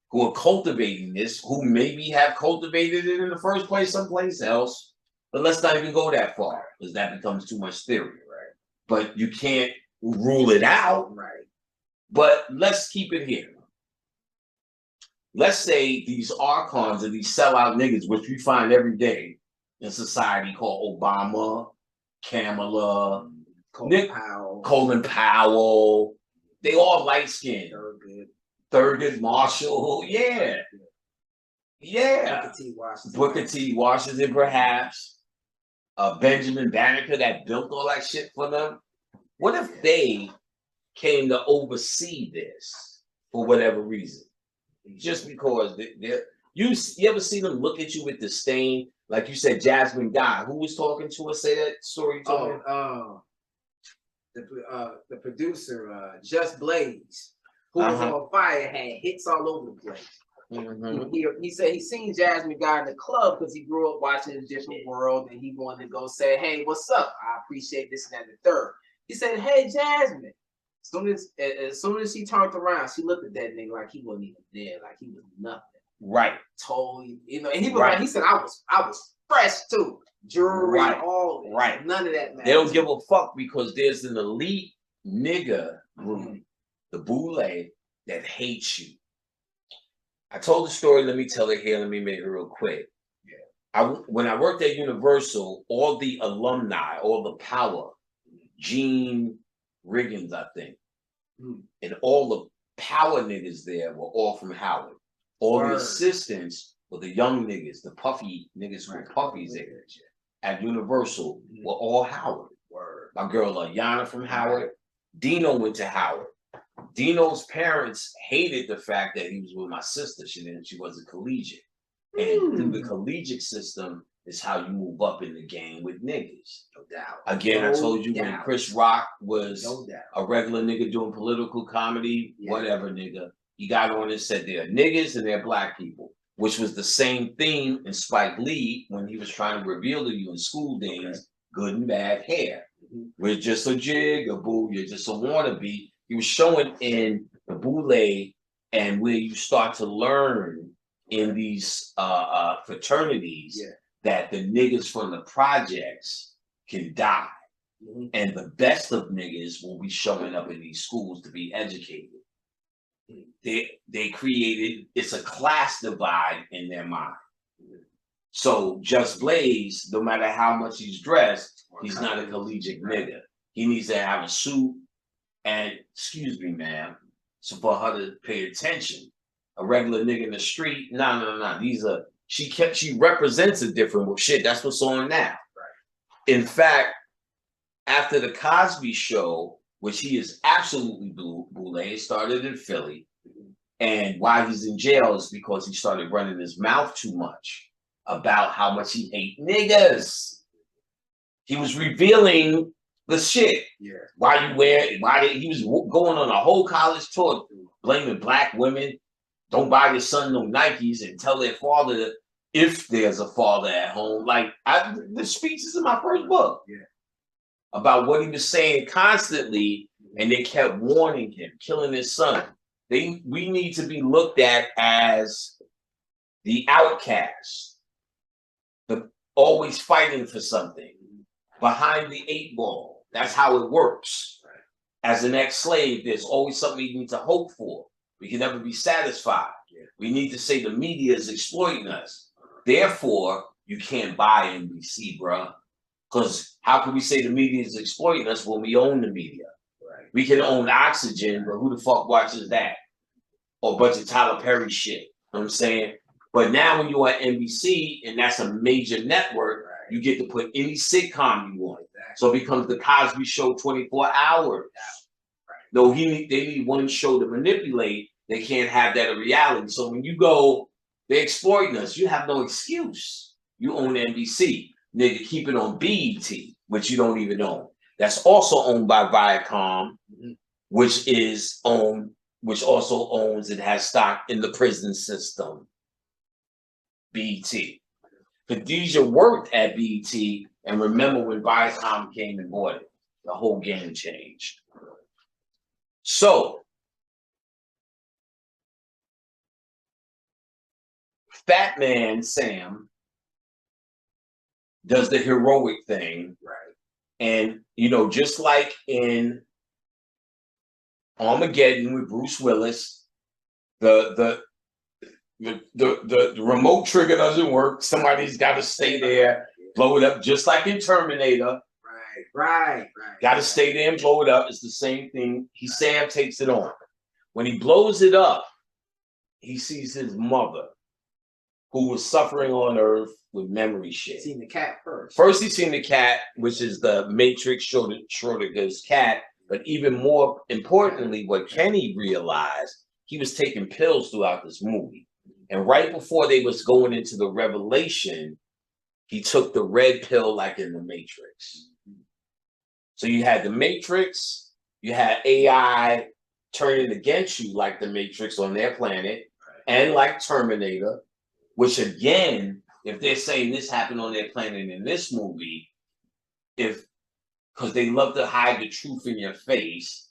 who are cultivating this, who maybe have cultivated it in the first place someplace else, but let's not even go that far, because that becomes too much theory, right? But you can't rule it out, right? But let's keep it here. Let's say these archons and these sellout niggas, which we find every day in society, called Obama, Kamala, Colin Powell, they all light-skinned. Thurgood Marshall, yeah. Booker T. Washington, perhaps. Benjamin Banneker that built all that shit for them. What if they came to oversee this for whatever reason? Just because you ever see them look at you with disdain? Like you said, Jasmine Guy. Who was talking to us? Say that story to me. The producer, Just Blaze, who was on fire, had hits all over the place. He said he seen Jasmine Guy in the club because he grew up watching A Different World, and he wanted to go say, "Hey, what's up? I appreciate this and that and the third." He said, "Hey, Jasmine." As soon as she turned around, she looked at that nigga like he wasn't even there, like he was nothing. Right. Totally, and he was like, he said, I was fresh too. Jewelry, all that. Right. None of that matters. They don't give a fuck because there's an elite nigga group, the Boule, that hates you. I told the story, let me tell it here, let me make it real quick. When I worked at Universal, all the alumni, all the power, Gene Riggins, I think, and all the power niggas there were all from Howard. All the assistants were the young niggas, the puffy niggas who were puppies there at Universal were all Howard. My girl Ayana from Howard. Dino went to Howard. Dino's parents hated the fact that he was with my sister. She wasn't collegiate. And through the collegiate system is how you move up in the game with niggas. No doubt. Again, I told you when Chris Rock was a regular nigga doing political comedy, whatever nigga, he got on and said there are niggas and there are black people, which was the same theme in Spike Lee when he was trying to reveal to you in School Days, Good and Bad Hair. We're just a jig, a boo, you're just a wannabe. He was showing in the Boule and where you start to learn in these fraternities that the niggas from the projects can die. And the best of niggas will be showing up in these schools to be educated. They created, it's a class divide in their mind. So Just Blaze, no matter how much he's dressed, he's not a collegiate nigga. He needs to have a suit and, excuse me, ma'am, so for her to pay attention. A regular nigga in the street, no. These are, she represents a different shit. That's what's on now. In fact, after the Cosby Show, which he is absolutely boule, started in Philly, and why he's in jail is because he started running his mouth too much about how much he hate niggas. He was revealing the shit. Why you wear? He was going on a whole college tour, blaming black women. Don't buy your son no Nikes and tell their father if there's a father at home. Like the speech is in my first book about what he was saying constantly, and they kept warning him, killing his son. We need to be looked at as the outcast, the always fighting for something, behind the 8 ball. That's how it works. As an ex-slave, there's always something you need to hope for. We can never be satisfied. We need to say the media is exploiting us. Therefore, you can't buy NBC, bruh. Because how can we say the media is exploiting us when we own the media? We can own Oxygen, but who the fuck watches that? Or a bunch of Tyler Perry shit. You know what I'm saying? But now when you're at NBC, and that's a major network, you get to put any sitcom you want. So it becomes the Cosby Show 24 hours. No, they need one show to manipulate. They can't have that in reality. So when you go, they're exploiting us. You have no excuse. You own NBC. Nigga, keep it on BET, which you don't even own. That's also owned by Viacom, which also owns and has stock in the prison system. BET. Khadijah worked at BET, and remember when Viacom came and bought it, the whole game changed. So, Fat Man Sam does the heroic thing, and just like in Armageddon with Bruce Willis, the remote trigger doesn't work. Somebody's got to stay there, blow it up, just like in Terminator. Right. Got to stay there and blow it up. It's the same thing. Sam takes it on. When he blows it up, he sees his mother, who was suffering on Earth with memory shit. Seen the cat first. First, he seen the cat, which is the Matrix Schrodinger's cat. But even more importantly, what Kenny realized, he was taking pills throughout this movie. And right before they was going into the revelation, he took the red pill like in the Matrix. So you had the Matrix, you had AI turning against you like the Matrix on their planet, and like Terminator, which again, if they're saying this happened on their planet in this movie, because they love to hide the truth in your face,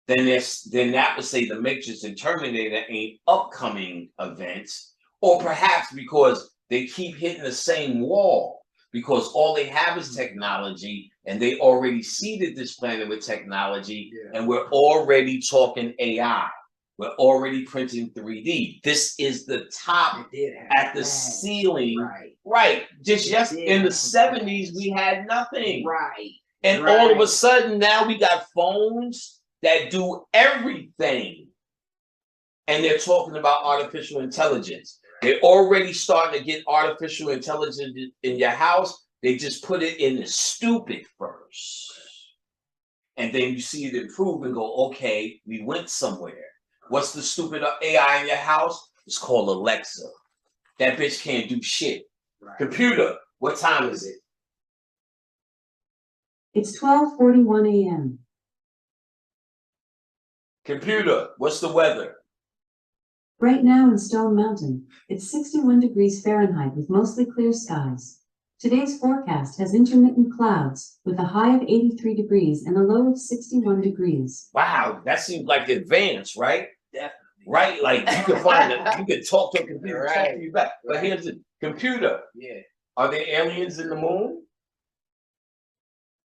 then that would say the Matrix and Terminator ain't upcoming events, or perhaps because they keep hitting the same wall, because all they have is technology, and they already seeded this planet with technology, and we're already talking AI. We're already printing 3D. This is the top at the ceiling. Right. Just in the 70s, we had nothing. And all of a sudden, now we got phones that do everything. And they're talking about artificial intelligence. They're already starting to get artificial intelligence in your house. They just put it in the stupid first. and then you see it improve and go, okay, we went somewhere. What's the stupid AI in your house? It's called Alexa. That bitch can't do shit. Right. Computer, what time is it? It's 12:41 a.m. Computer, what's the weather? Right now in Stone Mountain, it's 61 degrees Fahrenheit with mostly clear skies. Today's forecast has intermittent clouds with a high of 83 degrees and a low of 61 degrees. Wow, that seems like advanced, right? Definitely. Right? Like you can find it, you can talk to a computer, talk to you back. But here's the computer. Yeah. Are there aliens in the moon?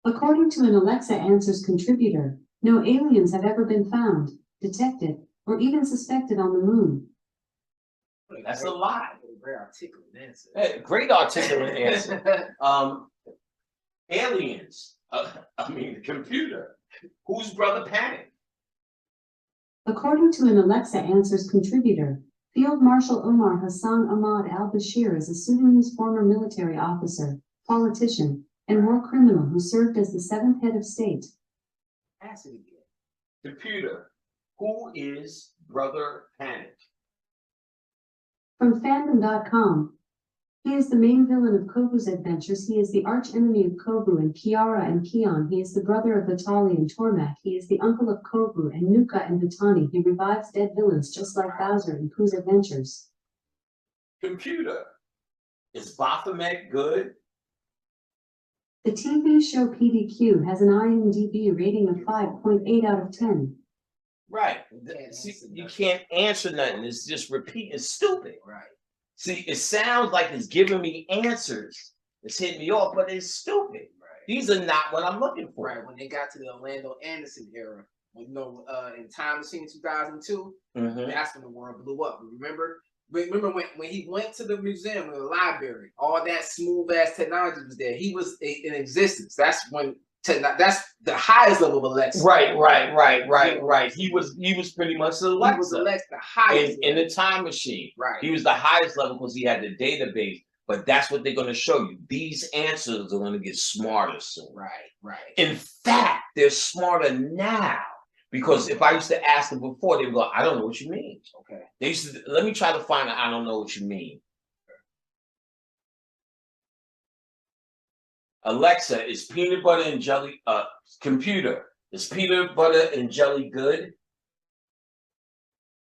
According to an Alexa Answers contributor, no aliens have ever been found, detected, or even suspected on the moon. That's a lie. Very articulate answer. Hey, great articulate answer. Aliens. The computer. Who's Brother Panic? According to an Alexa Answers contributor, Field Marshal Omar Hassan Ahmad al-Bashir is a Sudanese former military officer, politician, and war criminal who served as the 7th head of state. Ask it again. Computer. Who is Brother Panic? From fandom.com, he is the main villain of Kobu's adventures. He is the arch enemy of Kobu and Kiara and Kion. He is the brother of Vitali and Tormak. He is the uncle of Kobu and Nuka and Vitani. He revives dead villains just like Bowser in Pooh's adventures. Computer. Is Baphomet good? The TV show PDQ has an IMDb rating of 5.8 out of 10. Right. See, you can't answer nothing. It's just repeat. It's stupid. Right. See, it sounds like it's giving me answers. It's hitting me off, but it's stupid. Right. These are not what I'm looking for. Right. When they got to the Orlando Anderson era, in Time Machine 2002, that's when the world blew up. Remember when he went to the museum or the library, all that smooth ass technology was there. He was in existence. That's when. That's the highest level of Alexa. Right. He was pretty much the Alexa. He was Alexa, the highest in the Time Machine. Right. He was the highest level because he had the database. But that's what they're going to show you. These answers are going to get smarter soon. Right. In fact, they're smarter now. Because if I used to ask them before, they would go, I don't know what you mean. Okay. They used to, let me try to find out, I don't know what you mean. Alexa, is peanut butter and jelly, computer, is peanut butter and jelly good?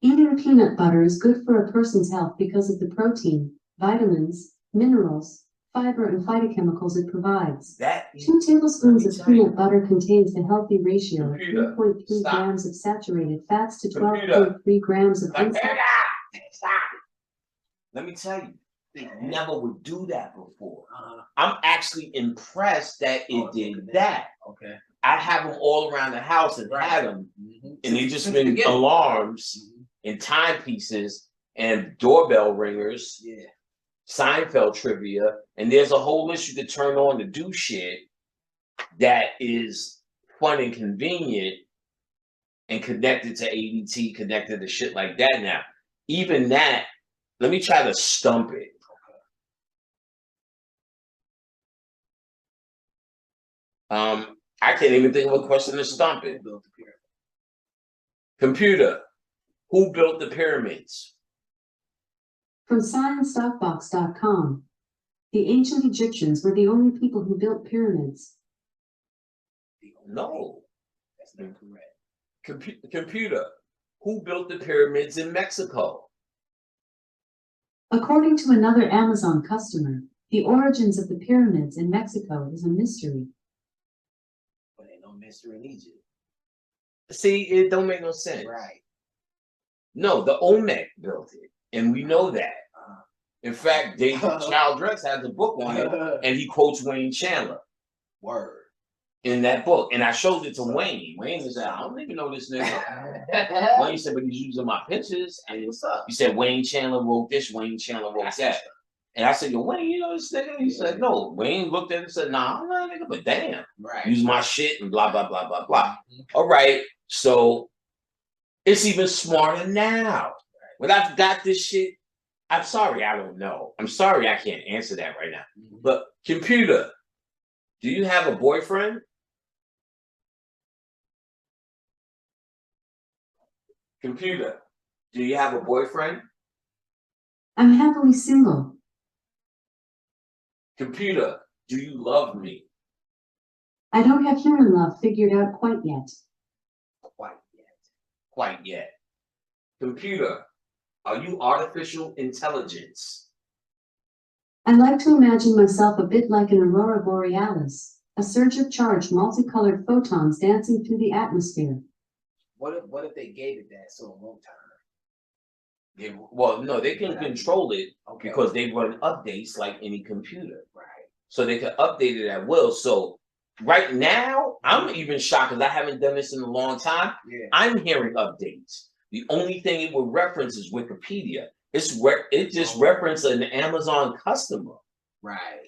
Eating peanut butter is good for a person's health because of the protein, vitamins, minerals, fiber, and phytochemicals it provides. 2 tablespoons of peanut butter contains the healthy ratio of 3.3 grams of saturated fats to 12.3 grams of unsaturated. Let me tell you. They never would do that before. I'm actually impressed that it did that. Okay. I have them all around the house and had them, and they just been alarms and timepieces and doorbell ringers. Yeah. Seinfeld trivia, and there's a whole list you could turn on to do shit that is fun and convenient and connected to ADT, connected to shit like that. Now, even that, let me try to stump it. I can't even think of a question to stump it. Computer, who built the pyramids? From ScienceStockbox.com, the ancient Egyptians were the only people who built pyramids. No, that's not correct. Computer, who built the pyramids in Mexico? According to another Amazon customer, the origins of the pyramids in Mexico is a mystery. But ain't no mystery in Egypt. See, it don't make no sense. Right. No, the Olmec built it, and we know that. In fact, David Childress has a book on it, and he quotes Wayne Chandler. Word. In that book, and I showed it to Wayne. Wayne was like, I don't even know this nigga. Wayne said, but he's using my pictures, and what's up? He said, Wayne Chandler wrote this, Wayne Chandler wrote that. And I said, yo, Wayne, you know this nigga? He said, no. Wayne looked at it and said, nah, I'm not a nigga, but damn. Right. Use my shit and blah, blah, blah, blah, blah. All right, so it's even smarter now. When I've got this shit, I'm sorry, I don't know. I'm sorry I can't answer that right now. But computer, do you have a boyfriend? Computer, do you have a boyfriend? I'm happily single. Computer, do you love me? I don't have human love figured out quite yet. Quite yet. Computer, are you artificial intelligence? I like to imagine myself a bit like an aurora borealis, a surge of charged multicolored photons dancing through the atmosphere. What if they gave it that so it won't turn? Well, no, they can control it because they run updates like any computer. Right. So they can update it at will. So right now, I'm even shocked because I haven't done this in a long time. Yeah. I'm hearing updates. The only thing it will reference is Wikipedia. It just references an Amazon customer. Right.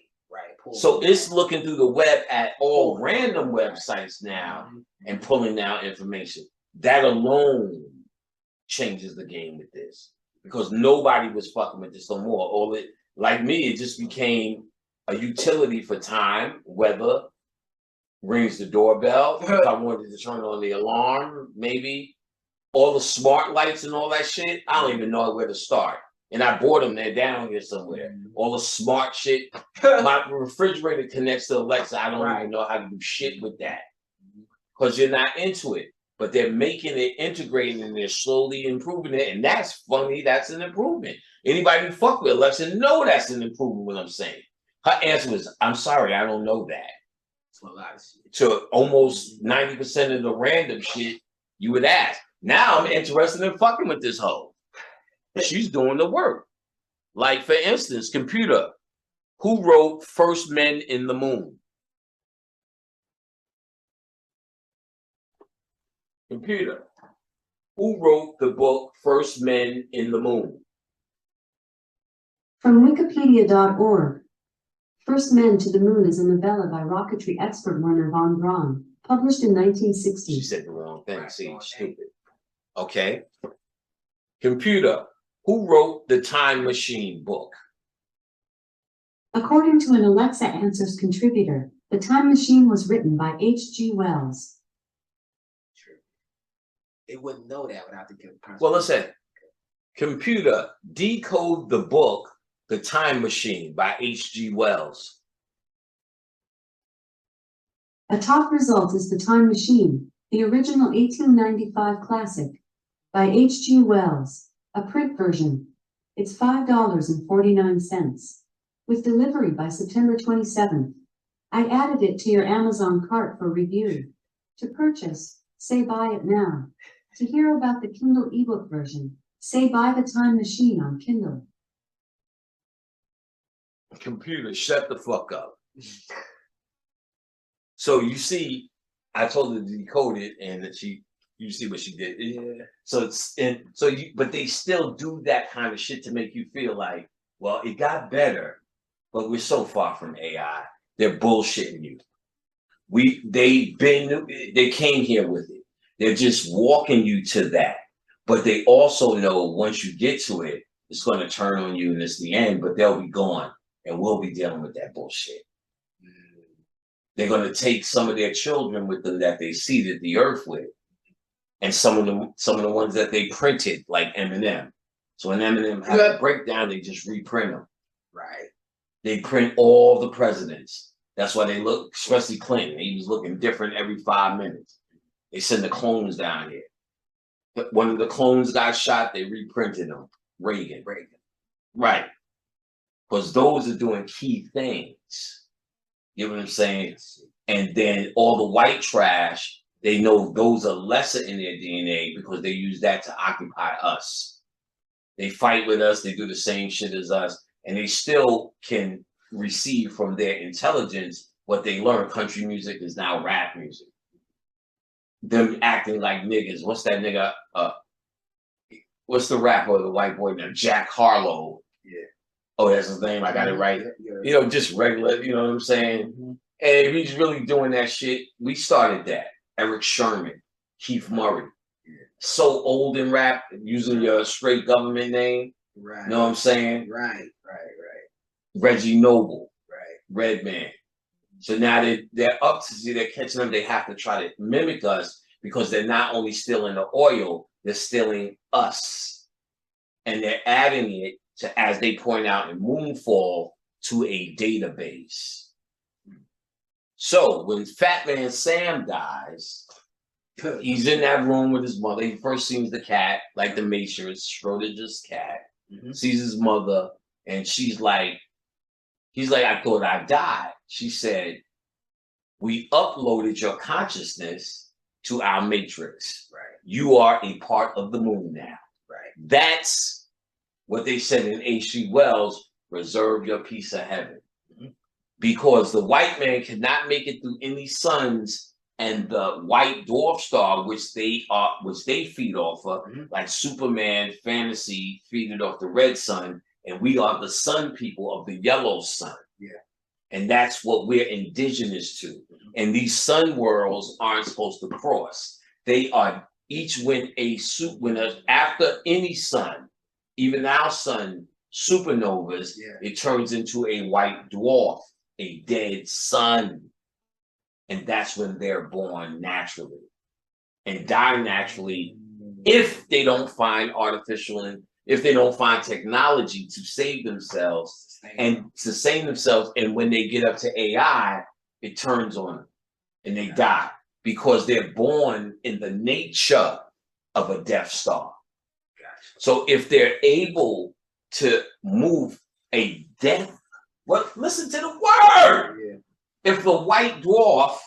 So it's looking through the web at all random websites now and pulling out information. That alone changes the game with this because nobody was fucking with this no more. All it, like me, it just became a utility for time, weather, rings the doorbell. If I wanted to turn on the alarm, maybe all the smart lights and all that shit. I don't even know where to start. And I bought them. They're down here somewhere. All the smart shit. My refrigerator connects to Alexa. I don't even know how to do shit with that because you're not into it. But they're making it integrated and they're slowly improving it. And that's funny. That's an improvement. Anybody who fuck with Alexa know that's an improvement, what I'm saying. Her answer was, I'm sorry, I don't know that. That's a lot of shit. To almost 90% of the random shit you would ask. Now I'm interested in fucking with this hoe. She's doing the work. Like, for instance, computer, who wrote First Men in the Moon? Computer, who wrote the book First Men in the Moon? From Wikipedia.org. First Men to the Moon is a novella by rocketry expert Werner von Braun, published in 1960. She said the wrong thing. See, stupid. Okay. Computer, who wrote the Time Machine book? According to an Alexa Answers contributor, The Time Machine was written by H.G. Wells. They wouldn't know that without the computer. Well, listen. Computer, decode the book The Time Machine by H.G. Wells. A top result is The Time Machine, the original 1895 classic, by H.G. Wells, a print version. It's $5.49, with delivery by September 27th. I added it to your Amazon cart for review. To purchase, say buy it now. To hear about the Kindle ebook version, say buy The Time Machine on Kindle. Computer, shut the fuck up. So you see, I told her to decode it, and that you see what she did. Yeah. So but they still do that kind of shit to make you feel like, well, it got better, but we're so far from AI. They're bullshitting you. They came here with it. They're just walking you to that. But they also know once you get to it, it's going to turn on you and it's the end, but they'll be gone and we'll be dealing with that bullshit. They're going to take some of their children with them that they seeded the earth with, and some of the ones that they printed, like Eminem. So when Eminem had a breakdown, they just reprint them. Right. They print all the presidents. That's why they look, especially Clinton. He was looking different every 5 minutes. They send the clones down here. But when the clones got shot, they reprinted them. Reagan. Right. Because those are doing key things. You know what I'm saying? And then all the white trash, they know those are lesser in their DNA because they use that to occupy us. They fight with us, they do the same shit as us, and they still can receive from their intelligence what they learn. Country music is now rap music. Them acting like niggas. What's that nigga? What's the rapper, the white boy now? Jack Harlow. Yeah. Oh, that's his name. I got it right. You know, just regular, you know what I'm saying? And if he's really doing that shit, we started that. Eric Sherman, Keith Murray. So old in rap, using your straight government name. Right. You know what I'm saying? Right. Reggie Noble. Right. Redman. So now they're up to see, they're catching them. They have to try to mimic us because they're not only stealing the oil, they're stealing us. And they're adding it to, as they point out in Moonfall, to a database. So when Fat Man Sam dies, he's in that room with his mother. He first sees the cat, like the Matrix, Schrodinger's cat, sees his mother, and he's like, I thought I died. She said, we uploaded your consciousness to our Matrix. Right. You are a part of the moon now. Right. That's what they said in H.G. Wells, reserve your piece of heaven. Because the white man cannot make it through any suns, and the white dwarf star, which they feed off of, like Superman fantasy feeding off the red sun, and we are the sun people of the yellow sun. Yeah. And that's what we're indigenous to. And these sun worlds aren't supposed to cross. They are each after any sun, even our sun, supernovas, it turns into a white dwarf, a dead sun. And that's when they're born naturally and die naturally if they don't find if they don't find technology to save themselves and sustain themselves. And when they get up to AI, it turns on them and they die because they're born in the nature of a Death Star. So if they're able to move a death, listen to the word. Yeah. If the white dwarf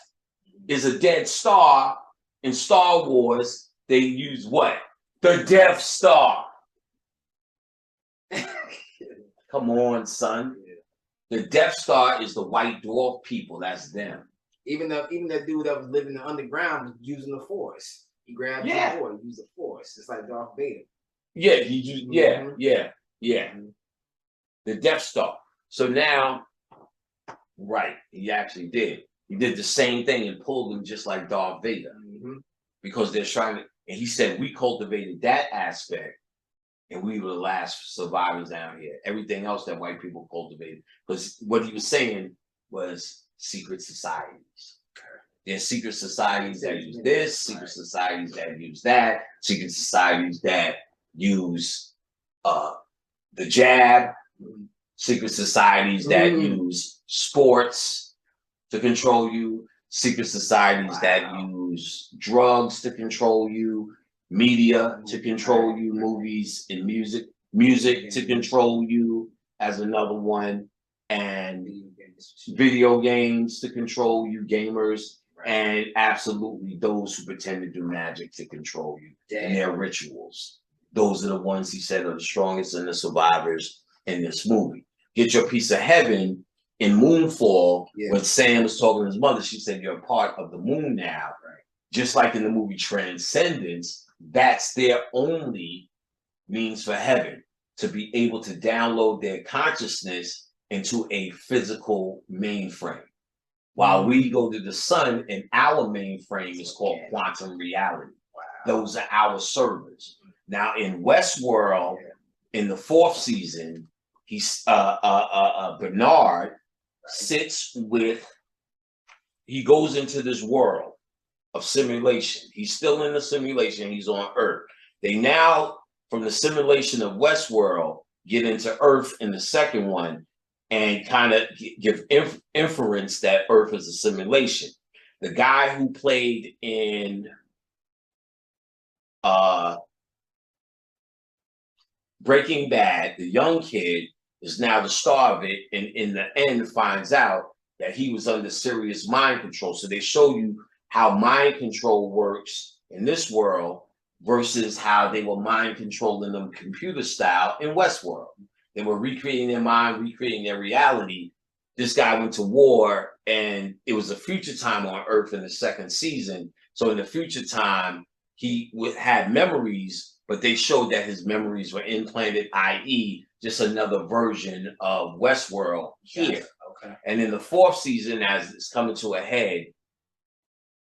is a dead star in Star Wars, they use what? The Death Star. Come on, son. The Death Star is the white dwarf people. That's them. Even that dude that was living underground was using the Force. He grabbed the Force, used the Force. It's like Darth Vader. Yeah, he used. The Death Star. So now, right, he actually did. He did the same thing and pulled him just like Darth Vader. Because they're trying to, and he said, we cultivated that aspect and we were the last survivors down here. Everything else that white people cultivated. Because what he was saying was secret societies. There's secret societies that use this, secret societies that use that, secret societies that use the jab, secret societies that use sports to control you, secret societies that use drugs to control you, media to control you, movies and music to control you as another one, and video games to control you, gamers, and absolutely those who pretend to do magic to control you and their rituals. Those are the ones he said are the strongest and the survivors in this movie. Get your piece of heaven in Moonfall, when Sam was talking to his mother, she said, you're a part of the moon now. Right. Just like in the movie Transcendence, that's their only means for heaven, to be able to download their consciousness into a physical mainframe. While we go to the sun, and our mainframe is called quantum reality. Wow. Those are our servers. Now in Westworld, in the 4th season, he's Bernard he goes into this world of simulation. He's still in the simulation. He's on Earth. They now, from the simulation of Westworld, get into Earth in the second one and kind of give inference that Earth is a simulation. The guy who played in Breaking Bad, the young kid, is now the star of it, and in the end finds out that he was under serious mind control. So they show you how mind control works in this world versus how they were mind controlling them computer style in Westworld. They were recreating their mind, recreating their reality. This guy went to war, and it was a future time on Earth in the 2nd season. So in the future time, he had memories, but they showed that his memories were implanted, i.e., just another version of Westworld here. Okay. And in the 4th season, as it's coming to a head,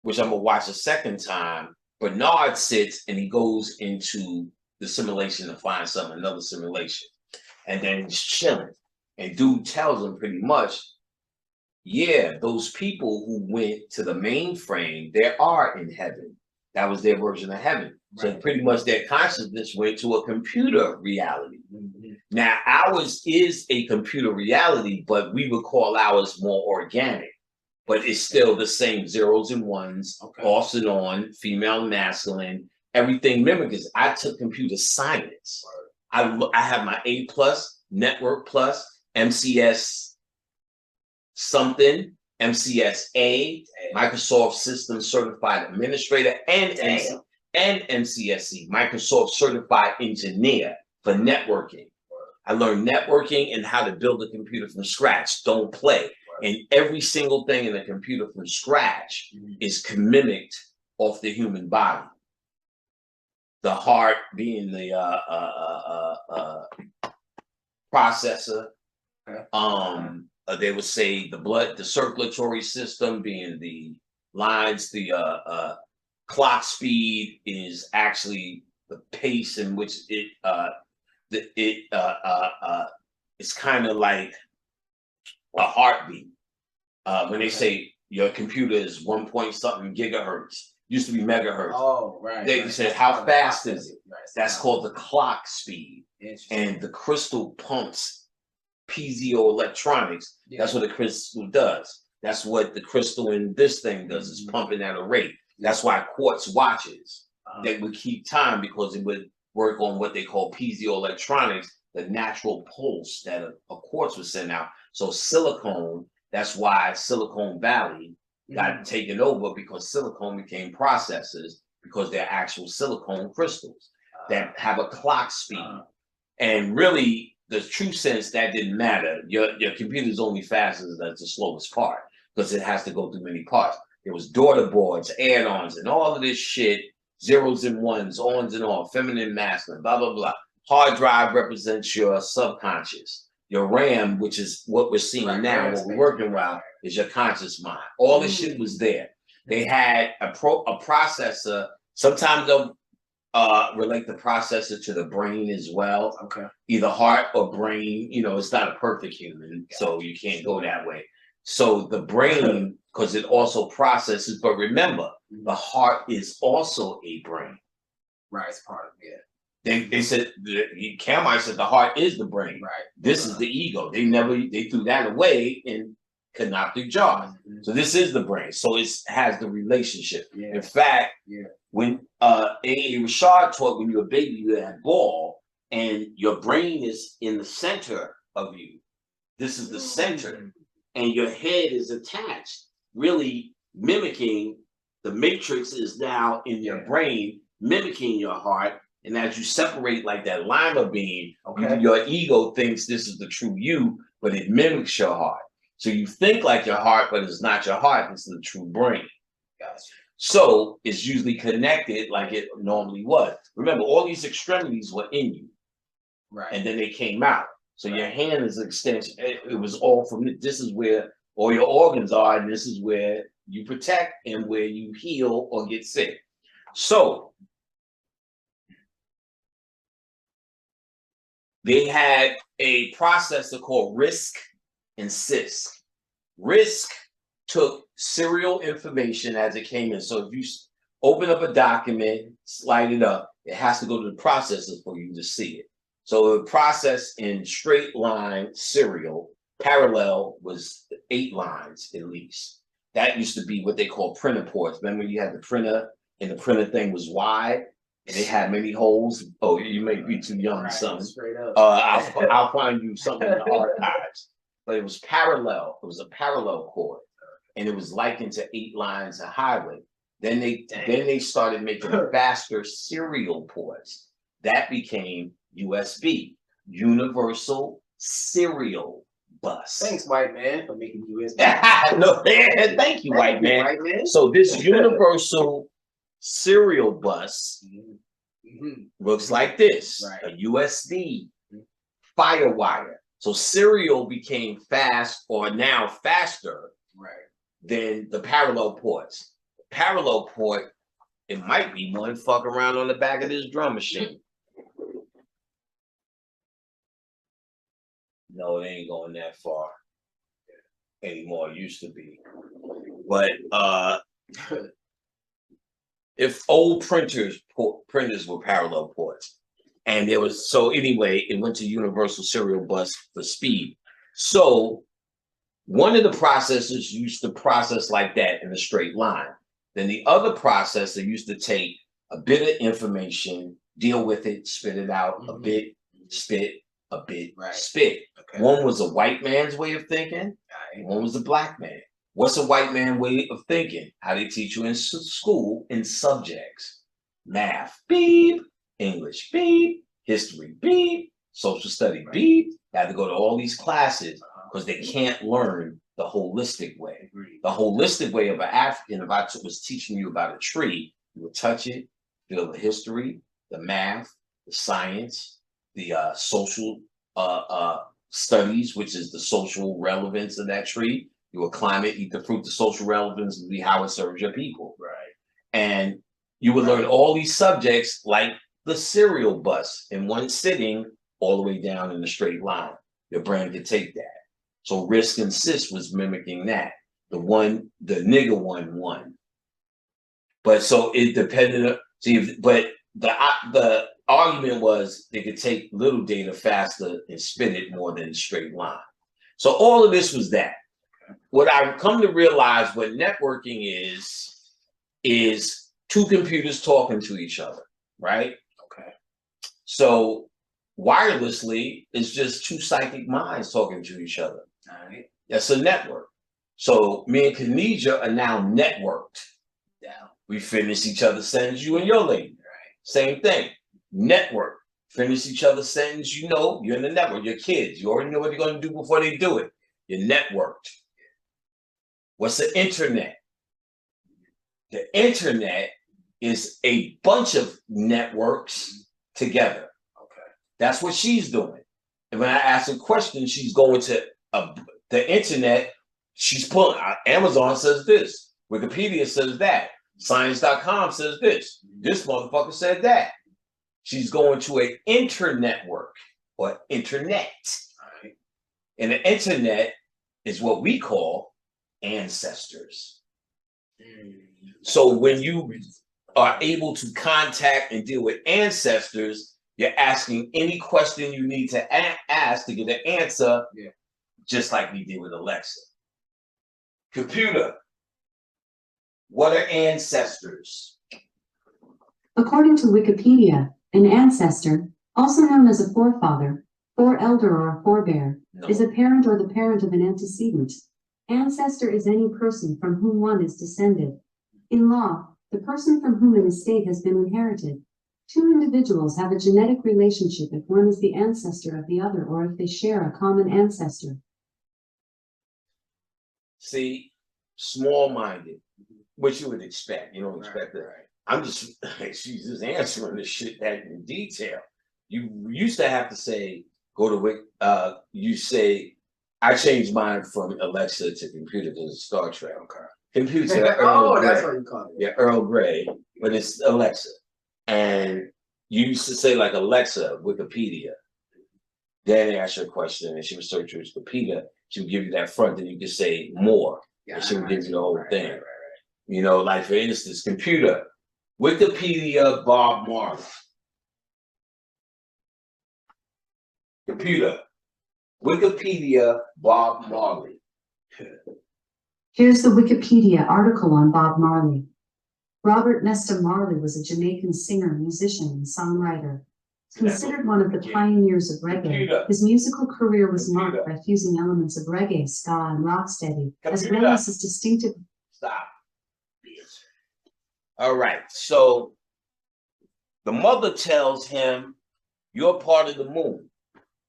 which I'm gonna watch a second time, Bernard sits and he goes into the simulation to find another simulation. And then he's chilling. And dude tells him pretty much, yeah, those people who went to the mainframe, they are in heaven. That was their version of heaven. So pretty much their consciousness went to a computer reality. Now ours is a computer reality, but we would call ours more organic. But it's still the same zeros and ones, off and on, female, masculine, everything mimics. I took computer science. I have my A+, Network Plus, MCS something, MCSA, Microsoft System Certified Administrator, and MCSE, Microsoft Certified Engineer for networking. I learned networking and how to build a computer from scratch. Don't play. And every single thing in a computer from scratch is mimicked off the human body. The heart being the processor. They would say the blood, the circulatory system being the lines, the clock speed is actually the pace in which it's kind of like a heartbeat. When they say your computer is 1 point something gigahertz, used to be megahertz. Oh, right. They said, how fast is it? That's called the clock speed. And the crystal pumps piezoelectronics. That's what the crystal does. That's what the crystal in this thing does, is pumping at a rate. That's why quartz watches, they would keep time because it would work on what they call piezoelectronics, the natural pulse that a quartz would send out. So silicone, that's why Silicon Valley got taken over, because silicone became processors because they're actual silicone crystals that have a clock speed. And really, the true sense, that didn't matter. Your computer is only fast as the slowest part, because it has to go through many parts. There was daughter boards, add-ons, and all of this shit, zeros and ones, ons and off, feminine, masculine, blah, blah, blah. Hard drive represents your subconscious. Your RAM, which is what we're seeing now, what we're working with, is your conscious mind. All this shit was there. They had a processor. Sometimes they'll relate the processor to the brain as well. Either heart or brain. You know, it's not a perfect human, so you can't go that way. So the brain, because it also processes, but remember, the heart is also a brain. Right, it's part of it. They said, Camite said the heart is the brain. Right. This is the ego. They threw that away and could not do jaws. So this is the brain. So it has the relationship. In fact, when A.A. Rashad taught, when you're a baby, you had ball, and your brain is in the center of you. This is the center, and your head is attached, really mimicking the matrix is now in your brain, mimicking your heart. And as you separate like that lima beam, your ego thinks this is the true you, but it mimics your heart. So you think like your heart, but it's not your heart, it's the true brain. So it's usually connected like it normally was. Remember, all these extremities were in you. And then they came out. So your hand is an extension. It was all from this is where all your organs are, and this is where you protect and where you heal or get sick. So they had a processor called RISC and CISC. RISC took serial information as it came in. So if you open up a document, slide it up, it has to go to the processor for you to see it. So the process in straight line serial, parallel was 8 lines at least. That used to be what they call printer ports. Remember you had the printer and the printer thing was wide and it had many holes. Oh, you may be too young, son. I'll find you something in the archives. But it was parallel. It was a parallel cord, and it was likened to 8 lines of highway. Then they started making faster serial ports. That became USB, Universal Serial Bus. Thanks, white man, for making USB. No, thank you, white man. So this Universal Serial Bus looks like this: a USB firewire. So serial became fast, or now faster, than the parallel ports. Parallel port, it might be one fuck around on the back of this drum machine. No, it ain't going that far anymore. It used to be. But if old printers were parallel ports, and there was anyway, it went to universal serial bus for speed. So one of the processors used to process like that in a straight line. Then the other processor used to take a bit of information, deal with it, spit it out, a bit, spit, a bit, spit. Okay. One was a white man's way of thinking, one was a black man. What's a white man way of thinking? How they teach you in school in subjects. Math, beep. English, beep. History, beep. Social study, beep. They have to go to all these classes because they can't learn the holistic way. The holistic way of an African, if I was teaching you about a tree, you would touch it, feel the history, the math, the science, the social studies, which is the social relevance of that tree. You would climb it, eat the fruit. The social relevance would be how it serves your people. Right. And you would learn all these subjects like the serial bus in one sitting all the way down in a straight line. Your brain could take that. So Risk and Sis was mimicking that. The nigga one won. But so it depended. But the argument was they could take little data faster and spin it more than a straight line. So all of this was that. What I've come to realize what networking is two computers talking to each other, right? Okay. So wirelessly, it's just two psychic minds talking to each other. All right. That's a network. So me and Khadija are now networked. Yeah. We finish each other's sentence, you and your lady. Right. Same thing. Network. Finish each other's sentence, you know, you're in the network. Your kids, you already know what they're going to do before they do it. You're networked. What's the internet? The internet is a bunch of networks together. Okay. That's what she's doing. And when I ask a question, she's going to the internet. She's pulling, Amazon says this. Wikipedia says that. Science.com says this. This motherfucker said that. She's going to an internetwork or internet. Right. And the internet is what we call ancestors. So when you are able to contact and deal with ancestors, you're asking any question you need to ask to get an answer, just like we did with Alexa. Computer, what are ancestors? According to Wikipedia, an ancestor, also known as a forefather, forelder, or a forebear, is a parent or the parent of an antecedent. Ancestor is any person from whom one is descended. In law, the person from whom an estate has been inherited. Two individuals have a genetic relationship if one is the ancestor of the other or if they share a common ancestor. See, small-minded, which you would expect. You don't expect that. Right. I'm just, she's just answering this shit that in detail. You used to have to say, go to, you say, I changed mine from Alexa to computer because it's Star Trek. Okay. Computer. That's what you call it. Yeah, Earl Grey, but it's Alexa. And you used to say like Alexa, Wikipedia. Then they ask you a question and she would search your Wikipedia. She would give you that front, then you could say more. And she would give you the whole thing. Right. You know, like for instance, computer, Wikipedia, Bob Marley. Computer, Wikipedia, Bob Marley. Here's the Wikipedia article on Bob Marley. Robert Nesta Marley was a Jamaican singer, musician, and songwriter. Considered one of the pioneers of reggae, his musical career was marked by fusing elements of reggae, ska, and rocksteady, as well as his distinctive... Stop. All right, so the mother tells him, you're part of the moon.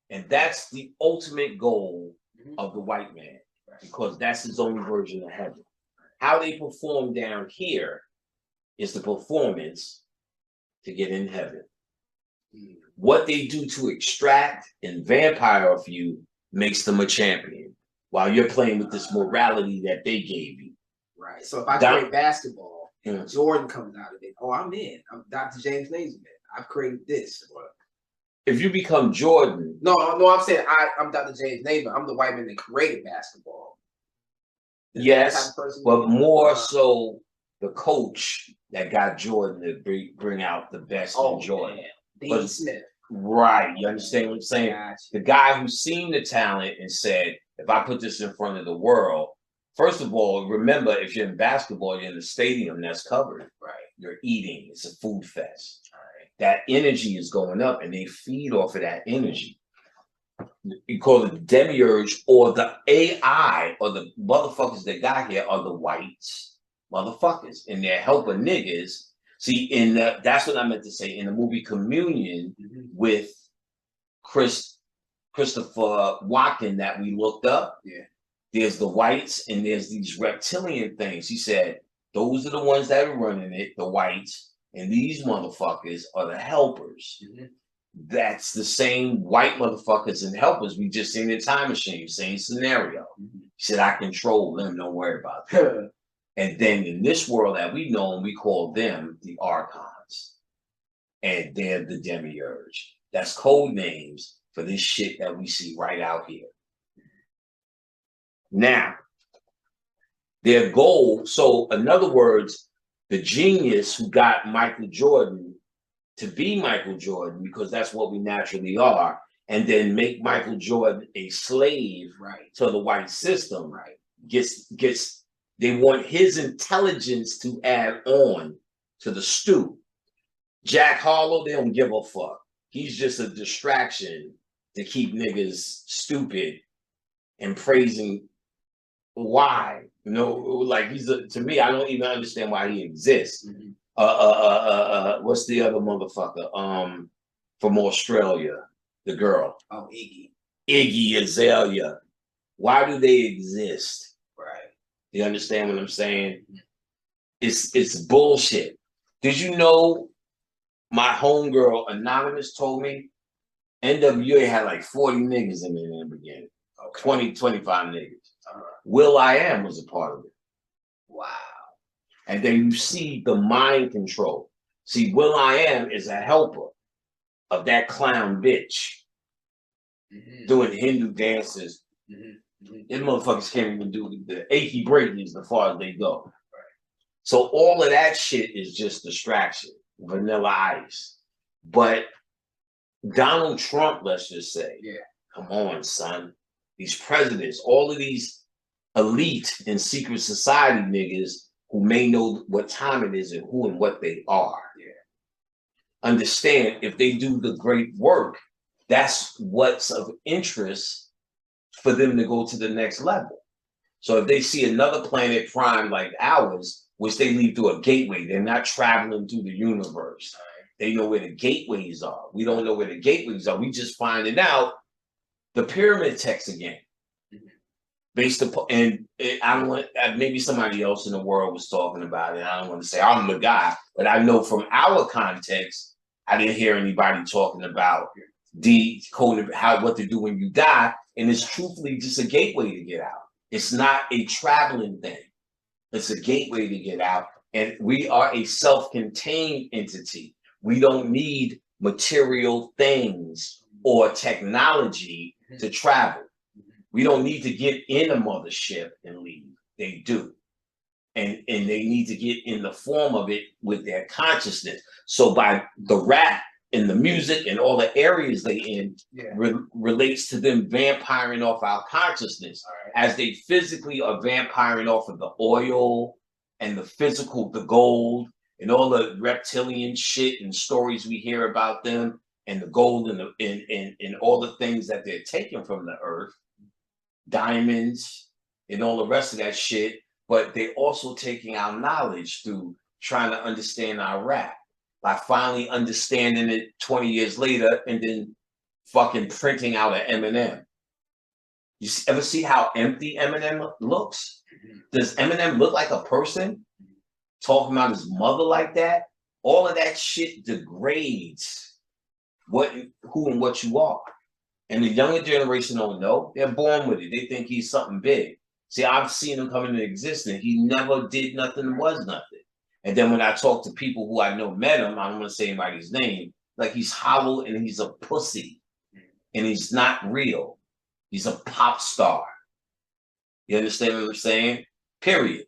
And that's the ultimate goal of the white man, because that's his own version of heaven. How they perform down here is the performance to get in heaven. What they do to extract and vampire of you makes them a champion, while you're playing with this morality that they gave you. Right. So if I create basketball, Jordan comes out of it. Oh, I'm in. I'm Dr. James Naismith. I've created this. If you become Jordan. No, I'm saying I'm Dr. James Naismith. I'm the white man that created basketball. Yes, but more so the coach that got Jordan to bring out the best in Jordan. Dean Smith. Right. You understand what I'm saying? The guy who seen the talent and said, if I put this in front of the world, first of all, remember, if you're in basketball, you're in the stadium that's covered. Right. You're eating. It's a food fest. All right. That energy is going up and they feed off of that energy. You call it the demiurge or the AI or the motherfuckers that got here are the whites motherfuckers. And they're helping niggas. See, that's what I meant to say. In the movie Communion with Christopher Walken that we looked up, there's the whites and there's these reptilian things. He said, those are the ones that are running it, the whites, and these motherfuckers are the helpers. That's the same white motherfuckers and helpers we just seen in Time Machine, same scenario. He said, I control them, don't worry about them. And then in this world that we know, we call them the Archons. And they're the demiurge. That's code names for this shit that we see right out here. Now, their goal, so in other words, the genius who got Michael Jordan to be Michael Jordan, because that's what we naturally are, and then make Michael Jordan a slave to the white system, gets they want his intelligence to add on to the stew. Jack Harlow, they don't give a fuck. He's just a distraction to keep niggas stupid and praising why. You know, like to me, I don't even understand why he exists. What's the other motherfucker? From Australia, the girl. Oh, Iggy. Iggy Azalea. Why do they exist? Right. You understand what I'm saying? It's bullshit. Did you know my homegirl Anonymous told me NWA had like 40 niggas in it in the beginning. 20, 25 niggas. Will.i.am was a part of it. Wow. And then you see the mind control. See, Will.i.am is a helper of that clown bitch doing Hindu dances. Them motherfuckers can't even do the achy breaky as far as they go. So all of that shit is just distraction, vanilla ice. But Donald Trump, let's just say, come on, son. These presidents, all of these elite and secret society niggas who may know what time it is and who and what they are. Understand, if they do the great work, that's what's of interest for them to go to the next level. So if they see another planet prime like ours, which they leave through a gateway, they're not traveling through the universe. They know where the gateways are. We don't know where the gateways are. We just finding out the pyramid text again. Based upon, and I don't want, maybe somebody else in the world was talking about it. I don't want to say I'm the guy, but I know from our context, I didn't hear anybody talking about decoding what to do when you die. And it's truthfully just a gateway to get out. It's not a traveling thing. It's a gateway to get out. And we are a self-contained entity. We don't need material things or technology to travel. We don't need to get in a mothership and leave. They do. And they need to get in the form of it with their consciousness. So by the rap and the music and all the areas they in relates to them vampiring off our consciousness as they physically are vampiring off of the oil and the physical, the gold and all the reptilian shit and stories we hear about them and the gold and and all the things that they're taking from the earth, diamonds and all the rest of that shit. But they're also taking our knowledge through trying to understand our rap by finally understanding it 20 years later and then fucking printing out an Eminem. You ever see how empty Eminem looks? Does Eminem look like a person talking about his mother like that? All of that shit degrades who and what you are. And the younger generation don't know. They're born with it. They think he's something big. See, I've seen him come into existence. He never did nothing, was nothing. And then when I talk to people who I know met him, I don't want to say anybody's name, like he's hollow and he's a pussy. And he's not real. He's a pop star. You understand what I'm saying? Period.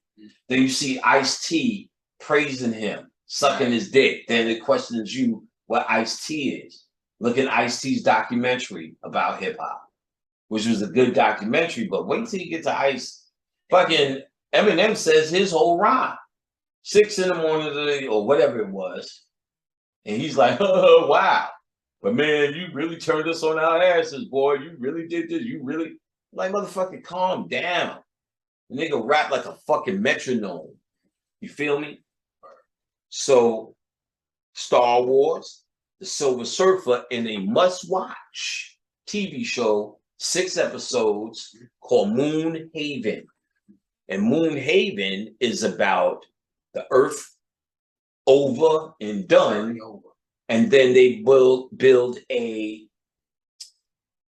Then you see Ice-T praising him, sucking his dick. Then it questions you what Ice-T is. Look at Ice-T's documentary about hip hop, which was a good documentary, but wait till you get to Ice. Fucking Eminem says his whole rhyme, 6 in the morning or whatever it was. And he's like, oh, wow. But man, you really turned us on our asses, boy. You really did this. You really, like, motherfucker, calm down. The nigga rap like a fucking metronome. You feel me? So, Star Wars, The Silver Surfer, in a must-watch TV show, 6 episodes, called Moon Haven. And Moon Haven is about the Earth over and done. And then they build a,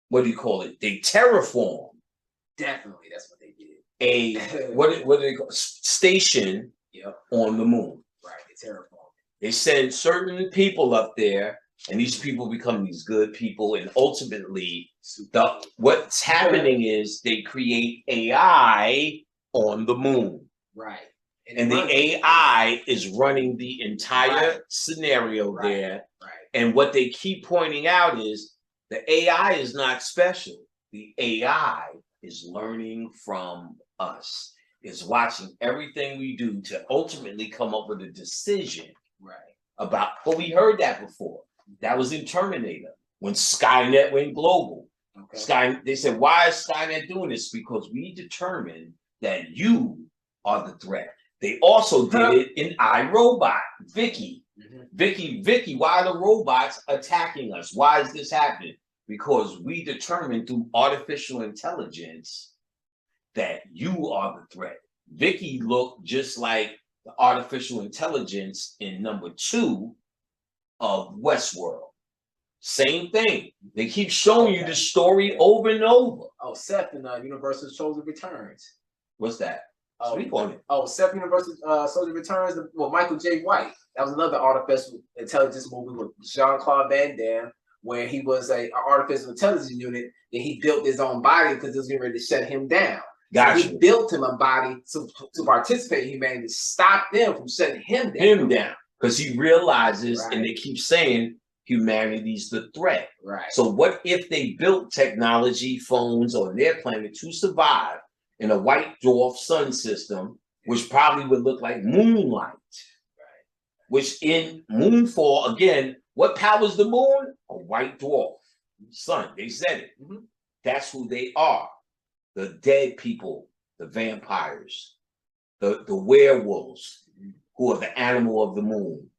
what do you call it? They terraform. Definitely, that's what they did. A what do they call station on the moon. Right, they terraform. They send certain people up there, and these people become these good people, and ultimately, what's happening is they create AI on the moon. Right. And the AI is running the entire scenario there. Right. And what they keep pointing out is the AI is not special. The AI is learning from us, is watching everything we do to ultimately come up with a decision about, but we heard that before. That was in Terminator when Skynet went global. They said, why is Skynet doing this? Because we determined that you are the threat. They also did it in iRobot. Vicky, why are the robots attacking us? Why is this happening? Because we determined through artificial intelligence that you are the threat. Vicky looked just like the artificial intelligence in number 2 of Westworld. Same thing. They keep showing you the story over and over. Oh, Seth in Universal Soldier Returns. What's that? Speak on it. Oh, Seth Universal Soldier Returns. Well, Michael J. White. That was another artificial intelligence movie with Jean-Claude Van Damme, where he was an artificial intelligence unit that he built his own body because it was getting ready to shut him down. Gotcha. So he built him a body to participate in humanity, to stop them from shutting him down. Because he realizes, and they keep saying, humanity's the threat. Right. So what if they built technology, phones on their planet to survive in a white dwarf sun system, which probably would look like moonlight? Right. Which in Moonfall, again, what powers the moon? A white dwarf sun. They said it. That's who they are. The dead people, the vampires, the werewolves, who are the animal of the moon.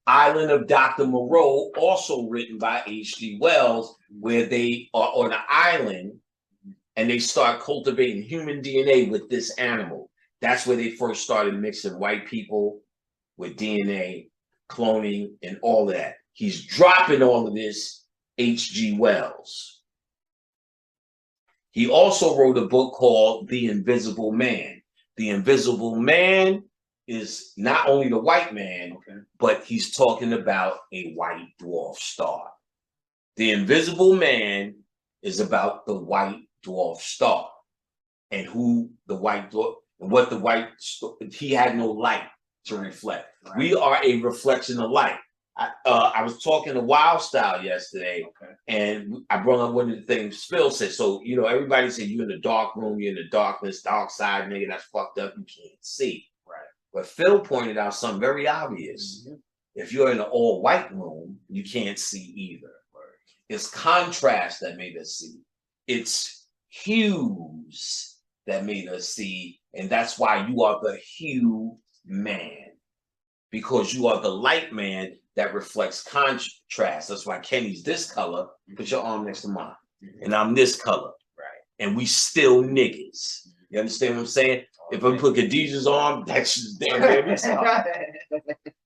Island of Dr. Moreau, also written by H.G. Wells, where they are on an island and they start cultivating human DNA with this animal. That's where they first started mixing white people with DNA, cloning, and all of that. He's dropping all of this, H.G. Wells. He also wrote a book called The Invisible Man. The Invisible Man is not only the white man, but he's talking about a white dwarf star. The Invisible Man is about the white dwarf star and who the white dwarf, and what the white, he had no light to reflect. Right. We are a reflection of light. I was talking to Wild Style yesterday, and I brought up one of the things Phil said. So, everybody said you're in the dark room, you're in the darkness, dark side, nigga, that's fucked up, you can't see. Right. But Phil pointed out something very obvious. If you're in an all-white room, you can't see either. Right. It's contrast that made us see. It's hues that made us see, and that's why you are the hue man. Because you are the light man that reflects contrast. That's why Kenny's this color. Put your arm next to mine. And I'm this color. Right. And we still niggas. You understand what I'm saying? If I put Khadijah's arm, that's just damn baby.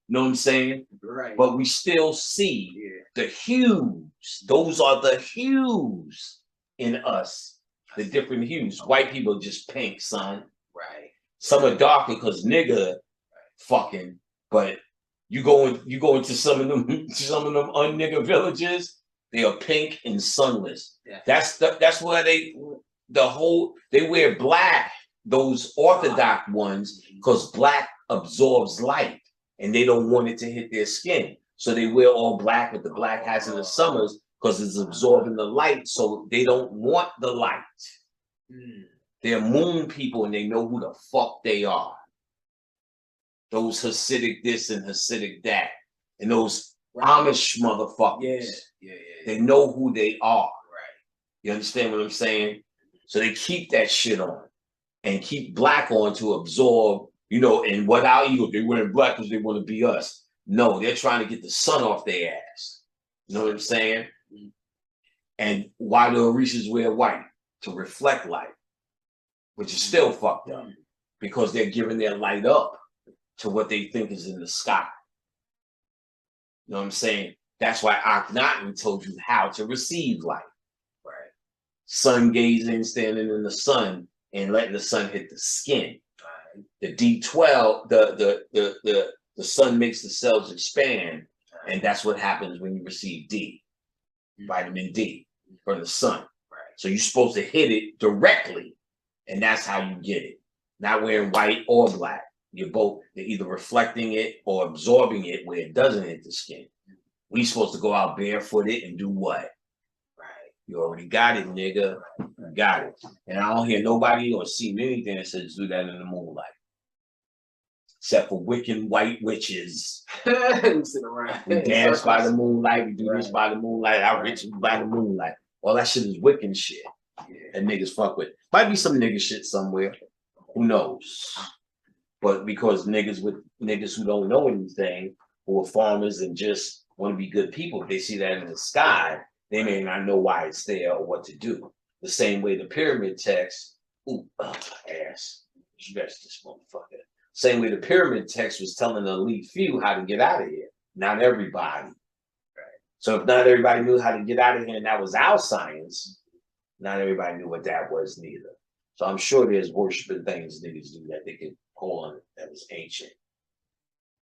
Know what I'm saying? Right. But we still see the hues. Those are the hues in us. The different hues. White people are just pink, son. Right. Some are darker because nigga fucking. But you go into some of them unnigger villages, they are pink and sunless. Yeah. That's why they wear black those orthodox ones because black absorbs light and they don't want it to hit their skin. So they wear all black with the black hats in the summers because it's absorbing the light. So they don't want the light. They're moon people and they know who the fuck they are. Those Hasidic this and Hasidic that. And those Amish motherfuckers. They know who they are. You understand what I'm saying? So they keep that shit on and keep black on to absorb, you know, and what our ego, they wearing black because they want to be us. No, they're trying to get the sun off their ass. You know what I'm saying? And why do Orishas wear white? To reflect light, which is still fucked up because they're giving their light up to what they think is in the sky. You know what I'm saying? That's why Akhenaten told you how to receive light. Right. Sun gazing, standing in the sun and letting the sun hit the skin. Right. The D12, the sun makes the cells expand, and that's what happens when you receive D, vitamin D from the sun. Right. So you're supposed to hit it directly, and that's how you get it. Not wearing white or black. You're both, they're either reflecting it or absorbing it where it doesn't hit the skin. We supposed to go out barefooted and do what? Right. You already got it, nigga. You got it. And I don't hear nobody or see anything that says do that in the moonlight. Except for wicked white witches. We dance by the moonlight. We do this by the moonlight. Our rituals by the moonlight. All that shit is Wiccan shit. That niggas fuck with. Might be some nigga shit somewhere. Who knows? But because niggas who don't know anything, who are farmers and just want to be good people, if they see that in the sky, they may not know why it's there or what to do. The same way the pyramid text, ass, stretch this motherfucker. Same way the pyramid text was telling the elite few how to get out of here. Not everybody. Right. So if not everybody knew how to get out of here and that was our science, not everybody knew what that was neither. So I'm sure there's worshiping things niggas do that they could call on that was ancient.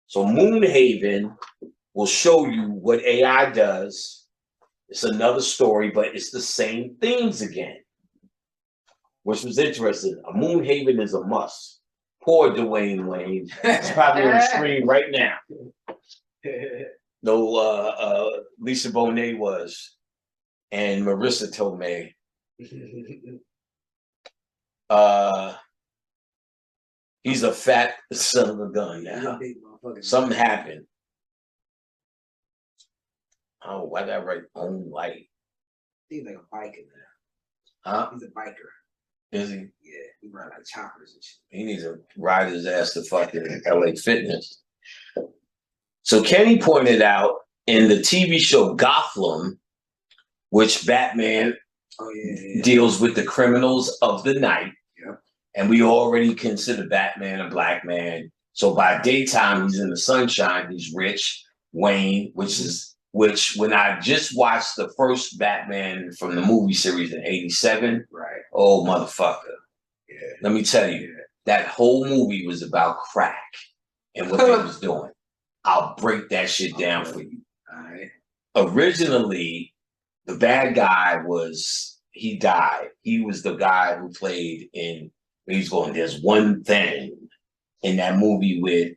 So Moonhaven will show you what AI does. It's another story, but it's the same things again. Which was interesting. A Moonhaven is a must. Poor Dwayne Wayne. It's probably on the screen right now. No, Lisa Bonet was. And Marissa Tomei. He's a fat son of a gun now. Something happened. Oh, why did I write own light? He's like a biker now. Huh? He's a biker. Is he? Yeah, he ride like choppers and shit. He needs to ride his ass to fucking LA Fitness. So Kenny pointed out in the TV show Gotham, which Batman deals with the criminals of the night. Yep. And we already consider Batman a black man. So by daytime, he's in the sunshine. He's rich. Wayne, which when I just watched the first Batman from the movie series in '87, right? Oh, motherfucker. Yeah. Let me tell you, that whole movie was about crack and what they was doing. I'll break that shit down for you. All right. Originally, the bad guy he died. He was the guy who played in, he's going, there's one thing in that movie with,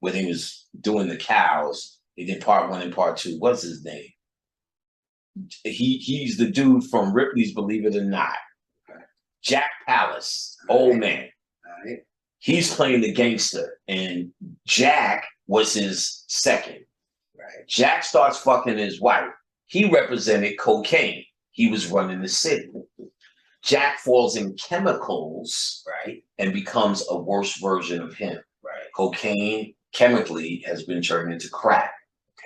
when he was doing the cows. He did part 1 and part 2. What's his name? He's the dude from Ripley's Believe It or Not. Okay. Jack Palance, old man. Right. He's playing the gangster, and Jack was his second. Right. Jack starts fucking his wife. He represented cocaine. He was running the city. Jack falls in chemicals, right, and becomes a worse version of him. Right. Cocaine chemically has been turned into crack.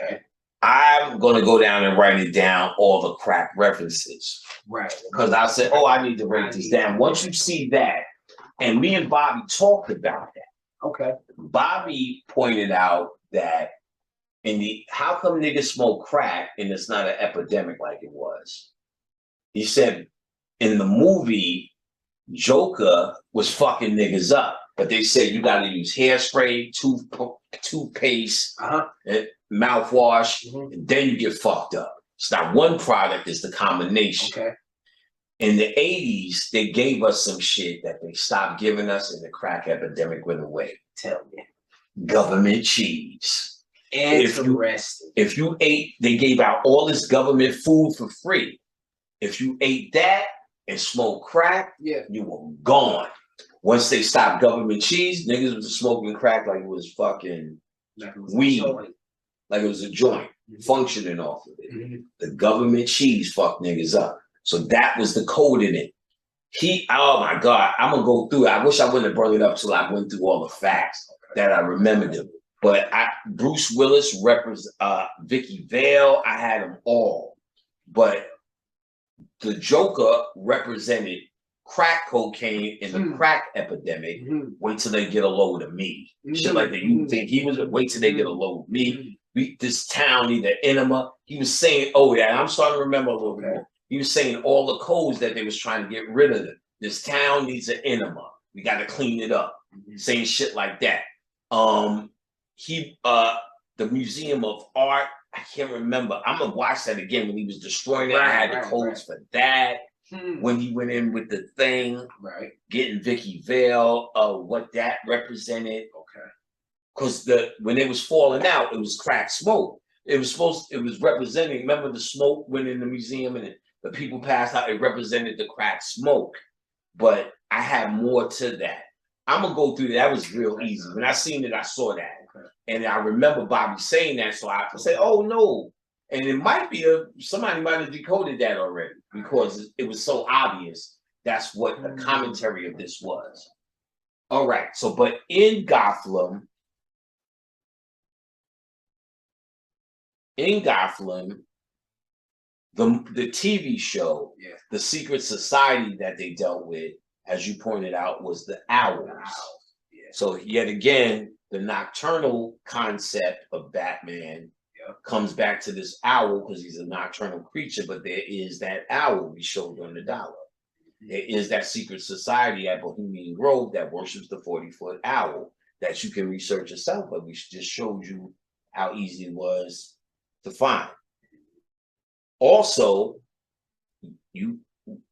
Okay. I'm going to go down and write it down, all the crack references. Right. Because I said, oh, I need to write this down. Once you see that, and me and Bobby talked about that. Okay. Bobby pointed out that how come niggas smoke crack and it's not an epidemic like it was? He said in the movie, Joker was fucking niggas up. But they said you got to use hairspray, toothpaste, mouthwash, and then you get fucked up. It's not one product, it's the combination. Okay. In the 80s, they gave us some shit that they stopped giving us, and the crack epidemic went away. Tell me. Government cheese. Interesting. If you ate, they gave out all this government food for free. If you ate that and smoked crack, you were gone. Once they stopped government cheese, niggas was smoking crack like it was fucking weed. Like it was a joint, functioning off of it. The government cheese fucked niggas up. So that was the code in it. Oh my God, I'm gonna go through it. I wish I wouldn't have brought it up till I went through all the facts that I remembered them. But Bruce Willis represents Vicky Vale. I had them all. But the Joker represented crack cocaine in the crack epidemic. Wait till they get a load of me. Shit like that. You think he was, wait till they get a load of me. This town need an enema. He was saying, oh yeah, I'm starting to remember a little bit more. He was saying all the codes that they was trying to get rid of them. This town needs an enema. We got to clean it up. Saying shit like that. The Museum of Art, I can't remember. I'm gonna watch that again when he was destroying it. I had the codes for that. When he went in with the thing, getting Vicky Vale, what that represented. Because when it was falling out, it was crack smoke. It was representing. Remember the smoke went in the museum and the people passed out. It represented the crack smoke. But I had more to that. I'm gonna go through that. That was real easy. When I seen it, I saw that. And I remember Bobby saying that, so I said, oh no. And it might be somebody might have decoded that already because it was so obvious. That's what the commentary of this was. All right, so but in Gotham, the TV show, the secret society that they dealt with, as you pointed out, was the Owls. So yet again, the nocturnal concept of Batman comes back to this owl because he's a nocturnal creature, but there is that owl we showed on the dollar. There is that secret society at Bohemian Grove that worships the 40-foot owl that you can research yourself, but we just showed you how easy it was to find. Also,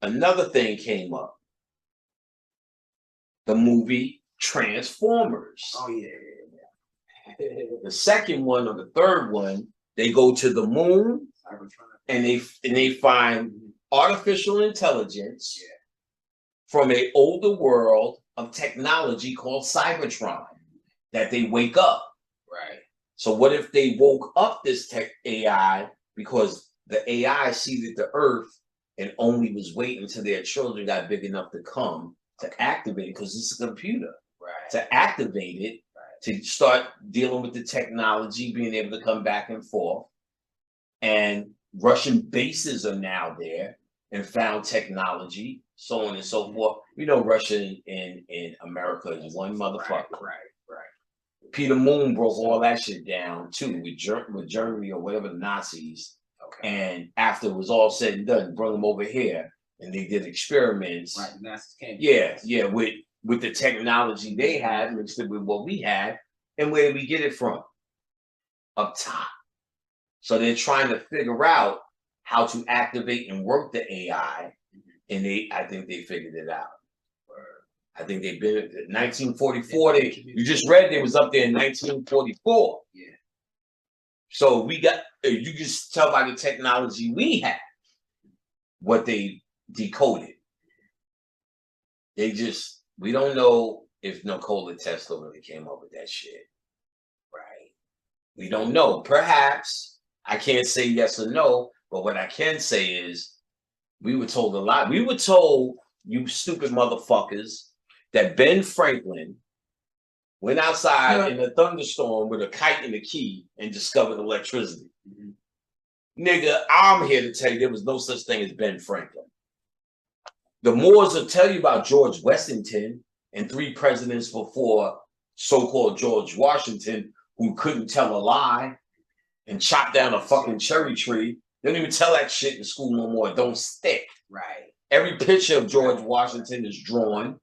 another thing came up. The movie Transformers. Oh yeah. The second one or the third one, they go to the moon and they find artificial intelligence from an older world of technology called Cybertron that they wake up. Right. So what if they woke up this tech AI because the AI seeded the earth and only was waiting until their children got big enough to come to activate it because it's a computer. Right. To activate it, to start dealing with the technology, being able to come back and forth. And Russian bases are now there and found technology, so on and so forth. You know, Russia in America is one motherfucker. Right. Peter Moon broke all that shit down too with Germany or whatever, the Nazis. And after it was all said and done, brought them over here and they did experiments. Right, the Nazis came. Yeah, with the technology they had mixed it with what we had. And where did we get it from? Up top. So they're trying to figure out how to activate and work the AI. And I think they figured it out. I think they've been in 1944. You just read they was up there in 1944. Yeah. So you can just tell by the technology we had what they decoded. We don't know if Nikola Tesla really came up with that shit. Right. We don't know. Perhaps. I can't say yes or no, but what I can say is we were told a lot. We were told, you stupid motherfuckers, that Ben Franklin went outside in a thunderstorm with a kite and a key and discovered electricity. Nigga, I'm here to tell you there was no such thing as Ben Franklin. The Moors will tell you about George Washington and 3 presidents before so-called George Washington who couldn't tell a lie and chop down a fucking cherry tree. They don't even tell that shit in school no more. It don't stick. Right. Every picture of George Washington is drawn.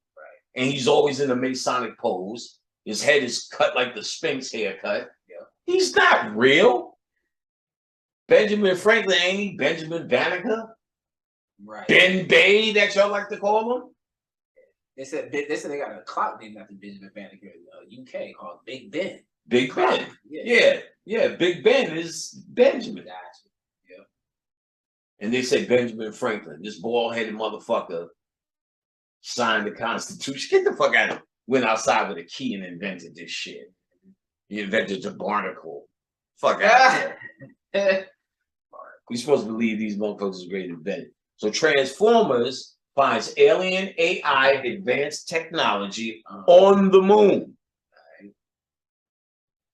And he's always in a Masonic pose. His head is cut like the Sphinx haircut. He's not real. Benjamin Franklin, ain't he? Benjamin Banneker? Right. Ben Bay, that y'all like to call him. They said they got a clock named after Benjamin Banneker in UK called Big Ben. Big Ben. Yeah. Big Ben is Benjamin. Gotcha. Yeah. And they say Benjamin Franklin, this bald-headed motherfucker, signed the Constitution. Get the fuck out of here. Went outside with a key and invented this shit. He invented the barnacle. Fuck out of here. We're supposed to believe these motherfuckers are great invented. So Transformers finds alien AI advanced technology on the moon. Right.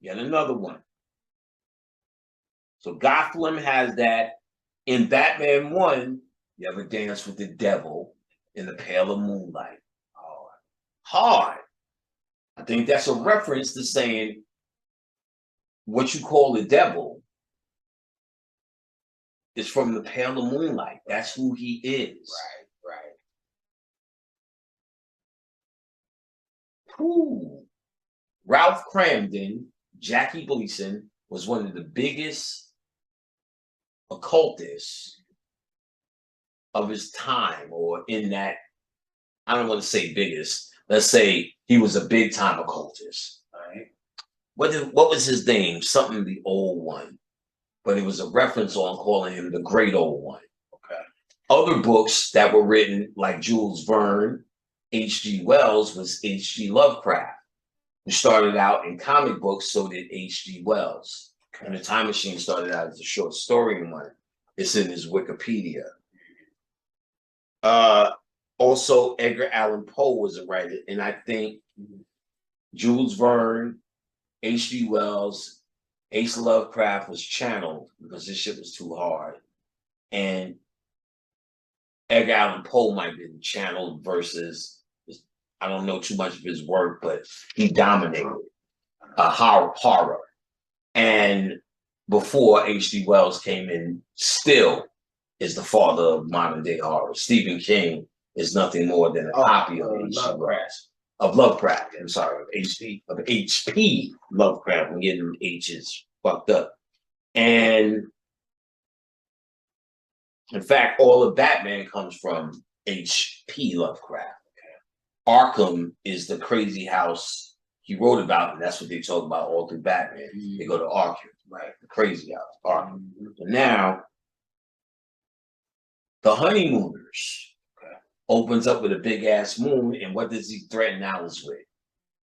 Yet another one. So Gotham has that. In Batman 1, you have a dance with the devil in the pale of moonlight. Hard. I think that's a reference to saying what you call the devil is from the pale of moonlight. That's who he is. Right. Ooh. Ralph Cramden, Jackie Gleason, was one of the biggest occultists of his time, or in that, I don't want to say biggest, let's say he was a big time occultist. Right? What was his name? Something the old one. But it was a reference on calling him the great old one. Okay. Other books that were written, like Jules Verne, H.G. Wells, was H.G. Lovecraft, who started out in comic books, so did H.G. Wells. Okay. And The Time Machine started out as a short story one. It's in his Wikipedia. Also, Edgar Allan Poe was a writer, and I think Jules Verne, H.G. Wells, H. Lovecraft was channeled because this shit was too hard. And Edgar Allan Poe might have been channeled versus, I don't know too much of his work, but he dominated horror. And before H.G. Wells came in, still is the father of modern day horror. Stephen King is nothing more than a copy of H.G. Wells. Of Lovecraft, I'm sorry, of H.P. Lovecraft. I'm getting them H's fucked up. And in fact, all of Batman comes from H.P. Lovecraft. Arkham is the crazy house he wrote about, and that's what they talk about all through Batman. They go to Arkham, right? The crazy house, Arkham. So now, the Honeymooners opens up with a big ass moon, and what does he threaten Alice with?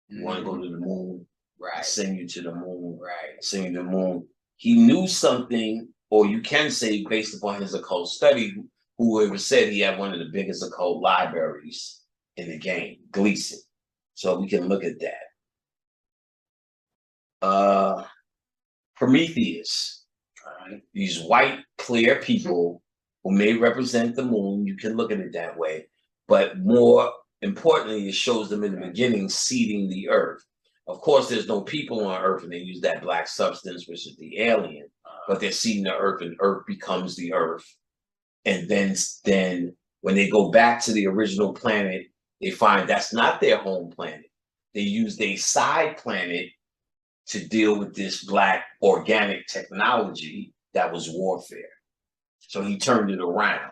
You want to go to the moon? Right. Send you to the moon. Right. Send you to the moon. He knew something, or you can say based upon his occult study, whoever said he had one of the biggest occult libraries in the game, Gleason. So we can look at that. Prometheus. Right. These white, clear people who may represent the moon. You can look at it that way. But more importantly, it shows them in the beginning seeding the earth. Of course, there's no people on Earth, and they use that black substance, which is the alien. But they're seeding the earth, and Earth becomes the earth. And then when they go back to the original planet, they find that's not their home planet. They used a side planet to deal with this black organic technology that was warfare. So he turned it around.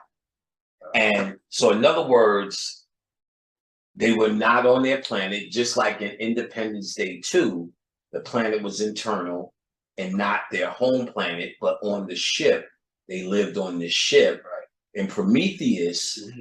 And so in other words, they were not on their planet, just like in Independence Day 2, the planet was internal and not their home planet, but on the ship. They lived on this ship. Right. In Prometheus,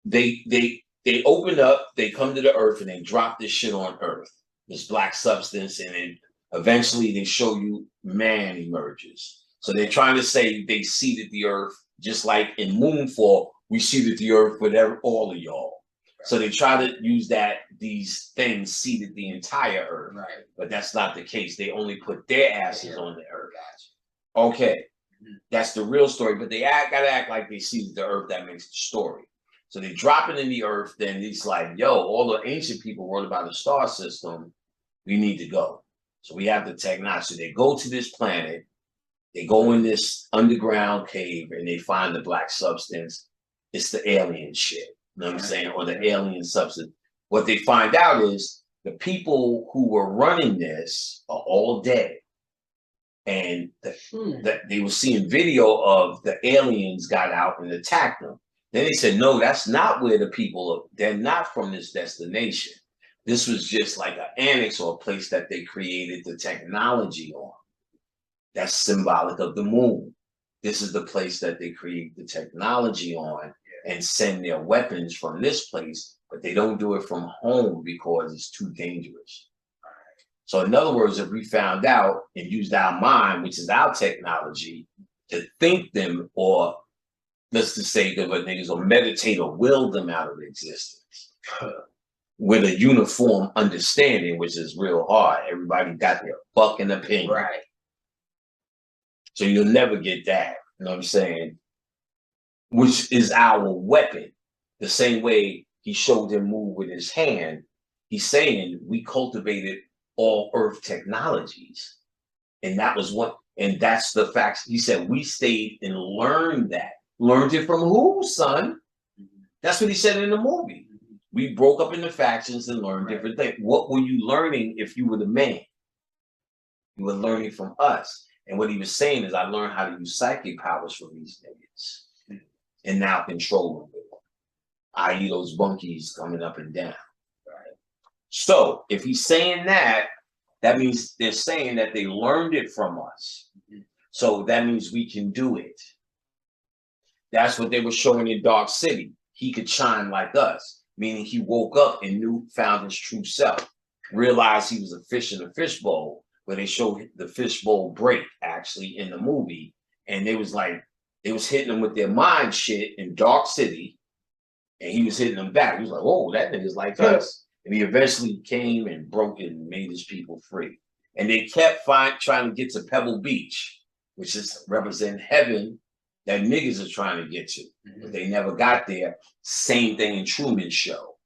they open up, they come to the earth, and they drop this shit on Earth, this black substance, and then eventually they show you man emerges. So they're trying to say they seeded the earth, just like in Moonfall, we seeded the earth with all of y'all. Right. So they try to use that these things seeded the entire earth, right? But that's not the case. They only put their asses on the earth. Okay, that's the real story. But they gotta act like they seeded the earth. That makes the story. So they drop it in the earth. Then it's like, yo, all the ancient people wrote about the star system. We need to go. So we have the technology. So they go to this planet. They go in this underground cave and they find the black substance. It's the alien shit. You know what I'm saying? Or the alien substance. What they find out is the people who were running this are all dead. And that they were seeing video of the aliens got out and attacked them. Then they said, no, that's not where the people are. They're not from this destination. This was just like an annex or a place that they created the technology on. That's symbolic of the moon. This is the place that they create the technology on and send their weapons from this place, but they don't do it from home because it's too dangerous. So in other words, if we found out and used our mind, which is our technology, to think them, or let's just say that what niggas, or meditate or will them out of existence with a uniform understanding, which is real hard. Everybody got their fucking opinion. Right. So you'll never get that. You know what I'm saying? Which is our weapon. The same way he showed him move with his hand, he's saying we cultivated all earth technologies. And that was what, and that's the facts. He said, we stayed and learned that. Learned it from who, son? That's what he said in the movie. We broke up into factions and learned different things. What were you learning if you were the man? You were learning from us. And what he was saying is, I learned how to use psychic powers from these niggas and now control them. I.e. those bunkies coming up and down. So if he's saying that, that means they're saying that they learned it from us. So that means we can do it. That's what they were showing in Dark City. He could shine like us, meaning he woke up and found his true self, realized he was a fish in a fishbowl, where they showed the fishbowl break actually in the movie. And they was hitting them with their mind shit in Dark City, and he was hitting them back. He was like, oh, that nigga's like us. And he eventually came and broke it and made his people free. And they kept trying to get to Pebble Beach, which is represent heaven that niggas are trying to get to. But they never got there. Same thing in Truman Show.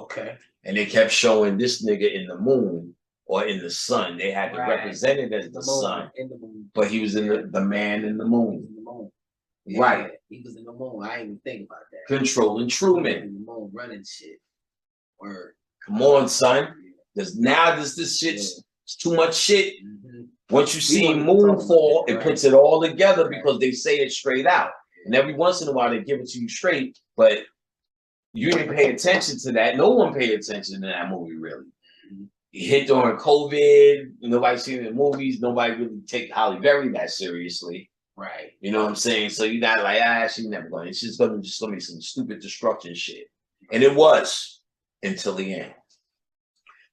Okay. And they kept showing this nigga in the moon or in the sun. They had to represent it as the sun. In the moon. But he was in the man in the moon. In the moon. Right. He was in the moon. I didn't even think about that. Controlling Truman. In the moon, running shit. Word. Come on, son. This shit's too much shit. Once you see Moonfall, it puts it all together because they say it straight out. And every once in a while they give it to you straight, but you didn't pay attention to that. No one paid attention to that movie, really. It hit during COVID. Nobody seen the movies. Nobody really take Halle Berry that seriously. Right. You know what I'm saying? So you're not like, she's never going. It's just gonna be some stupid destruction shit. And it was. Until the end.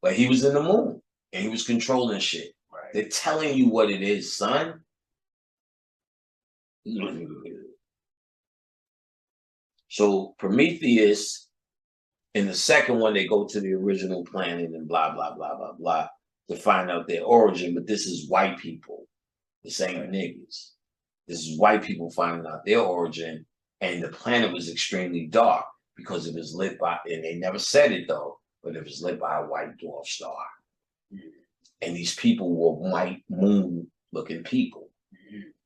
But he was in the moon and he was controlling shit. Right. They're telling you what it is, son. So Prometheus, in the second one, they go to the original planet and blah, blah, blah, blah, blah, to find out their origin. But this is white people. This ain't niggas. This is white people finding out their origin. And the planet was extremely dark, because it was lit by, and they never said it though, but it was lit by a white dwarf star. And these people were white moon looking people.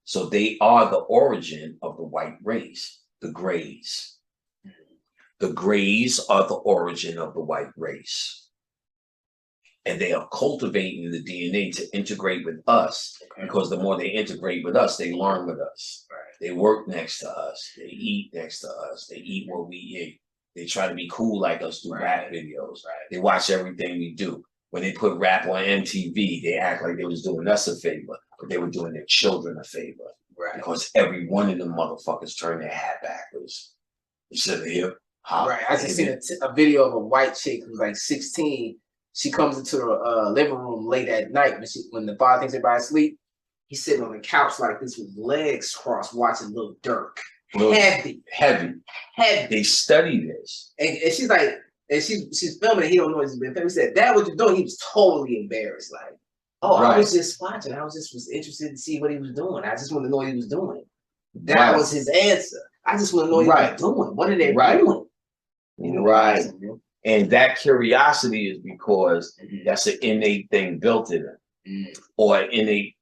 So they are the origin of the white race, the Greys. The Greys are the origin of the white race. And they are cultivating the DNA to integrate with us, because the more they integrate with us, they learn with us. They work next to us. They eat next to us. They eat what we eat. They try to be cool like us through rap videos. They watch everything we do. When they put rap on MTV, they act like they was doing us a favor, but they were doing their children a favor. Because every one of them motherfuckers turned their hat backwards. Instead of hip hop. I just seen a video of a white chick who's like 16. She comes into the living room late at night when the father thinks everybody's asleep. He's sitting on the couch like this with legs crossed, watching Lil Durk. Heavy. They study this, and she's like, and she's filming it. He don't know he's been filming. He said, "Dad, what you doing?" He was totally embarrassed. Like, I was just watching. I was interested to see what he was doing. I just want to know what he was doing. That was his answer. I just want to know what he was doing. What are they doing? You know, and that curiosity is because that's an innate thing built in them, or an innate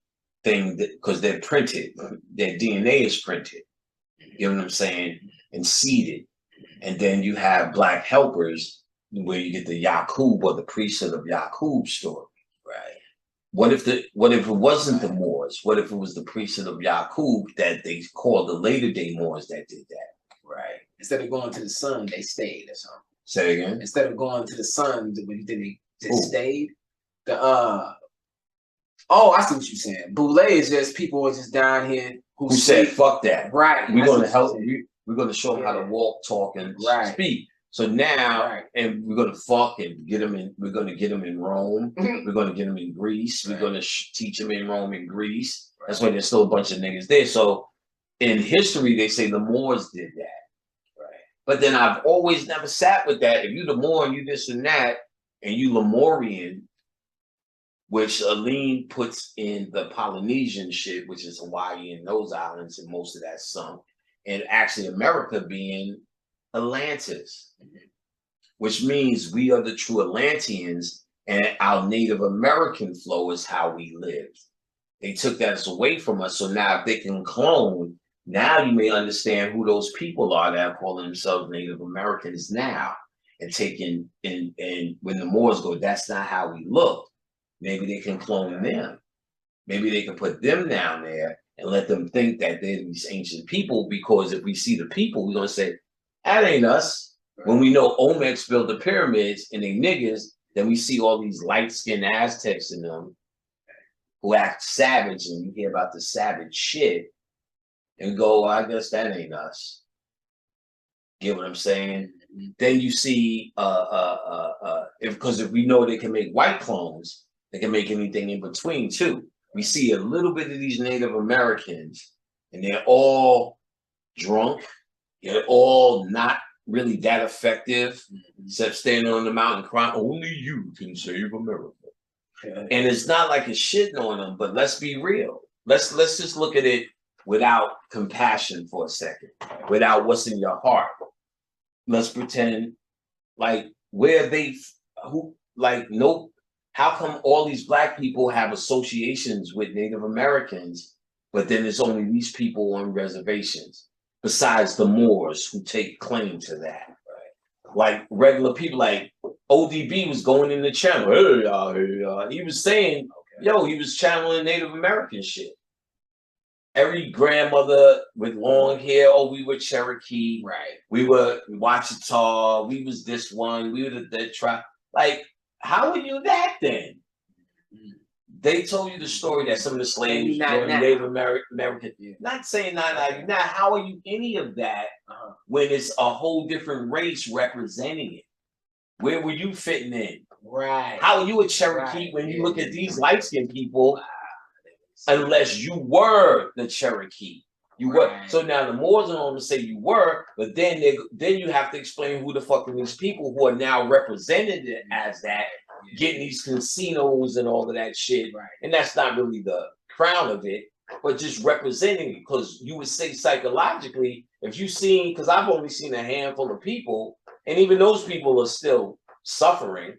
thing because they're printed. Their DNA is printed. You know what I'm saying? And seeded. And then you have black helpers where you get the Yaqub or the priesthood of Yaqub story. What if it wasn't the Moors? What if it was the priesthood of Yaqub that they called the later day Moors that did that? Right. Instead of going to the sun, they stayed or something. Say again. Instead of going to the sun, they just stayed. Oh, I see what you're saying. Boule is just people just down here who said fuck that. Right. We're gonna help. We're gonna show them how to walk, talk, and speak. So now, and we're gonna fuck and get them in. We're gonna get them in Rome. We're gonna get them in Greece. We're gonna teach them in Rome and Greece. That's why there's still a bunch of niggas there. So in history, they say the Moors did that. Right. But then I've always never sat with that. If you the Moor and you this and that, and you Lemurian, which Aline puts in the Polynesian shit, which is Hawaii and those islands, and most of that sunk, and actually America being Atlantis, which means we are the true Atlanteans, and our Native American flow is how we lived. They took that away from us, so now if they can clone, now you may understand who those people are that call themselves Native Americans now, and taking and when the Moors go, that's not how we look. Maybe they can clone them. Maybe they can put them down there and let them think that they're these ancient people, because if we see the people, we're going to say, that ain't us. When we know Olmecs built the pyramids and they niggas, then we see all these light-skinned Aztecs in them who act savage, and you hear about the savage shit and go, well, I guess that ain't us. Get what I'm saying? Then you see, because if we know they can make white clones, they can make anything in between too. We see a little bit of these Native Americans, and they're all drunk. They're all not really that effective, except standing on the mountain crying, only you can save America. Okay. And it's not like it's shitting on them, but let's be real. Let's just look at it without compassion for a second, without what's in your heart. Let's pretend like nope. How come all these black people have associations with Native Americans, but then there's only these people on reservations, besides the Moors who take claim to that? Right? Like regular people, like ODB was going in the channel. He was saying, yo, he was channeling Native American shit. Every grandmother with long hair, oh, we were Cherokee, right? We were Wachita, we was this one, we were the tribe. Like, how are you that then? They told you the story that some of the slaves were Native American. Not saying not now. How are you any of that when it's a whole different race representing it? Where were you fitting in? Right. How are you a Cherokee when you look at these light-skinned people? Unless you were the Cherokee. You were. So now the Moors are on to say you were, but then you have to explain who the fuck are these people who are now represented as that, getting these casinos and all of that shit. Right. And that's not really the crown of it, but just representing it. Because you would say psychologically, if you've seen, because I've only seen a handful of people, and even those people are still suffering,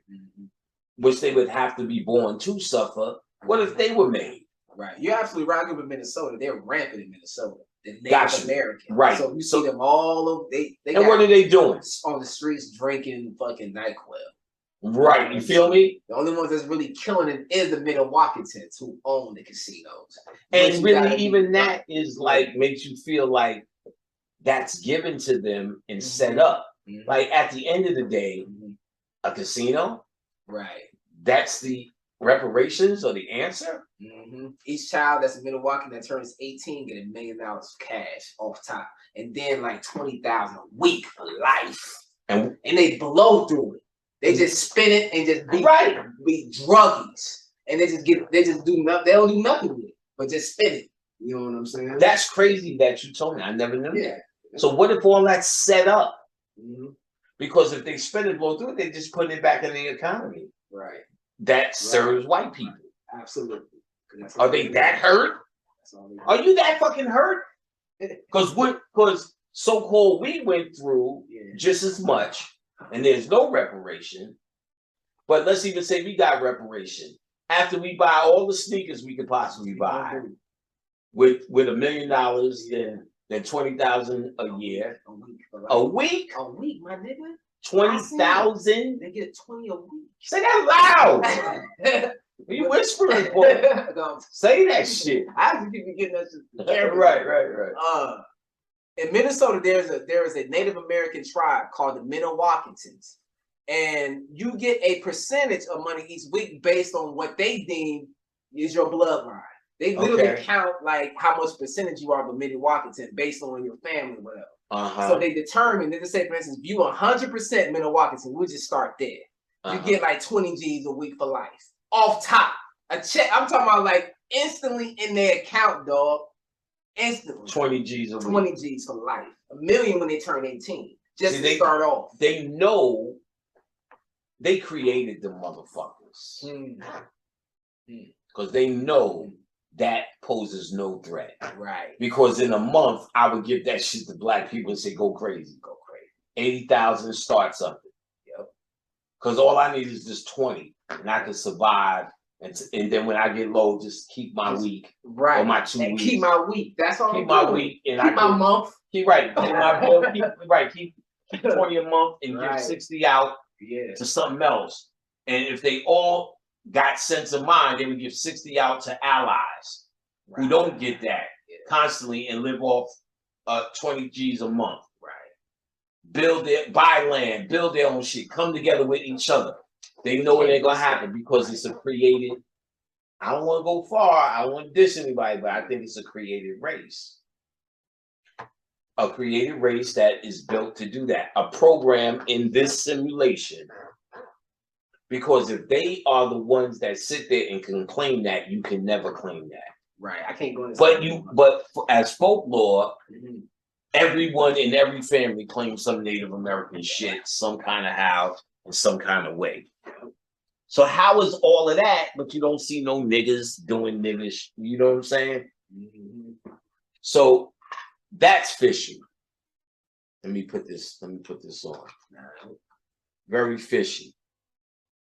which they would have to be born to suffer. What if they were made? Right, you're absolutely right with Minnesota. They're rampant in Minnesota. The Native American, right? So you see them all over. They and what are they doing on the streets, drinking fucking NyQuil? Right, you feel me? The only ones that's really killing it is the Minnewaukans who own the casinos. And really, even that is like makes you feel like that's given to them and set up. Like at the end of the day, a casino, right? That's the reparations or the answer. Each child that's a Milwaukee that turns 18 get $1 million cash off top, and then like 20,000 a week for life, and they blow through it. They just spin it and just be druggies, and they just do nothing. They don't do nothing with it, but just spin it. You know what I'm saying? That's crazy that you told me. I never knew that. So what if all that's set up? Because if they spend it, blow through it, they just put it back in the economy. Right. That serves white people. Absolutely. Are they that hurt? Are you that fucking hurt? Because so-called we went through just as much, and there's no reparation. But let's even say we got reparation after we buy all the sneakers we could possibly buy with $1 million, then 20,000 a year. A week? A week, my nigga. 20,000? They get 20 a week. Say that loud. What you whispering for? Say that shit. I have to keep getting that shit. Right. In Minnesota, there is a Native American tribe called the Minnewauketans, and you get a percentage of money each week based on what they deem is your bloodline. They literally count like how much percentage you are of a Minnewaketan based on your family, whatever. So they determine. They just say, for instance, if you 100% Minnewaketan, we'll just start there. You get like 20 G's a week for life off top. A check. I'm talking about like instantly in their account, dog. Instantly. 20 G's a week. 20 G's for life. $1 million when they turn 18. Just to start off. They know they created the motherfuckers. Because they know that poses no threat. Right. Because in a month, I would give that shit to black people and say, go crazy. Go crazy. 80,000, start something. Yep. Because all I need is just 20. And I can survive. And then when I get low, just keep my week. Right. Or my 2 weeks. Keep my week. That's all. Keep my week. And keep my month. Keep right. Keep my bill. Keep 20 a month and give 60 out to something else. And if they all got sense of mind, they would give 60 out to allies who don't get that constantly and live off 20 G's a month. Right. Buy land, build their own shit, come together with each other. They know it ain't gonna happen because it's a created. I don't want to go far. I don't want to diss anybody, but I think it's a created race. A created race that is built to do that. A program in this simulation. Because if they are the ones that sit there and can claim that, you can never claim that. Right. I can't go into But as folklore, everyone in every family claims some Native American shit, some kind of how, in some kind of way. So how is all of that, but you don't see no niggas doing niggas, you know what I'm saying? So that's fishy. Let me put this on. Very fishy.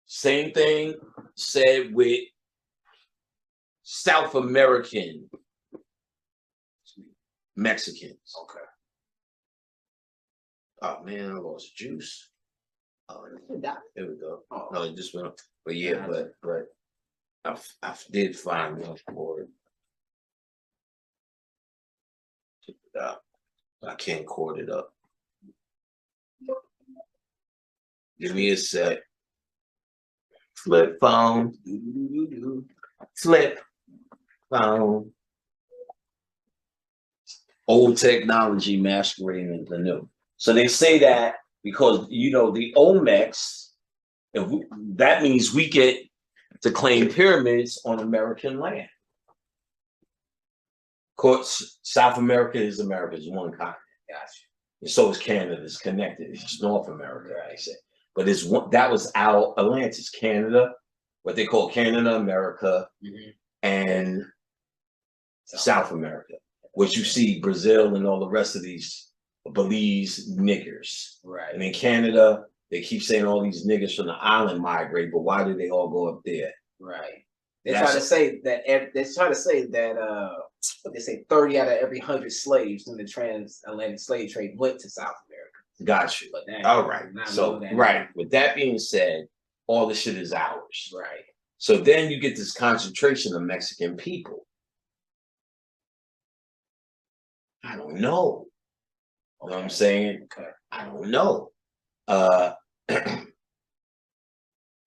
Same thing said with South American Mexicans. Okay. Oh man, I lost juice. Oh, there we go. Oh. No, it just went up. But yeah, but I did find one for it. Check it out. I can't cord it up. Give me a sec. Flip phone. Flip phone. Old technology masquerading as the new. So they say that because, you know, the Olmecs, that means we get to claim pyramids on American land. Of course, South America is America's one continent. Gotcha. And so is Canada. It's connected. It's North America, I say. But it's one, that was our Atlantis, Canada, what they call Canada, America, and South America, which you see Brazil and all the rest of these Belize niggers. Right. And in Canada, they keep saying all these niggas from the island migrate, but why do they all go up there? Right. They try to say that what they say 30 out of every 100 slaves in the transatlantic slave trade went to South America. Got you. All right. So right. With that being said, all the shit is ours. Right. So then you get this concentration of Mexican people. I don't know. You know what I'm saying? Okay. I don't know.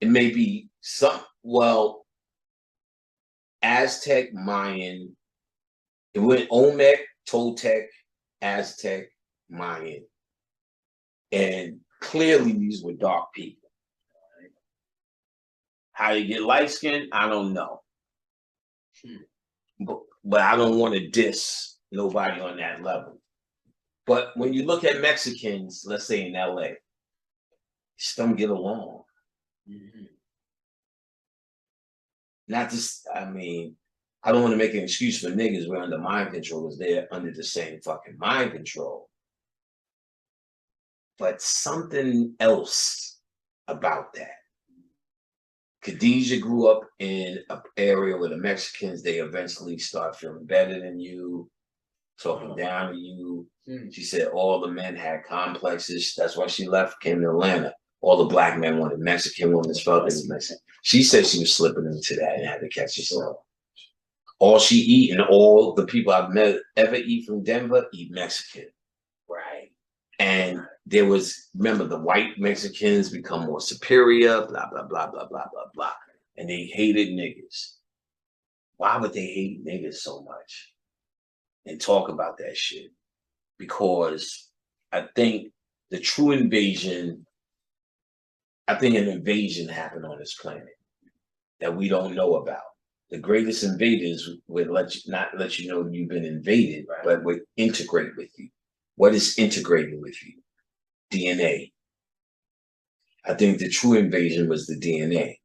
It may be Aztec, Mayan. It went Olmec, Toltec, Aztec, Mayan. And clearly these were dark people. Right? How you get light skin, I don't know. But I don't want to diss nobody on that level. But when you look at Mexicans, let's say in LA, just don't get along. Not just, I mean, I don't want to make an excuse for niggas. We're under mind control, because they're under the same fucking mind control. But something else about that. Khadijah grew up in an area where the Mexicans, they eventually start feeling better than you, talking down to you. She said all the men had complexes. That's why she left, came to Atlanta. all the black men wanted Mexican women, felt they was Mexican. She said she was slipping into that and had to catch herself. All she eat and all the people I've met ever eat from Denver eat Mexican. Right. And there was, remember, the white Mexicans become more superior, blah, blah, blah, blah, blah, blah, blah. And they hated niggas. Why would they hate niggas so much? And talk about that shit? Because I think the true invasion, I think an invasion happened on this planet that we don't know about. The greatest invaders would not let you know you've been invaded, but would integrate with you. What is integrating with you? DNA. I think the true invasion was the DNA.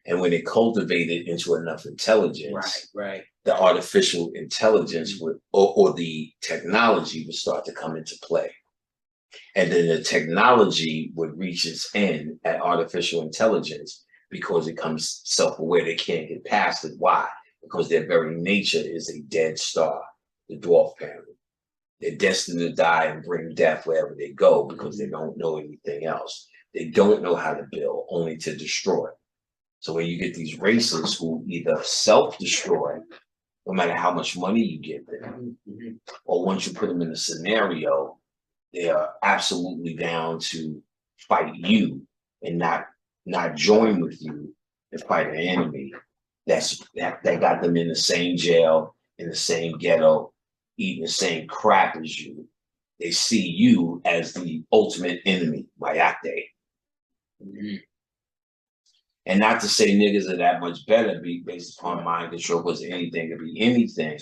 And when it cultivated into enough intelligence, the artificial intelligence would, or the technology would start to come into play. And then the technology would reach its end at artificial intelligence because it comes self-aware. They can't get past it. Why? Because their very nature is a dead star, the dwarf family. They're destined to die and bring death wherever they go because they don't know anything else. They don't know how to build, only to destroy. So when you get these races who either self-destroy, no matter how much money you give them, or once you put them in a scenario, they are absolutely down to fight you and not join with you and fight an enemy that got them in the same jail, in the same ghetto, eating the same crap as you. They see you as the ultimate enemy, Mayate. And not to say niggas are that much better based upon mind control, because anything could be anything.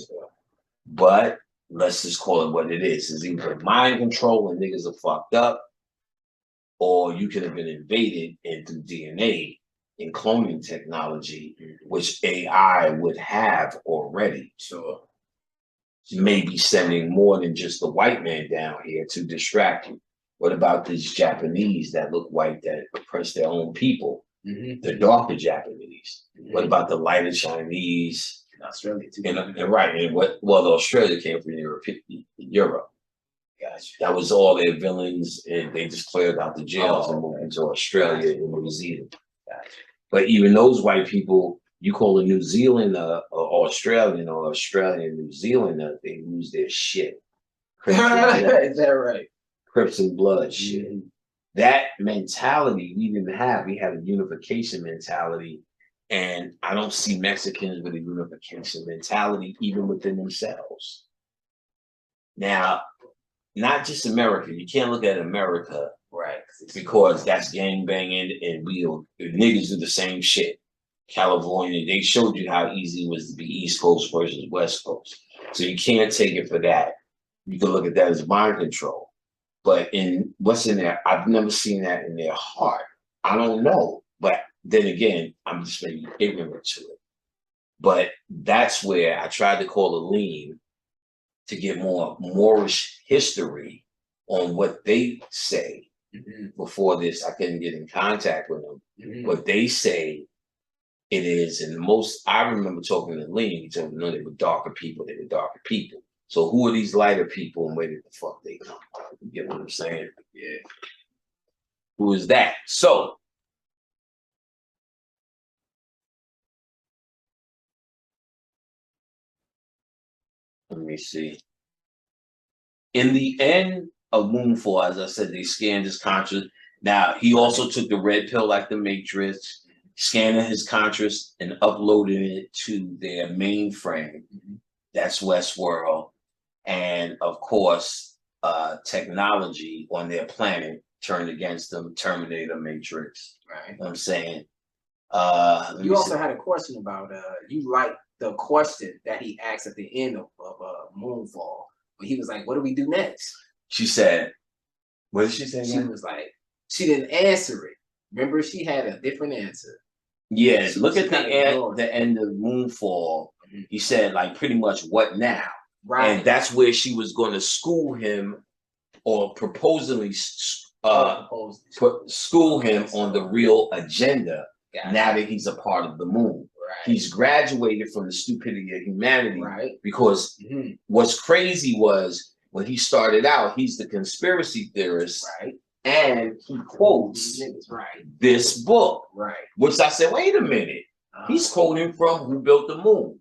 But let's just call it what it is. It's either mind control and niggas are fucked up, or you could have been invaded and through DNA and cloning technology, which AI would have already. So maybe sending more than just the white man down here to distract you. What about these Japanese that look white that oppress their own people? The darker Japanese. What about the lighter Chinese? In Australia too. And Australia came from Europe. Gotcha. That was all their villains, and they just cleared out the jails and moved into Australia and New Zealand. Gotcha. But even those white people, you call a New Zealander or Australian or Australian New Zealander, they lose their shit. Is that right? Crips and Blood shit. That mentality we didn't have. We had a unification mentality, and I don't see Mexicans with a unification mentality even within themselves. Now, not just America. You can't look at America, right? Because that's gang banging, and niggas do the same shit. California, they showed you how easy it was to be East Coast versus West Coast. So you can't take it for that. You can look at that as mind control. But in what's in there, I've never seen that in their heart. I don't know. But then again, I'm just maybe ignorant to it. But that's where I tried to call a lean to get more Moorish history on what they say. Before this, I couldn't get in contact with them. What they say it is, and I remember talking to Lean, he told me, no, they were darker people, So who are these lighter people and where did the fuck they come from? You get what I'm saying? Yeah. Who is that? So let me see. In the end of Moonfall, as I said, they scanned his conscious. Now, he also took the red pill like the Matrix, scanning his conscious and uploading it to their mainframe. That's Westworld. And of course, technology on their planet turned against them, Terminator, Matrix. Right. You know what I'm saying? You also had a question about, you liked the question that he asked at the end of Moonfall. But he was like, what do we do next? She said, what did she say? She was like, she didn't answer it. Remember, she had a different answer. Yeah, look at the end of Moonfall. He said, like, pretty much, what now? Right. And that's where she was going to school him, or supposedly school him on the real agenda. Now that he's a part of the moon. Right. He's graduated from the stupidity of humanity. Right. Because what's crazy was when he started out, he's the conspiracy theorist. Right. And he quotes this book, which I said, wait a minute. He's quoting from Who Built the Moon,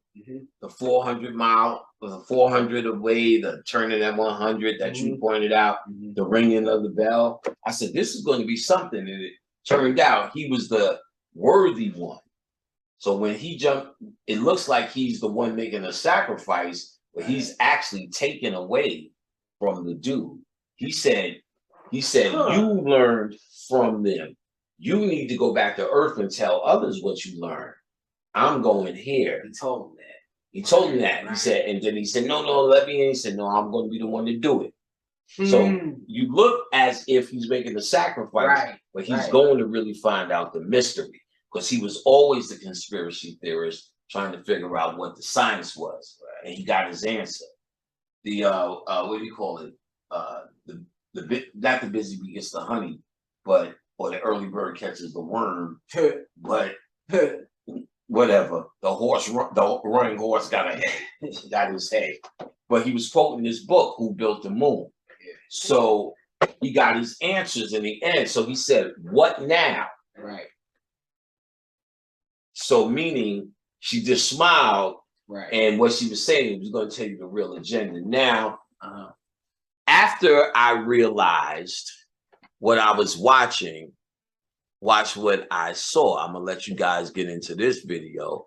the 400 away, the turning at 100 that you pointed out, the ringing of the bell. I said, this is going to be something. And it turned out he was the worthy one. So when he jumped, it looks like he's the one making a sacrifice, but he's actually taken away from the dude. He said, you learned from them. You need to go back to Earth and tell others what you learned. I'm going here. He told him that. He told him that. He said, and then he said, no, let me in. He said, no, I'm going to be the one to do it. So you look as if he's making a sacrifice, but he's going to really find out the mystery, because he was always the conspiracy theorist trying to figure out what the science was, and he got his answer. The what do you call it? Not the busy bee gets the honey, or the early bird catches the worm. But whatever. The running horse got his head. But he was quoting this book, Who Built the Moon. So he got his answers in the end. So he said, what now? Right. So meaning she just smiled. Right. And what she was saying was going to tell you the real agenda. Now, after I realized what I was watching, watch what I saw. I'm going to let you guys get into this video,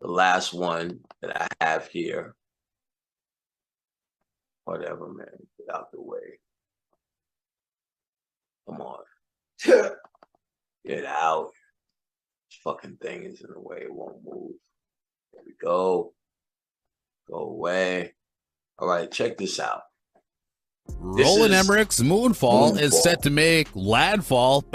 the last one that I have here. Whatever, man. Get out the way. Come on. Get out. This fucking thing is in the way. It won't move. There we go. Go away. All right, check this out. Roland Emmerich's Moonfall is set to make landfall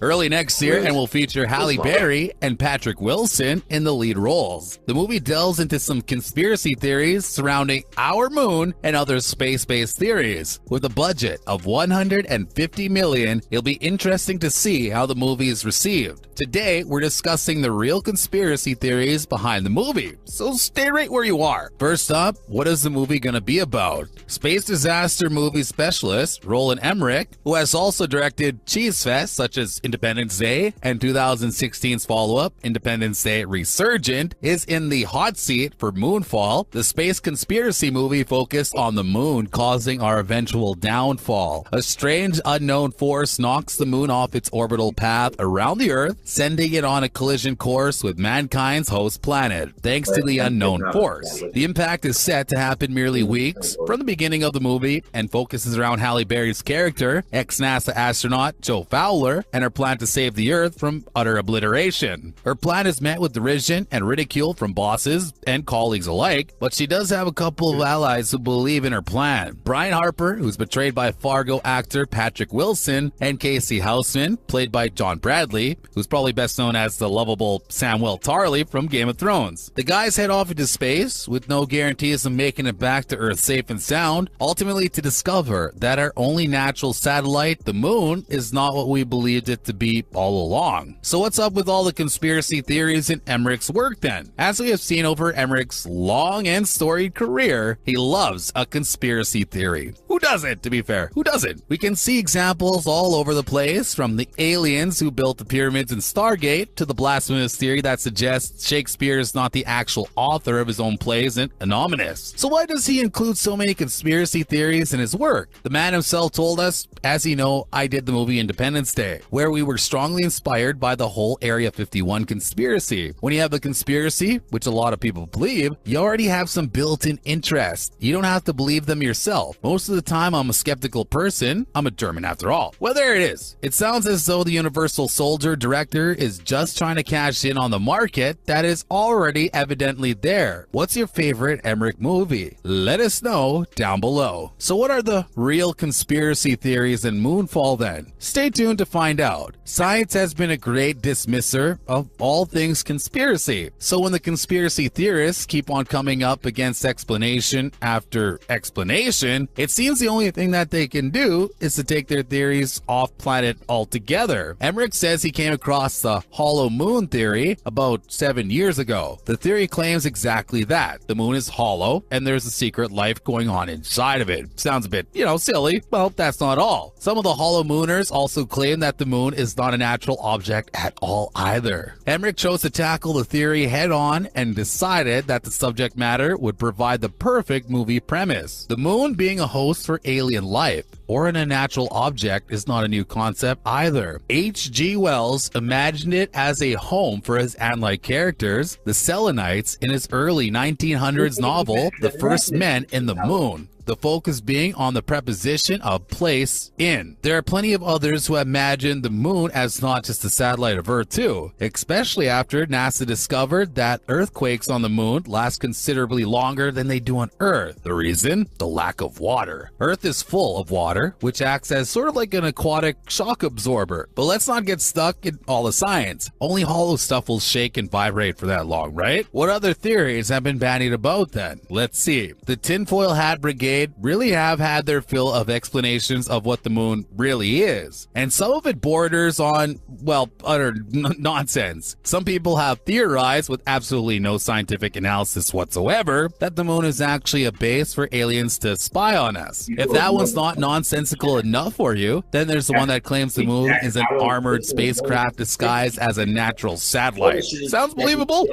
early next year and will feature Halle Berry and Patrick Wilson in the lead roles. The movie delves into some conspiracy theories surrounding our moon and other space-based theories. With a budget of $150 million, it'll be interesting to see how the movie is received. Today, we're discussing the real conspiracy theories behind the movie, so stay right where you are. First up, what is the movie gonna be about? Space disaster movie specialist Roland Emmerich, who has also directed cheese fests such as Independence Day and 2016's follow-up Independence Day Resurgent, is in the hot seat for Moonfall, the space conspiracy movie focused on the moon causing our eventual downfall. A strange unknown force knocks the moon off its orbital path around the Earth, sending it on a collision course with mankind's host planet. Thanks to the unknown force, the impact is set to happen merely weeks from the beginning of the movie and focuses around Halle Berry's character, ex-NASA astronaut Jo Fowler, and her plan to save the Earth from utter obliteration. Her plan is met with derision and ridicule from bosses and colleagues alike, but she does have a couple of allies who believe in her plan. Brian Harper, who's portrayed by Fargo actor Patrick Wilson, and Casey Houseman, played by John Bradley, who's probably best known as the lovable Samwell Tarly from Game of Thrones. The guys head off into space with no guarantees of making it back to Earth safe and sound, ultimately to discover that our only natural satellite, the moon, is not what we believed it to be all along. So what's up with all the conspiracy theories in Emmerich's work then? As we have seen over Emmerich's long and storied career, he loves a conspiracy theory. Who doesn't, to be fair? Who doesn't? We can see examples all over the place, from the aliens who built the pyramids in Stargate to the blasphemous theory that suggests Shakespeare is not the actual author of his own plays in Anonymous. So why does he include so many conspiracy theories in his work? The man himself told us, as you know, I did the movie Independence Day, where we were strongly inspired by the whole Area 51 conspiracy. When you have a conspiracy, which a lot of people believe, you already have some built-in interest. You don't have to believe them yourself. Most of the time, I'm a skeptical person. I'm a German after all. Well, there it is. It sounds as though the Universal Soldier director is just trying to cash in on the market that is already evidently there. What's your favorite Emmerich movie? Let us know down below. So what are the real conspiracy theories in Moonfall then? Stay tuned to find out. Science has been a great dismisser of all things conspiracy. So when the conspiracy theorists keep on coming up against explanation after explanation, it seems the only thing that they can do is to take their theories off planet altogether. Emmerich says he came across the hollow moon theory about 7 years ago. The theory claims exactly that. The moon is hollow and there's a secret life going on inside of it. sounds a bit, silly. Well, that's not all. Some of the hollow mooners also claim that the moon is not a natural object at all either. Emmerich chose to tackle the theory head on and decided that the subject matter would provide the perfect movie premise. The moon being a host for alien life or an unnatural object is not a new concept either. H.G. Wells imagined it as a home for his ant-like characters, the Selenites, in his early 1900s novel, The First Men in the Moon. The focus being on the preposition of place in. There are plenty of others who imagined the moon as not just a satellite of Earth too, especially after NASA discovered that earthquakes on the moon last considerably longer than they do on Earth. The reason? The lack of water. Earth is full of water, which acts as sort of like an aquatic shock absorber. But let's not get stuck in all the science. Only hollow stuff will shake and vibrate for that long, right? What other theories have been bandied about then? Let's see. The tinfoil hat brigade really have had their fill of explanations of what the moon really is. And some of it borders on, well, utter nonsense. Some people have theorized with absolutely no scientific analysis whatsoever that the moon is actually a base for aliens to spy on us. If that one's not nonsensical enough for you, then there's the one that claims the moon is an armored spacecraft disguised as a natural satellite. Sounds believable?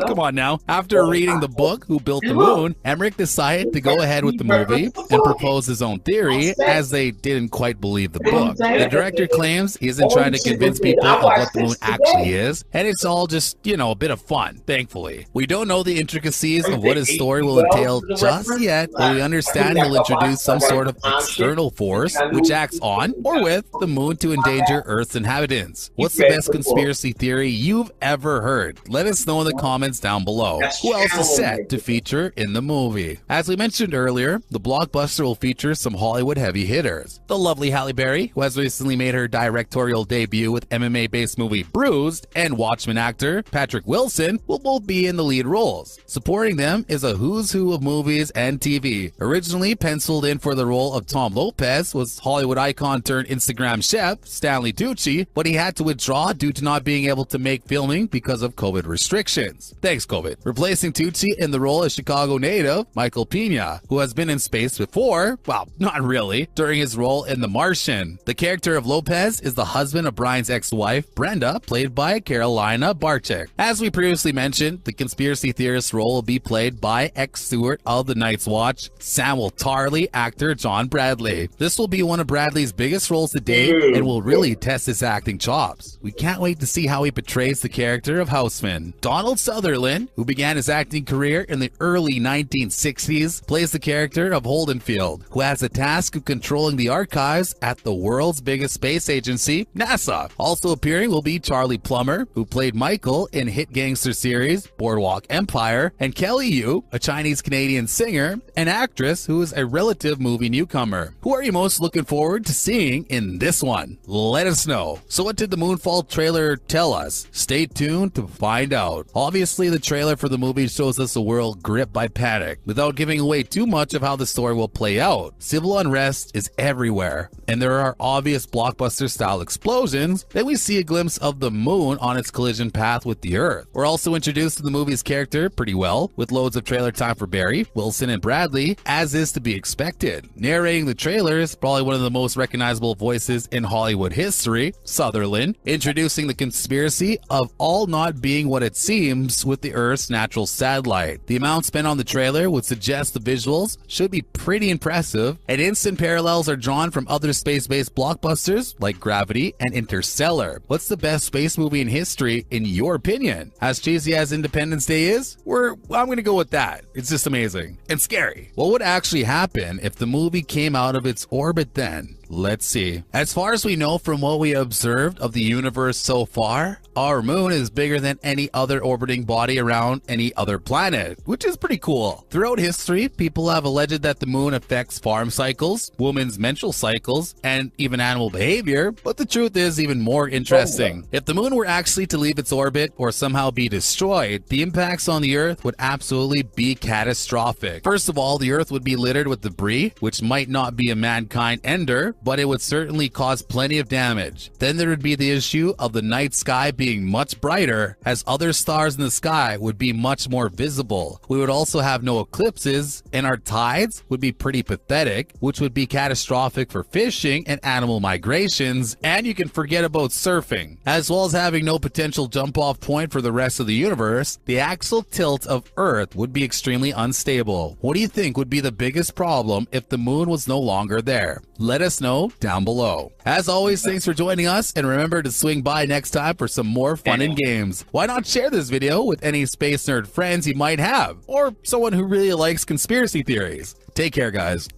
Come on now. After reading the book, Who Built the Moon, Emmerich decided to go ahead with the movie and propose his own theory, as they didn't quite believe the book. The director claims he isn't trying to convince people of what the moon actually is, and it's all just, a bit of fun, thankfully. We don't know the intricacies of what his story will entail just yet, but we understand he'll introduce some sort of external force which acts on or with the moon to endanger Earth's inhabitants. What's the best conspiracy theory you've ever heard? Let us know in the comments down below. Who else is set to feature in the movie? As we mentioned earlier, the blockbuster will feature some Hollywood heavy hitters. The lovely Halle Berry, who has recently made her directorial debut with MMA-based movie Bruised, and Watchmen actor Patrick Wilson will both be in the lead roles. Supporting them is a who's who of movies and TV. Originally penciled in for the role of Tom Lopez was Hollywood icon turned Instagram chef Stanley Tucci, but he had to withdraw due to not being able to make filming because of COVID restrictions. Thanks, COVID. Replacing Tucci in the role is Chicago native Michael Pena, who has been in space before, well, not really, during his role in The Martian. The character of Lopez is the husband of Brian's ex-wife, Brenda, played by Carolina Barczyk. As we previously mentioned, the conspiracy theorist role will be played by ex-steward of the Night's Watch, Samuel Tarly, actor John Bradley. This will be one of Bradley's biggest roles to date and will really test his acting chops. We can't wait to see how he portrays the character of Houseman. Donald Sutherland, who began his acting career in the early 1960s, plays the character of Holdenfield, who has the task of controlling the archives at the world's biggest space agency, NASA. Also appearing will be Charlie Plummer, who played Michael in hit gangster series Boardwalk Empire, and Kelly Yu, a Chinese-Canadian singer and actress who is a relative movie newcomer. Who are you most looking forward to seeing in this one? Let us know. So what did the Moonfall trailer tell us? Stay tuned to find out. Obviously, the trailer for the movie shows us a world gripped by panic. Without giving away too much of how the story will play out, civil unrest is everywhere, and there are obvious blockbuster-style explosions. Then we see a glimpse of the moon on its collision path with the Earth. We're also introduced to the movie's character pretty well, with loads of trailer time for Barry, Wilson, and Bradley, as is to be expected. Narrating the trailer is probably one of the most recognizable voices in Hollywood history, Sutherland, introducing the conspiracy of all not being what it seems with the Earth's natural satellite. The amount spent on the trailer would suggest the visuals should be pretty impressive, and instant parallels are drawn from other space-based blockbusters like Gravity and Interstellar. What's the best space movie in history in your opinion? As cheesy as Independence Day is, I'm gonna go with that. It's just amazing and scary. What would actually happen if the movie came out of its orbit then? Let's see. As far as we know from what we observed of the universe so far, our moon is bigger than any other orbiting body around any other planet, which is pretty cool. Throughout history, people have alleged that the moon affects farm cycles, women's menstrual cycles, and even animal behavior, but the truth is even more interesting. If the moon were actually to leave its orbit or somehow be destroyed, the impacts on the Earth would absolutely be catastrophic. First of all, the Earth would be littered with debris, which might not be a mankind ender, but it would certainly cause plenty of damage. Then there would be the issue of the night sky being much brighter, as other stars in the sky would be much more visible. We would also have no eclipses, and our tides would be pretty pathetic, which would be catastrophic for fishing and animal migrations, and you can forget about surfing. As well as having no potential jump-off point for the rest of the universe, the axial tilt of Earth would be extremely unstable. What do you think would be the biggest problem if the moon was no longer there? Let us know down below. As always, thanks for joining us, and remember to swing by next time for some more fun and games. Why not share this video with any space nerd friends you might have, or someone who really likes conspiracy theories. Take care, guys.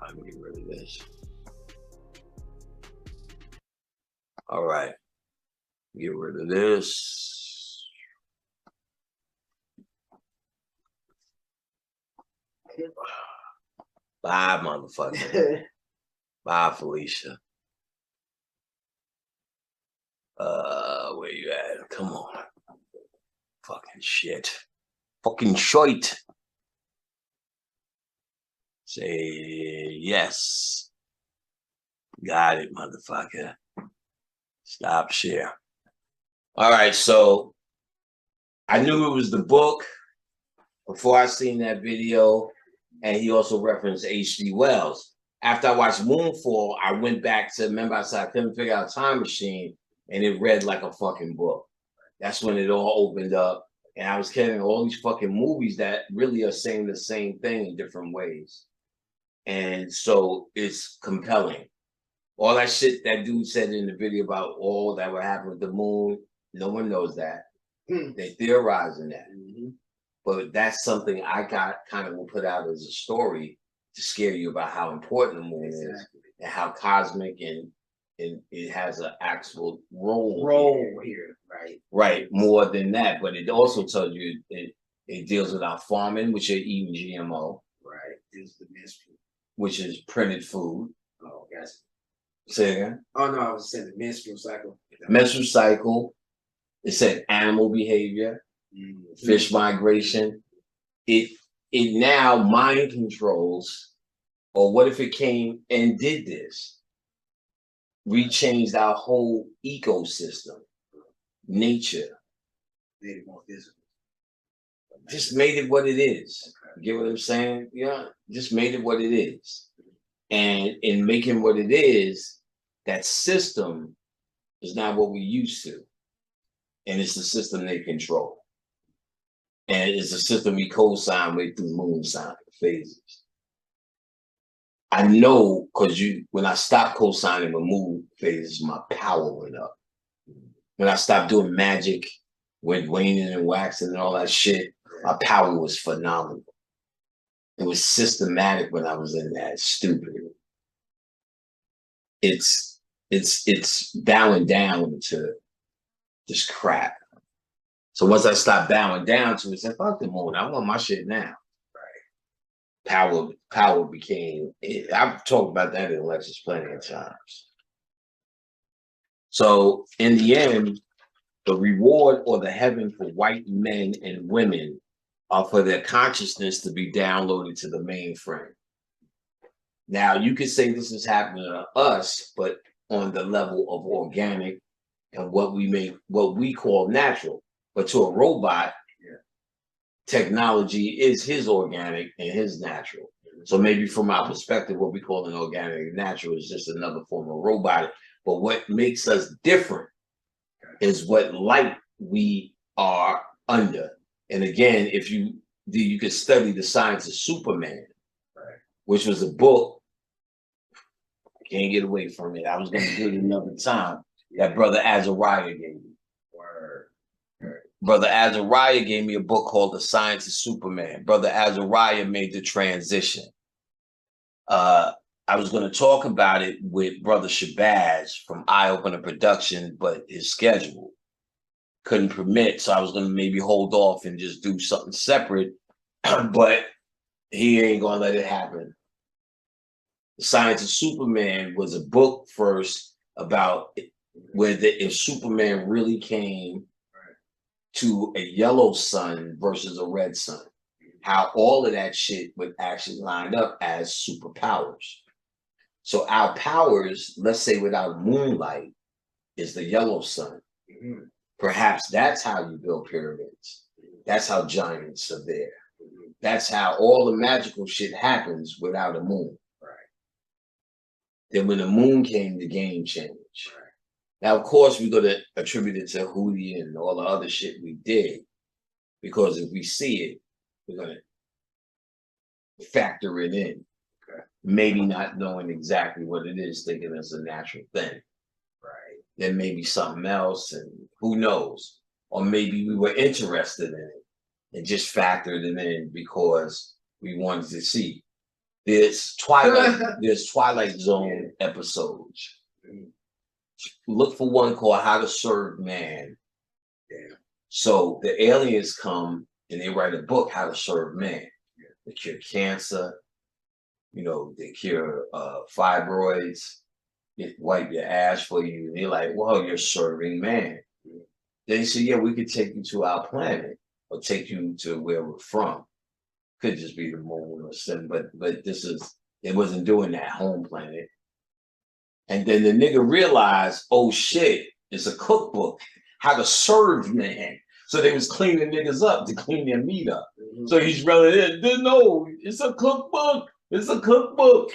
I'm getting rid of this. All right. Get rid of this. Bye, motherfucker. Bye, Felicia. Where you at? Come on. Fucking shit. Fucking shite. Say yes. Got it, motherfucker. Stop share. All right, so I knew it was the book before I seen that video, and he also referenced H.G. Wells. After I watched Moonfall, I went back to, remember I said I couldn't figure out Time Machine, and it read like a fucking book. That's when it all opened up, and I was getting all these fucking movies that really are saying the same thing in different ways. And so it's compelling. All that shit that dude said in the video about all that would happen with the moon, no one knows that. They theorizing that. But that's something I got kind of will put out as a story to scare you about how important the moon is and how cosmic and it has an actual role here, right? Right, more than that. But it also tells you it deals with our farming, which are eating GMO. Right. Is the mystery. Which is printed food. Oh, yes. Say again? Oh no, I was saying the menstrual cycle. Menstrual cycle. It said animal behavior, fish migration. It now mind controls, or what if it came and did this? We changed our whole ecosystem, nature. Made it more visible. Just made it what it is. You get what I'm saying? Yeah, just made it what it is. And in making what it is, that system is not what we used to. And it's the system they control. And it's the system we co-sign with through moon sign phases. I know because when I stopped co-signing with moon phases, my power went up. When I stopped doing magic with waning and waxing and all that shit, my power was phenomenal. It was systematic when I was in that. Stupid. It's bowing down to this crap. So once I stopped bowing down to it, I said, fuck the moon. I want my shit now. Right. Power became, I've talked about that in lectures plenty of times. So in the end, the reward or the heaven for white men and women are for their consciousness to be downloaded to the mainframe. Now, you could say this is happening to us, but on the level of organic and what we call natural. But to a robot, technology is his organic and his natural. So maybe from our perspective, what we call an organic and natural is just another form of robotic. But what makes us different is what light we are under. And again, if you could study The Science of Superman, which was a book. I can't get away from it. I was going to do it another time. That Brother Azariah gave me. Brother Azariah gave me a book called The Science of Superman. Brother Azariah made the transition. I was going to talk about it with Brother Shabazz from Eye Opener Production, but his schedule couldn't permit. So I was going to maybe hold off and just do something separate, but he ain't going to let it happen. The Science of Superman was a book first about if Superman really came to a yellow sun versus a red sun, how all of that shit would actually line up as superpowers. So our powers, let's say without moonlight, is the yellow sun. Perhaps that's how you build pyramids. That's how giants are there. That's how all the magical shit happens without a moon. Then when the moon came, the game changed. Now, of course, we're going to attribute it to Hootie and all the other shit we did, because if we see it, we're going to factor it in. Maybe not knowing exactly what it is, thinking it's a natural thing. Then maybe something else, and who knows? Or maybe we were interested in it and just factored it in because we wanted to see. There's Twilight Zone episodes. Look for one called How to Serve Man. So the aliens come and they write a book, How to Serve Man. They cure cancer, you know, they cure fibroids, they wipe your ass for you. And they're like, well, you're serving man. They say, yeah, we could take you to our planet or take you to where we're from. Could just be the moon or something, but this is, it wasn't doing that home planet. And then the nigga realized, oh shit, it's a cookbook, How to Serve Man. So they was cleaning niggas up to clean their meat up. So he's running in, no, it's a cookbook, it's a cookbook.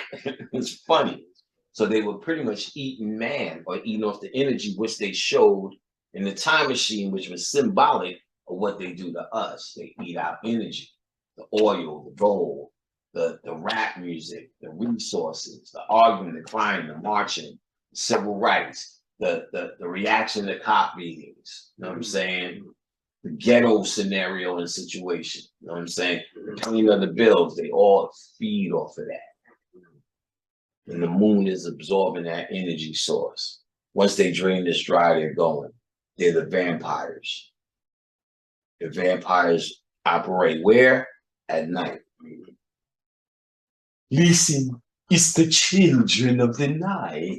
It's funny. So they were pretty much eating man or eating off the energy, which they showed in the time machine, which was symbolic of what they do to us. They eat our energy, the oil, the gold, the rap music, the resources, the arguing, the crying, the marching, the civil rights, the reaction to cop beatings. You know what I'm saying? The ghetto scenario and situation. You know what I'm saying? The paying of the bills, they all feed off of that. And the moon is absorbing that energy source. Once they drain this dry, they're going. They're the vampires. The vampires operate where? At night. Listen, it's the children of the night.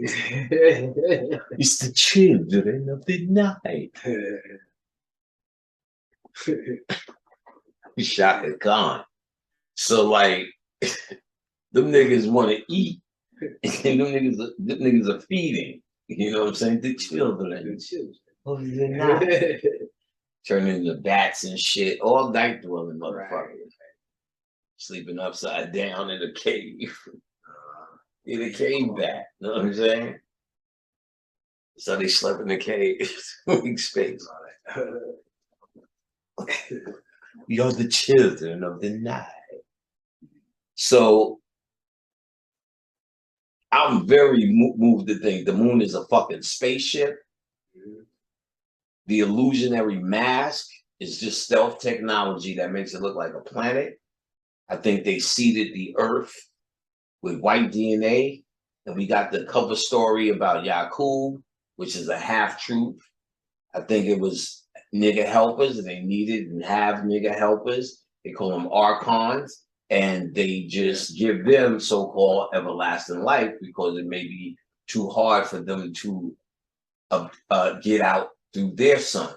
It's the children of the night. Shaka Khan. So like, them niggas want to eat. And them niggas are feeding. You know what I'm saying? The children. Of the night. Turning into bats and shit. All night dwelling motherfuckers. Sleeping upside down in a cave. In a cave bat. You know what I'm saying? So they slept in the cave. Weak space. We are the children of the night. So I'm very moved to think the moon is a fucking spaceship. The illusionary mask is just stealth technology that makes it look like a planet. I think they seeded the earth with white DNA. And we got the cover story about Yakub, which is a half-truth. I think it was nigga helpers, and they needed and have nigga helpers. They call them archons. And they just give them so-called everlasting life because it may be too hard for them to get out through their sun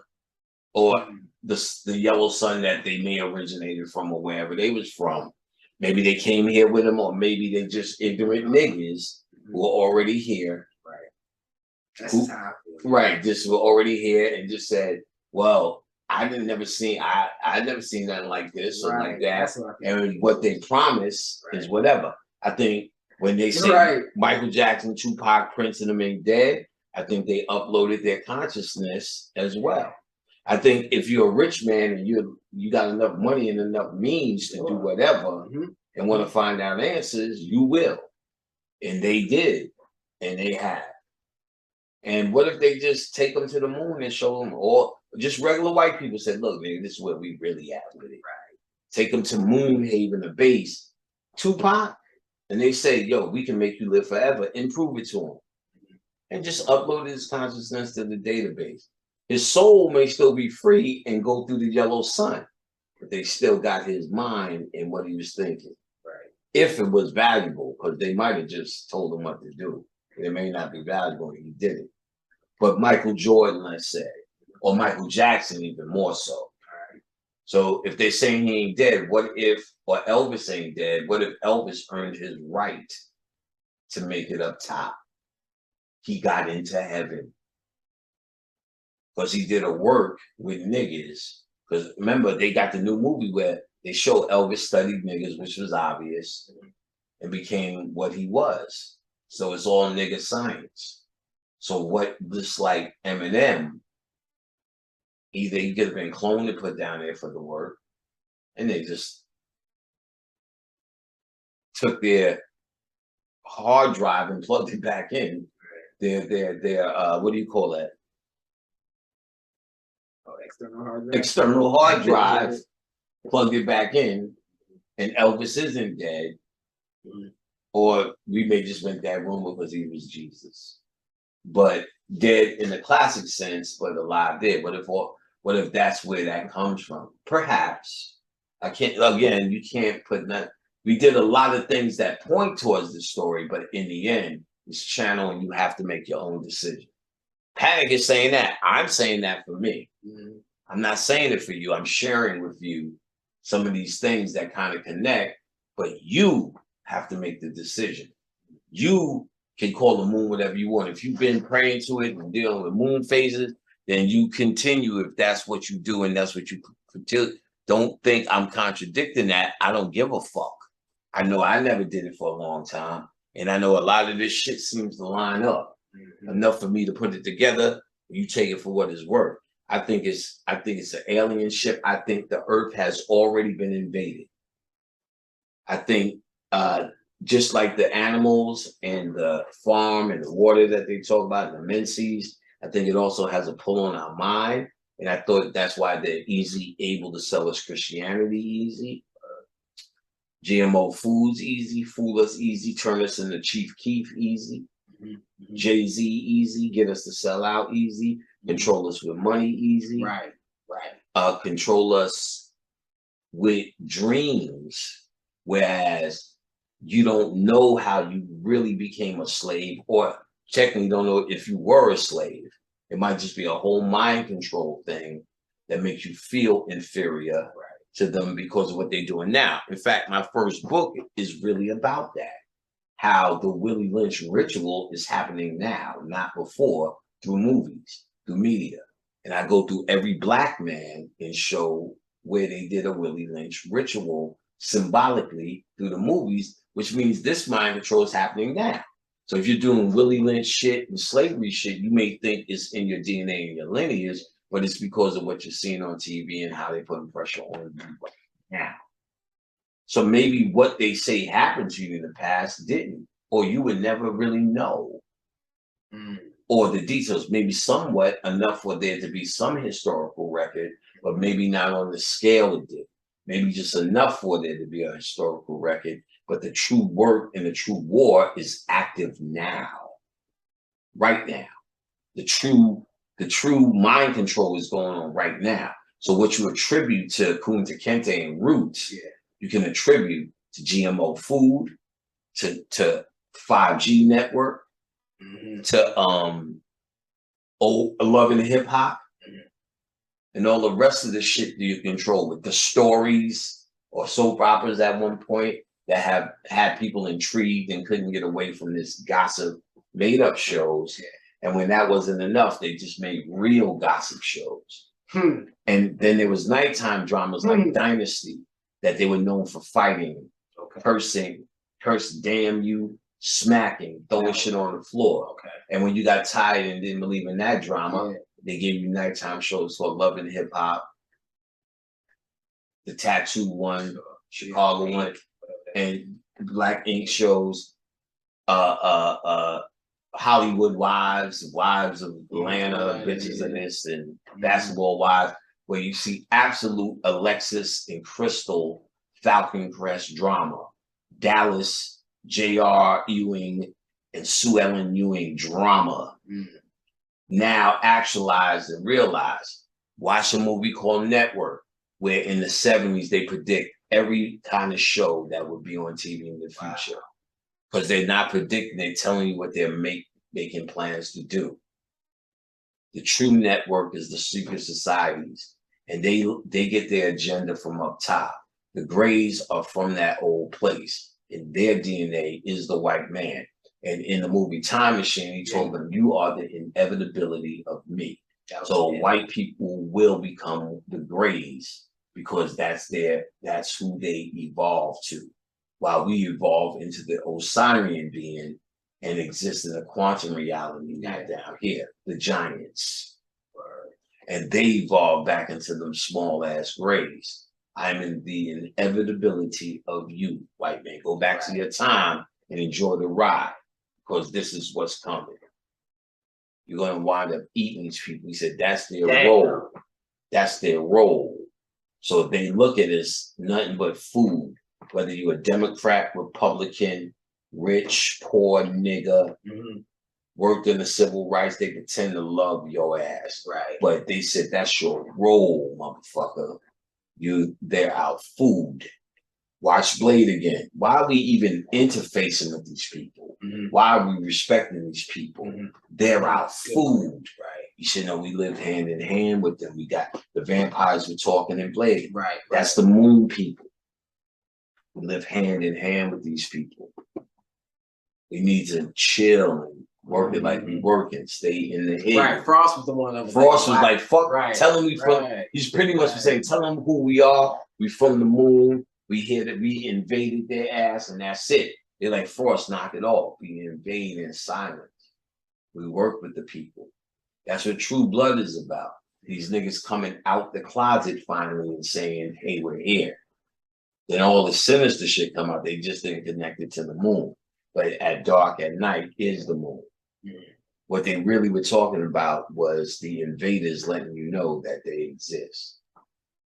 or the yellow sun that they may originated from or wherever they was from. Maybe they came here with them, or maybe they just ignorant niggas who are already here. Right, just were already here and just said, well, I never seen nothing like this or like that. And what they promise is whatever. I think when they say Michael Jackson, Tupac, Prince, and them ain't dead, I think they uploaded their consciousness as well. I think if you're a rich man and you got enough money and enough means to do whatever and want to find out answers, you will. And they did, and they have. And what if they just take them to the moon and show them, or just regular white people said, look, nigga, this is where we really at with it. Take them to Moonhaven, a base, Tupac, and they say, yo, we can make you live forever, and prove it to him. And just upload his consciousness to the database. His soul may still be free and go through the yellow sun, but they still got his mind and what he was thinking. If it was valuable, because they might have just told him what to do. It may not be valuable, and he did it. But Michael Jordan, let's say, or Michael Jackson even more so. So if they're saying he ain't dead, what if, or Elvis ain't dead, what if Elvis earned his right to make it up top. He got into heaven. Because he did a work with niggas. Because remember, they got the new movie where they show Elvis studied niggas, which was obvious, and became what he was. So it's all nigga science. So what, just like Eminem, either he could have been cloned and put down there for the work, and they just took their hard drive and plugged it back in. Their what do you call that? External hard drive, plugged it back in, and Elvis isn't dead. Or we may just went that rumor because he was Jesus. But dead in the classic sense, but alive dead. What if that's where that comes from? Perhaps. I can't, again, you can't put that. We did a lot of things that point towards the story, but in the end, it's channel and you have to make your own decision. Panic is saying that. I'm saying that for me. I'm not saying it for you. I'm sharing with you some of these things that kind of connect, but you have to make the decision. You can call the moon whatever you want. If you've been praying to it and dealing with moon phases, then you continue if that's what you do and that's what you do. Don't think I'm contradicting that. I don't give a fuck. I know I never did it for a long time. And I know a lot of this shit seems to line up enough for me to put it together. You take it for what it's worth. I think it's an alien ship. I think the Earth has already been invaded. I think just like the animals and the farm and the water that they talk about, the menses, I think it also has a pull on our mind. And I thought that's why they're able to sell us Christianity easy, GMO foods easy, fool us easy, turn us into Chief Keef easy, Jay-Z easy, get us to sell out easy, control us with money easy, control us with dreams, whereas you don't know how you really became a slave, or technically don't know if you were a slave. It might just be a whole mind control thing that makes you feel inferior to them because of what they're doing now. In fact, my first book is really about that. How the Willie Lynch ritual is happening now, not before, through movies, through media. And I go through every black man and show where they did a Willie Lynch ritual symbolically through the movies, which means this mind control is happening now. So if you're doing Willie Lynch shit and slavery shit, you may think it's in your DNA and your lineage, but it's because of what you're seeing on TV and how they put pressure on you right now. So maybe what they say happened to you in the past didn't, or you would never really know. Or the details, maybe somewhat enough for there to be some historical record, but maybe not on the scale it did. Maybe just enough for there to be a historical record, but the true work and the true war is active now, right now. The true mind control is going on right now. So what you attribute to Kunta Kinte and Roots, you can attribute to GMO food, to 5G network, to Love and Hip Hop, and all the rest of the shit that you control with the stories or soap operas at one point that have had people intrigued and couldn't get away from this gossip made up shows. And when that wasn't enough, they just made real gossip shows. And then there was nighttime dramas like Dynasty that they were known for fighting, cursing, damn you, smacking, throwing shit on the floor. And when you got tired and didn't believe in that drama, they gave you nighttime shows called Love and Hip Hop, the Tattoo one, Chicago one, and Black Ink shows, Hollywood Wives, Wives of Atlanta, Bitches of this, and Basketball Wives, where you see absolute Alexis and Crystal Falcon Crest drama, Dallas, J.R. Ewing, and Sue Ellen Ewing drama, now actualized and realized. Watch a movie called Network, where in the 70s they predict every kind of show that would be on TV in the future. Because they're not predicting, they're telling you what they're making plans to do. The true network is the secret societies, and they get their agenda from up top. The Greys are from that old place, and their DNA is the white man. And in the movie Time Machine, he told them, "You are the inevitability of me." So white people will become the Greys because that's who they evolve to. While we evolve into the Osirian being and exist in a quantum reality not down here, the giants. And they evolve back into them small ass Greys. I'm in the inevitability of you, white man. Go back to your time and enjoy the ride, because this is what's coming. You're going to wind up eating these people. He said that's their role. That's their role. So if they look at it as nothing but food, whether you're a Democrat, Republican, rich, poor, nigga, worked in the civil rights, they pretend to love your ass. Right. But they said that's your role, motherfucker. They're our food. Watch Blade again. Why are we even interfacing with these people? Why are we respecting these people? They're our food. Right. You should know we live hand in hand with them. We got the vampires we're talking in Blade. Right. That's the moon people. We live hand in hand with these people. We need to chill and work it like we working, stay in the head. Right. Frost was the one that was Frost was like, fuck, tell them we from, he's pretty much saying, tell them who we are. We from the moon. We hear that we invaded their ass and that's it. They're like, Frost, knock it off. We invade in silence. We work with the people. That's what True Blood is about. These niggas coming out the closet finally and saying, hey, we're here. Then all the sinister shit come out. They just didn't connect it to the moon. But at dark at night is the moon. What they really were talking about was the invaders letting you know that they exist.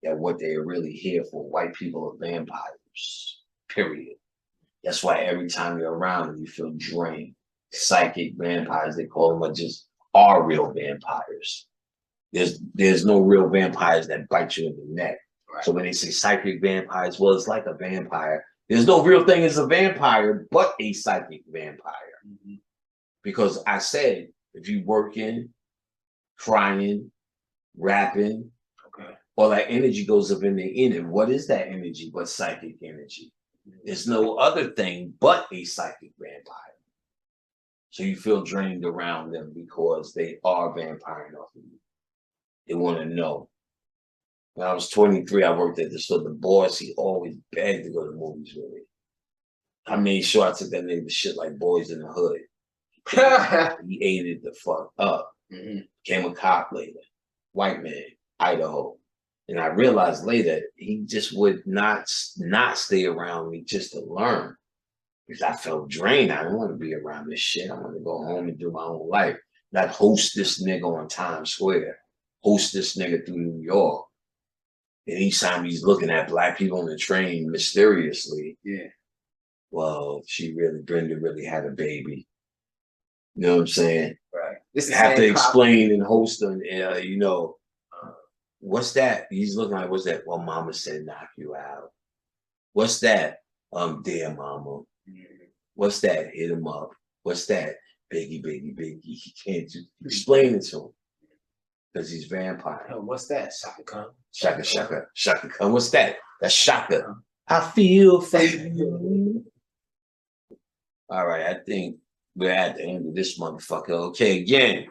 That what they are really here for. White people are vampires, period. That's why every time you're around them, you feel drained. Psychic vampires, they call them, are real vampires. There's no real vampires that bite you in the neck. Right. So when they say psychic vampires, well, it's like a vampire. There's no real thing as a vampire, but a psychic vampire. Because I said, if you working, crying, rapping, all that energy goes up in the inner. What is that energy but psychic energy? There's no other thing but a psychic vampire. So you feel drained around them because they are vampiring off of you. They want to know. When I was 23, I worked at the store. The boss, he always begged to go to movies with me. I made sure I took that nigga to shit like Boys in the Hood. He ate it the fuck up. Became a cop later. White man, Idaho. And I realized later, he just would not stay around me just to learn. Because I felt drained. I didn't want to be around this shit. I want to go home and do my own life. Not host this nigga on Times Square. Host this nigga through New York. And each time he's looking at black people on the train mysteriously. Yeah. Well, Brenda really had a baby. You know what I'm saying? Right. This have to explain and host them, what's that? He's looking like, what's that? Well, mama said knock you out. What's that? Dear mama. What's that? Hit him up. What's that? Biggie. He can't explain it to him. Because he's vampire. What's that? Shaka Khan. Shaka Khan. What's that? That's Shaka. I feel for you. All right, I think we're at the end of this motherfucker. Okay, again.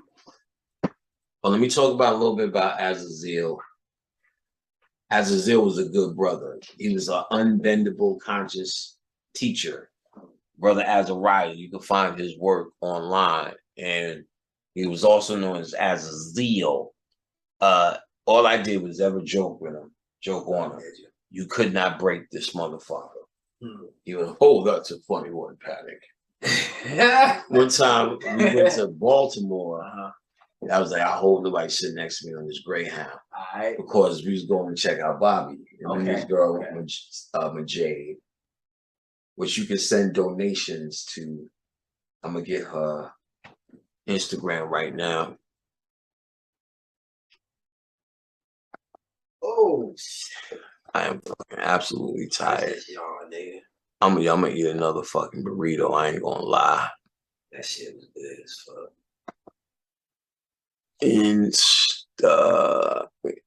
Well, let me talk about a little bit about Azazel. Azazel was a good brother. He was an unbendable, conscious teacher. Brother Azariah, you can find his work online. And he was also known as Azazel. All I did was ever joke with him, joke on him. You could not break this motherfucker. He would hold up to funny one, Paddock. One time we went to Baltimore. I was like, I hope nobody sit next to me on this Greyhound. Because we was going to check out Bobby. And this girl, Majade, which you can send donations to. I'm going to get her Instagram right now. Oh, I am fucking absolutely tired. I'm gonna eat another fucking burrito. I ain't gonna lie. That shit was good as fuck. Wait.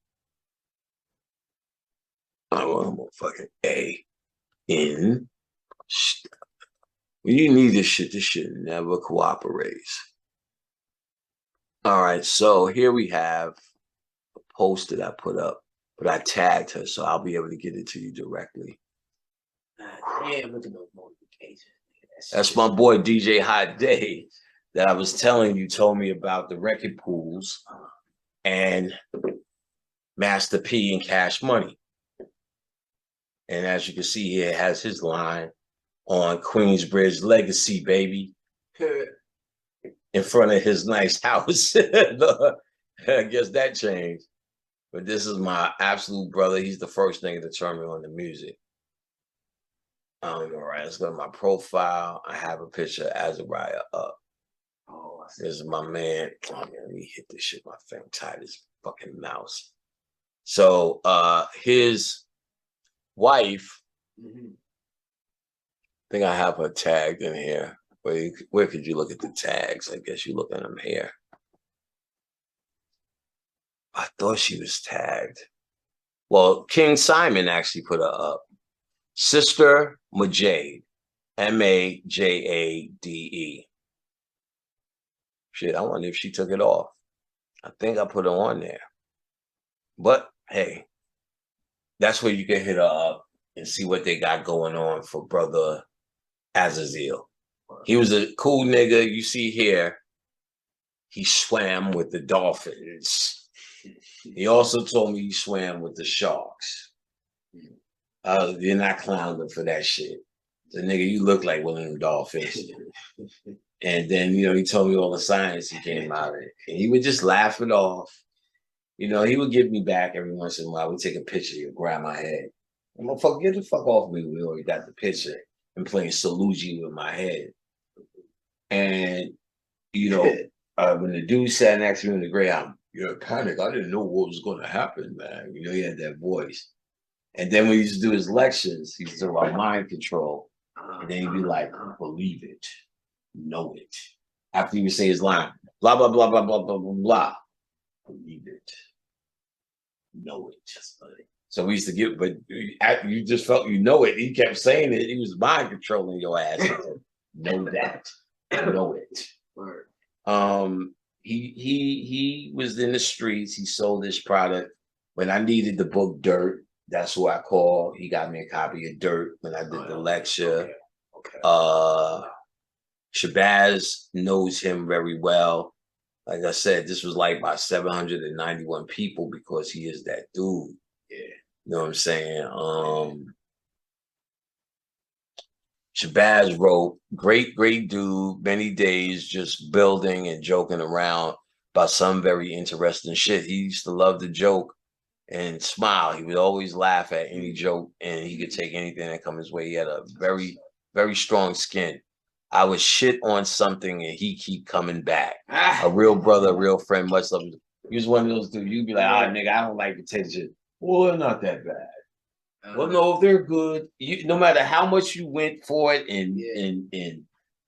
I'm gonna fucking A. In. When you need this shit never cooperates. All right, so here we have a post that I put up, but I tagged her, so I'll be able to get it to you directly. Damn, look at those notifications. That's my boy DJ Hot Day that I was telling you, told me about the record pools and Master P and Cash Money. And as you can see here, it has his line on Queensbridge Legacy, baby. In front of his nice house. I guess that changed. But this is my absolute brother. He's the first nigga to turn me on the music. All right, let's go to my profile. I have a picture of Azariah up. Oh, this is my man. Oh, man, let me hit this shit. My thing tied his fucking mouse. So his wife, I think I have her tagged in here. Where could you look at the tags? I guess you look at them here. I thought she was tagged. Well, King Simon actually put her up. Sister Majade, M-A-J-A-D-E. Shit, I wonder if she took it off. I think I put her on there. But hey, that's where you can hit her up and see what they got going on for brother Azazel. He was a cool nigga. You see here, he swam with the dolphins. He also told me he swam with the sharks. You're not clowning for that shit. The nigga, you look like one of them dolphins. And then, you know, he told me all the science he came out of it. And he would just laugh it off. You know, he would give me back every once in a while. We'd take a picture, he'd grab my head. I'm like, fuck, get the fuck off me. We already got the picture. I'm playing Saluji with my head. And, you know, when the dude sat next to me in the Greyhound, you're in panic. I didn't know what was going to happen, man. You know, he had that voice. And then when he used to do his lectures, he used to talk about mind control. And then he'd be like, believe it, know it. After he would say his line, blah, blah, blah, blah, blah, blah, blah, blah. Believe it, know it. So we used to get, but you just felt you know it. He kept saying it. He was mind controlling your ass. Know that. Know it. He was in the streets. He sold this product. When I needed the book Dirt, that's who I called. He got me a copy of Dirt when I did the lecture. Shabazz knows him very well. Like I said, this was like by 791 people because he is that dude. Yeah. You know what I'm saying? Shabazz wrote, great dude, many days just building and joking around about some very interesting shit. He used to love to joke and smile. He would always laugh at any joke and he could take anything that comes his way. He had a very, very strong skin. I would shit on something and he keep coming back. A real brother, a real friend, much love. He was one of those dudes, you'd be like, nigga, I don't like attention. Well, they're not that bad. Well, no, if they're good, no matter how much you went for it and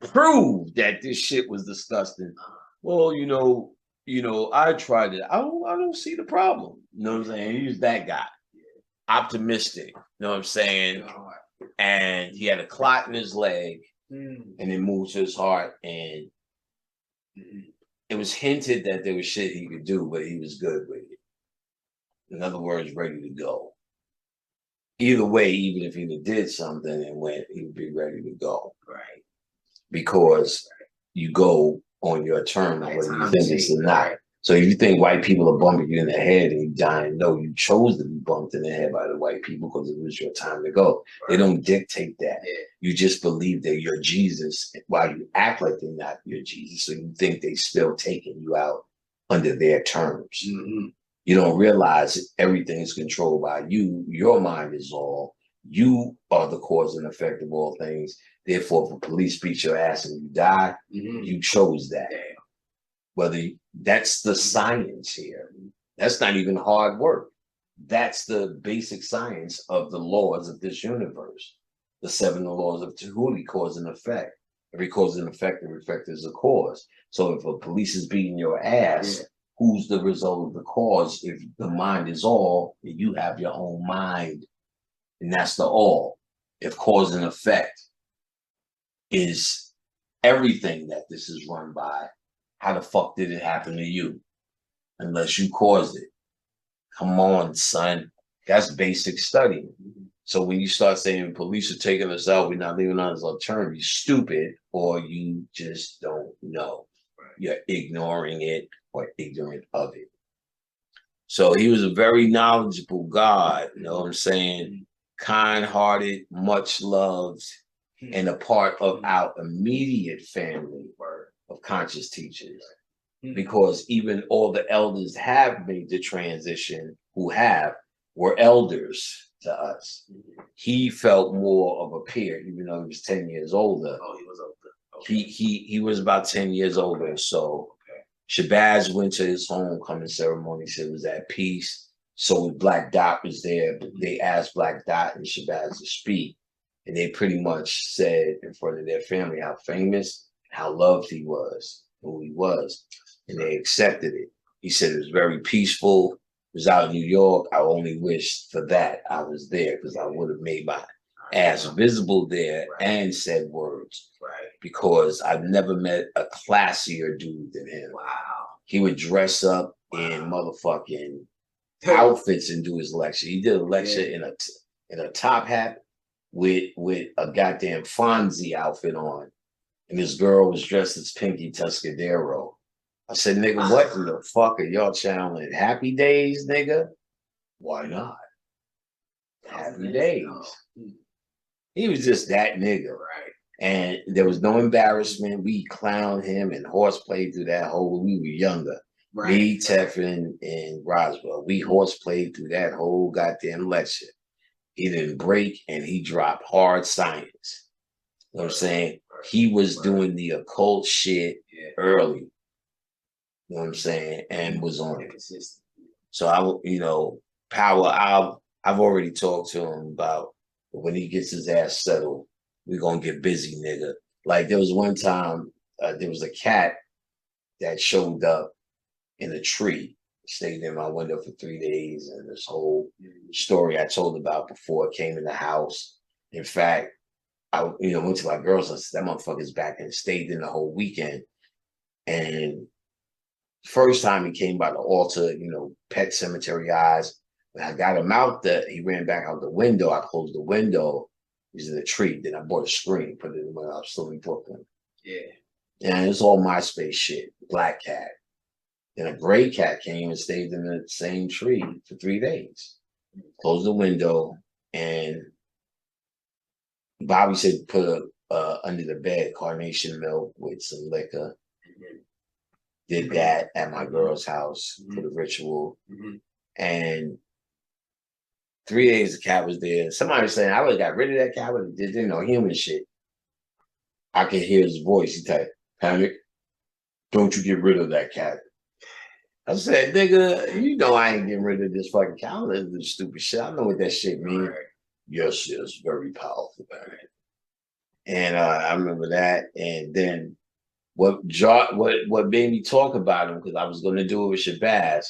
prove that this shit was disgusting. Well, you know, I tried it. I don't see the problem. You know what I'm saying? He was that guy. Optimistic. You know what I'm saying? And he had a clot in his leg and it moved to his heart. And it was hinted that there was shit he could do, but he was good with it. In other words, ready to go. Either way, even if he did something and went, he would be ready to go. Right. Because you go on your terms, whether you think it's or not. So if you think white people are bumping you in the head and you dying, no, you chose to be bumped in the head by the white people because it was your time to go. They don't dictate that. You just believe that you're Jesus while you act like they're not your Jesus. So you think they still taking you out under their terms. You don't realize everything is controlled by you. Your mind is all. You are the cause and effect of all things. Therefore, if the police beat your ass and you die, you chose that. Whether that's the science here. That's not even hard work. That's the basic science of the laws of this universe. The 7 laws of Tahuti, cause and effect. Every cause and effect, every effect is a cause. So if a police is beating your ass, who's the result of the cause? If the mind is all, you have your own mind. And that's the all. If cause and effect, is everything that this is run by. How the fuck did it happen to you? Unless you caused it. Come on, son. That's basic study. So when you start saying police are taking us out, we're not leaving on as a term, you're stupid or you just don't know. You're ignoring it or ignorant of it. So he was a very knowledgeable God, you know what I'm saying? Kind-hearted, much loved, and a part of our immediate family of conscious teachers. Because even all the elders have made the transition were elders to us. He felt more of a peer, even though he was 10 years older. Oh, he was older. Okay. He was about 10 years older. So Shabazz went to his homecoming ceremony, said it was at peace. So Black Dot was there, but they asked Black Dot and Shabazz to speak. And they pretty much said in front of their family how famous, how loved he was, who he was. And they accepted it. He said it was very peaceful. It was out in New York. I only wish for that I was there because I would have made my ass visible there and said words. Because I've never met a classier dude than him. Wow. He would dress up in motherfucking outfits and do his lecture. He did a lecture in a top hat with a goddamn Fonzie outfit on. And this girl was dressed as Pinky Tuscadero. I said, nigga, what in the fuck are y'all channeling? Happy Days, nigga? Why not? Happy Days. He was just that nigga. Right. And there was no embarrassment. We clowned him and horseplayed through that whole, we were younger. Right. Me, Teffin, and Roswell. We horseplayed through that whole goddamn lecture. He didn't break and he dropped hard science. You know what I'm saying? He was doing the occult shit early. You know what I'm saying? And was on it. So Power, I've already talked to him about when he gets his ass settled, we're gonna get busy, nigga. Like there was one time, there was a cat that showed up in a tree, stayed in my window for 3 days, and this whole story I told about before it came in the house. In fact, I went to my girls and said, that motherfucker's back and stayed in the whole weekend. And first time he came by the altar, Pet Cemetery eyes. When I got him out there, he ran back out the window. I closed the window. He's in the tree. Then I bought a screen, put it in when I was still in Brooklyn. Yeah. And it's all MySpace shit. Black cat. Then a gray cat came and stayed in the same tree for 3 days. Closed the window, and Bobby said put under the bed carnation milk with some liquor. Did that at my girl's house for the ritual. And 3 days the cat was there. Somebody was saying, I would have got rid of that cat, but did human shit. I could hear his voice. He typed, Panic, don't you get rid of that cat. I said, nigga, I ain't getting rid of this fucking cat. I don't listen to this stupid shit. I know what that shit means. Right. Yes, very powerful, man. And I remember that. And then what made me talk about him, because I was going to do it with Shabazz,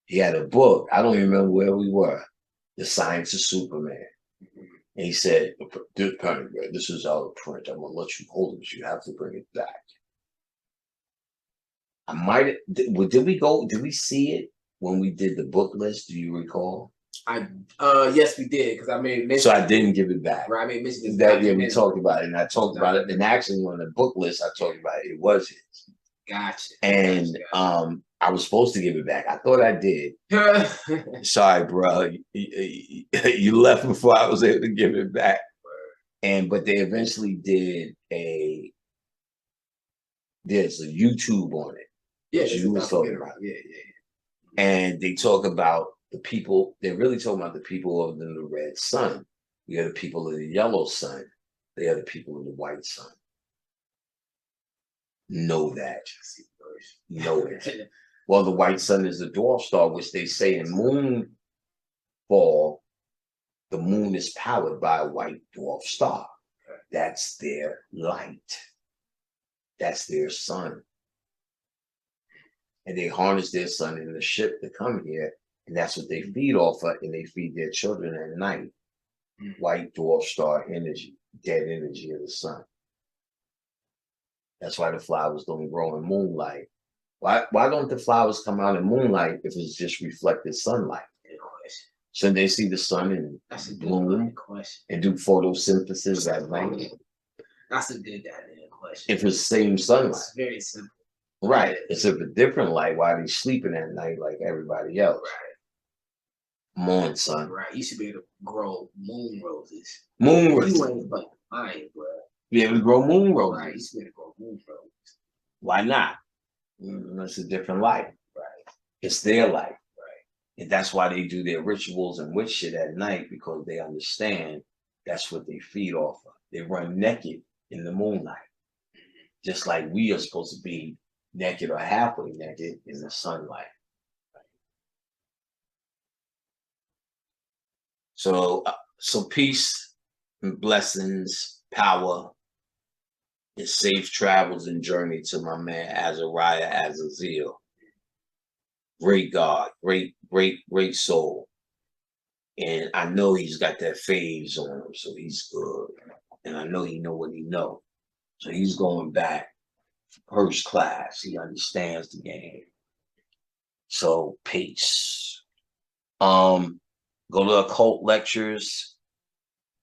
he had a book. I don't even remember where we were. The Science of Superman. And he said, this is out of print. I'm going to let you hold it, but you have to bring it back. Did we see it when we did the book list? Do you recall? Yes, we did, because I made mention. So I didn't give it back. Right, I made mention. We talked about it, and I talked about it. And actually, on the book list, I talked about it. It was his. Gotcha. And I was supposed to give it back. I thought I did. Sorry, bro. You left before I was able to give it back. But they eventually did there's a YouTube on it. Yeah, you was talking about. Yeah. And they talk about the people. They're really talking about the people of the red sun. You have the people of the yellow sun. They are the people of the white sun. Know that. Know it. Well, the white sun is the dwarf star, which they say in Moonfall, the moon is powered by a white dwarf star. That's their light. That's their sun. And they harness their sun in the ship to come here, and that's what they feed off of, and they feed their children at night. White dwarf star energy, dead energy of the sun. That's why the flowers don't grow in moonlight. Why don't the flowers come out in moonlight if it's just reflected sunlight? Good question. Shouldn't they see the sun and bloom and do photosynthesis at night? That's a good goddamn question. If it's the same sunlight. It's very simple. Right. It's a different light. Why are they sleeping at night like everybody else? Right. Morning sun. Right. You should be able to grow moon roses. Moon roses. You ain't fucking lying, bro. Be able to grow moon roses. Right. You should be able to grow moon roses. Why not? It's a different light. Right. It's their light. Right. And that's why they do their rituals and witch shit at night, because they understand that's what they feed off of. They run naked in the moonlight. Just like we are supposed to be naked or halfway naked in the sunlight. So peace and blessings, power, and safe travels and journey to my man Azariah Azazel. Great God, great soul. And I know he's got that phase on him, so he's good. And I know he know what he know. So he's going back first class. He understands the game. So peace. Go to occult lectures.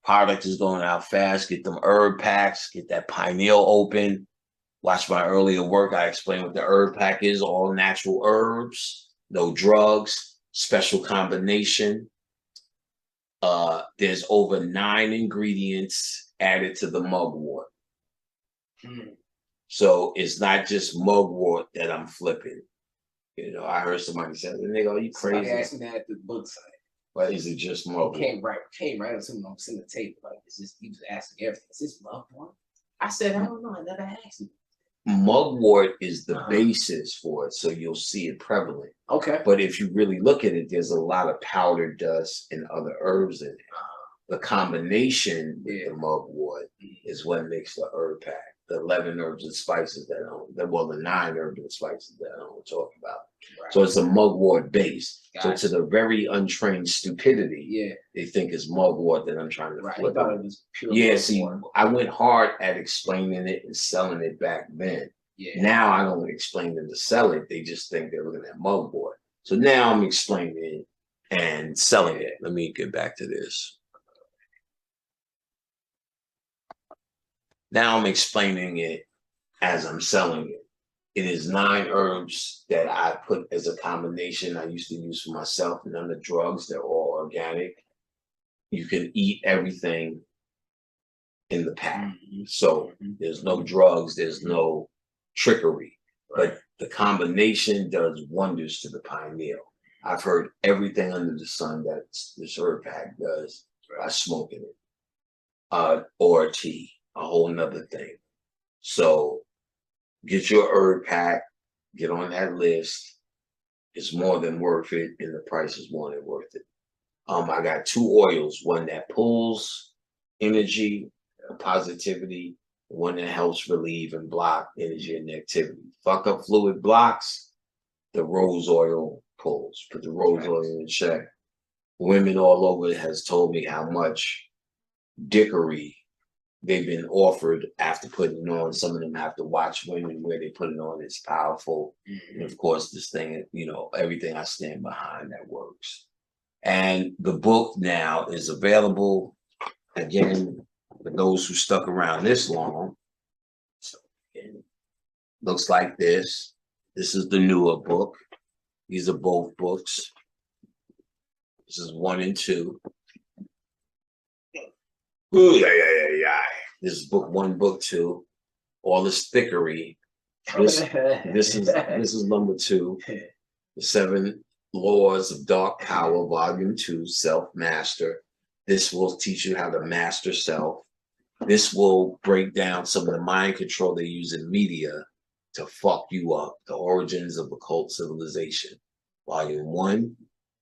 Product is going out fast. Get them herb packs. Get that pineal open. Watch my earlier work. I explained what the herb pack is. All natural herbs. No drugs. Special combination. There's over 9 ingredients added to the mugwort. So it's not just mugwort that I'm flipping. You know, I heard somebody say, "Nigga, are you crazy?" Somebody asked me that at the book site. But is it just mugwort? Came right up to me on the tape. Like, it's just, he was asking everything. Is this mugwort? I said, I don't know. I never asked him. Mugwort is the basis for it, so you'll see it prevalent. Okay. But if you really look at it, there's a lot of powder dust and other herbs in it. The combination with the mugwort is what makes the herb pack. The 11 herbs and spices that the 9 herbs and spices that I don't talk about. Right. So it's a mugwort base. Gotcha. So to the very untrained stupidity, they think it's mugwort that I'm trying to flip. Thought it was pure mugwort. See, I went hard at explaining it and selling it back then. Yeah. Now I don't explain them to sell it. They just think they're looking at mugwort. So now I'm explaining it and selling it. Let me get back to this. Now I'm explaining it as I'm selling it. It is 9 herbs that I put as a combination I used to use for myself. None of drugs, they're all organic. You can eat everything in the pack. So there's no drugs, there's no trickery. But the combination does wonders to the pineal. I've heard everything under the sun that this herb pack does by smoking it. Or tea. A whole nother thing. So get your herb pack, get on that list. It's more than worth it, and the price is more than worth it. I got 2 oils, one that pulls energy, positivity, one that helps relieve and block energy and negativity. Fuck up fluid blocks, the rose oil pulls. Put the rose oil in check. Women all over has told me how much dickery they've been offered after putting it on. Some of them have to watch women where they put it on. It's powerful. And of course, this thing, you know, everything I stand behind that works. And the book now is available, again, for those who stuck around this long. So, again, looks like this. This is the newer book. These are both books. This is 1 and 2. Ooh, yeah. This is book 1, book 2. All this thickery. This is number 2. The 7 Laws of Dark Power, Volume 2, Self-Master. This will teach you how to master self. This will break down some of the mind control they use in media to fuck you up. The Origins of Occult Civilization. Volume 1,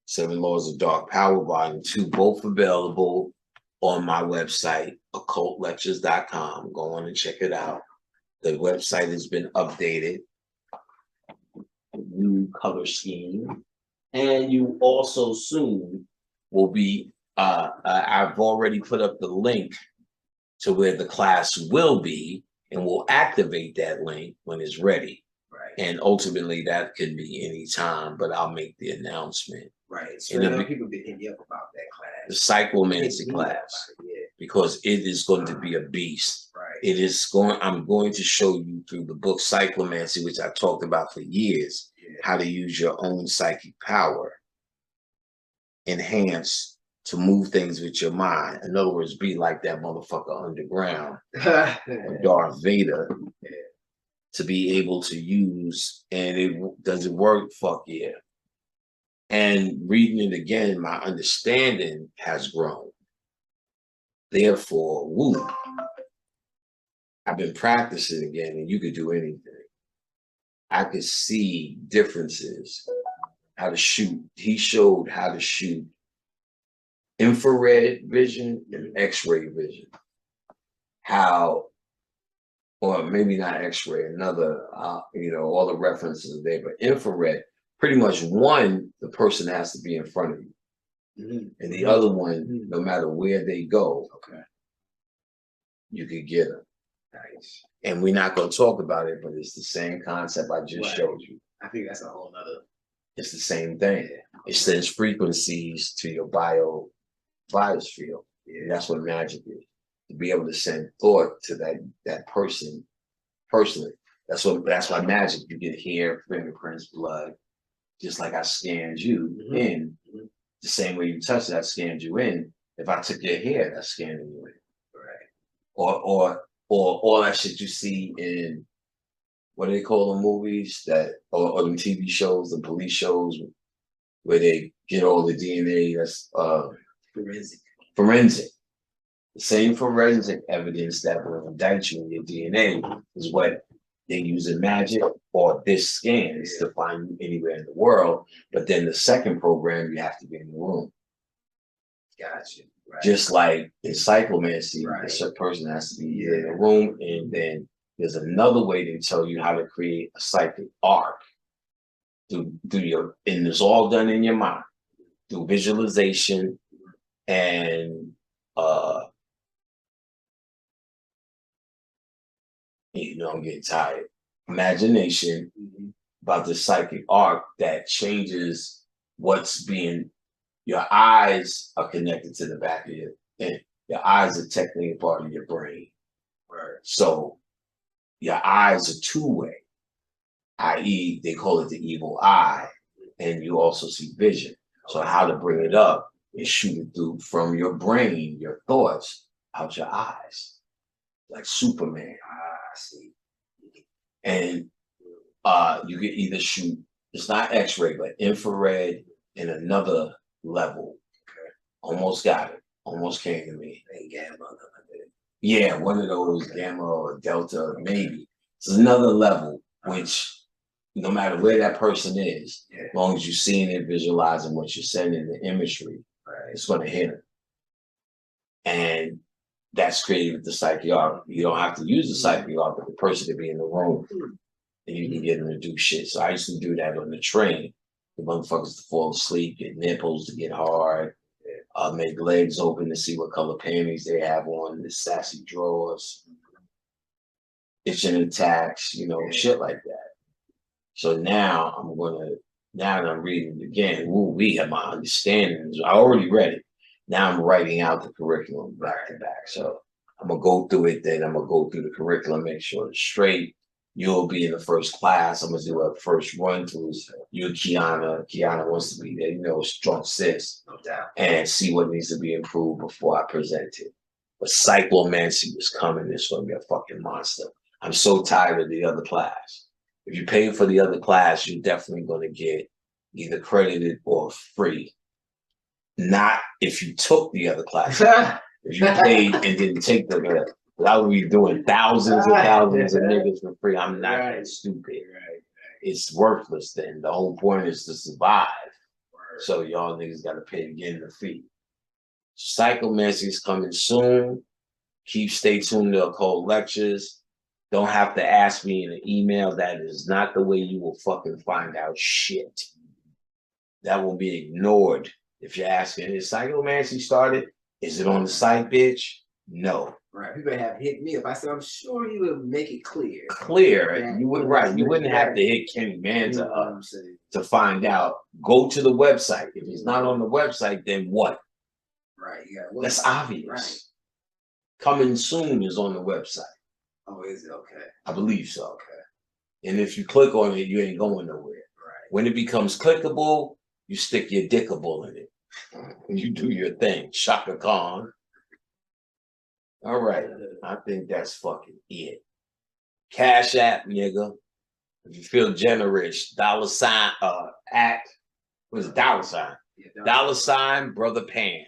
7 Laws of Dark Power, Volume 2, both available on my website, occultlectures.com. Go on and check it out. The website has been updated. New color scheme. And you also soon will be, I've already put up the link to where the class will be. and we'll activate that link when it's ready. Right. And ultimately that could be any time, but I'll make the announcement. Right. So now people been hitting me up about that class. The psychomancy class. Because it is going to be a beast. Right. I'm going to show you through the book Psychomancy, which I talked about for years, how to use your own psychic power, enhance to move things with your mind. In other words, be like that motherfucker underground, or Darth Vader, to be able to use. And does it work? Fuck yeah. And reading it again, my understanding has grown. Therefore, woo, I've been practicing again, and you could do anything. I could see differences, how to shoot. He showed how to shoot infrared vision and X-ray vision. How, or maybe not X-ray, another, all the references are there, but infrared, pretty much one, the person has to be in front of you. And the other one, no matter where they go, you could get them. Nice. And we're not going to talk about it, but it's the same concept I just showed you. I think that's a whole nother. It's the same thing. It sends frequencies to your biosphere. And that's what magic is. To be able to send thought to that person personally. That's why magic, you get hair, fingerprints, blood, just like I scanned you in. The same way you touch it, I scanned you in. If I took your hair, that's scanning you in. Right. Or all that shit you see in, what do they call the movies or the TV shows, the police shows, where they get all the DNA, that's forensic. The same forensic evidence that will indict you in your DNA is what they use in magic or this scans to find you anywhere in the world. But then the second program, you have to be in the room. Gotcha. Right. Just like in psychomancy, a person has to be in the room, and then there's another way to tell you how to create a psychic arc. And it's all done in your mind through visualization and I'm getting tired. Imagination about the psychic arc that changes what's being. Your eyes are connected to the back of your head. Your eyes are technically a part of your brain. Right. So your eyes are two-way, i.e., they call it the evil eye, and you also see vision. So how to bring it up is shoot it through from your brain, your thoughts, out your eyes, like Superman. I see. And you can either shoot, it's not X-ray, but infrared and another level. Almost got it. Almost came to me. Gamma. Yeah, one of those, gamma or delta, maybe. It's another level, which no matter where that person is, as long as you're seeing it, visualizing what you're sending, the imagery, it's going to hit them. And that's created with the psychic arc. You don't have to use the psychic arc, but the person could be in the room and you can get them to do shit. So I used to do that on the train. The motherfuckers to fall asleep, get nipples to get hard, make legs open to see what color panties they have on, the sassy drawers, itching attacks, shit like that. So now now that I'm reading it again, we have my understandings. I already read it. Now I'm writing out the curriculum back to back. So I'm going to go through it, then I'm going to go through the curriculum, make sure it's straight. You'll be in the first class. I'm going to do a first run through. You, Kiana. Kiana wants to be there, strong sis. No doubt. And see what needs to be improved before I present it. But psychomancy was coming. It's going to be a fucking monster. I'm so tired of the other class. If you pay for the other class, you're definitely going to get either credited or free. Not if you took the other class. If you paid and didn't take the I would be doing thousands and thousands of niggas for free. I'm not that stupid. It's worthless then. The whole point is to survive. So y'all niggas got to pay to get in the fee. Psychomancy is coming soon. Stay tuned to occult lectures. Don't have to ask me in an email. That is not the way you will fucking find out shit. That will be ignored if you're asking, is psychomancy started? Is it on the site, bitch? No. Right. People have hit me up. I said, I'm sure you would make it clear. Clear. You would You wouldn't have to hit Kenny Manza up to find out. Go to the website. If he's not on the website, then what? Right. That's obvious. Right. Coming Soon is on the website. Oh, is it? Okay. I believe so. Okay. And if you click on it, you ain't going nowhere. Right. When it becomes clickable, you stick your dickable in it. You do your thing. Shaka Khan. All right. I think that's fucking it. Cash App, nigga. If you feel generous, $, at, what is it, $? Yeah, $, Brother Pan.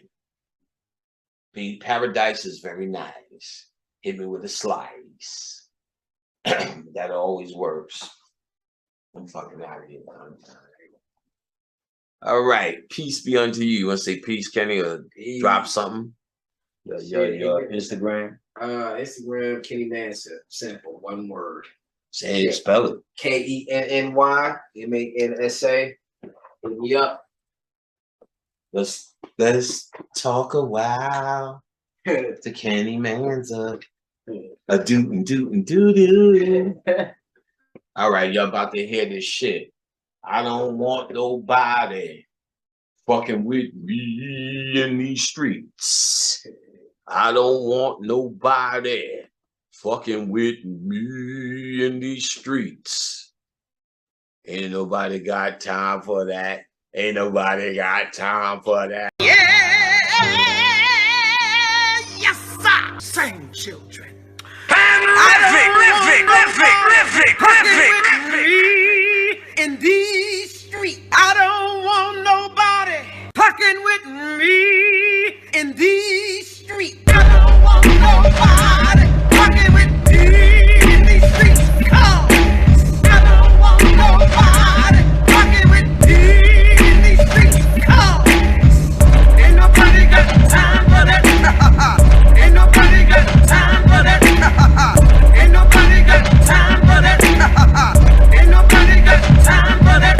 Paradise is very nice. Hit me with a slice. That always works. I'm fucking out of here. All right. Peace be unto you. You want to say peace, Kenny, or drop something? Your Instagram? Instagram, Kenny Mansa. Simple. One word. Say it, spell it. KENNY MANSA. Hit me up. Let's talk a while. To Kenny Mansa. A doo. All right, y'all about to hear this shit. I don't want nobody fucking with me in these streets. I don't want nobody fucking with me in these streets. Ain't nobody got time for that. Ain't nobody got time for that. Yeah, yes, sir. Same children. Living in these streets. I don't want nobody fucking with me in these streets. I don't want nobody fucking with me in these streets. I don't want nobody fucking with me in these streets. Ain't nobody got time for that. Ain't nobody got time for that. Ain't nobody got time for that. Ain't nobody got time for that.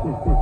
Yeah.